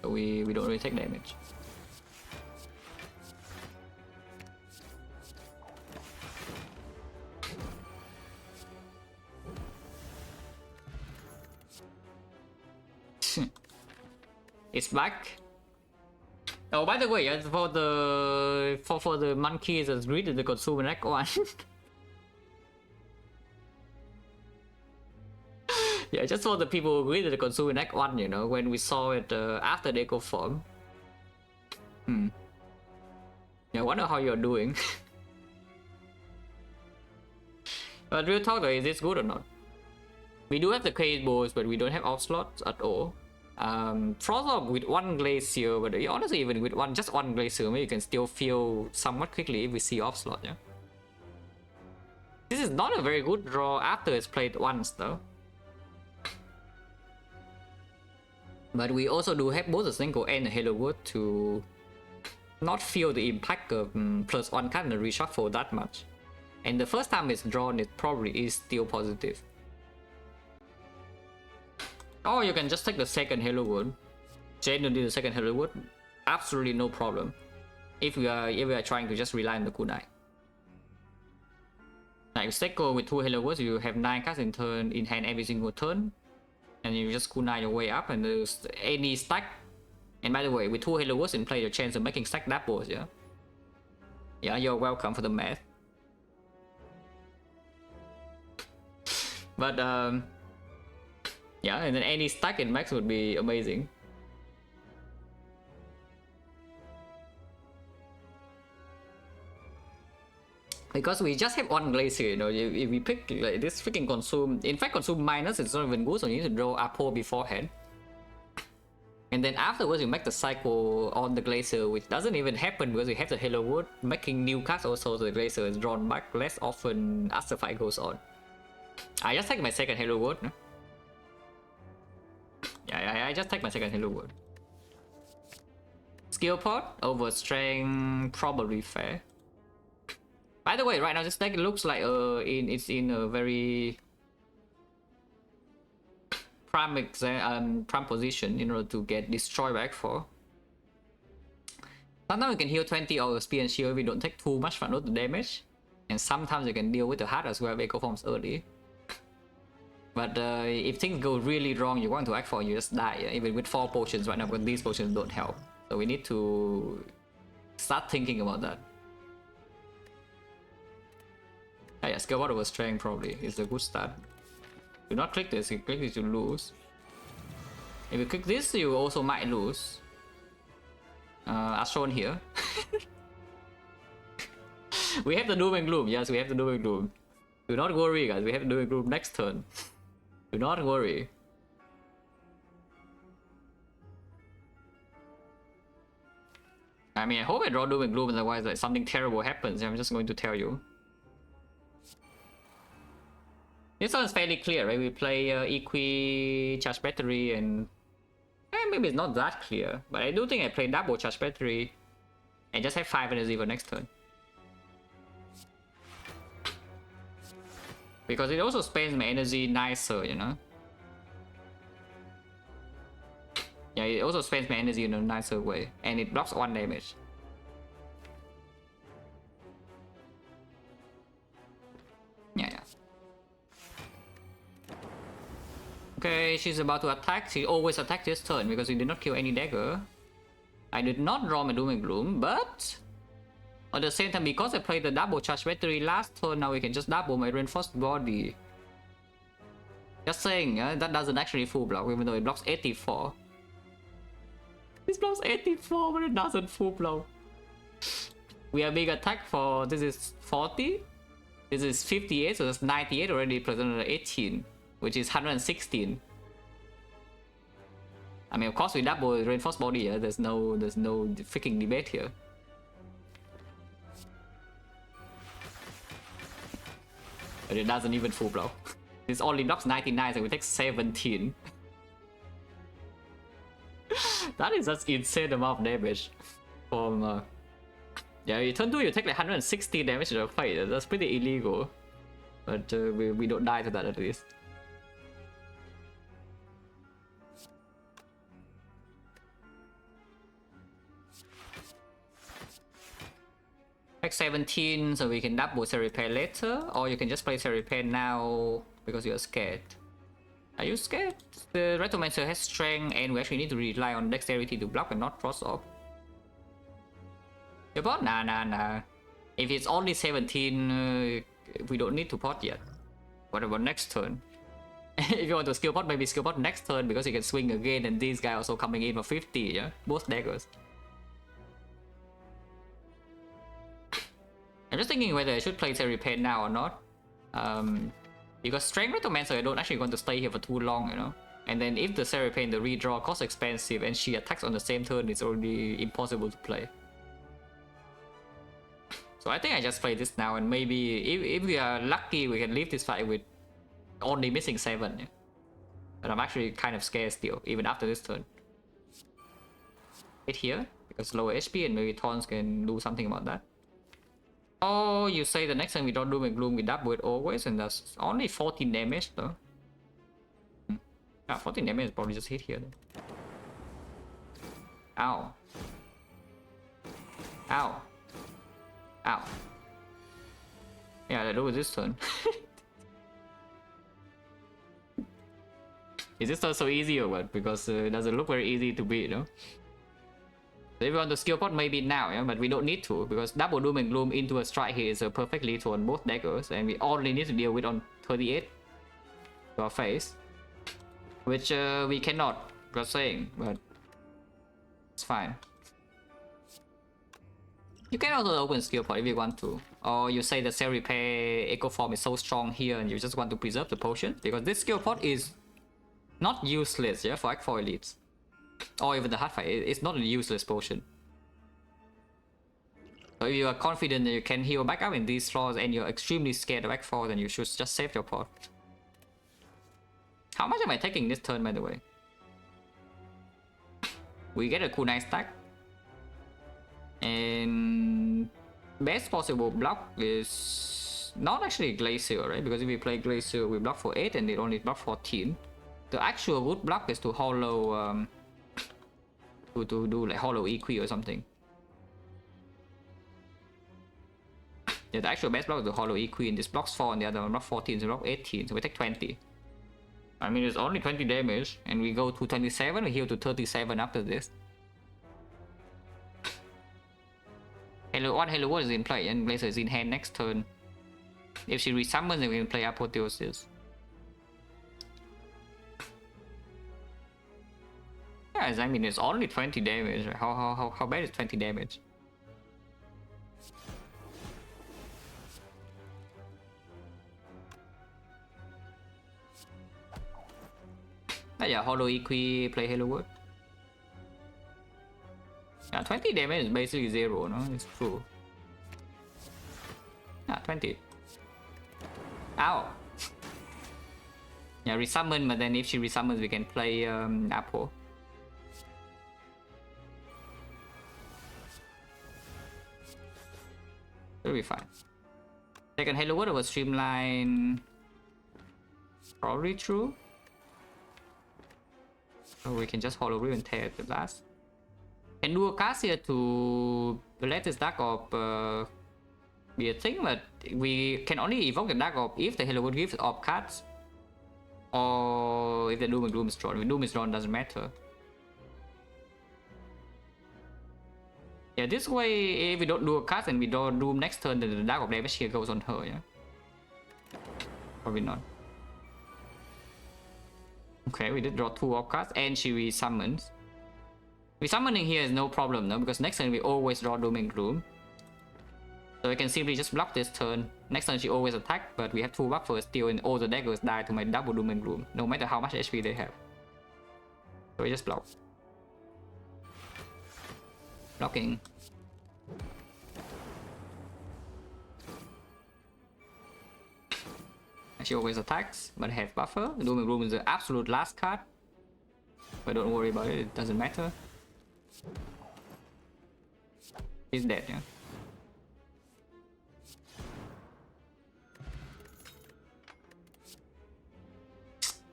So we don't really take damage. It's back. Oh, by the way, for the monkeys that's greeted the consumer neck one. Yeah, just for the people who greeted the consumer neck one, you know, when we saw it after the eco form. Yeah, I wonder how you're doing. But real talk though, is this good or not? We do have the cables, but we don't have off slots at all. Frost Orb with 1 Glacier, but honestly even with just one Glacier, maybe you can still feel somewhat quickly if we see off slot, yeah? This is not a very good draw after it's played once though. But we also do have both the Senko and the Halo Wood to not feel the impact of +1 card and reshuffle that much. And the first time it's drawn, it probably is still positive. Or you can just take the second Halo Wood. Genuinely the second Halo Wood, absolutely no problem. If we are trying to just rely on the kunai. Like Senko with 2 Halo Woods, you have 9 cards in hand every single turn. And you just kunai your way up and there's any stack. And by the way, with 2 Halo Woods in play, your chance of making stack doubles, yeah? Yeah, you're welcome for the math. But yeah, and then any stack in max would be amazing. Because we just have one glacier, you know, if we pick like this freaking consume, in fact consume minus it's not even good, so you need to draw Apo beforehand. And then afterwards you make the cycle on the glacier, which doesn't even happen because we have the Halo Wood, making new cards also, so the glacier is drawn back less often as the fight goes on. I just take my second Halo Wood. No? Yeah, I just take my second Halo Wood. Skill pot over strength, probably fair. By the way, right now this deck looks like it's in a very prime position in order to get destroyed back for. Sometimes we can heal 20 or speed and shield if we don't take too much front load the damage. And sometimes you can deal with the hard as well if Echo Forms early. But if things go really wrong, you want to act for, you just die. Yeah? Even with 4 potions right now, because these potions don't help. So we need to start thinking about that. Yeah, skill pot over strength probably is a good start. Do not click this, if you click this you lose. If you click this, you also might lose. As shown here. We have the Doom and Gloom, yes, we have the Doom and Gloom. Do not worry guys, we have the Doom and Gloom next turn. Do not worry. I mean, I hope I draw Doom and Gloom, otherwise like something terrible happens, I'm just going to tell you. This one's fairly clear, right? We play Equi, Charge Battery, and maybe it's not that clear, but I do think I play double Charge Battery and just have 5 energy for next turn. Because it also spends my energy nicer, you know? Yeah, it also spends my energy in a nicer way, and it blocks 1 damage. Yeah. Okay, she's about to attack. She always attacks this turn because we did not kill any dagger. I did not draw my Doom and Gloom, but at the same time, because I played the double charge battery last turn, now we can just double my reinforced body. Just saying, that doesn't actually full block, even though it blocks 84. This blocks 84, but it doesn't full block. We are being attacked for, this is 40. This is 58, so that's 98 already, plus another 18. Which is 116. I mean, of course, we double reinforced body. Yeah? There's no freaking debate here. But it doesn't even full block. This only blocks 99, so we take 17. That is just insane amount of damage. From yeah, you turn 2, you take like 160 damage to the fight. That's pretty illegal. But we don't die to that at least. Like 17, so we can double Set Repair later, or you can just play Set Repair now because you're scared. Are you scared? The Retromancer has strength, and we actually need to rely on dexterity to block and not cross off. Your pot? Nah. If it's only 17, we don't need to pot yet. What about next turn? If you want to skill pot, maybe skill pot next turn because you can swing again, and this guy also coming in for 50, yeah? Both daggers. I'm just thinking whether I should play Set Repair now or not. Because Strength Retromancer, I don't actually want to stay here for too long, you know. And then if the Set Repair in the redraw costs expensive and she attacks on the same turn, it's already impossible to play. So I think I just play this now, and maybe if we are lucky, we can leave this fight with only missing 7. Yeah? But I'm actually kind of scared still, even after this turn. Hit here, because lower HP, and maybe Thorns can do something about that. Oh, you say the next time we don't Doom and Gloom, we double it always, and that's only 14 damage though. 14 damage is probably just hit here though. Ow. Ow. Ow. Yeah, let's do it this turn. Is this turn so easy or what? Because it doesn't look very easy to beat, no? So if we want to skill pot, maybe now, yeah? But we don't need to, because double Doom and Gloom into a strike here is a perfect lethal on both daggers, and we only need to deal with on 38 to our face. Which we cannot, just saying, but it's fine. You can also open skill pot if you want to. Or you say the Cell Repair Echo Form is so strong here and you just want to preserve the potion. Because this skill pot is not useless, yeah, for Act 4 elites. Or even the hard fight, it's not a useless potion. So if you are confident that you can heal back up in these slots and you're extremely scared of Act 4, then you should just save your pot. How much am I taking this turn, by the way? We get a cool nice stack. And best possible block is not actually Glacier, right? Because if we play Glacier, we block for 8 and it only block 14. The actual good block is to hollow to do like hollow EQ or something. Yeah, the actual best block is the hollow EQ, and this blocks 4 and the other one block 14, so block 18, so we take 20. I mean, it's only 20 damage, and we go to 27, we heal to 37 after this. Hello World is in play, and Blazer is in hand next turn. If she resummons, then we can play Apotheosis. Yeah, I mean, it's only 20 damage. How bad is 20 damage? Yeah, Hollow Equi, play Hello World. Yeah, 20 damage is basically 0, no? It's true. Yeah, 20. Ow! Yeah, resummon, but then if she resummons, we can play Apo. It'll be fine. Second Hello World was Streamline. Probably true. So we can just Hollow Ribbon tear the blast. Can do a cast here to let this Dark Orb be a thing, but we can only evoke the Dark Orb if the Hello World gives Orb cards. Or if the Doom and Gloom is drawn. If Doom is drawn, doesn't matter. Yeah, this way, if we don't do a cast and we don't Doom next turn, then the Dark Orb damage here goes on her, yeah? Probably not. Okay, we did draw 2 Orb cards and she resummons. Resummoning here is no problem, no? Because next turn we always draw Doom and Gloom. So we can simply just block this turn. Next turn she always attack, but we have 2 buffers still, and all the daggers die to my double Doom and Gloom, no matter how much HP they have. So we just block. Blocking. And she always attacks, but has buffer. Doom and Gloom is the absolute last card. But don't worry about it, it doesn't matter. He's dead, yeah.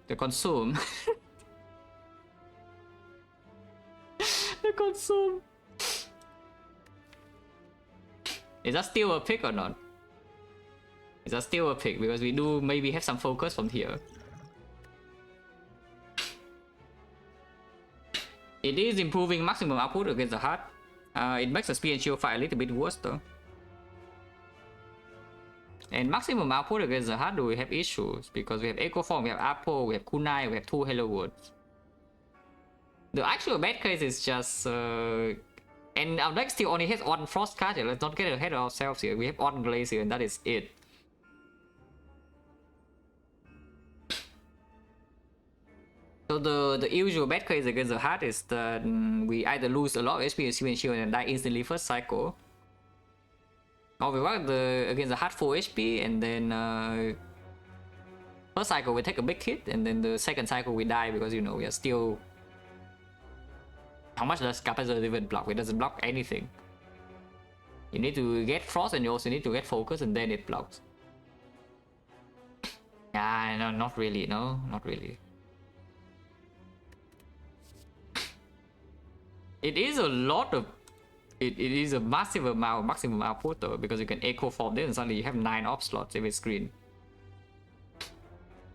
The consume. The consume. Is that still a pick or not? Is that still a pick? Because we do maybe have some focus from here. It is improving maximum output against the heart. It makes the speed and shield fight a little bit worse though. And maximum output against the heart, do we have issues? Because we have Echo Form, we have Apo, we have Kunai, we have 2 Hello Worlds. The actual bad case is just... and our deck still only has 1 Frost card here. Let's not get ahead of ourselves here. We have 1 Glacier and that is it. So the usual bad case against the heart is that we either lose a lot of HP and shield and die instantly first cycle. Oh, we work against the hard 4 HP, and then first cycle we take a big hit, and then the second cycle we die because you know we are still. How much does capacitor even block? It doesn't block anything. You need to get frost, and you also need to get focus, and then it blocks. Yeah, no, not really. No, not really. It is a lot of. It is a massive amount, maximum output though, because you can echo form this, and suddenly you have 9 op slots every screen.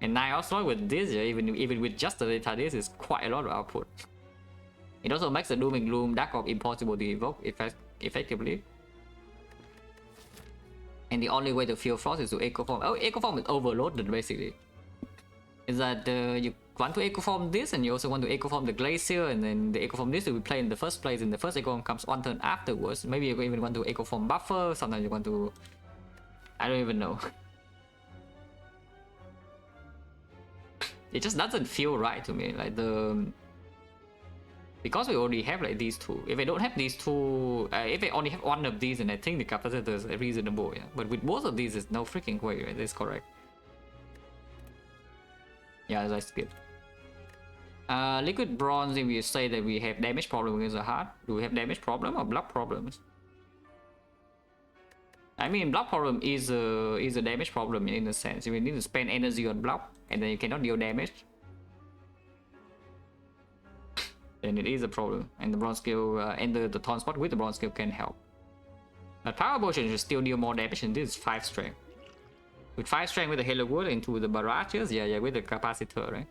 And 9 op slots with this, yeah, even with just the data, this is quite a lot of output. It also makes the Doom and Gloom Dark Orb impossible to evoke effectively. And the only way to feel frost is to echo form. Oh, echo form is overloaded basically. Is that you want to echo form this, and you also want to echo form the glacier, and then the echo form this will be played in the first place, and the first echo form comes one turn afterwards. Maybe you even want to echo form buffer. Sometimes you want to. I don't even know. It just doesn't feel right to me. Like the. Because we already have like these two. If I don't have these two, if I only have one of these, and I think the capacitor is reasonable, yeah. But with both of these, there's no freaking way, right? That's correct. Yeah, as I skipped. Liquid bronze, if you say that we have damage problem against the heart, do we have damage problem or block problems? I mean, block problem is a damage problem in a sense. You need to spend energy on block, and then you cannot deal damage. Then it is a problem, and the bronze skill and the taunt spot with the bronze skill can help. But power potion should still deal more damage, and this is 5 strength. With 5 strength with the Halo Wood into the barrages, yeah, with the capacitor, right?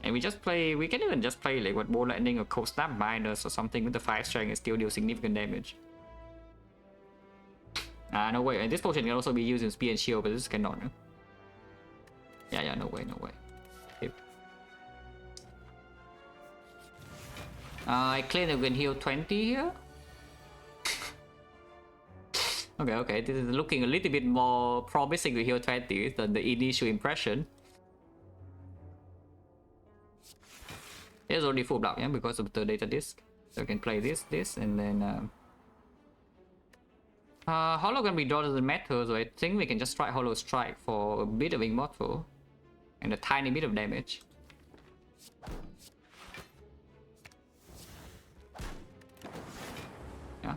And we can even just play like what Ball Lightning or Cold Snap Miners or something with the 5 strength and still deal significant damage. No way, and this potion can also be used in Spear and Shield, but this cannot, no? Yeah, no way. Okay. I claim that we can heal 20 here. Okay, this is looking a little bit more promising to heal 20 than the initial impression. There's already full block, yeah, because of the data disk. So we can play this, and then Hollow can be drawn doesn't matter, so I think we can just try Hollow Strike for a bit of Immortal and a tiny bit of damage. Yeah.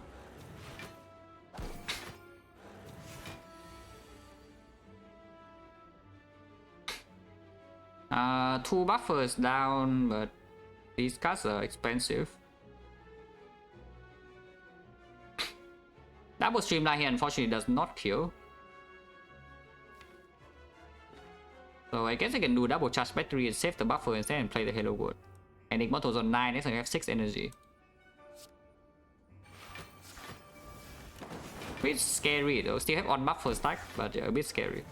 2 buffers down, but these cards are expensive. Double Streamline here unfortunately does not kill. So I guess I can do double charge battery and save the buffer instead and play the Halo Wood. And Immortal's on 9, so I have 6 energy. A bit scary though, still have on buffer stack, but yeah, a bit scary.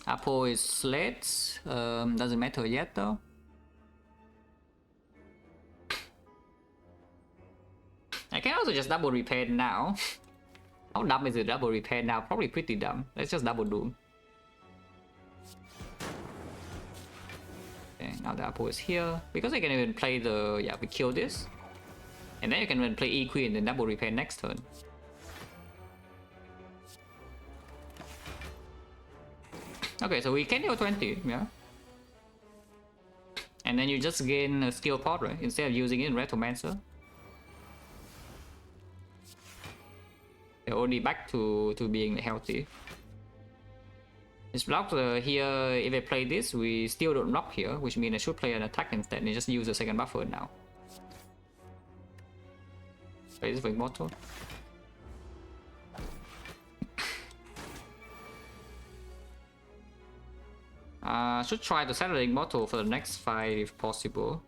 Apo is Sleds, doesn't matter yet though. I can also just double repair now. How dumb is it double repair now? Probably pretty dumb. Let's just double doom. Okay, now the Apo is here. Because I can even play the... yeah, we kill this. And then you can even play E-Queen and then double repair next turn. Okay, so we can heal 20, yeah. And then you just gain a skill pot, right? Instead of using it in Retromancer. They're only back to being healthy. It's blocked here. If I play this, we still don't block here, which means I should play an attack instead and just use the second buffer now. Play this for Immortal. Should try to settle the Immortal for the next fight if possible.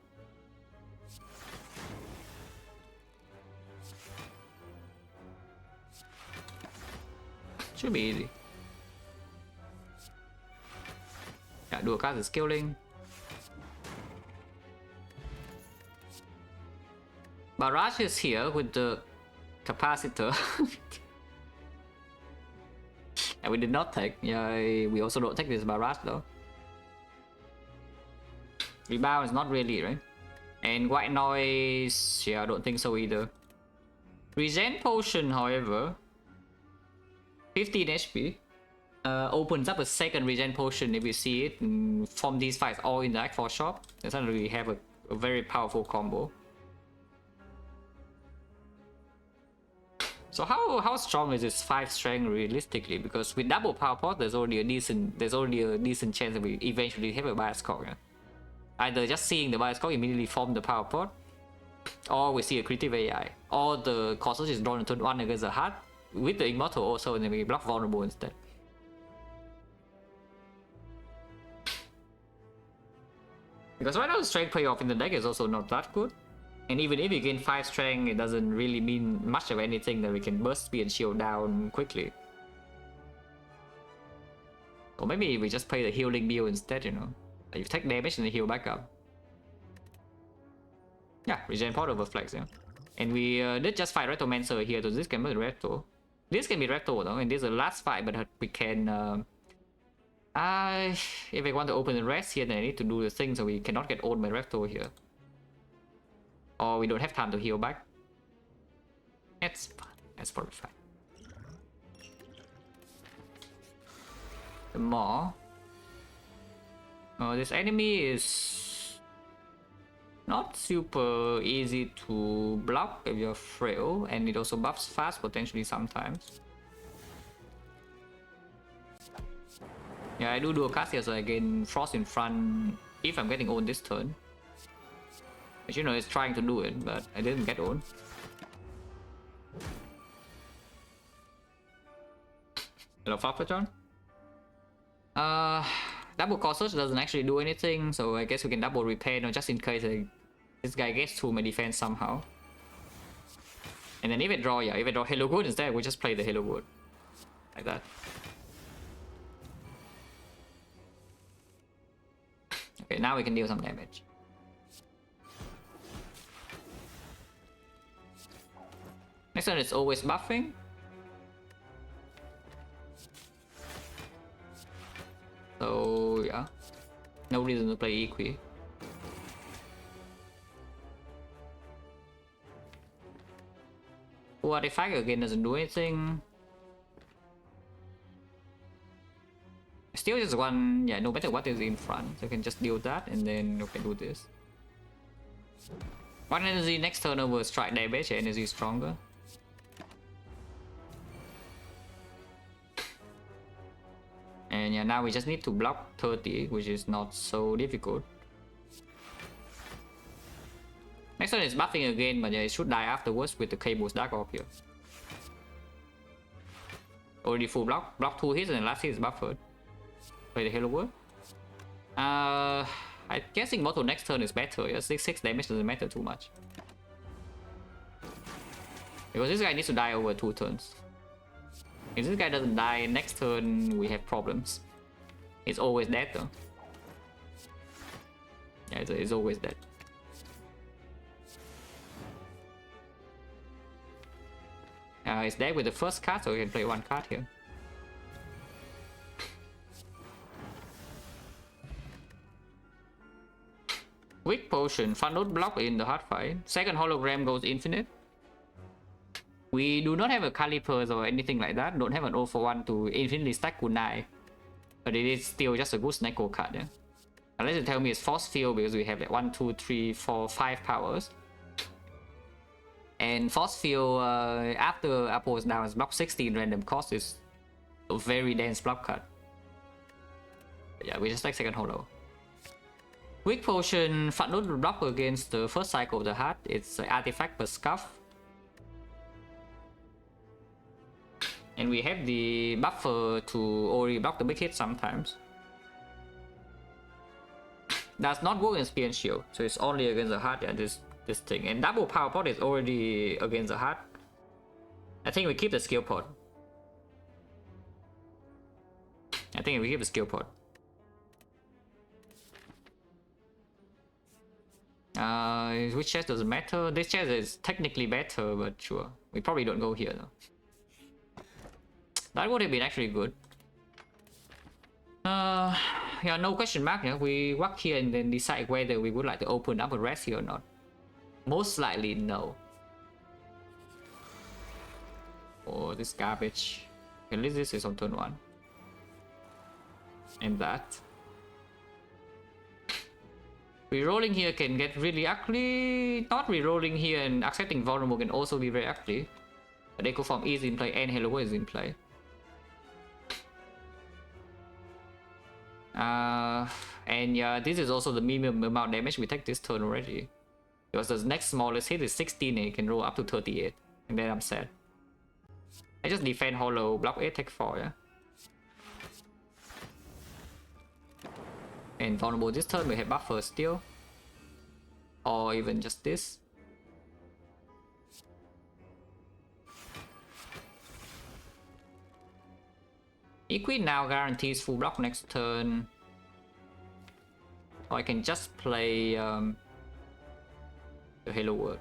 Should be easy. Yeah, dual card is skilling. Barrage is here with the capacitor. And we did not take. Yeah, we also don't take this barrage though. Rebound is not really, right? And white noise, yeah, I don't think so either. Regen potion, however, 15 HP. Opens up a second regen potion if you see it from these fights all in the Act 4 shop. They suddenly have a very powerful combo. So how strong is this 5 strength realistically? Because with double power pot, there's already a decent chance that we eventually have a bias cock. Yeah? Either just seeing the bias cock immediately form the power pot, or we see a creative AI, or the Corsair is drawn on turn 1 against the heart with the Immortal also, and then we block vulnerable instead. Because right now the strength payoff in the deck is also not that good. And even if you gain 5 strength, it doesn't really mean much of anything that we can burst speed and shield down quickly. Or maybe we just play the healing build instead, you know. You take damage and then heal back up. Yeah, regen pot over flex, yeah. And we did just fight Retromancer here, so this can be Retro. This can be Retro though, and this is the last fight, but we can... if I want to open the rest here, then I need to do the thing so we cannot get owned by Repto here. Or we don't have time to heal back. That's fine. That's probably fine. The more... this enemy is not super easy to block if you're frail, and it also buffs fast potentially sometimes. Yeah, I do a cast here so I gain Frost in front if I'm getting owned this turn. But you know, it's trying to do it, but I didn't get owned. Hello, Falcon. Double Corsair doesn't actually do anything, so I guess we can double repair, no, just in case this guy gets through my defense somehow. And then if I draw, yeah, if I draw Halo Good instead, we just play the Halo Good. Like that. Okay, now we can deal some damage. Next one is always buffing. So yeah, no reason to play Equi. Artifact again doesn't do anything. Still just one, yeah, no matter what is in front, so you can just deal that and then you can do this. One energy next turn over strike damage, energy is stronger. And yeah, now we just need to block 30, which is not so difficult. Next one is buffing again, but yeah, it should die afterwards with the Cable's Dark Orb here. Already full block, block 2 hits and the last hit is buffered. Play the Halo Word. I'm guessing Mortal next turn is better. Yeah, 6 damage doesn't matter too much. Because this guy needs to die over 2 turns. If this guy doesn't die next turn, we have problems. It's always dead though. Yeah, it's always dead. It's dead with the first card, so we can play 1 card here. Weak Potion, Funnel block in the hard fight. Second hologram goes infinite. We do not have a Calipers or anything like that. Don't have an 0-for-1 to infinitely stack Kunai. But it is still just a good Snecko card, yeah? Unless you tell me it's Force Field because we have like 1, 2, 3, 4, 5 powers. And Force Field after Apple is down is block 16 random cost is a very dense block card. But yeah, we just like second holo. Weak Potion, Footnote block against the first cycle of the heart. It's Artifact per Scuff. And we have the buffer to already block the big hit sometimes. Does not work in Spear and Shield, so it's only against the heart, yeah, this thing. And double power pot is already against the heart. I think we keep the skill pot. Which chest doesn't matter. This chest is technically better, but sure. We probably don't go here though. That would have been actually good. Yeah, no question mark. Yeah, we walk here and then decide whether we would like to open up a rest here or not. Most likely no. Oh, this garbage. At least this is on turn 1. And that. Rerolling here can get really ugly. Not rerolling here and accepting vulnerable can also be very ugly. But Echo Form is in play and Hello World is in play. And yeah, this is also the minimum amount of damage we take this turn already. Because the next smallest hit is 16 and it can roll up to 38. And then I'm sad. I just defend hollow, block 8, take 4, yeah? And vulnerable this turn, we have buffer still. Or even just this. Equid now guarantees full block next turn. Or I can just play the Halo World.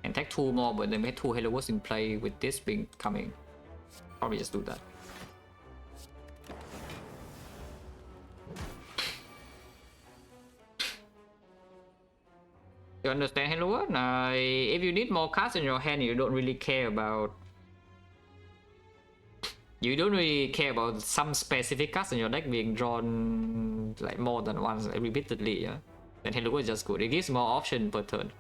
And take 2 more, but then we have 2 Halo Worlds in play with this being coming. Probably just do that. You understand Halo World? If you need more cards in your hand, you don't really care about... You don't really care about some specific cards in your deck being drawn like more than once repeatedly, yeah? Then Halo World is just good. It gives more options per turn.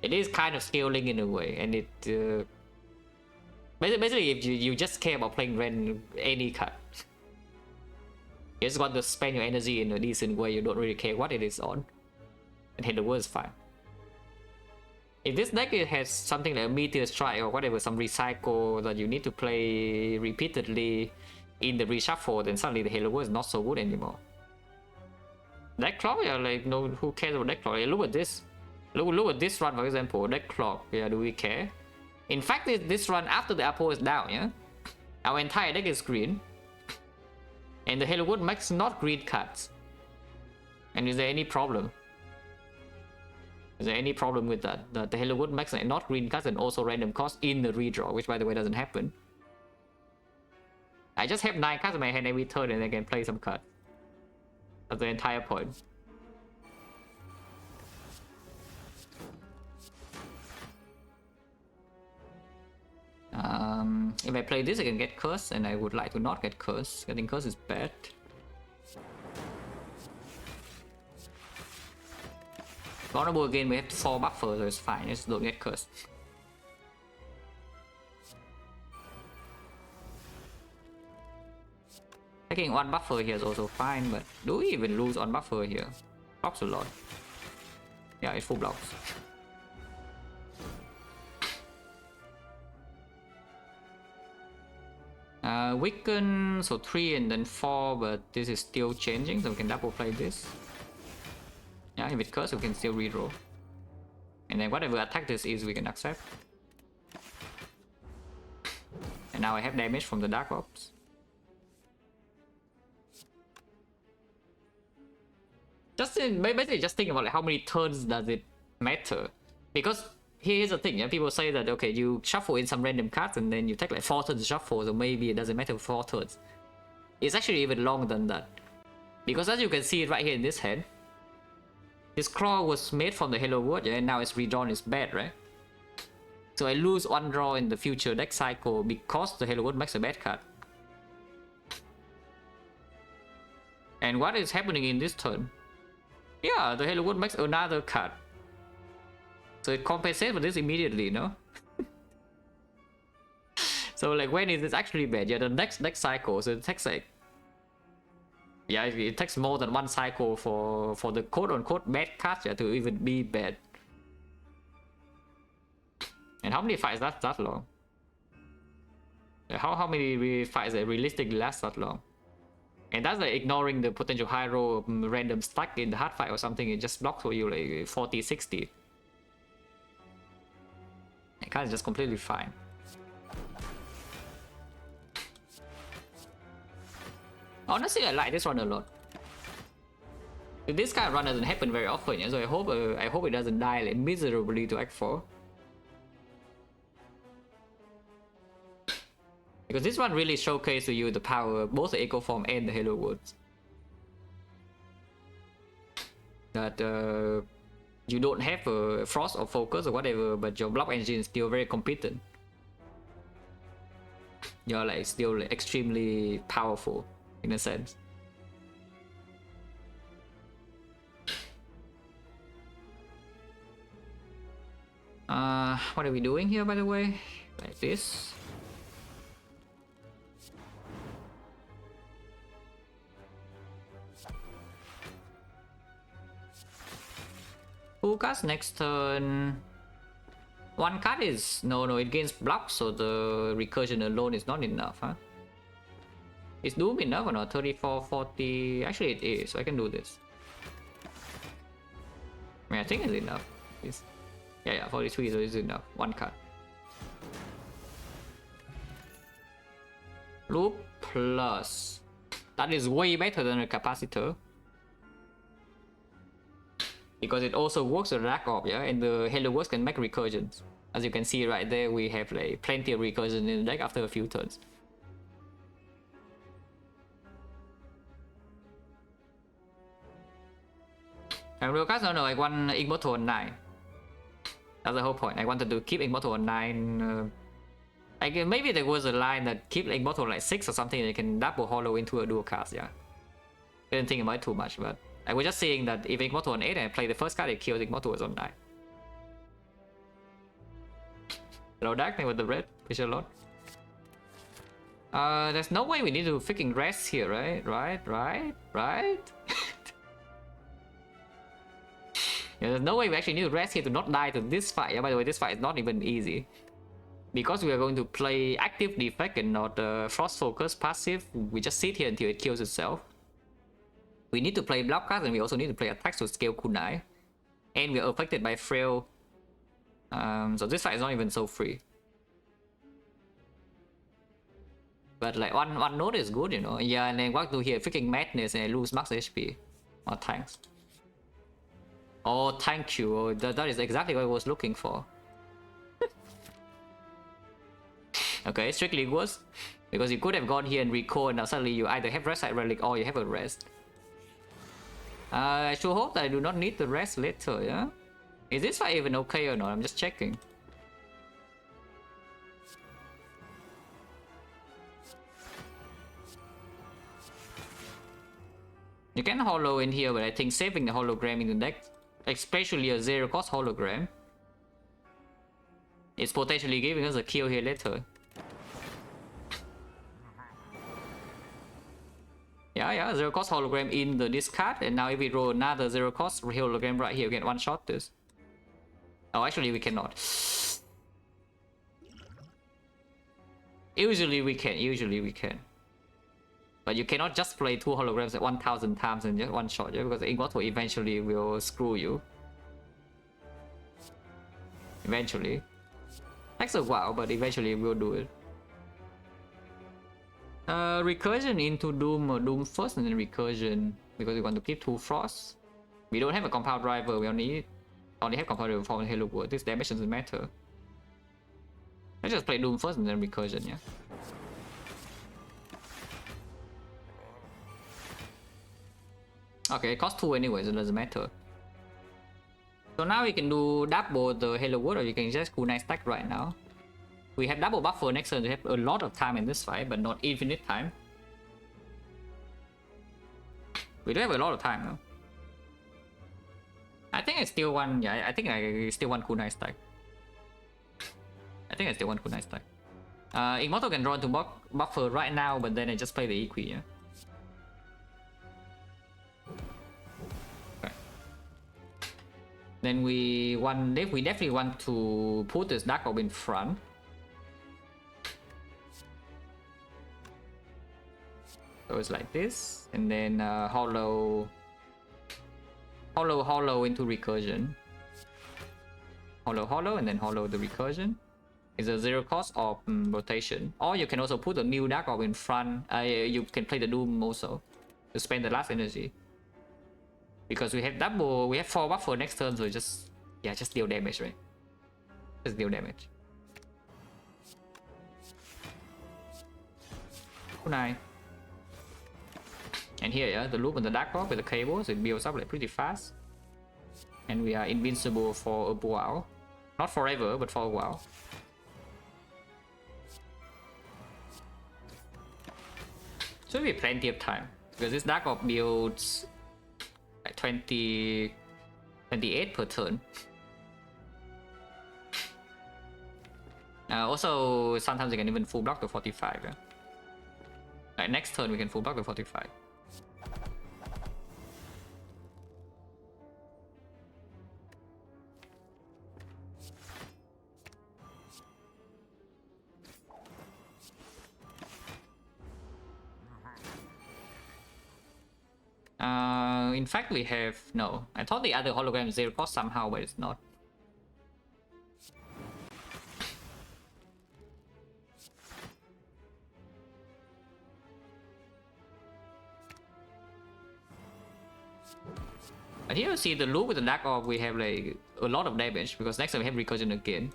It is kind of scaling in a way, and it basically if you just care about playing random any card, you just want to spend your energy in a decent way. You don't really care what it is on, and Halo World is fine. If this deck has something like a Meteor Strike or whatever, some recycle that you need to play repeatedly in the reshuffle, then suddenly the Halo World is not so good anymore. Deck clock, yeah, like no, who cares about deck clock? Yeah, look at this. Look at this run, for example, deck clock. Yeah, do we care? In fact, this run after the Apple is down, yeah? Our entire deck is green. And the Halo World makes not green cards. And is there any problem? Is there any problem with that? That the Halo World makes not green cards and also random cost in the redraw, which by the way doesn't happen. I just have 9 cards in my hand every turn and I can play some cards. That's the entire point. If I play this, I can get cursed, and I would like to not get cursed. Getting cursed is bad. Vulnerable again, we have 4 buffers, so it's fine. Just don't get cursed. Taking 1 buffer here is also fine, but do we even lose on buffer here? Blocks a lot. Yeah, it full blocks. Weaken, so 3 and then 4, but this is still changing, so we can double play this. Yeah, if it curse, we can still reroll. And then whatever attack this is, we can accept. And now I have damage from the Dark Ops. Basically just think about like, how many turns does it matter? Because here's the thing, yeah, people say that okay, you shuffle in some random cards and then you take like 4 turns to shuffle, so maybe it doesn't matter 4 turns. It's actually even longer than that. Because as you can see right here in this hand, this claw was made from the Halo World, yeah, and now it's redrawn, it's bad, right? So I lose 1 draw in the future deck cycle because the Halo World makes a bad card. And what is happening in this turn? Yeah, the Halo World makes another card. So it compensates for this immediately, no? So like when is this actually bad? Yeah, the next cycle, so it takes like... Yeah, it takes more than 1 cycle for the quote-unquote bad cards, yeah, to even be bad. And how many fights that long? Yeah, how many fights that realistically last that long? And that's like ignoring the potential high roll random stack in the hard fight or something, it just blocks for you like 40, 60. The card is just completely fine. Honestly, I like this run a lot. This kind of run doesn't happen very often, yeah? So I hope it doesn't die like miserably to Act 4. Because this one really showcases to you the power of both the Echo Form and the Halo Worlds. that you don't have a frost or focus or whatever, but your block engine is still very competent. You're like still extremely powerful in a sense. What are we doing here, by the way? Like this. Who casts next turn? One card is... No, it gains block, so the recursion alone is not enough, huh? Is Doom enough or not? 34, 40... Actually it is, so I can do this. I mean, I think it's enough. Yeah, 43, so it's enough. One card. Loop plus... That is way better than a capacitor. Because it also works with Dark Orb, yeah? And the Halo Works can make recursions. As you can see right there, we have like plenty of recursion in the deck after a few turns. And real cards, no, I want Immortal on 9. That's the whole point. I wanted to keep Immortal on 9. Maybe there was a line that keep Immortal like 6 or something, they can double hollow into a dual cast, yeah. Didn't think about it too much, but I was just saying that if Immortal on 8 and I play the first card, it kills Immortal on 9. Hello Darkness with the red, Fisher Lord. There's no way we need to freaking rest here, right? Right? Yeah, there's no way we actually need to rest here to not die to this fight. Yeah, by the way, this fight is not even easy. Because we are going to play active Defect and not Frost Focus passive, we just sit here until it kills itself. We need to play block cards and we also need to play attacks to scale kunai. And we are affected by frail. So this fight is not even so free. But like one note is good, you know. Yeah, and then walk to here, freaking madness, and I lose max HP. Oh, thanks. Oh, thank you. Oh, that is exactly what I was looking for. Okay, strictly worse. Because you could have gone here and recall, and now suddenly you either have rest side relic or you have a rest. I sure hope that I do not need the rest later, yeah? Is this fight even okay or not? I'm just checking. You can hollow in here, but I think saving the hologram in the deck, especially a zero cost hologram, it's potentially giving us a kill here later. Yeah, zero cost hologram in the discard, and now if we roll another zero cost hologram right here, we can one shot this. Oh, actually we cannot. Usually we can. But you cannot just play 2 holograms at 1000 times in just one shot, yeah? Because Immortal eventually will screw you. Eventually. Takes a while, but eventually we'll do it. Recursion into Doom, or Doom first and then recursion. Because we want to keep 2 Frosts. We don't have a compound driver, we only have compound driver from Halo World. This damage doesn't matter. Let's just play Doom first and then recursion, yeah? Okay, it costs 2 anyways, it doesn't matter. So now we can do double the Halo World, or you can just kunai stack right now. We have double buffer next turn, we have a lot of time in this fight, but not infinite time. We do have a lot of time though. I think I still want, yeah, I think I still want kunai stack. Immortal can draw into buffer right now, but then I just play the Equi, yeah. Okay. Then we definitely want to put this Dark Orb in front. So it's like this, and then hollow into recursion. Hollow, and then hollow the recursion. It's a zero cost of rotation. Or you can also put a new Dark Orb in front. You can play the Doom also to spend the last energy. Because we have 4 buffer next turn, so just deal damage, right? Just deal damage. Kunai. And here, yeah, the loop on the Dark Orb with the cable, so it builds up like pretty fast. and we are invincible for a while. Not forever, but for a while. Should be plenty of time, because this Dark Orb builds like 28 per turn. Also, sometimes you can even full block to 45. Yeah? Like next turn we can full block to 45. In fact, we have no. I thought the other hologram is 0 cost somehow, but it's not. But here you see the loop with the Dark Orb, we have like a lot of damage because next time we have recursion again.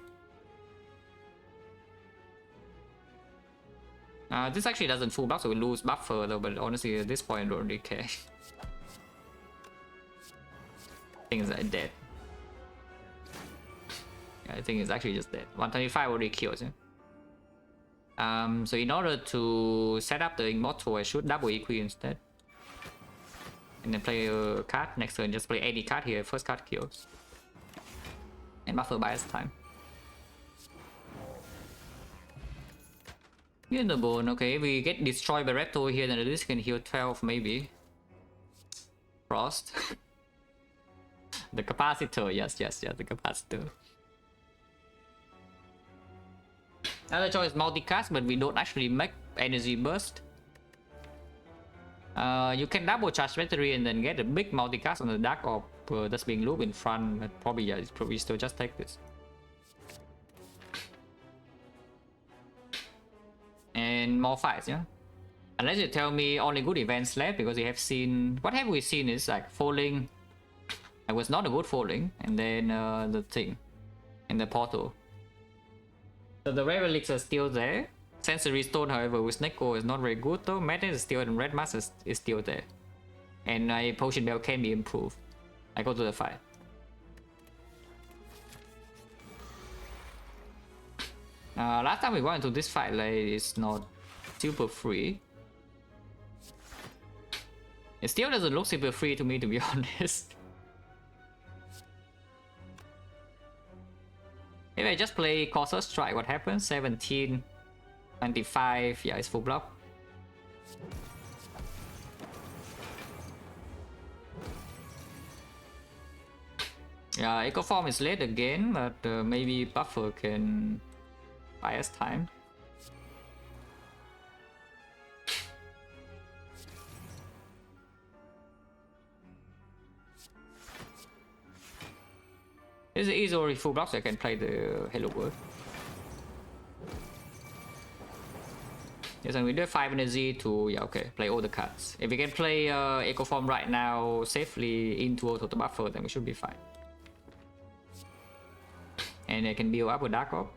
This actually doesn't full buff, so we lose buffer though, but honestly at this point I don't really care. Things are dead. Yeah, I think it's actually just dead. 125 already kills him. So in order to set up the Immortal, I should double EQ instead. And then play a card next turn, just play any card here, first card kills. And buffer bias time. In the bone, okay, we get destroyed by Repto here, then this can heal 12 maybe. Frost. The capacitor, yes, the capacitor. Another choice is multicast, but we don't actually make energy burst. You can double charge battery and then get a big multicast on the Dark Orb that's being looped in front, but probably, yeah, it's probably still just take this. And more fights, yeah? Unless you tell me only good events left, because we have seen... What have we seen is like falling... It was not a good falling, and then the thing. And the portal. So the rare relics are still there. Sensory Stone, however, with Snecko is not very good though. Madness is still, and Red Mask is still there. And my Potion Bell can be improved. I go to the fight. Last time we went into this fight, like, it's not super free. It still doesn't look super free to me, to be honest. If I just play Causal Strike, what happens? 17, 25, yeah, it's full block. Yeah, Echo Form is late again, but maybe buffer can buy us time. This is easy already full block, so I can play the Hello World. Yes, and we do have 5 energy to, yeah, okay, play all the cards. If we can play Echo Form right now safely into auto the buffer, then we should be fine. And I can build up with Dark Orb.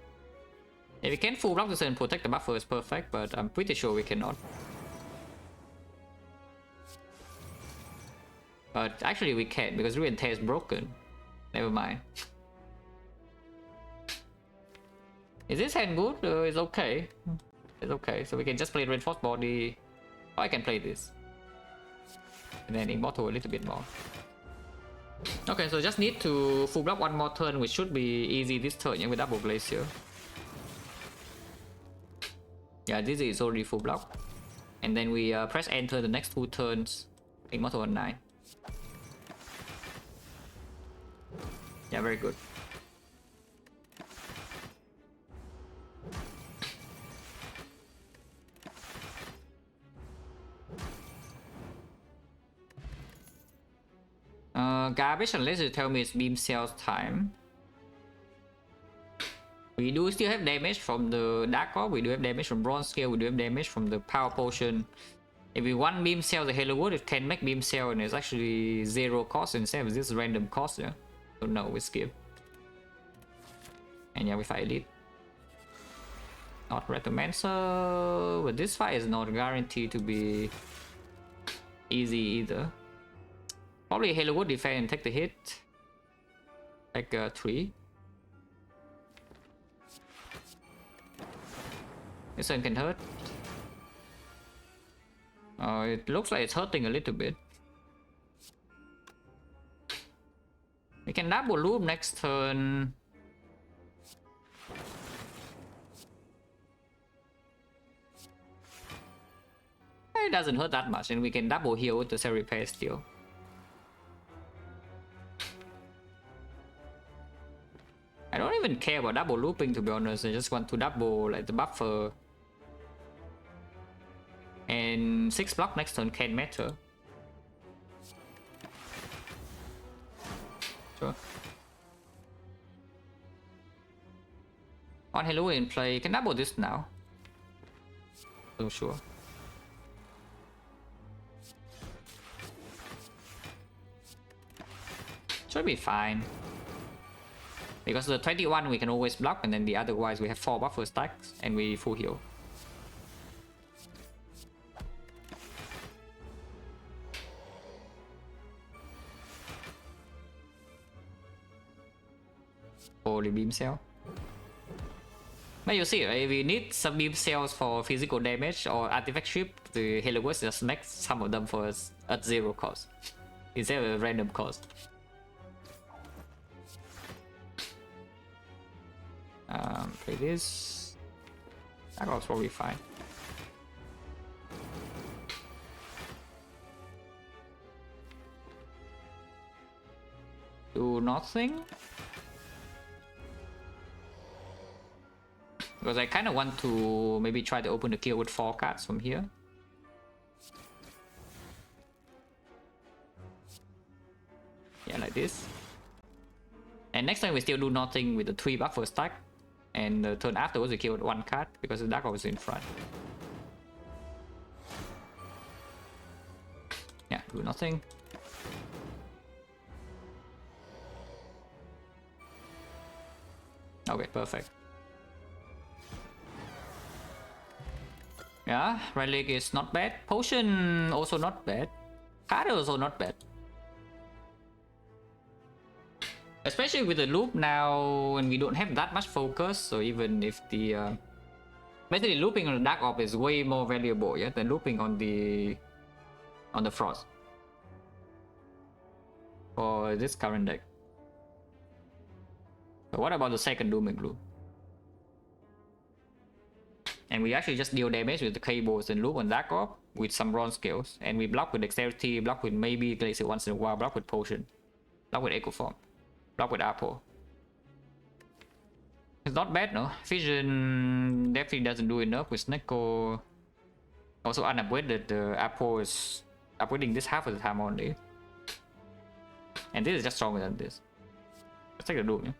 If we can full block this and protect the buffer, it's perfect, but I'm pretty sure we cannot. But actually we can, because Ruin Tear is broken. Never mind. Is this hand good? It's okay. It's okay, so we can just play Reinforced Body. Or I can play this. And then Immortal a little bit more. Okay, so just need to full block one more turn, which should be easy this turn, yeah, with Double Glacier. Yeah, this is already full block. And then we press enter the next 2 turns. Immortal on 9. Yeah, very good. Garbage, unless you tell me it's beam cells time. We do still have damage from the Dark Orb, we do have damage from Bronze Scale, we do have damage from the Power Potion. If we want beam cell the Halo Wood, it can make beam cell and it's actually 0 cost instead of this random cost, yeah. So no, we skip. And yeah, we fight Elite. Not Retomancer, but this fight is not guaranteed to be easy either. Probably Halo Wood defend and take the hit. like 3. This one can hurt. It looks like it's hurting a little bit. We can double loop next turn. It doesn't hurt that much, and we can double heal with the cell repair still. I don't even care about double looping, to be honest. I just want to double like the buffer. And 6 block next turn can matter. Sure. On Hello in play, you can double this now. So sure. Should be fine. Because the 21 we can always block, and then the otherwise we have 4 buffer stacks and we full heal. Holy beam cell. But you see, right? We need some beam cells for physical damage or artifact ship. The Helios just makes some of them for us at 0 cost instead of a random cost. Play this. That was probably fine. Do nothing. Because I kind of want to maybe try to open the kill with 4 cards from here. Yeah, like this. And next time we still do nothing with the 3 buffer stack. And the turn afterwards we kill with 1 card because the Dark Orb is in front. Yeah, do nothing. Okay, perfect. Yeah, Relic is not bad. Potion also not bad. Card also not bad. Especially with the loop now, and we don't have that much focus, so even if the basically looping on the Dark Orb is way more valuable, yeah, than looping on the Frost for this current deck. But what about the second Dooming Gloom? And we actually just deal damage with the cables and loop on Dark Orb with some bronze skills, and we block with dexterity, block with maybe Glacier once in a while, block with potion, block with Echo Form, block with Apple. It's not bad, no? Vision definitely doesn't do enough with Snecko. Also unupgraded, Apple is upgrading this half of the time only. And this is just stronger than this. Let's take the Doom, yeah?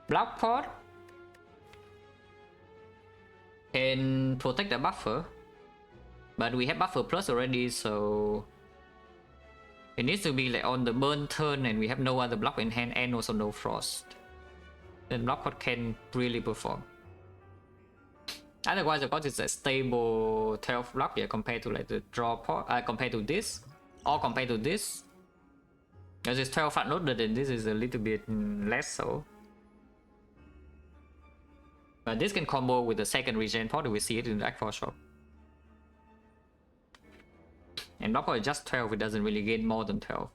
Block Pod can protect the buffer, but we have buffer plus already, so it needs to be like on the burn turn and we have no other block in hand and also no frost. Then block Pod can really perform. Otherwise, of course, it's a stable 12 block here compared to like the draw pod, compared to this, or compared to this. Because it's 12 front loaded and this is a little bit less so. But this can combo with the second regen pod, we see it in the Act 4 shop. And block pod is just 12, it doesn't really gain more than 12.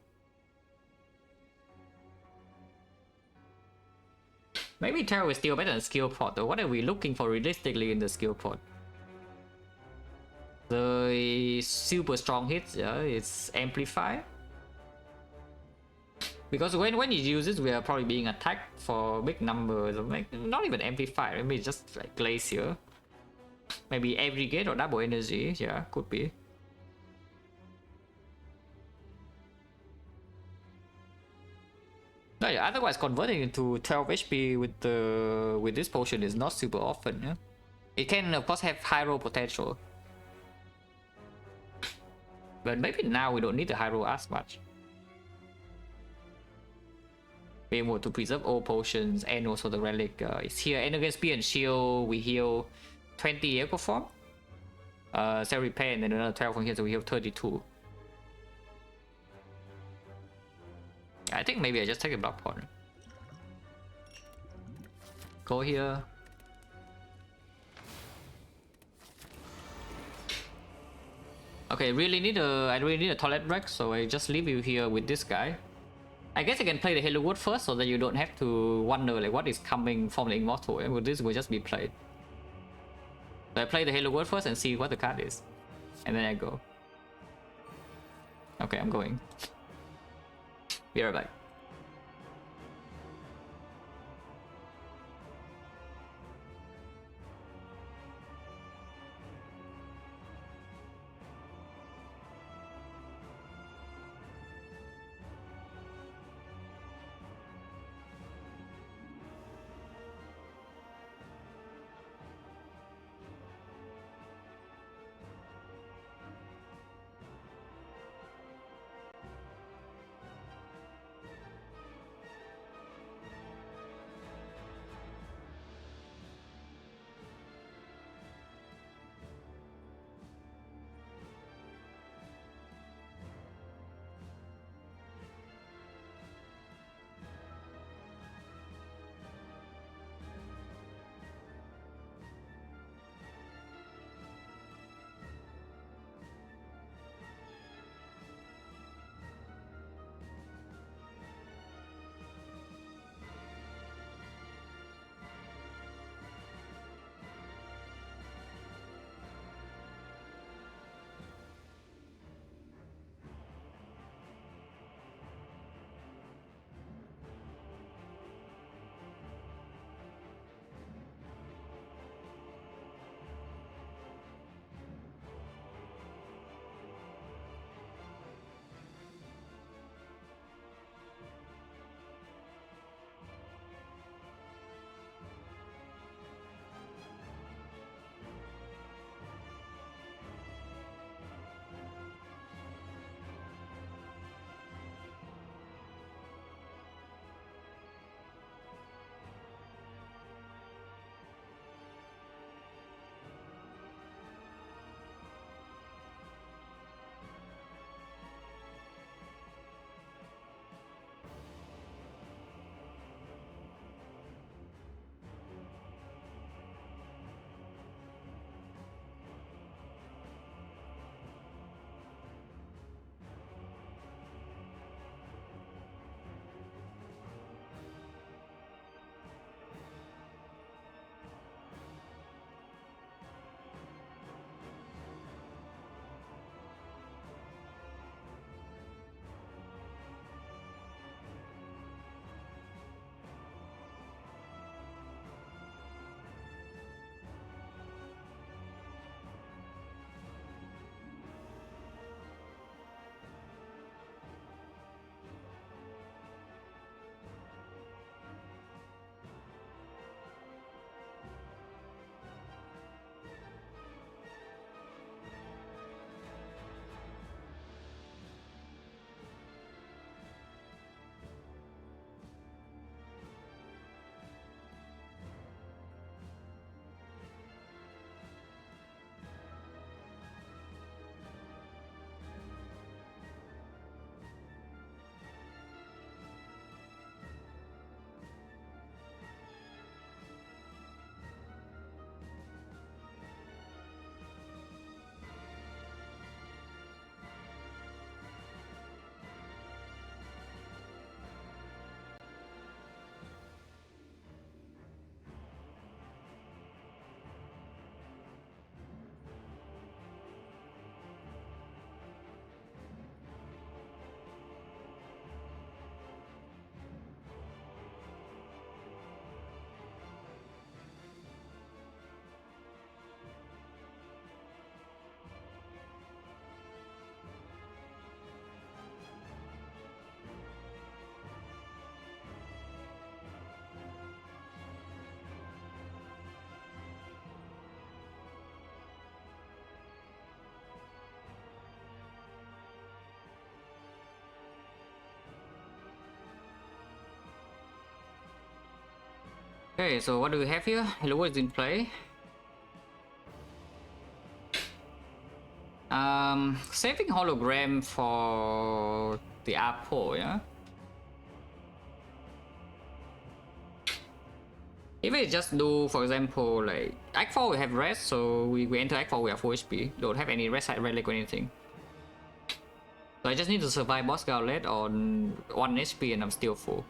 Maybe 12 is still better than skill pod though. What are we looking for realistically in the skill pod? The super strong hits, yeah, it's amplify. Because when you use it, we are probably being attacked for big numbers, or like, not even amplify, maybe it's just like Glacier. Maybe aggregate or double energy, yeah, could be. No, yeah, otherwise converting into 12 HP with this potion is not super often, yeah. It can of course have high roll potential. But maybe now we don't need the high roll as much. Be able to preserve all potions and also the relic is here. And against Spear and Shield, we heal 20 Echo Form. Cell Repair, and then another 12 from here, so we heal 32. I think maybe I just take a block point. Go here. Okay, I really need a toilet break, so I just leave you here with this guy. I guess I can play the Hello World first, so that you don't have to wonder like what is coming from the Immortal. Well, this will just be played. So I play the Hello World first and see what the card is, and then I go. Okay, I'm going. Be right back. Okay, so what do we have here? Hello is in play. Saving hologram for the Apple, yeah? If we just do, for example, like Act 4 we have rest, so we enter Act 4 we have 4 HP. Don't have any rest side relic or anything. So I just need to survive boss gauntlet on 1 HP and I'm still full.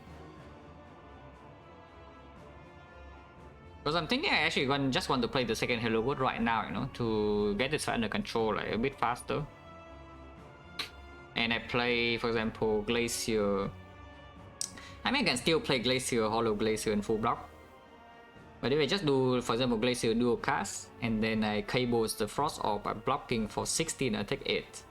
Because I'm thinking I actually just want to play the second Hello World right now, you know, to get this fight under control like a bit faster. And I play, for example, Glacier. I mean, I can still play Glacier, Hollow Glacier in full block. But if I just do, for example, Glacier dual cast, and then I cables the Frost Orb by blocking for 16, I take 8.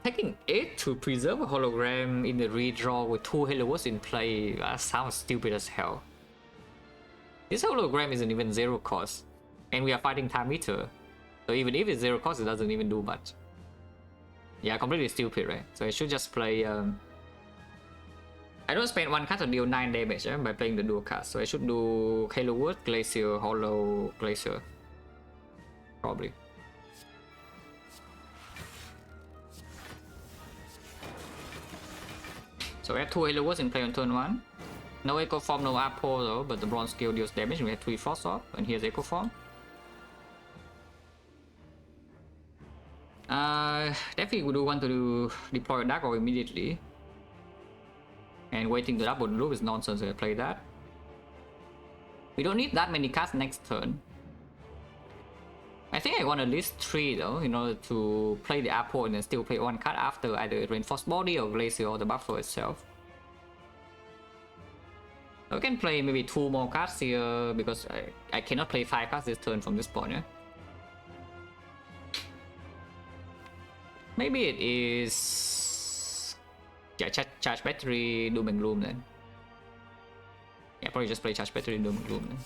Taking 8 to preserve a hologram in the redraw with 2 Hello Worlds in play, that sounds stupid as hell. This hologram isn't even 0 cost, and we are fighting Time Eater. So even if it's 0 cost, it doesn't even do much. Yeah, completely stupid, right? So I should just play... I don't spend 1 card to deal 9 damage by playing the dual cast. So I should do Halo Wood, Glacier, Hollow, Glacier. Probably. So we have 2 Halo Woods in play on turn 1. No Echo Form, no Apo though, but the Bronze Skill deals damage. We have 3 Frost Orb, and here's Echo Form. Definitely we do want to deploy a Dark Orb immediately. And waiting to double loop is nonsense, so I play that. We don't need that many cards next turn. I think I want at least 3 though, in order to play the Apo and then still play 1 card after either Reinforced Body or Glacier or the buffer itself. So I can play maybe 2 more cards here because I cannot play 5 cards this turn from this point, yeah? Maybe it is... yeah, charge battery, Doom and Gloom then. Yeah, probably just play charge battery, Doom and Gloom then.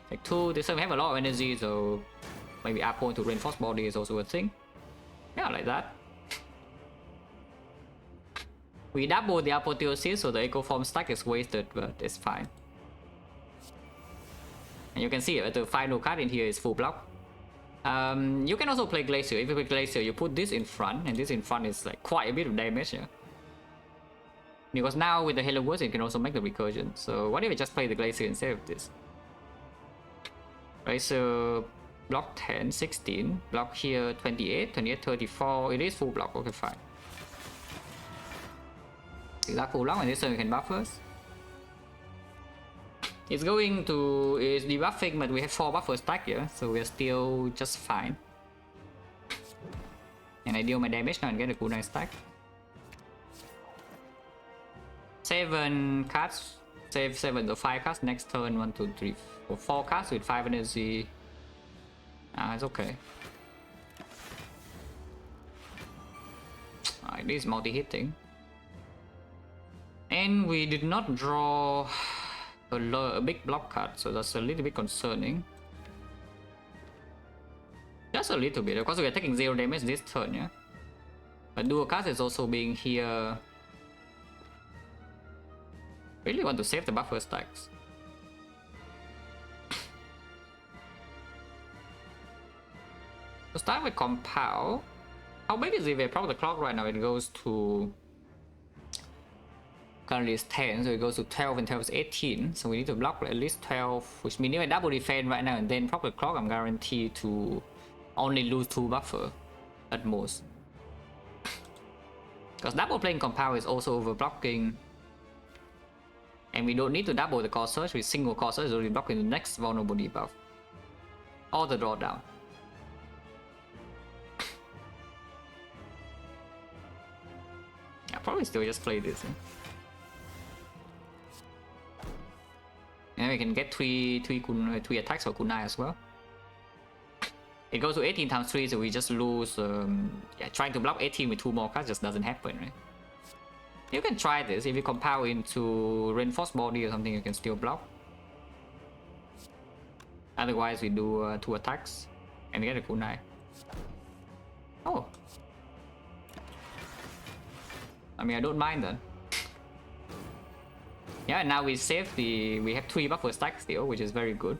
Like 2, this time we have a lot of energy, so maybe Apo into Reinforced Body is also a thing. Yeah, like that. We double the apotheosis, so the Echo Form stack is wasted, but it's fine. And you can see the final card in here is full block. You can also play Glacier. If you play Glacier, you put this in front, and this in front is like quite a bit of damage, yeah. Because now with the Halo Woods, it can also make the recursion. So what if we just play the Glacier instead of this? Glacier block 10, 16, block here 28, 28, 34. It is full block. Okay, fine. Is that full block? And this turn we can buff first. It's going to... is debuffing, but we have 4 buffers stack here, so we're still just fine. And I deal my damage now and get a cooldown stack. 7 cards. Save 7 to 5 cards next turn. 1, 2, 3, 4, 4 cards with 5 energy. It's okay. Alright, this is multi-hitting. And we did not draw a big block card, so that's a little bit concerning. Just a little bit, because we are taking 0 damage this turn, yeah? But dual cast is also being here. Really want to save the buffer stacks. To start with Compile, how big is it? We probably the clock right now, it goes to... currently it's 10, so it goes to 12 and 12 is 18, so we need to block at least 12, which means if I double defend right now and then proper clock, I'm guaranteed to only lose 2 buffer at most. Because double playing Compile is also overblocking, and we don't need to double the core search, with single core search is already blocking the next vulnerable debuff or the drawdown. Yeah, probably still just play this. And we can get 3 attacks for kunai as well. It goes to 18 times 3, so we just lose. Yeah, trying to block 18 with 2 more cards just doesn't happen, right? You can try this. If you compile into Reinforced Body or something, you can still block. Otherwise, we do 2 attacks and get a kunai. Oh. I mean, I don't mind then. Yeah, now we save the... we have 3 buffer stacks still, which is very good.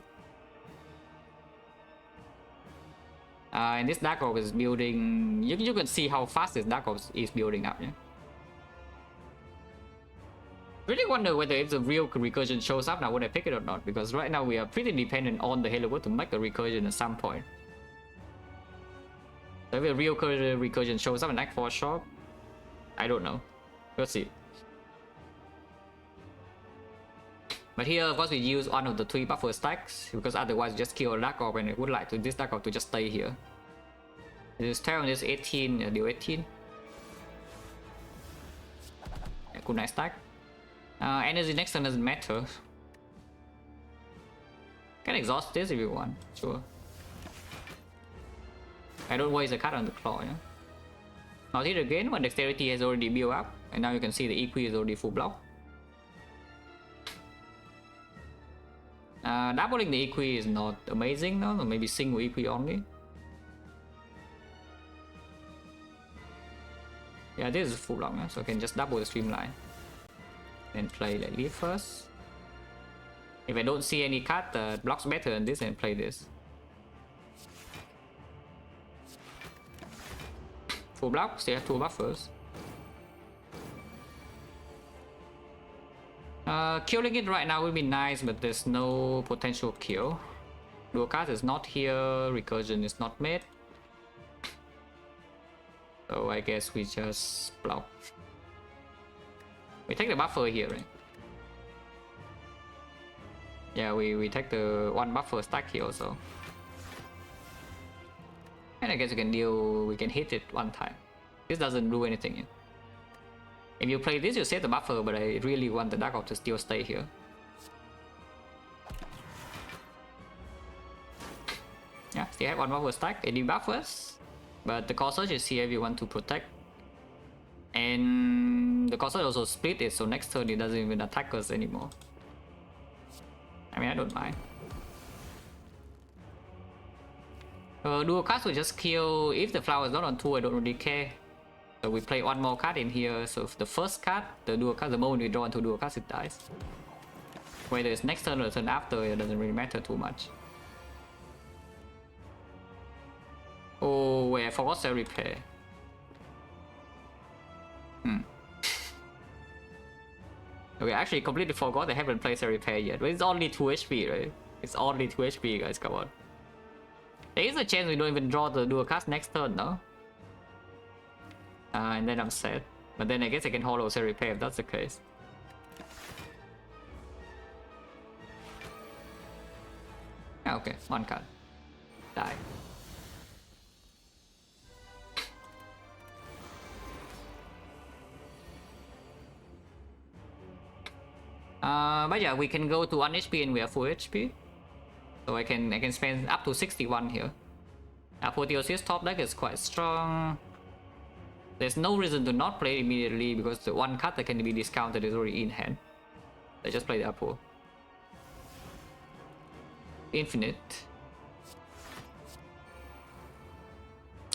And this Dark Orb is building... You can see how fast this Dark Orb is building up, yeah? Really wonder whether if the real recursion shows up now, would I pick it or not? Because right now we are pretty dependent on the Halo World to make a recursion at some point. So if a real recursion shows up in Act 4 shop, I don't know. We'll see. But here, of course, we use one of the 3 buffer stacks because otherwise just kill a Dark Orb, and I would like to this Dark Orb to just stay here. This 10, this 18, deal 18. Yeah, cool, nice stack. Energy next turn doesn't matter. Can exhaust this if you want, sure. I don't waste a card on the claw, yeah. Now here again, when dexterity has already built up, and now you can see the EQ is already full block. Doubling the EQ is not amazing though, or maybe single EQ only. Yeah, this is full block, yeah? So I can just double the streamline. Then play like leaf first. If I don't see any card that blocks better than this, then play this. Full block, still have 2 buffers. Killing it right now would be nice, but there's no potential kill. Dual cast is not here, recursion is not made. So I guess we just block. We take the buffer here, right? Yeah, we take the 1 buffer stack here also. And I guess we can hit it 1 time. This doesn't do anything yet. If you play this, you save the buffer, but I really want the Dark Orb to still stay here. Yeah, still have 1 buffer stack, 80 buffers. But the Corsair is here if you want to protect. And the Corsair also split it, so next turn it doesn't even attack us anymore. I mean, I don't mind. Dual cast will just kill. If the flower is not on 2, I don't really care. So we play 1 more card in here. So the first card, the dual cast, the moment we draw into dual cast, it dies. Whether it's next turn or the turn after, it doesn't really matter too much. Oh wait, I forgot cell repair. Okay, actually completely forgot I haven't played cell repair yet. But it's only 2 HP, right? It's only 2 HP, guys, come on. There is a chance we don't even draw the dual cast next turn, no? And then I'm sad. But then I guess I can hollow cell repair if that's the case. Okay, 1 card. Die. But yeah, we can go to 1 HP and we are full HP. So I can spend up to 61 here. Apotheosis top deck is quite strong. There's no reason to not play immediately because the 1 card that can be discounted is already in hand. I just play the Apo. Infinite.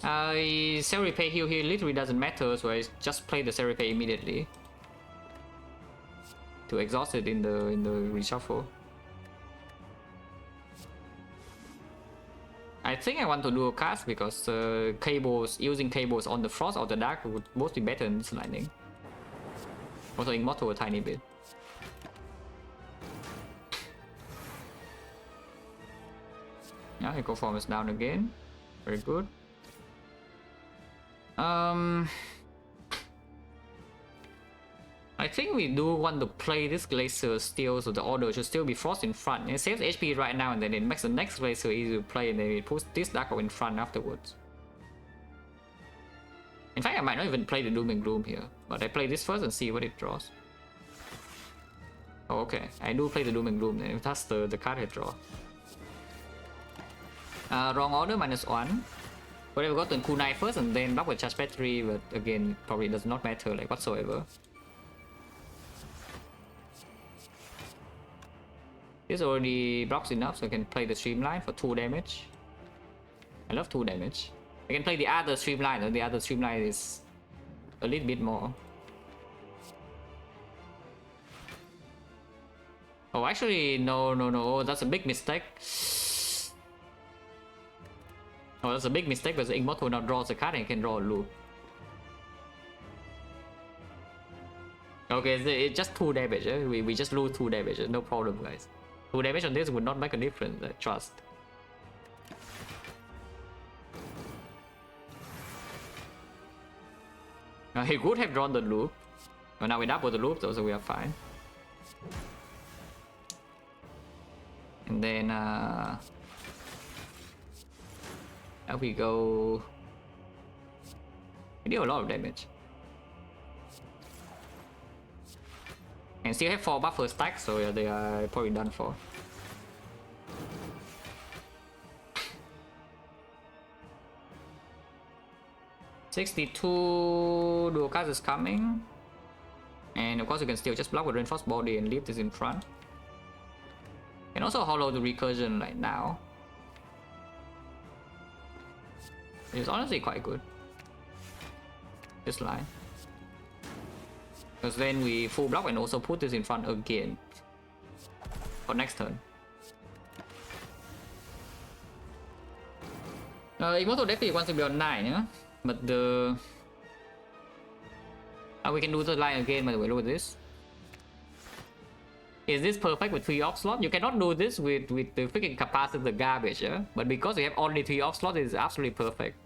Cell repair heal here literally doesn't matter, so I just play the cell repair immediately to exhaust it in the reshuffle. I think I want to do a cast because using cables on the frost or the dark would both be better than this lightning. Also immortal a tiny bit. Yeah, Eco Form is down again. Very good. I think we do want to play this Glacier still, so the order should still be Frost in front. It saves HP right now and then it makes the next Glacier easy to play and then it puts this Dark Orb in front afterwards. In fact, I might not even play the Doom and Gloom here, but I play this first and see what it draws. Oh, okay. I do play the Doom and Gloom then, if that's the card I draw. Wrong order, -1. But I've gotten Kunai first and then block with Charge Battery, but again, probably does not matter like whatsoever. This already blocks enough, so I can play the Streamline for 2 damage. I love 2 damage. I can play the other Streamline, and the other Streamline is a little bit more. Oh, actually, no, oh, that's a big mistake. Oh, that's a big mistake because Immortal now draws a card and can draw a loop. Okay, it's just 2 damage. We just lose 2 damage. No problem, guys. 2 damage on this would not make a difference. Trust. He could have drawn the loop. But now we double the loop though, so we are fine. And then now we go. We deal a lot of damage. And still have 4 buffer stacks, so yeah, they are probably done for. $62 dual cast is coming. And of course you can still just block with reinforced body and leave this in front. And also hollow the recursion right now. It's honestly quite good. This line. Because then we full block and also put this in front again. For next turn. Immortal definitely wants to be on 9, yeah? But the... we can do the line again, by the way, look at this. Is this perfect with 3 off slots? You cannot do this with the freaking capacitor garbage, yeah? But because we have only 3 off slots, it's absolutely perfect.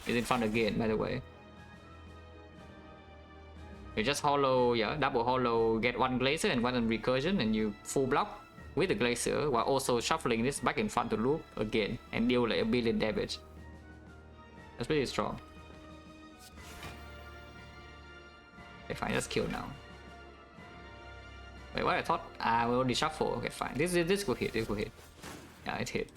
It's in front again, by the way. You just hollow, yeah, double hollow, get 1 glacier and 1 recursion, and you full block with the glacier while also shuffling this back in front to loop again and deal like 1 billion damage. That's pretty strong. Okay, fine, let's kill now. Wait, what I thought? We already shuffle. Okay, fine. This could hit. This could hit. Yeah, it hit.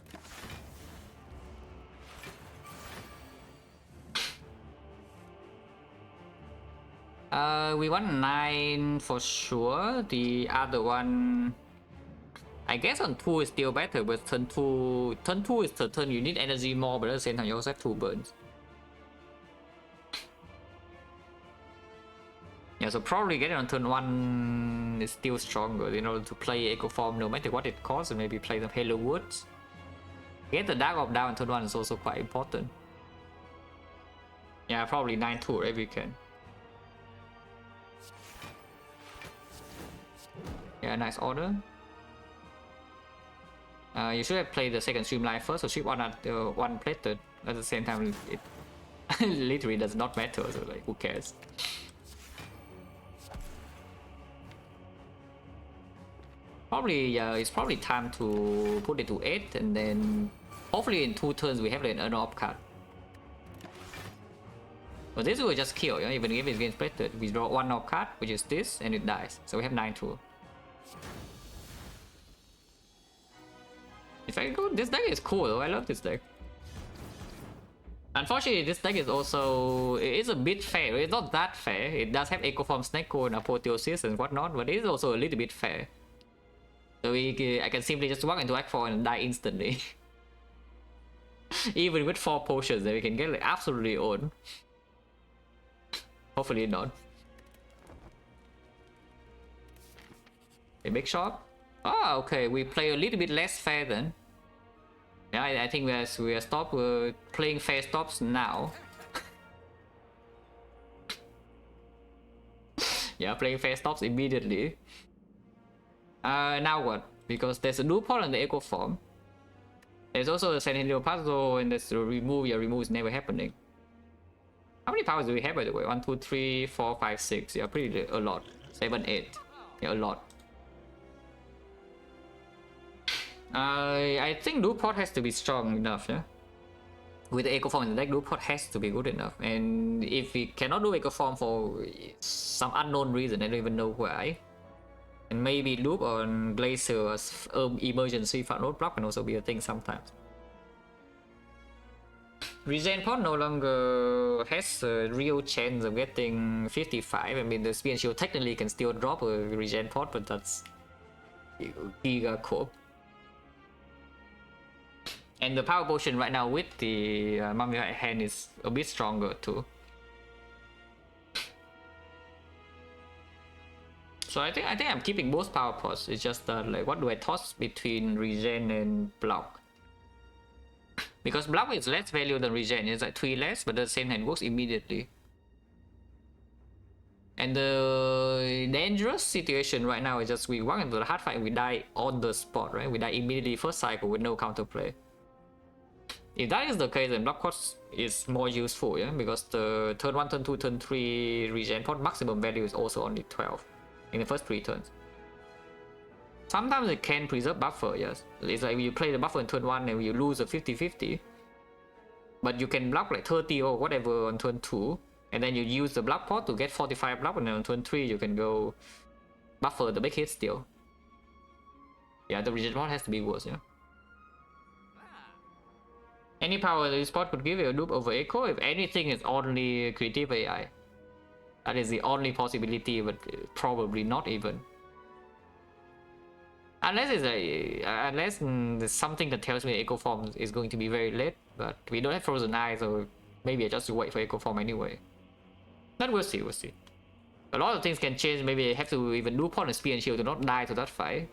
We want 9 for sure. The other one, I guess on 2 is still better, but turn 2 is the turn you need energy more, but at the same time you also have 2 burns. Yeah, so probably getting on turn 1 is still stronger in order to play Echo Form no matter what it costs, and maybe play some Halo Woods. Get the Dark Orb down on turn 1 is also quite important. Yeah, probably 9-2 if you can. Yeah, nice order. You should have played the second streamline first, so ship one at 1 plated. At the same time, it literally does not matter, so like, who cares? Probably, yeah, it's probably time to put it to 8, and then hopefully in 2 turns we have like an orb card. But this will just kill, yeah? Even if it's getting plated. We draw 1 orb card, which is this, and it dies. So we have 9-2. If I go, this deck is cool though, I love this deck. Unfortunately, this deck is also, it's a bit fair. It's not that fair. It does have Echo Form, Snake Cone, Apotheosis and whatnot, but it is also a little bit fair. So I can simply just walk into Act 4 and die instantly. Even with 4 potions that we can get like absolutely own. Hopefully not. A big shot. Ah, okay, we play a little bit less fair then. Yeah, I think we are stop playing fair stops now. Yeah, playing fair stops immediately. Now what? Because there's a loop hole on the Echo Form. There's also a Sentinel puzzle, and there's a remove. Yeah, remove is never happening. How many powers do we have, by the way? 1, 2, 3, 4, 5, 6. Yeah, pretty a lot. 7, 8. Yeah, a lot. I think loop pod has to be strong enough, yeah? With the Echo Form in the deck, loop pod has to be good enough. And if we cannot do Echo Form for some unknown reason, I don't even know why, and maybe loop on Glacier as emergency front road block can also be a thing sometimes. Regen pod no longer has a real chance of getting 55. I mean, the Spear and Shield technically can still drop a Regen pod, but that's Giga Corp. And the Power Potion right now with the Mummified Hand is a bit stronger too. So I think I'm keeping both power pots. It's just that like, what do I toss between regen and block? Because block is less value than regen. It's like 3 less, but at the same time it works immediately. And the dangerous situation right now is just we walk into the hard fight and we die on the spot, right? We die immediately first cycle with no counterplay. If that is the case, then block cost is more useful, yeah? Because the turn 1, turn 2, turn 3 regen pot maximum value is also only 12 in the first 3 turns. Sometimes it can preserve buffer, yes. It's like you play the buffer in turn 1 and you lose a 50-50. But you can block like 30 or whatever on turn 2. And then you use the block pot to get 45 block, and then on turn 3 you can go buffer the big hit still. Yeah, the regen pot has to be worse, yeah. Any power this pot could give you a loop over echo, if anything is only creative AI. That is the only possibility, but probably not even. Unless it's there's something that tells me echo form is going to be very late, but we don't have frozen eyes, so maybe I just wait for echo form anyway. But we'll see, we'll see. A lot of things can change. Maybe I have to even do pot and spear and shield to not die to that fight.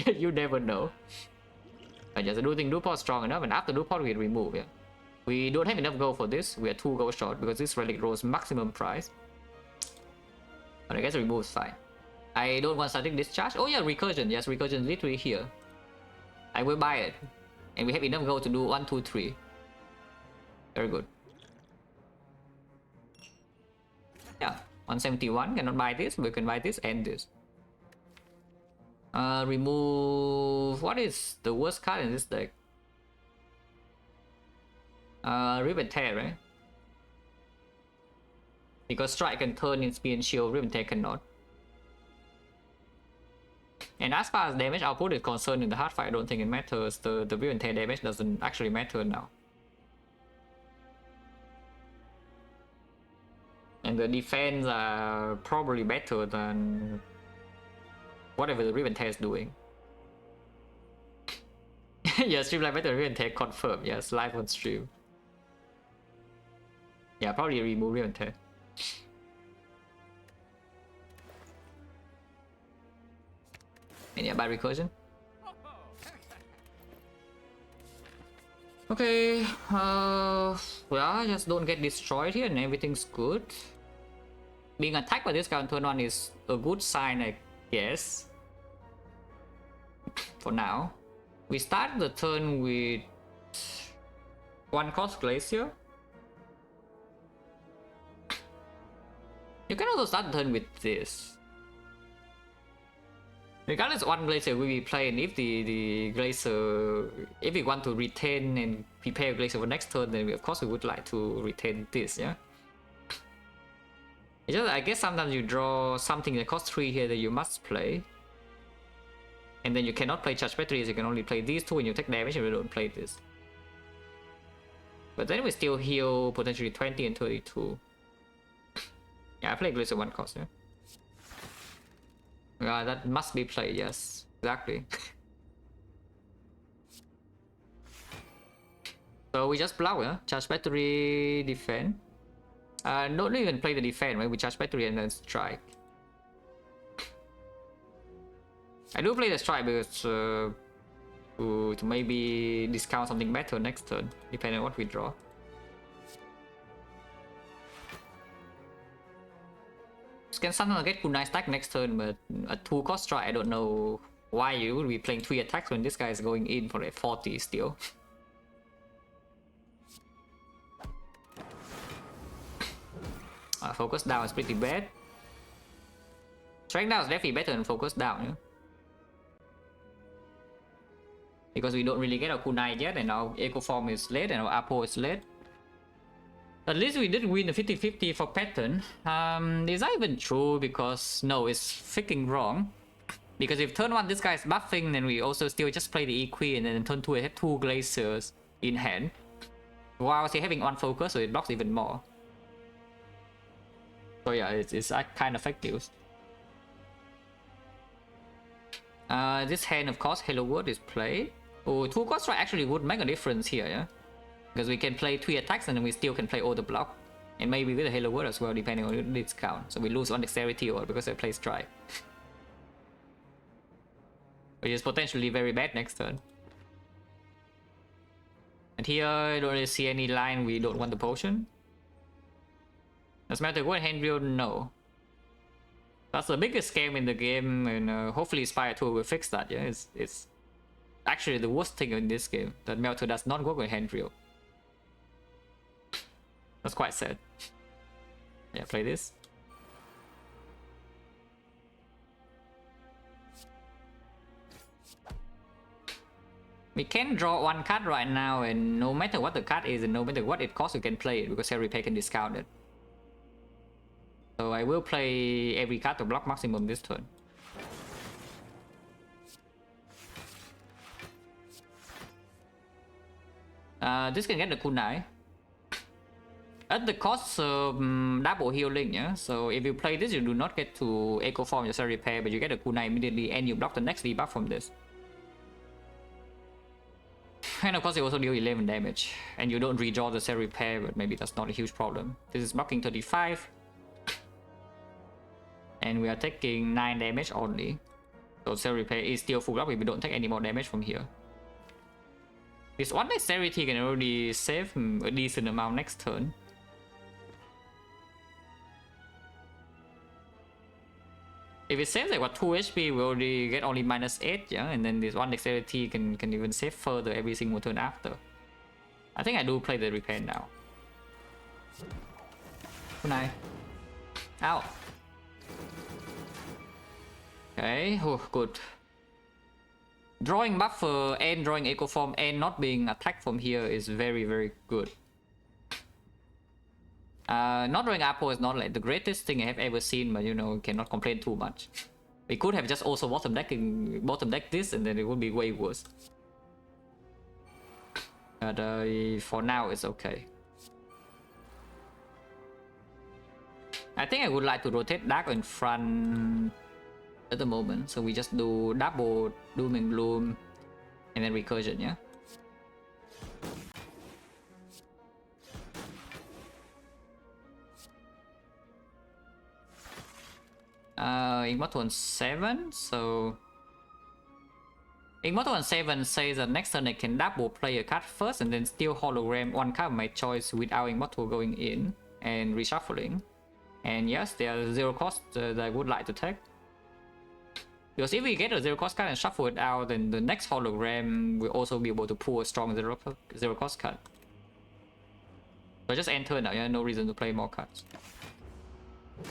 You never know. I just do think Duport strong enough, and after Duport we remove, yeah. We don't have enough gold for this. We are 2 gold short because this relic rolls maximum price. But I guess remove is fine. I don't want static discharge. Oh yeah, recursion. Yes, recursion is literally here. I will buy it. And we have enough gold to do 1, 2, 3. Very good. Yeah, 171. Cannot buy this. We can buy this and this. Remove... What is the worst card in this deck? Rip and Tear, right? Because Strike can turn in Spear and Shield, Rip and Tear cannot. And as far as damage output is concerned in the hard fight, I don't think it matters. The Rip and Tear damage doesn't actually matter now. And the defense are probably better than whatever the Rip and Tear is doing. Yeah, streamline better than Rip and Tear confirmed. Yes, live on stream. Yeah, probably remove Rip and Tear. And yeah, by recursion. Okay, well, just don't get destroyed here and everything's good. Being attacked by this guy on turn 1 is a good sign, I guess. For now. We start the turn with 1 cost Glacier. You can also start the turn with this. Regardless of 1 Glacier we will play, and if the Glacier, if we want to retain and prepare Glacier for next turn, then we, of course we would like to retain this, yeah? It's just, I guess sometimes you draw something that costs 3 here that you must play. And then you cannot play charge batteries, you can only play these 2 and you take damage and you don't play this. But then we still heal potentially 20 and 32. Yeah, I play Glacier 1 cost, yeah? Yeah, that must be played, yes. Exactly. So we just block, yeah? Charge battery, defend. Don't even play the defend, right? We charge battery and then strike. I do play the strike because to maybe discount something better next turn, depending on what we draw. Can sometimes get good nice stack next turn, but a 2 cost strike, I don't know why you would be playing 3 attacks when this guy is going in for like 40 still. Focus down is pretty bad. Strength down is definitely better than focus down, yeah? Because we don't really get our kunai yet, and our echo form is late and our Apo is late. At least we did win the 50-50 for pattern. Is that even true? Because no, it's freaking wrong. Because if turn 1 this guy is buffing, then we also still just play the EQ, and then turn 2 I have 2 Glaciers in hand. While still having 1 focus, so it blocks even more. So yeah, it's kind of effective. This hand, of course, Hello World is played. Oh, 2 cost strike actually would make a difference here, yeah? Because we can play 3 attacks and then we still can play all the block. And maybe with a Hello World as well, depending on the discount. So we lose on dexterity or because I play strike. Which is potentially very bad next turn. And here I don't really see any line we don't want the potion. Does Matter go hand real? No. That's the biggest scam in the game, and hopefully Spire 2 will fix that. Yeah, it's actually the worst thing in this game that Melter does not work with hand real. That's quite sad. Yeah, play this. We can draw one card right now, and no matter what the card is and no matter what it costs, you can play it because every pay can discount it. So I will play every card to block maximum this turn. This can get the kunai. At the cost of double healing, yeah? So if you play this, you do not get to Echo Form your Cell Repair, but you get a kunai immediately and you block the next debuff from this. And of course, it also deal 11 damage. And you don't redraw the Cell Repair, but maybe that's not a huge problem. This is blocking 35. And we are taking 9 damage only. So Cell Repair is still full up if we don't take any more damage from here. This one Dexterity can already save a decent amount next turn. If it saves like what 2 HP, we already get only -8, yeah, and then this one Dexterity can even save further every single turn after. I think I do play the repair now. Good night. Ow. Okay, oh, good. Drawing buffer and drawing Echo Form and not being attacked from here is very good. Not drawing Apo is not like the greatest thing I have ever seen, but you know, cannot complain too much. We could have just also bottom deck this, and then it would be way worse. But for now, it's okay. I think I would like to rotate Dark in front at the moment, so we just do double Doom and Gloom, and then Recursion, yeah. Immortal on 7, so Immortal on 7 says that next turn I can double play a card first and then still hologram one card of my choice without Immortal going in and reshuffling. And yes, there are 0 cost that I would like to take. Because if we get a 0 cost card and shuffle it out, then the next hologram will also be able to pull a strong 0 cost card. So just end turn now, yeah, no reason to play more cards.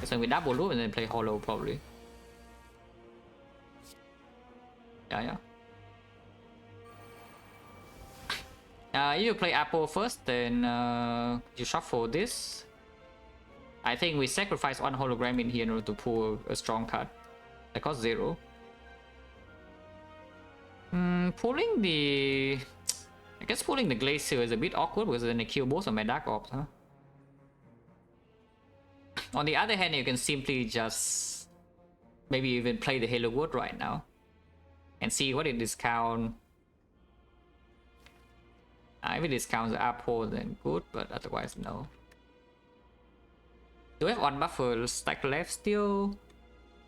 So we double loop and then play holo probably. Yeah. If you play Apple first, then you shuffle this. I think we sacrifice one hologram in here in order to pull a strong card. That costs 0. Pulling the... I guess pulling the Glacier is a bit awkward because then I kill both of my Dark Orbs, huh? On the other hand, you can simply just maybe even play the Halo Wood right now and see what it discounts. If it discounts the Apple, then good, but otherwise, no. Do we have one buffer stack left still?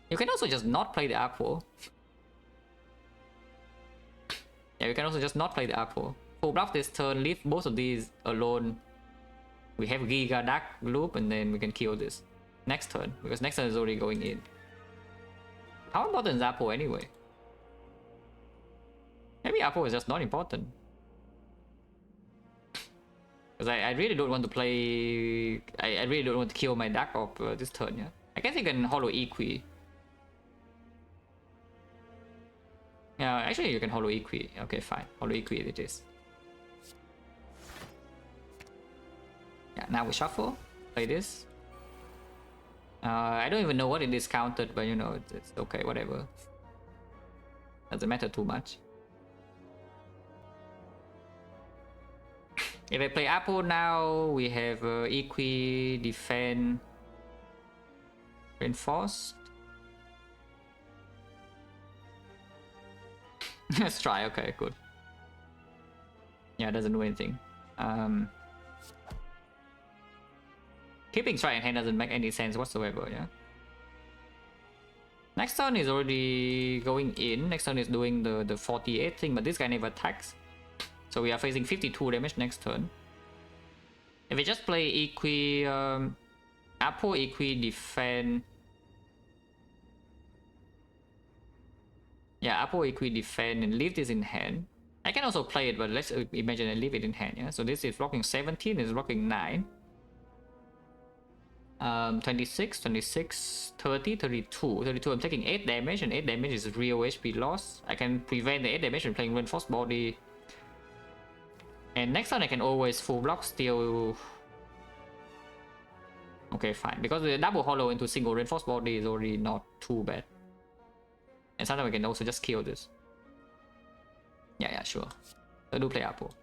You can also just not play the Apple. Yeah, you can also just not play the Apple. Full bluff this turn, leave both of these alone. We have Giga Dark Loop, and then we can kill this next turn, because next turn is already going in. How important is Apple anyway? Maybe Apple is just not important. Because I really don't want to play... I really don't want to kill my Dark Orb this turn, yeah? I guess you can Holo Equi. Yeah, actually you can Holo Equi. Okay, fine. Holo Equi it is. Yeah, now we shuffle. Play this. I don't even know what it discounted, but you know, it's okay, whatever. Doesn't matter too much. If I play Apple now, we have Equi, Defend, Reinforced. Let's try, okay, good. Yeah, it doesn't do anything. Keeping Strike in hand doesn't make any sense whatsoever, yeah. Next turn is already going in. Next turn is doing the 48 thing, but this guy never attacks. So we are facing 52 damage next turn. If we just play Equi, Apple Equi Defend. Yeah, Apple Equi Defend and leave this in hand. I can also play it, but let's imagine I leave it in hand. Yeah, so this is blocking 17, is blocking 9. 26, 26, 30, 32. 32, I'm taking 8 damage, and 8 damage is real HP loss. I can prevent the 8 damage from playing Reinforced Body. And next turn I can always full block still. Okay, fine. Because the double hollow into single Reinforced Body is already not too bad. And sometimes we can also just kill this. Yeah, sure. So do play Apple.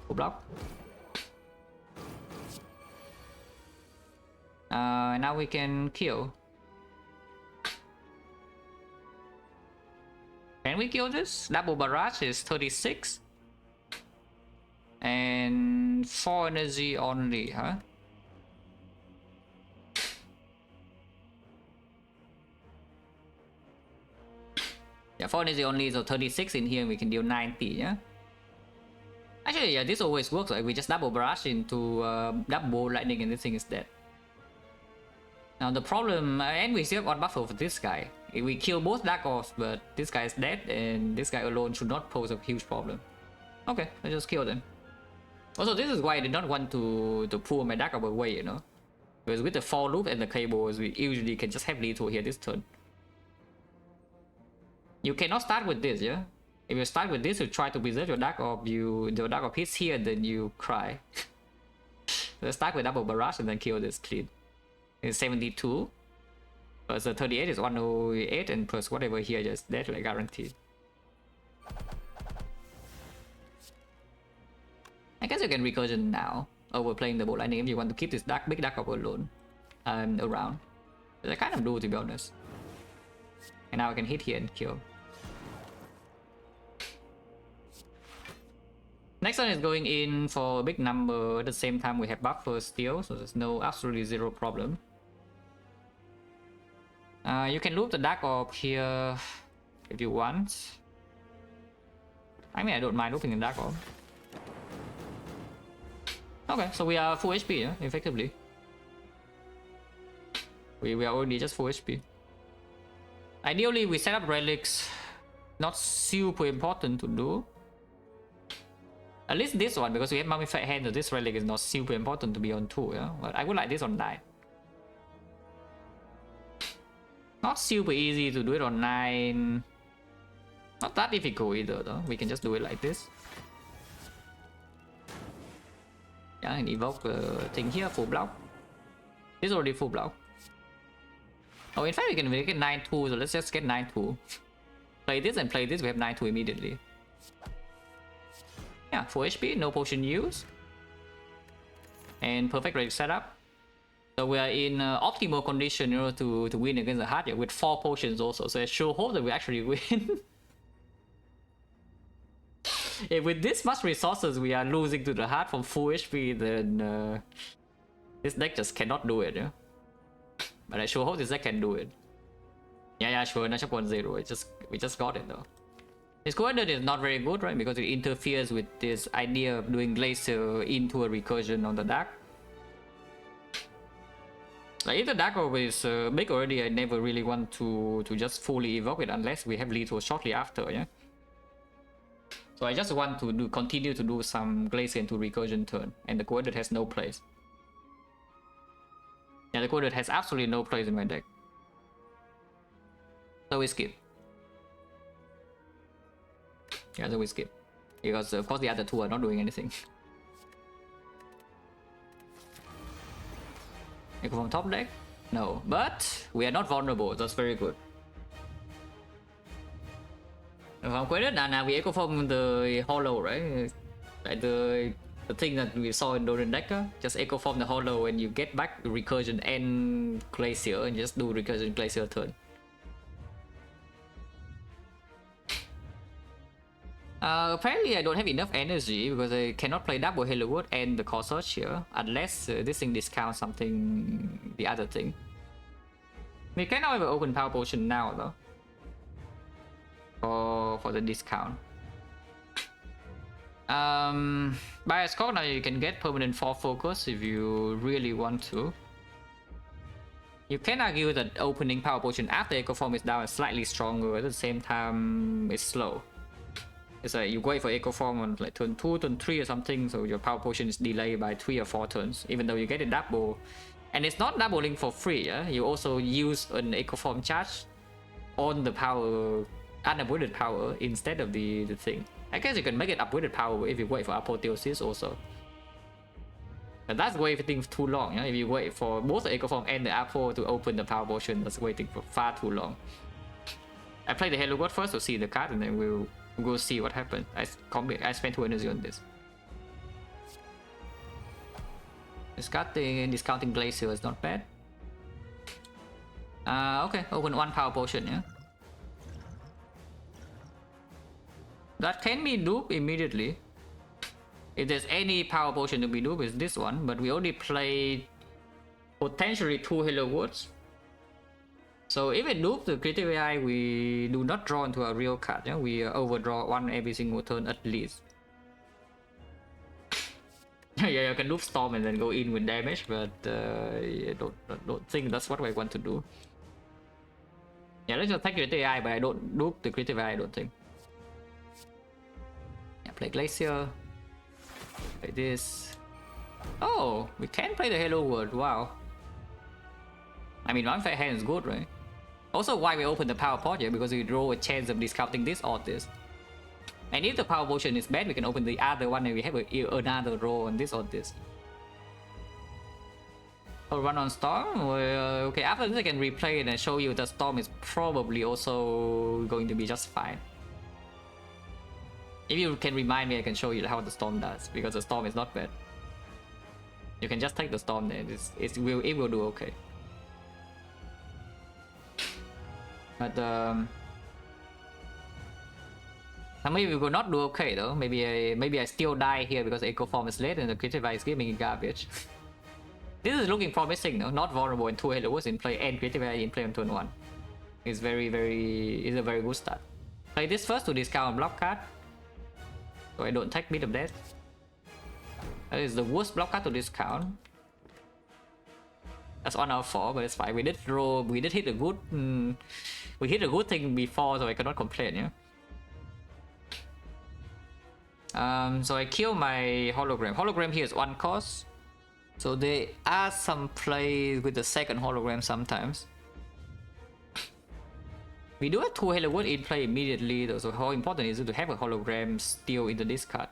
Full block. Now we can kill. Can we kill this? Double barrage is 36. And 4 energy only, huh? Yeah, 4 energy only, so 36 in here, and we can deal 90, yeah? Actually, yeah, this always works. Like we just double barrage into double lightning, and this thing is dead. Now the problem, and we still got buffer for this guy. If we kill both Dark Orbs, but this guy is dead, and this guy alone should not pose a huge problem. Okay, let's just kill them. Also, this is why I did not want to pull my Dark Orb away, you know? Because with the for loop and the cables, we usually can just have lethal here this turn. You cannot start with this, yeah? If you start with this, you try to preserve your Dark Orb, the Dark Orb hits here, then you cry. Let's start with double barrage and then kill this clean. It's 72. Plus the 38 is 108, and plus whatever here, just dead, like guaranteed. I guess you can recursion now, over playing the Bolt Lightning if you want to keep this big Dark Orb alone around. But I kind of do, to be honest. And now I can hit here and kill. Next one is going in for a big number. At the same time, we have buffer still, so there's absolutely zero problem. You can loop the Dark Orb here if you want. I mean, I don't mind looping the Dark Orb. Okay, so we are full HP, yeah, effectively. We are already just full HP. Ideally, we set up relics. Not super important to do. At least this one, because we have Mummified Hand, so this relic is not super important to be on 2, yeah? But I would like this on 9. Not super easy to do it on 9. Not that difficult either, though. We can just do it like this. Yeah, and evoke the thing here, full block. This is already full block. Oh, in fact, we can make it 9-2, so let's just get 9-2. Play this and play this, we have 9-2 immediately. Yeah, full HP, no potion use. And perfect ready setup. So we are in optimal condition, you know, to win against the Heart, yeah, with 4 potions also. So I sure hope that we actually win. If with this much resources we are losing to the Heart from full HP, then this deck just cannot do it, yeah. But I sure hope this deck can do it. Yeah, sure, Natural 1-0. We just got it though. This coordinate is not very good, right? Because it interferes with this idea of doing Glacier into a recursion on the Dark. Like if the Dark Orb is big already, I never really want to just fully evoke it unless we have lethal shortly after, yeah? So I just want to continue to do some Glacier into recursion turn, and the coordinate has no place. Yeah, the coordinate has absolutely no place in my deck. So we skip. Yeah, so we skip. Because of course the other two are not doing anything. Echo from top deck? No. But we are not vulnerable, that's very good. From credit, now we echo from the hollow, right? Like the thing that we saw in Doran deck, just echo from the hollow and you get back the recursion and Glacier and just do recursion Glacier turn. Apparently I don't have enough energy because I cannot play double Halowood and the Core Search here unless this thing discounts something, the other thing. We cannot have an open power potion now though. For the discount. By a score now you can get permanent 4 focus if you really want to. You can argue that opening power potion after Echo Form is down is slightly stronger, at the same time it's slow. It's like you wait for Echo Form on like turn 2, turn 3 or something, so your power potion is delayed by 3 or 4 turns, even though you get a double. And it's not doubling for free, yeah? You also use an Echo Form charge on the power, unavoided power, instead of the thing. I guess you can make it upgraded power if you wait for apotheosis also. But that's waiting too long, yeah? If you wait for both the Echo Form and the Apo to open the power potion, that's waiting for far too long. I play the Hello God first to see the card, and then we'll go see what happens. I spent 2 energy on this. Discounting Glacier is not bad. Okay, open 1 power potion, yeah? That can be duped immediately. If there's any power potion to be duped, it's this one, but we only played potentially 2 Hello Woods. So if it dupes the critical AI, we do not draw into a real card, yeah? We overdraw 1 every single turn at least. Yeah, you can dupe Storm and then go in with damage, but I don't think that's what I want to do. Yeah, let's just take critical AI, but I don't dupe the critical AI, I don't think. Yeah, play Glacier. Like this. Oh, we can play the Hello World. Wow. I mean, one fair hand is good, right? Also, why we open the power pot here, because we draw a chance of discounting this or this. And if the power potion is bad, we can open the other one and we have another row on this or this. Or run on Storm. Okay, after this I can replay it and show you that Storm is probably also going to be just fine. If you can remind me, I can show you how the Storm does, because the Storm is not bad. You can just take the Storm there, it will do okay. But maybe we will not do okay though. Maybe I still die here because Echo Form is late and the critical is giving me garbage. This is looking promising though, not vulnerable and 2 Hello Woods in play and critical in play on turn 1. It's a very good start. Play this first to discount block card, so I don't take Beat of Death. That is the worst block card to discount. That's 1 out of 4, but it's fine. We did hit a good we hit a good thing before, so I cannot complain, yeah. So I kill my hologram. Hologram here is 1 cost. So there are some plays with the second hologram sometimes. We do have 2 Hello World in play immediately though, so how important is it to have a hologram still in the discard?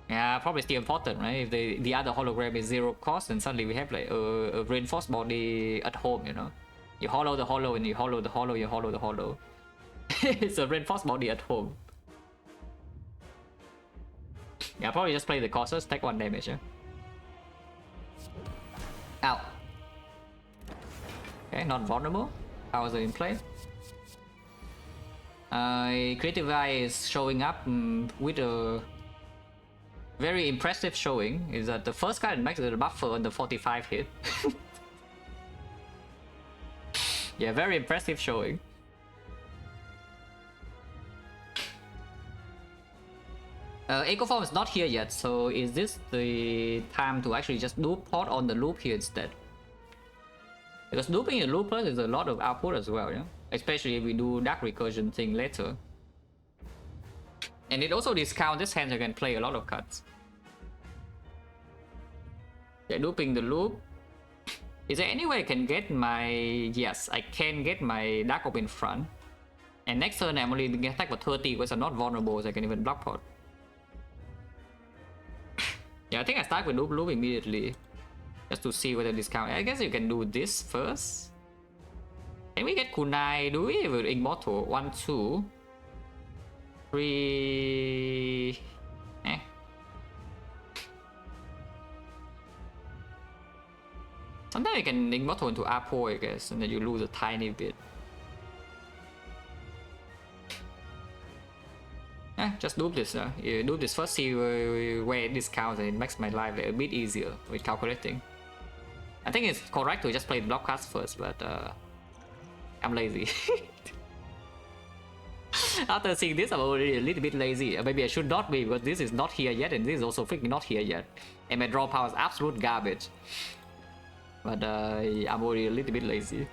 Yeah, probably still important, right? If the other hologram is 0 cost, and suddenly we have like a reinforced body at home, you know? You hollow the hollow and you hollow the hollow, you hollow the hollow. It's a reinforced body at home. Yeah, probably just play the causes, take 1 damage, yeah? Ow. Okay, not vulnerable. Powers are in play. Creative Eye is showing up with a very impressive showing. Is that the first card makes the buffer on the 45 hit. Yeah, very impressive showing. Echo Form is not here yet, so is this the time to actually just do pot on the loop here instead? Because looping in loop plus is a lot of output as well, yeah? Especially if we do Dark Recursion thing later. And it also discounts this hand, so you can play a lot of cards. Yeah, looping the loop. Is there any way I can get my... Yes, I can get my Dark Orb in front. And next turn I'm only being attacked for 30 because I'm not vulnerable, so I can even block pot. Yeah, I think I start with loop immediately. Just to see whether discount. I guess you can do this first. Can we get Kunai? Do we have Immortal? 1, 2, 3. Sometimes you can Immortal into Apo, I guess, and then you lose a tiny bit. Just do this. You do this first, see where it discounts, and it makes my life a bit easier with calculating. I think it's correct to just play block cards first, but I'm lazy. After seeing this, I'm already a little bit lazy. Maybe I should not be, because this is not here yet, and this is also freaking not here yet. And my draw power is absolute garbage. But I'm already a little bit lazy.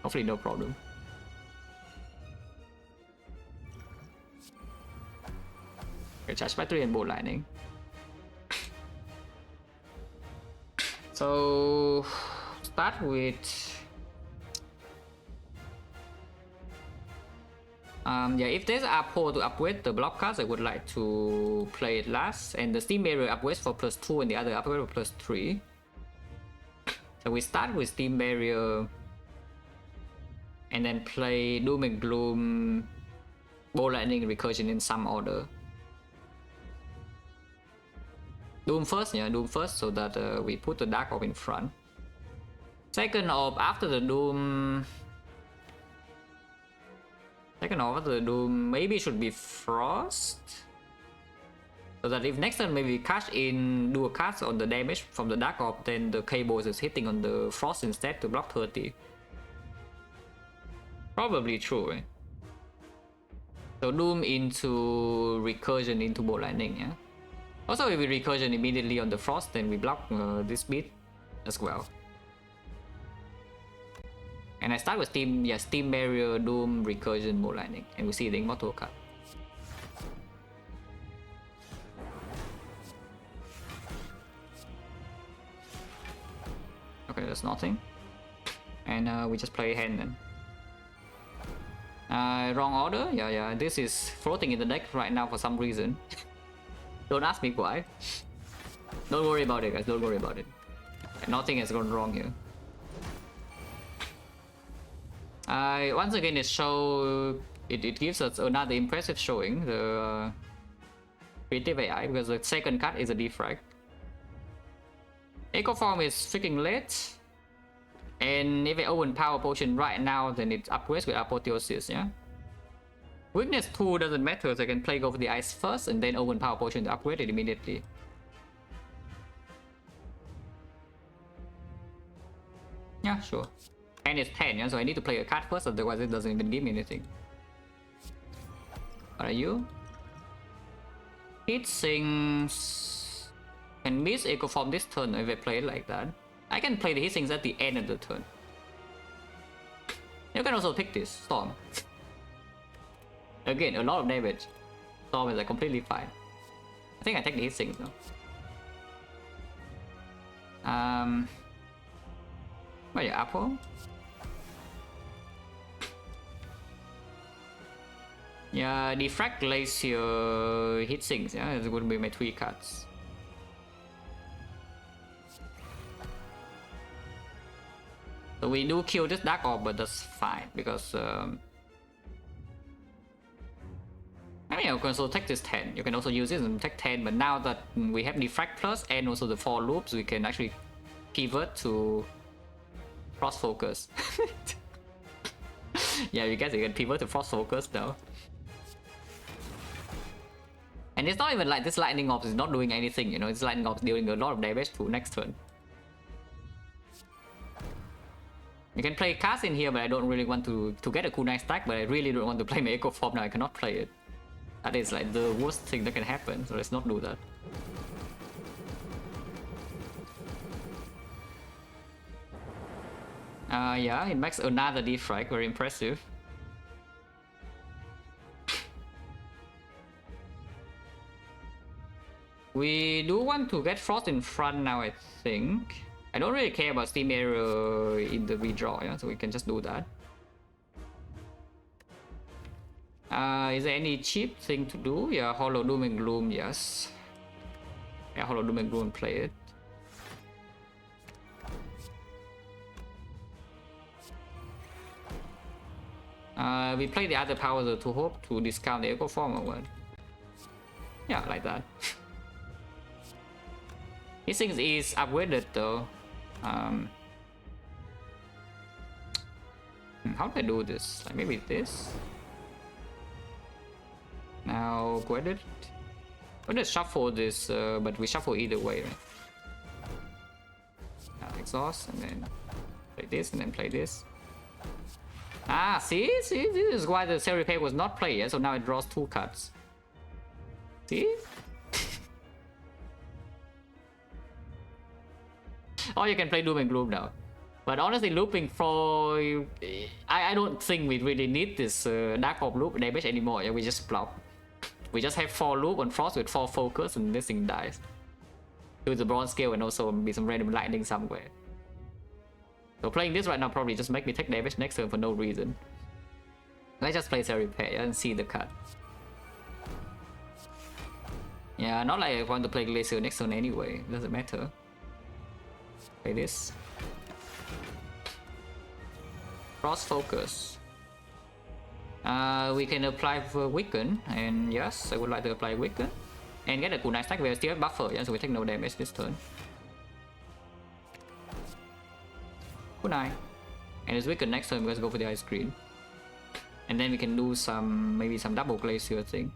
Hopefully no problem. Okay, charge battery and bolt lightning. So start with yeah, if there's uphold to upgrade the block cards, I would like to play it last, and the steam barrier upgrades for +2 and the other upgrade for +3. So we start with steam barrier and then play doom and gloom, bolt lightning, recursion in some order. Doom first, yeah, Doom first, so that we put the Dark Orb in front. Second orb after the Doom. Second orb after the Doom maybe should be Frost. So that if next turn maybe we cash in, do a cast on the damage from the Dark Orb, then the K-Boys is hitting on the Frost instead to block 30. Probably true, right? So Doom into recursion into bolt lightning, yeah. Also, if we recursion immediately on the Frost, then we block this beat as well. And I start with Steam, yeah, Steam Barrier, Doom, Recursion, bolt lightning, and we see the Immortal card. Okay, that's nothing. And we just play hand then. Wrong order? Yeah, this is floating in the deck right now for some reason. Don't ask me why. Don't worry about it, guys. Don't worry about it. Nothing has gone wrong here. Once again, it gives us another impressive showing. The creative AI, because the second card is a Defect. Echo Form is freaking late, and if I open Power Potion right now, then it upgrades with Apotheosis. Yeah. Weakness 2 doesn't matter, so I can play Go for the Ice first and then open Power Potion to upgrade it immediately. Yeah, sure. And it's 10, yeah, so I need to play a card first, otherwise it doesn't even give me anything. What are you? Heat Sinks can miss Echo Form this turn if I play it like that. I can play the Heat Sinks at the end of the turn. You can also pick this, Storm. Again, a lot of damage. Storm is like completely fine. I think I take the Heat Sinks though. Where your Apple? Yeah, Defect Glacier, Heat Sinks, yeah, it's going to be my 3 cards. So we do kill this Dark Orb, but that's fine, because I mean, you can also take this 10. You can also use this and take 10, but now that we have Defect Plus and also the 4 loops, we can actually pivot to Frost Focus. Yeah, you guys, you can pivot to Frost Focus now. And it's not even like this Lightning Orb is not doing anything, you know, it's Lightning Orb dealing a lot of damage to next turn. You can play cast in here, but I don't really want to get a kunai stack, but I really don't want to play my Echo Form now, I cannot play it. That is like the worst thing that can happen, so let's not do that. Yeah, it makes another Defect, very impressive. We do want to get Frost in front now, I think. I don't really care about Steam Error in the redraw, yeah, so we can just do that. Is there any cheap thing to do? Yeah, Hollow Doom and Gloom, yes. Yeah, Hollow Doom and Gloom, play it. We play the other powers to hope to discount the Echo Form or what? Yeah, like that. This thing is upgraded though. How do I do this? Like maybe this? Now upgraded. We'll just shuffle this, but we shuffle either way, right? Exhaust and then play this and then play this. Ah, see, this is why the Series Pack was not played, so now it draws 2 cards. See? Or you can play Doom and Gloom now. But honestly, looping for... I don't think we really need this Dark Orb loop damage anymore. Yeah, we just block. We just have 4 loop on Frost with 4 focus and this thing dies. Do the bronze scale and also be some random lightning somewhere. So playing this right now probably just make me take damage next turn for no reason. Let's just play Series Pack and see the card. Yeah, not like I want to play Glacier next turn anyway. It doesn't matter. Play this. Cross focus. We can apply for Weaken, and yes, I would like to apply Weaken. And get a kunai stack, we still have buffer, yeah, so we take no damage this turn. Kunai. And it's Weaken next turn, let's go for the ice screen. And then we can do some, maybe some double Glacier thing.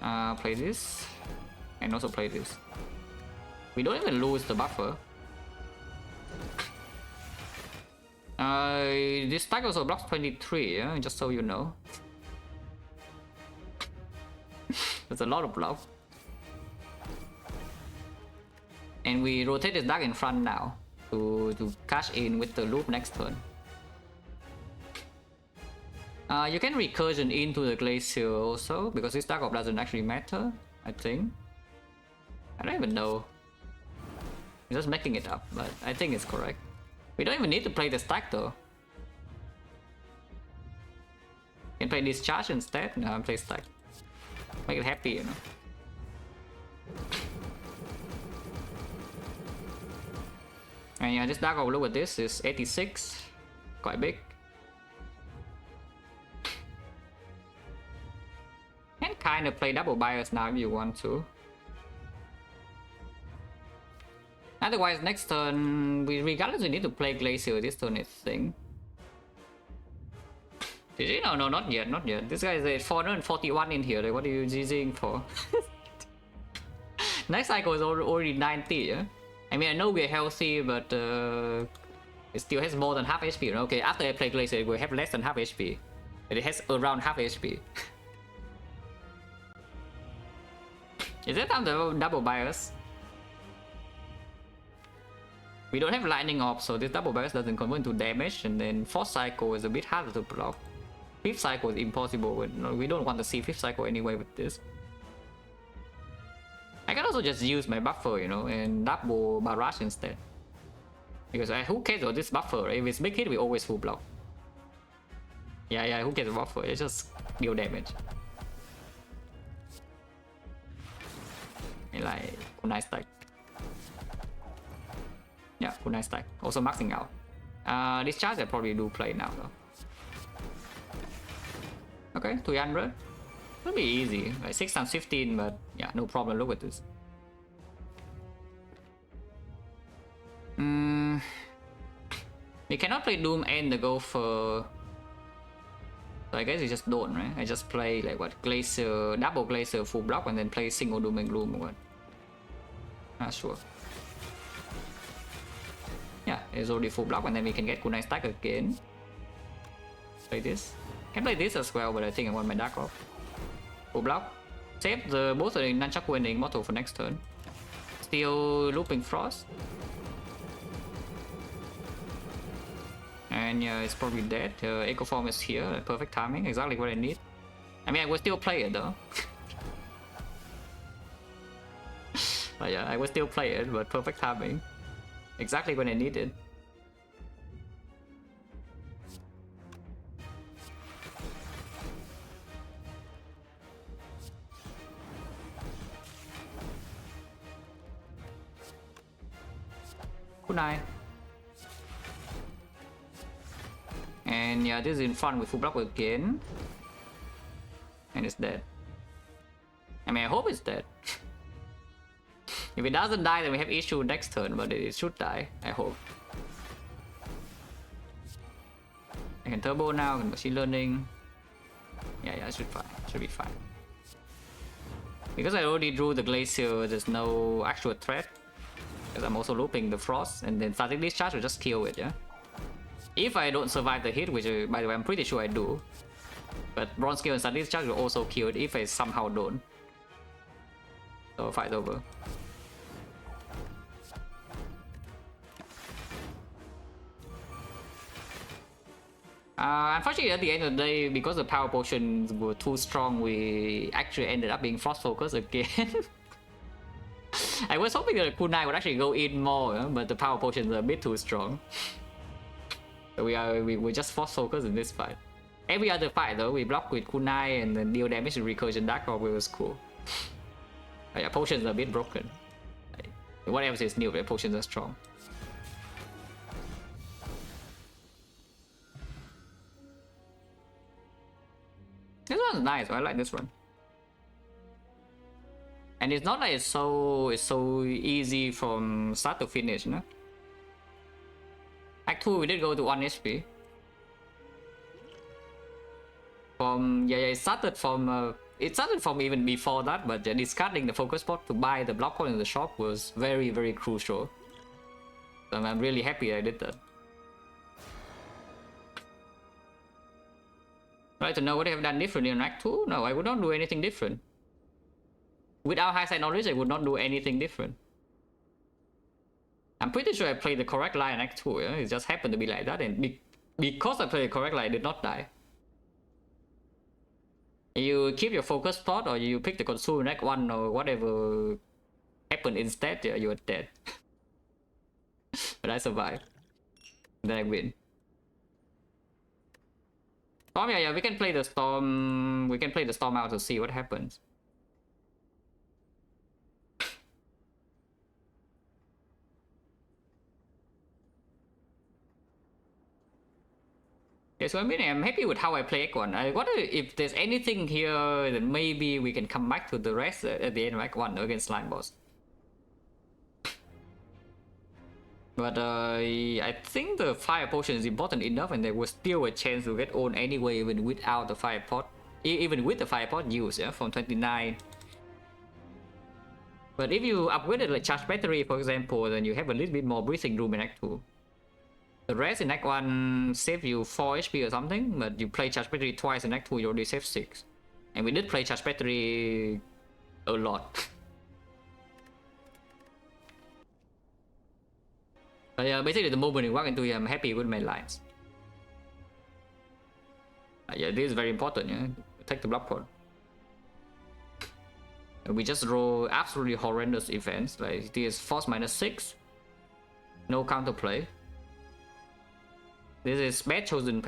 Play this. And also play this. We don't even lose the buffer. This stack also blocks 23, yeah? Just so you know. There's a lot of block. And we rotate this deck in front now to cash in with the loop next turn. You can recursion into the Glacier also, because this Dark Orb doesn't actually matter, I think. I don't even know. I'm just making it up, but I think it's correct. We don't even need to play the stack though. Can play Discharge instead? No, I'll play stack. Make it happy, you know. And yeah, this Dark Orb, look at this, is 86. Quite big. Can kind of play double bias now if you want to. Otherwise, next turn, regardless, we need to play Glacier this turn, I think. GG? No, not yet, not yet. This guy is a 441 in here, like, what are you GGing for? Next cycle is already 90, yeah? I mean, I know we're healthy, but it still has more than half HP. Okay, after I play Glacier, it will have less than half HP. But it has around half HP. Is that time the double bias? We don't have lightning orb, so this double bias doesn't convert into damage, and then 4th cycle is a bit harder to block. 5th cycle is impossible, we don't want to see 5th cycle anyway with this. I can also just use my buffer, you know, and double barrage instead. Because who cares about this buffer, right? If it's big hit, we always full block. Yeah, who cares about buffer? It's just deal damage. And like, nice stack. Yeah, kunai stack. Also maxing out. Discharge I probably do play now though. Okay, 300. It'll be easy. Like 6 times 15, but yeah, no problem. Look at this. We cannot play Doom and the Gopher. So I guess we just don't, right? I just play like what? Glacier, double Glacier full block and then play single Doom and Gloom or what? Ah, sure. Yeah, it's already full block and then we can get kunai stack again. Play this. Can play this as well, but I think I want my Dark Orb. Full block. Save the both the Nunchaku and the Immortal for next turn. Still looping Frost. And yeah, it's probably dead. Echo Form is here. Perfect timing. Exactly what I need. I mean, I will still play it though. But yeah, I will still play it, but perfect timing. Exactly when I need it. Kunai. And yeah, this is in front with full block again. And it's dead. I mean, I hope it's dead. If it doesn't die, then we have issue next turn, but it should die, I hope. I can turbo now, I can machine learning. Yeah, it should be fine. Because I already drew the Glacier, there's no actual threat. Because I'm also looping the Frost, and then starting this charge will just kill it, yeah? If I don't survive the hit, which by the way I'm pretty sure I do, but bronze skill and sudden discharge will also kill it if I somehow don't. So fight over. Unfortunately, at the end of the day, because the power potions were too strong, we actually ended up being frost focused again. I was hoping that the kunai would actually go in more, but the power potions are a bit too strong. So we just frost focused in this fight. Every other fight though, we block with kunai and then deal damage to recursion dark orb, was cool. But yeah, potions are a bit broken. Whatever is new, the potions are strong. This one's nice. I like this one. And it's not like it's so easy from start to finish, no? Act 2 we did go to 1 HP. It started from even before that, but discarding the focus pot to buy the block pot in the shop was very, very crucial. So I'm really happy I did that. Right to know what I have done differently in Act 2? No, I would not do anything different. Without hindsight knowledge, I would not do anything different. I'm pretty sure I played the correct line in Act 2, yeah? It just happened to be like that, and because I played the correct line, I did not die. You keep your focus pot, or you pick the consume in Act 1, or whatever happened instead, yeah, you're dead. But I survived. Then I win. Storm, yeah, we can play the storm. We can play the storm out to see what happens. Yeah, so I mean, I'm happy with how I play Act 1. I wonder if there's anything here that maybe we can come back to the rest at the end of Act 1 against Slime Boss. But I think the fire potion is important enough, and there was still a chance to get on anyway, even without the fire pot, even with the fire pot use, yeah, from 29. But if you upgraded like charge battery, for example, then you have a little bit more breathing room in Act 2. The rest in Act 1 save you 4 HP or something, but you play charge battery twice in Act 2, you already save 6. And we did play charge battery a lot. But yeah, basically the moment you walk into here, I'm happy with my lines. Yeah, this is very important, yeah. Take the block pot. We just roll absolutely horrendous events, like this force -6. No counterplay. This is bad chosen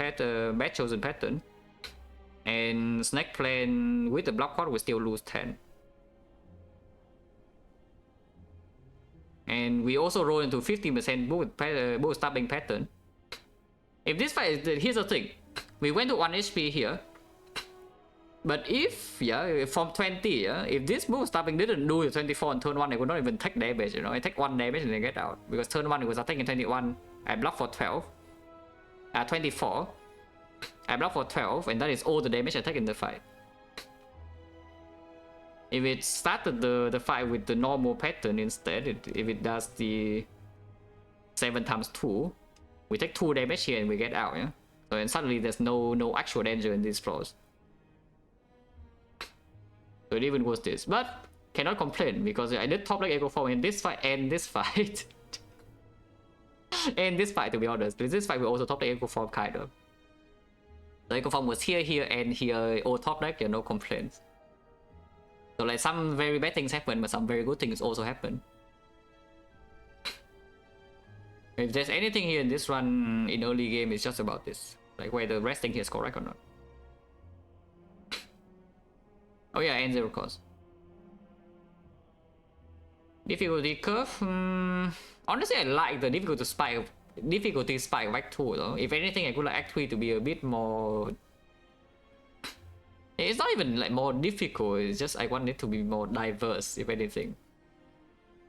pattern. And Snake Plane with the block pot we still lose 10. And we also roll into 15% boot stabbing pattern. If this fight, here's the thing. We went to 1 HP here. But if, yeah, from 20, yeah, if this boot stabbing didn't do the 24 on turn 1, I would not even take damage, you know. I take 1 damage and I get out. Because turn 1 it was attacking 21. I block for 12. 24. I block for 12, and that is all the damage I take in the fight. If it started the fight with the normal pattern instead, if it does the 7 times 2, we take 2 damage here and we get out, yeah? So and suddenly there's no actual danger in these floors. So it even was this. But cannot complain because I did top like Echo Form in this fight and this fight. And this fight, to be honest. This fight we also top like Echo Form kind of. The Echo Form was here, and here, all top deck, yeah, no complaints. So like some very bad things happen, but some very good things also happen. If there's anything here in this run in early game, it's just about this. Like whether the resting here is correct or not. Oh yeah, and 0 cost. Difficulty curve. Honestly, I like the difficulty spike of Act 2 though. If anything, I could like Act 3 to be a bit more. It's not even like more difficult, it's just I want it to be more diverse, if anything.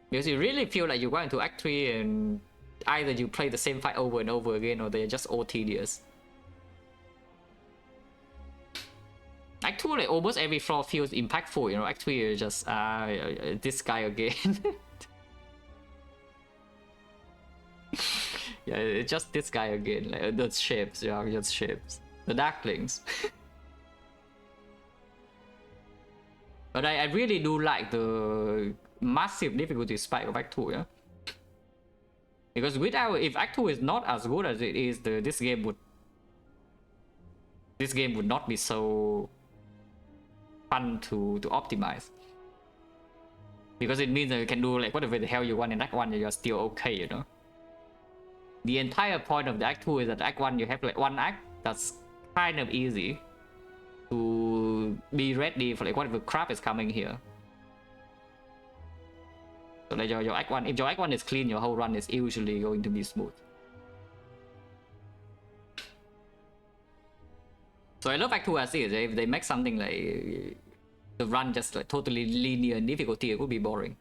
Because you really feel like you go into Act 3 and either you play the same fight over and over again or they're just all tedious. Act 2, like almost every floor feels impactful, you know. Act 3 is just, this guy again. Yeah, it's just this guy again. Like those ships, yeah, just ships. The Darklings. But I really do like the massive difficulty spike of Act 2, yeah? Because without, if Act 2 is not as good as it is, this game would not be so fun to optimize. Because it means that you can do like whatever the hell you want in Act 1 and you're still okay, you know? The entire point of the Act 2 is that Act 1 you have like one act that's kind of easy to be ready for like whatever crap is coming here. So like your Act 1, if your Act 1 is clean, your whole run is usually going to be smooth. So I love Act 2 as is. If they make something like the run just like totally linear in difficulty, it would be boring.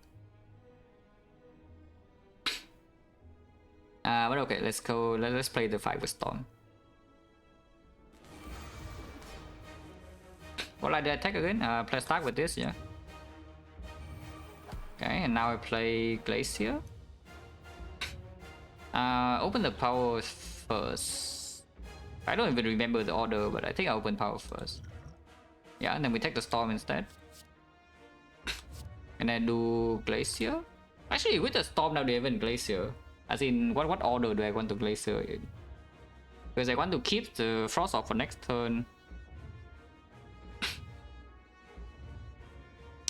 But okay, let's go. Let's play the fight with Storm. What I did attack again? Play start with this, yeah. Okay, and now I play Glacier. Open the power first. I don't even remember the order, but I think I open power first. Yeah, and then we take the Storm instead. And then do Glacier. Actually, with the Storm now, they even Glacier. As in, what order do I want to Glacier in? Because I want to keep the Frost off for next turn.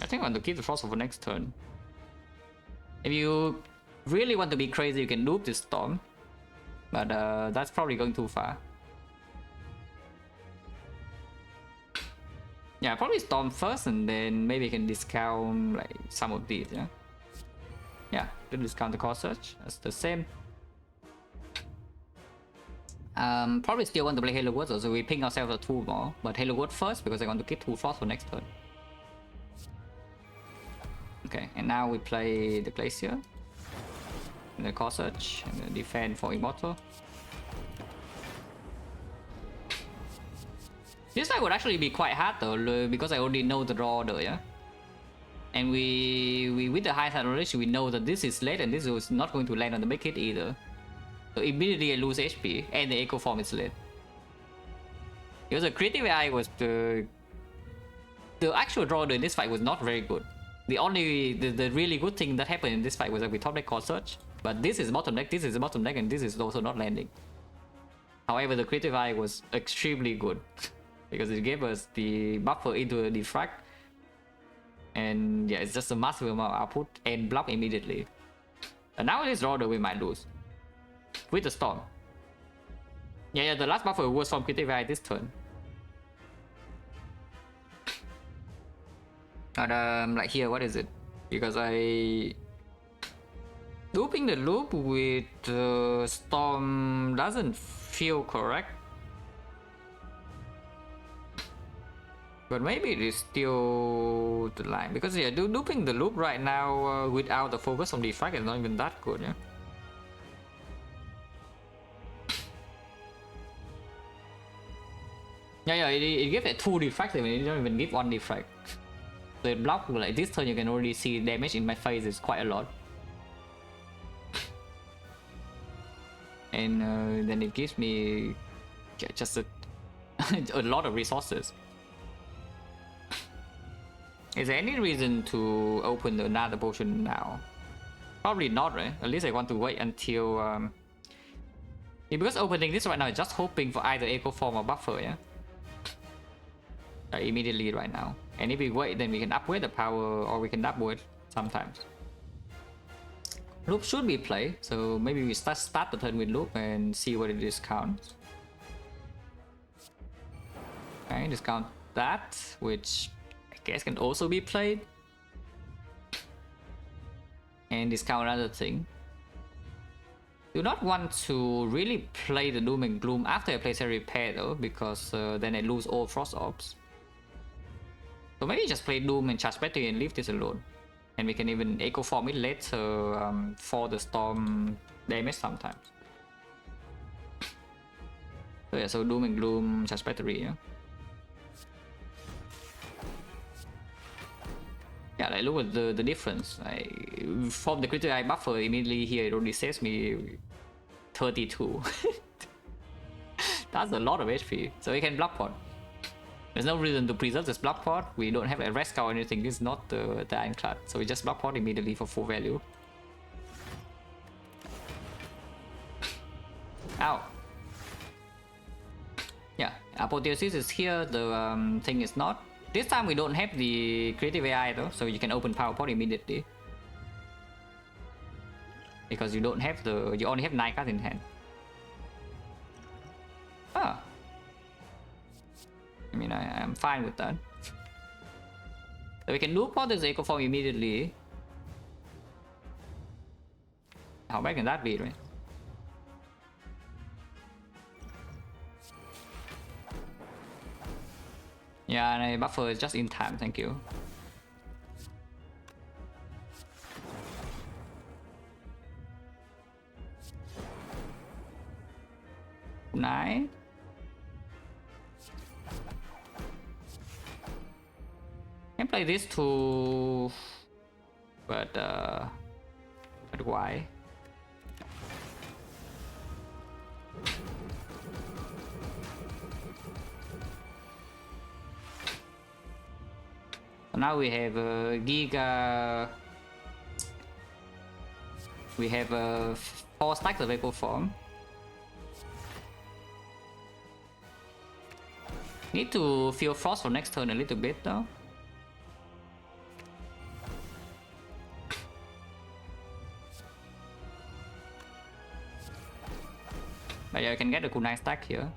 I think I want to keep the Frost off for next turn. If you really want to be crazy, you can loop this Storm. But that's probably going too far. Yeah, probably Storm first and then maybe you can discount like some of these, yeah? Yeah, to discount the core search. That's the same. Probably still want to play Halo Woods, so we ping ourselves a 2 more. But Halo Woods first because I want to keep 2 Frost for next turn. Okay, and now we play the Glacier. And the core search, and the defend for Immortal. This fight would actually be quite hard though, because I already know the draw order, yeah? And we with the high side knowledge, we know that this is late and this is not going to land on the big hit either. So immediately I lose HP and the Echo Form is late. Because the creative AI was the actual draw order in this fight was not very good. The really good thing that happened in this fight was that we top deck core search, but this is bottom deck, this is bottom deck, and this is also not landing. However, the creative AI was extremely good because it gave us the buffer into a Defect. And yeah, it's just a massive amount of output and block immediately. And now this order we might lose with the Storm. Yeah, the last buffer was from creative AI this turn. And like here, what is it? Because I looping the loop with Storm doesn't feel correct. But maybe it is still the line, because yeah, looping the loop right now without the focus on Defect is not even that good, yeah. Yeah, it gives it 2 Defects, and it don't even give 1 Defect. So it block like this turn, you can already see damage in my face is quite a lot. And then it gives me just a lot of resources. Is there any reason to open another potion now? Probably not, right? At least I want to wait until... Yeah, because opening this right now is just hoping for either Echo Form or Buffer, yeah? Immediately right now. And if we wait, then we can upgrade the power or we can upgrade sometimes. Loop should be played, so maybe we start the turn with Loop and see what it discounts. Okay, discount that, which I guess can also be played. And discount another thing. Do not want to really play the Doom and Gloom after I play Series Repair though, because then I lose all Frost Orbs. So maybe just play Doom and charge battery and leave this alone. And we can even Echo Form it later for the Storm damage sometimes. So yeah, so Doom and Gloom, charge battery, yeah. Yeah, like look at the difference. From the critical eye buffer, immediately here it already saves me 32. That's a lot of HP. So we can block pot. There's no reason to preserve this block pot. We don't have a rest cow or anything. This is not the ironclad. So we just block pot immediately for full value. Ow. Yeah, apotheosis is here. The thing is not. This time we don't have the creative AI though, so you can open power pot immediately. Because you don't have the, you only have 9 cards in hand. Ah. I mean, I'm fine with that. So we can loop pot this echo form immediately. How bad can that be, right? Yeah, and a buffer is just in time, thank you. Nice. Can play this too, but why? So now we have Giga. We have 4 stacks of Echo Form. Need to feel Frost for next turn a little bit though. But yeah, I can get a kunai stack here.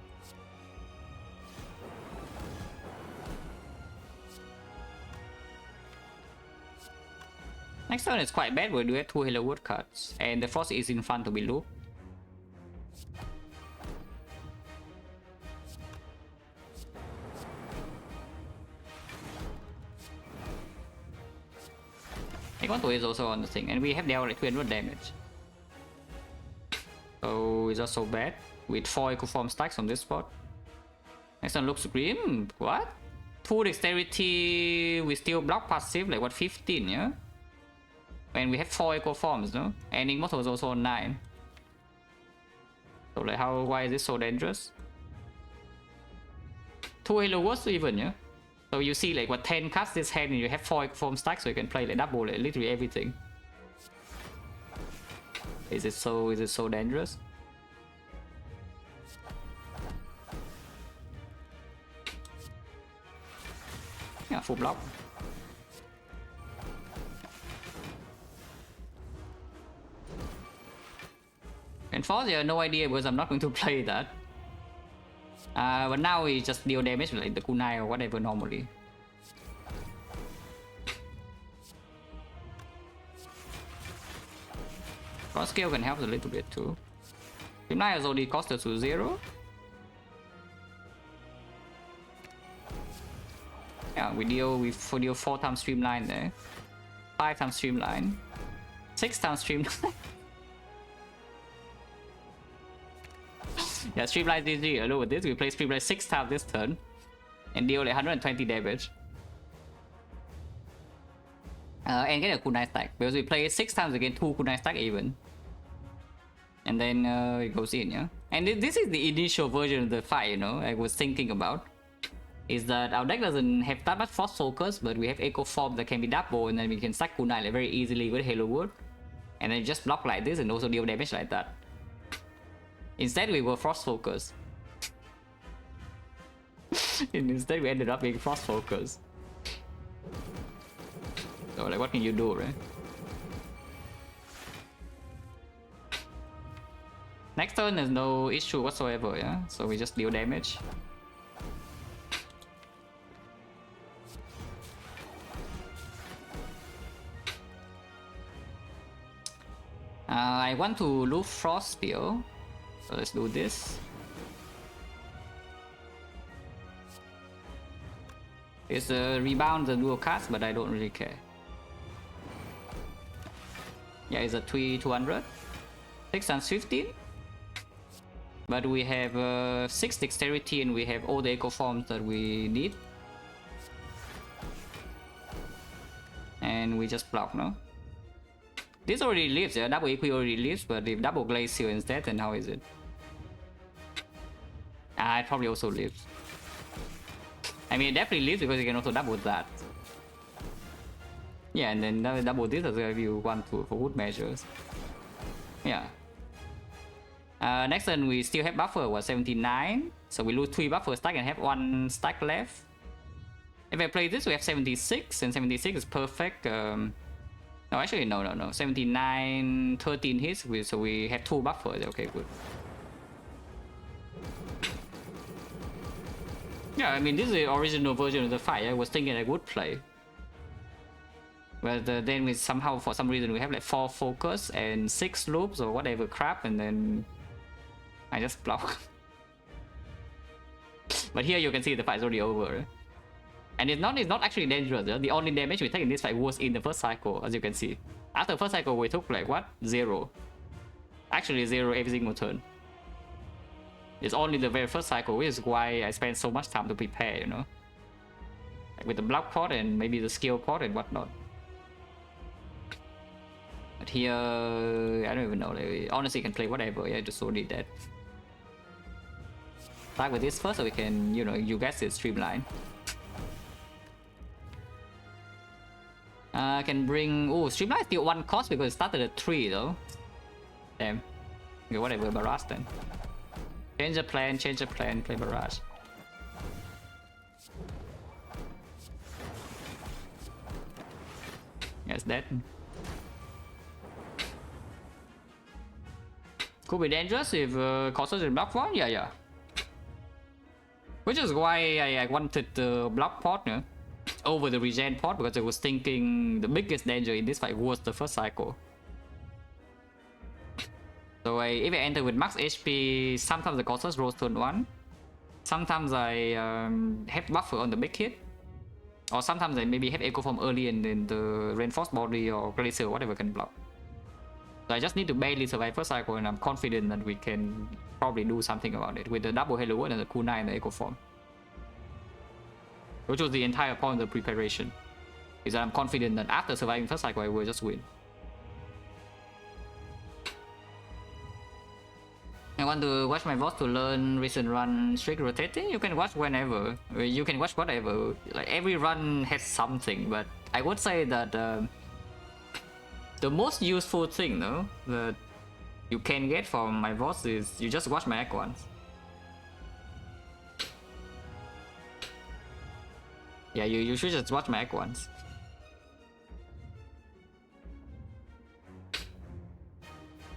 Next turn is quite bad, we do have 2 Halo Wood cards, and the Frost is in front to be looped. X1 is also on the thing, and we have dealt like 300 damage. So it's not so bad, with 4 Echo Form stacks on this spot. Next one looks green, what? 2 dexterity, we still block passive, like what, 15, yeah? And we have 4 Echo Forms, no? And Immortal is also on 9. So like why is this so dangerous? 2 Halo Wars even, yeah? So you see like what, 10 cards this hand and you have 4 Echo Form stacks, so you can play like double like, literally everything. Is it so dangerous? Yeah, full block. And for you, no idea because I'm not going to play that. But now we just deal damage with like the kunai or whatever normally. Cross scale can help a little bit too. Kunai has already cost us to 0. Yeah, we deal 4 times streamline there, 5 times streamline, 6 times streamline. Yeah, streamline GG. Look at this, we play streamline 6 times this turn and deal like 120 damage. And get a kunai stack because we play 6 times again, 2 kunai stack even. And then it goes in, yeah. And this is the initial version of the fight, you know, I was thinking about. Is that our deck doesn't have that much Frost focus, but we have Echo Form that can be double, and then we can stack kunai like very easily with Halo Wood. And then just block like this and also deal damage like that. Instead we were Frost focus. And instead we ended up being Frost focus. So like what can you do, right? Next turn there's no issue whatsoever, yeah? So we just deal damage. I want to loop Frost still. So let's do this. It's a rebound the dual cast, but I don't really care. Yeah, it's a 200. 6 times 15. But we have 6 dexterity and we have all the Echo Forms that we need. And we just block now. This already lives, yeah. Double Equi already lives, but if double Glacier instead, then how is it? It probably also lives. I mean, it definitely lives because you can also double that. Yeah, and then double this as well if you want to for good measures. Yeah. Next turn we still have buffer, what, 79? So we lose 3 buffer stack and have 1 stack left. If I play this, we have 76, and 76 is perfect. No, actually, no. 79, 13 hits, so we have 2 buffers. Okay, good. Yeah, I mean, this is the original version of the fight. I was thinking I would play. But then we somehow, for some reason, we have like 4 focus and 6 loops or whatever crap, and then I just block. But here you can see the fight is already over. And it's not actually dangerous. The only damage we take in this fight was in the first cycle, as you can see. After first cycle, we took like what? 0. Actually 0 every single turn. It's only the very first cycle, which is why I spent so much time to prepare, you know? Like with the block pot and maybe the skill pot and whatnot. But here, I don't even know. Like, honestly, you can play whatever. Yeah, just so need that. Start with this first so we can, you know, you guess it, streamline. Can bring... Oh, streamline is still 1 cost because it started at 3 though. Damn. Okay, whatever, barrage then. Change the plan, play barrage. Yes, dead. Could be dangerous if causes in block one, yeah. Which is why I wanted the block partner over the regen pot, because I was thinking the biggest danger in this fight was the first cycle. So if I enter with max HP, sometimes the causes rolls turn 1. Sometimes I have buffer on the big hit. Or sometimes I maybe have Echo Form early and then the reinforced body or Glacier or whatever can block. So I just need to barely survive first cycle, and I'm confident that we can probably do something about it with the double Halo 1 and the Kunai and the Echo Form. Which was the entire point of the preparation. Is that I'm confident that after surviving first cycle I will just win. I want to watch my boss to learn recent run strict rotating. You can watch whenever. You can watch whatever. Like every run has something, but I would say that the most useful thing though that you can get from my boss is you just watch my act once. Yeah, you should just watch my act once.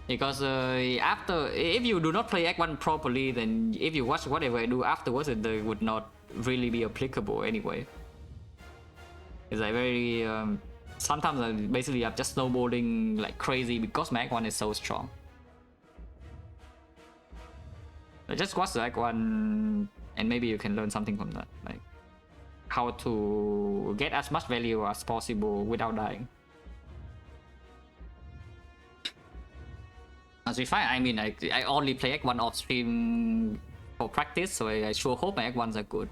Because after, if you do not play Act 1 properly, then if you watch whatever I do afterwards, it would not really be applicable anyway. It's like very, sometimes I'm just snowballing like crazy because my Act 1 is so strong. But just watch the Act 1 and maybe you can learn something from that. Like how to get as much value as possible without dying. As we find, I mean, I only play Act 1 off stream for practice, so I sure hope my Act 1s are good.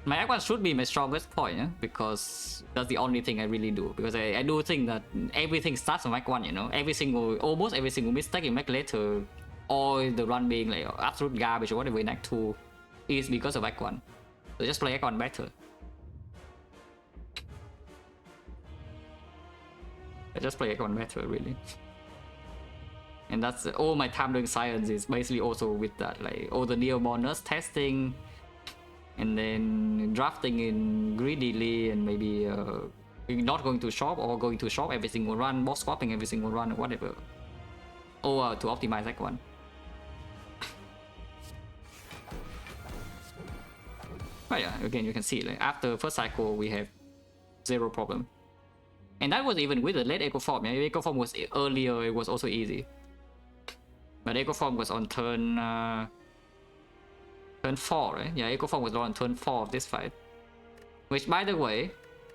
My Act 1 should be my strongest point, yeah? Because that's the only thing I really do. Because I do think that everything starts from Act 1, you know? Almost every single mistake you make later, or the run being like absolute garbage or whatever in Act 2, is because of Act 1. So just play Act 1 better. I just play Act 1 better, really. And that's all my time doing science is basically also with that, like all the neo bonus testing, and then drafting in greedily, and maybe not going to shop or going to shop every single run, boss swapping every single run or whatever, or to optimize Act 1. But yeah, again you can see like after first cycle we have 0 problem. And that was even with the late Echo Form. Yeah? If Echo Form was earlier, it was also easy. But Echo Form was on turn 4, right? Yeah, Echo Form was on turn 4 of this fight. Which, by the way,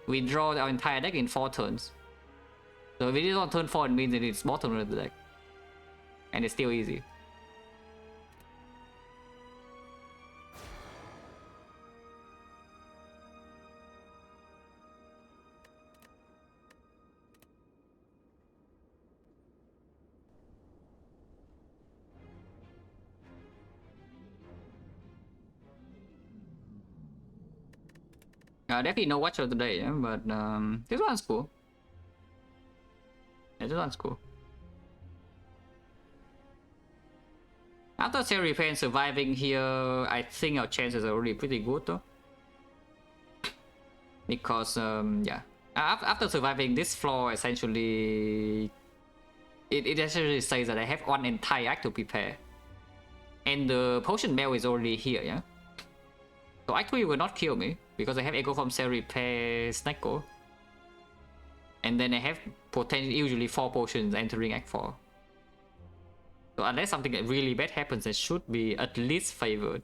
we draw our entire deck in 4 turns. So if it is on turn 4, it means that it's bottom of the deck. And it's still easy. Definitely no watcher today, yeah? But this one's cool. Yeah, this one's cool. After Series Pain surviving here, I think our chances are already pretty good though. Because, yeah. After surviving this floor, essentially... It essentially says that I have one entire act to prepare. And the potion mail is already here, yeah? So Act 3 will not kill me, because I have Echo from Cell Repair Snecko. And then I have potentially usually 4 potions entering Act 4. So unless something really bad happens, I should be at least favored.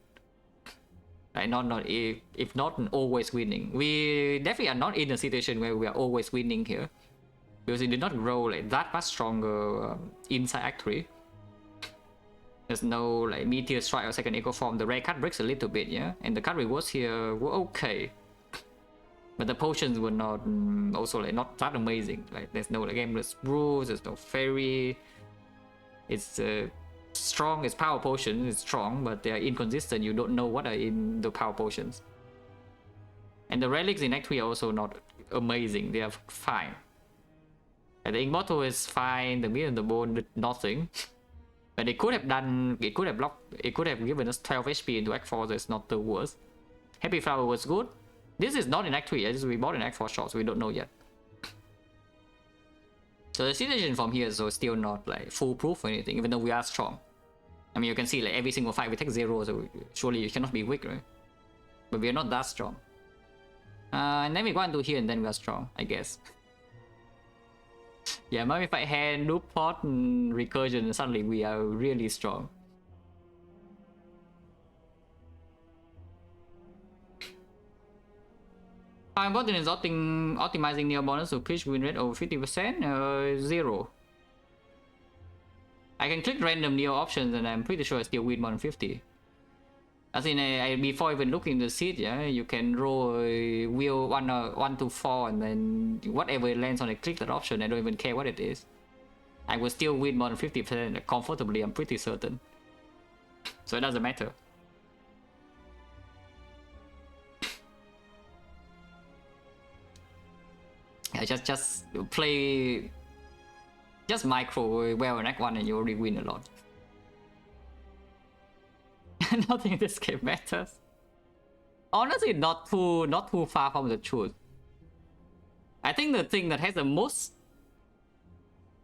Like not if not always winning. We definitely are not in a situation where we are always winning here. Because it did not grow like that much stronger inside Act 3. There's no like Meteor Strike or second Echo Form. The rare card breaks a little bit, yeah? And the card rewards here were okay. But the potions were not also like not that amazing. Like there's no like Gameless Brews, there's no Fairy. It's strong, it's power potion, it's strong, but they are inconsistent. You don't know what are in the power potions. And the relics in Act 3 are also not amazing, they are fine. And the Immortal is fine, the Mirror and the Bone did nothing. But it could have done, it could have blocked, it could have given us 12 HP into Act 4, so it's not the worst. Happy Flower was good. This is not in Act 3, we bought in Act 4 short, so we don't know yet. So the situation from here is still not like foolproof or anything, even though we are strong. I mean, you can see like every single fight we take 0, so surely you cannot be weak, right? But we are not that strong. And then we go into here and then we are strong, I guess. Yeah, Mummified Hand, Loop Pot, and Recursion, and suddenly we are really strong. How important is optimizing Neo bonus to pitch win rate over 50%? 0. I can click random Neo options and I'm pretty sure I still win more than 50. As in, before even looking the seed, yeah, you can roll a wheel 1 to 4 and then whatever lands on it, click that option. I don't even care what it is. I will still win more than 50% comfortably, I'm pretty certain. So it doesn't matter. Yeah, just play, just micro well in Act 1 and you already win a lot. Nothing in this game matters. Honestly, not too far from the truth. I think the thing that has the most,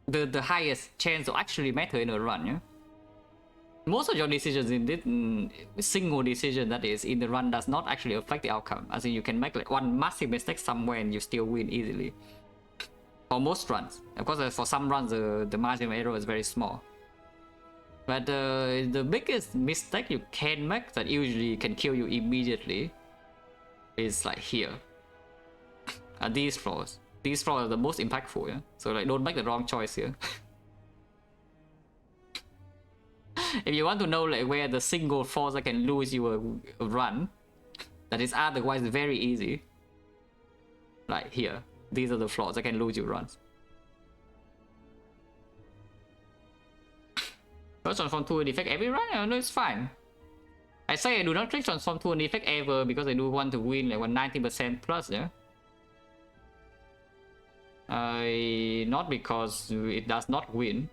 the highest chance to actually matter in a run, yeah? Most of your decisions in this single decision that is in the run does not actually affect the outcome. As in, you can make like one massive mistake somewhere and you still win easily. For most runs. Of course, for some runs, the margin of error is very small. But the biggest mistake you can make that usually can kill you immediately is like here. These flaws. These flaws are the most impactful, yeah? So like don't make the wrong choice here. If you want to know like where the single flaws that can lose you a run, that is otherwise very easy. Like here. These are the flaws that can lose you runs. First transform to an effect every run? No, it's fine. I say I do not click transform to an effect ever because I do want to win like 90% plus, yeah? Not because it does not win.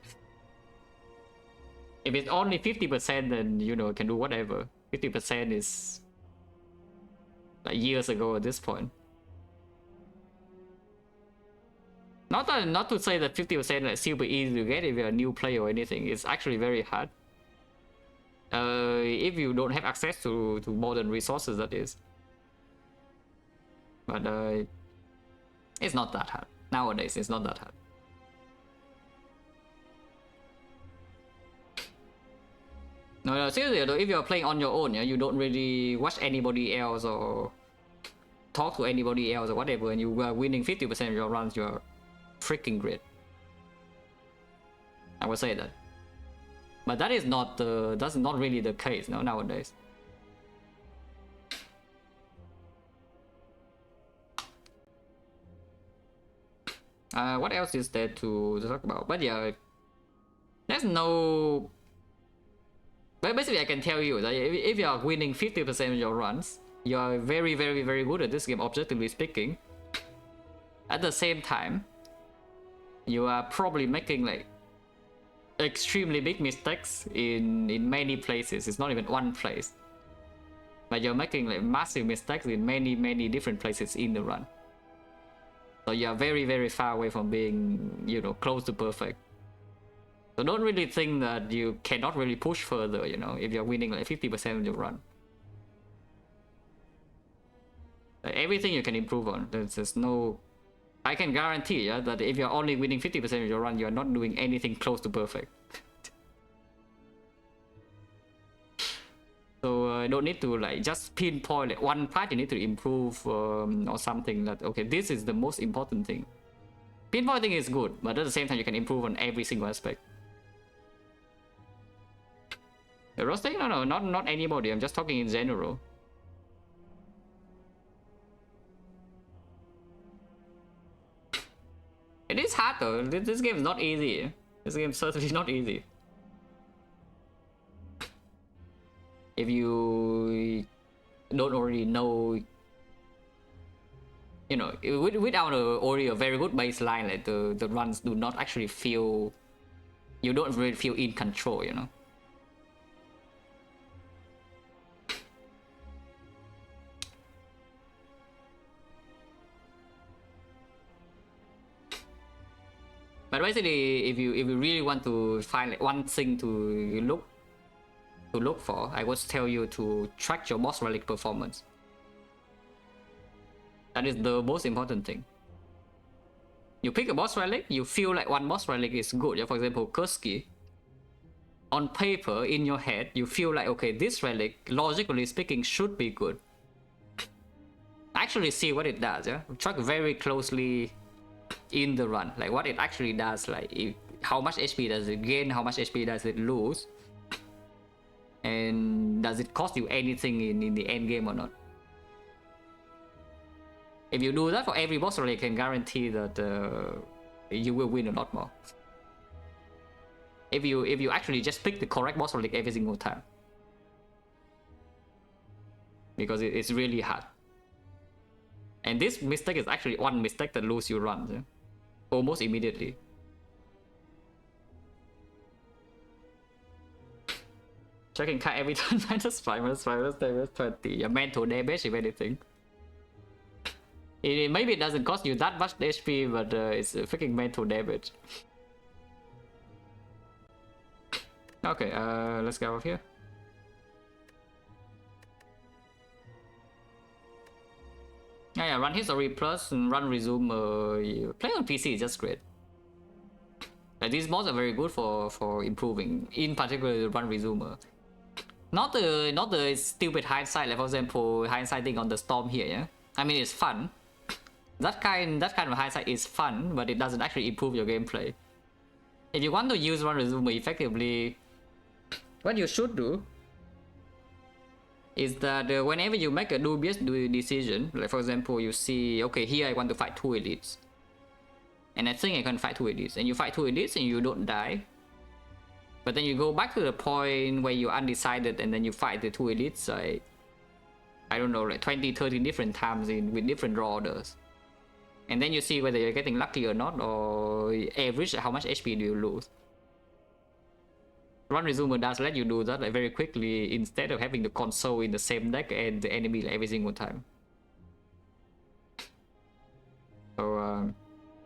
If it's only 50%, then you know, can do whatever. 50% is like years ago at this point. Not to say that 50% is super easy to get if you're a new player or anything. It's actually very hard. If you don't have access to modern resources, that is. But it's not that hard. Nowadays, it's not that hard. No, seriously though, if you're playing on your own, yeah, you don't really watch anybody else or talk to anybody else or whatever, and you are winning 50% of your runs, you're freaking great. I would say that. But that is not that's not really the case nowadays. What else is there to talk about? But yeah, there's no. But basically, I can tell you that if you are winning 50% of your runs, You are very, very, very good at this game, objectively speaking. At the same time, you are probably making like extremely big mistakes in many places. It's not even one place, but you're making like massive mistakes in many different places in the run. So you are very, very far away from being, you know, close to perfect. So don't really think that you cannot really push further, you know, if you're winning like 50% of your run. Everything you can improve on. There's no... I can guarantee that if you're only winning 50% of your run, you're not doing anything close to perfect. So don't need to like just pinpoint like one part you need to improve or something. That okay, this is the most important thing. Pinpointing is good, but at the same time you can improve on every single aspect. Roasting? No, not anybody. I'm just talking in general. It is hard though. This game is not easy. This game is certainly not easy. If you don't already know, you know, without already a very good baseline, like the runs do not actually feel, you don't really feel in control, you know. But basically, if you really want to find like one thing to look for, I would tell you to track your boss relic performance. That is the most important thing. You pick a boss relic, you feel like one boss relic is good. Yeah, for example, Kurski. On paper, in your head, you feel like, okay, this relic, logically speaking, should be good. Actually see what it does, yeah? Track very closely in the run, like what it actually does, like how much HP does it gain, how much HP does it lose, and does it cost you anything in the end game or not. If you do that for every boss relic, I can guarantee that you will win a lot more. If you actually just pick the correct boss relic every single time, because it's really hard. And this mistake is actually one mistake that loses you runs, yeah? Almost immediately. Checking card every time minus 20. Your mental damage, if anything. Maybe it doesn't cost you that much HP, but it's freaking mental damage. Okay, let's get off here. Yeah, run history plus and run resume. Play on PC is just great. Like, these mods are very good for improving, in particular the run resume. Not the stupid hindsight, like for example hindsighting on the storm here. Yeah, I mean it's fun. That kind of hindsight is fun, but it doesn't actually improve your gameplay. If you want to use run resume effectively, what you should do is that whenever you make a dubious decision, like for example you see, okay, here I want to fight 2 elites, and I think I can fight 2 elites, and you fight 2 elites and you don't die, but then you go back to the point where you're undecided and then you fight the 2 elites like, I don't know, like 20-30 different times with different draw orders, and then you see whether you're getting lucky or not, or average how much HP do you lose. Run resume does let you do that like very quickly, instead of having the console in the same deck and the enemy like, every single time. So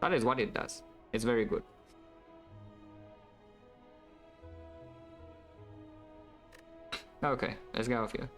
that is what it does. It's very good. Okay, let's get off here.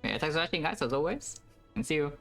Yeah, thanks for watching guys as always, and see you.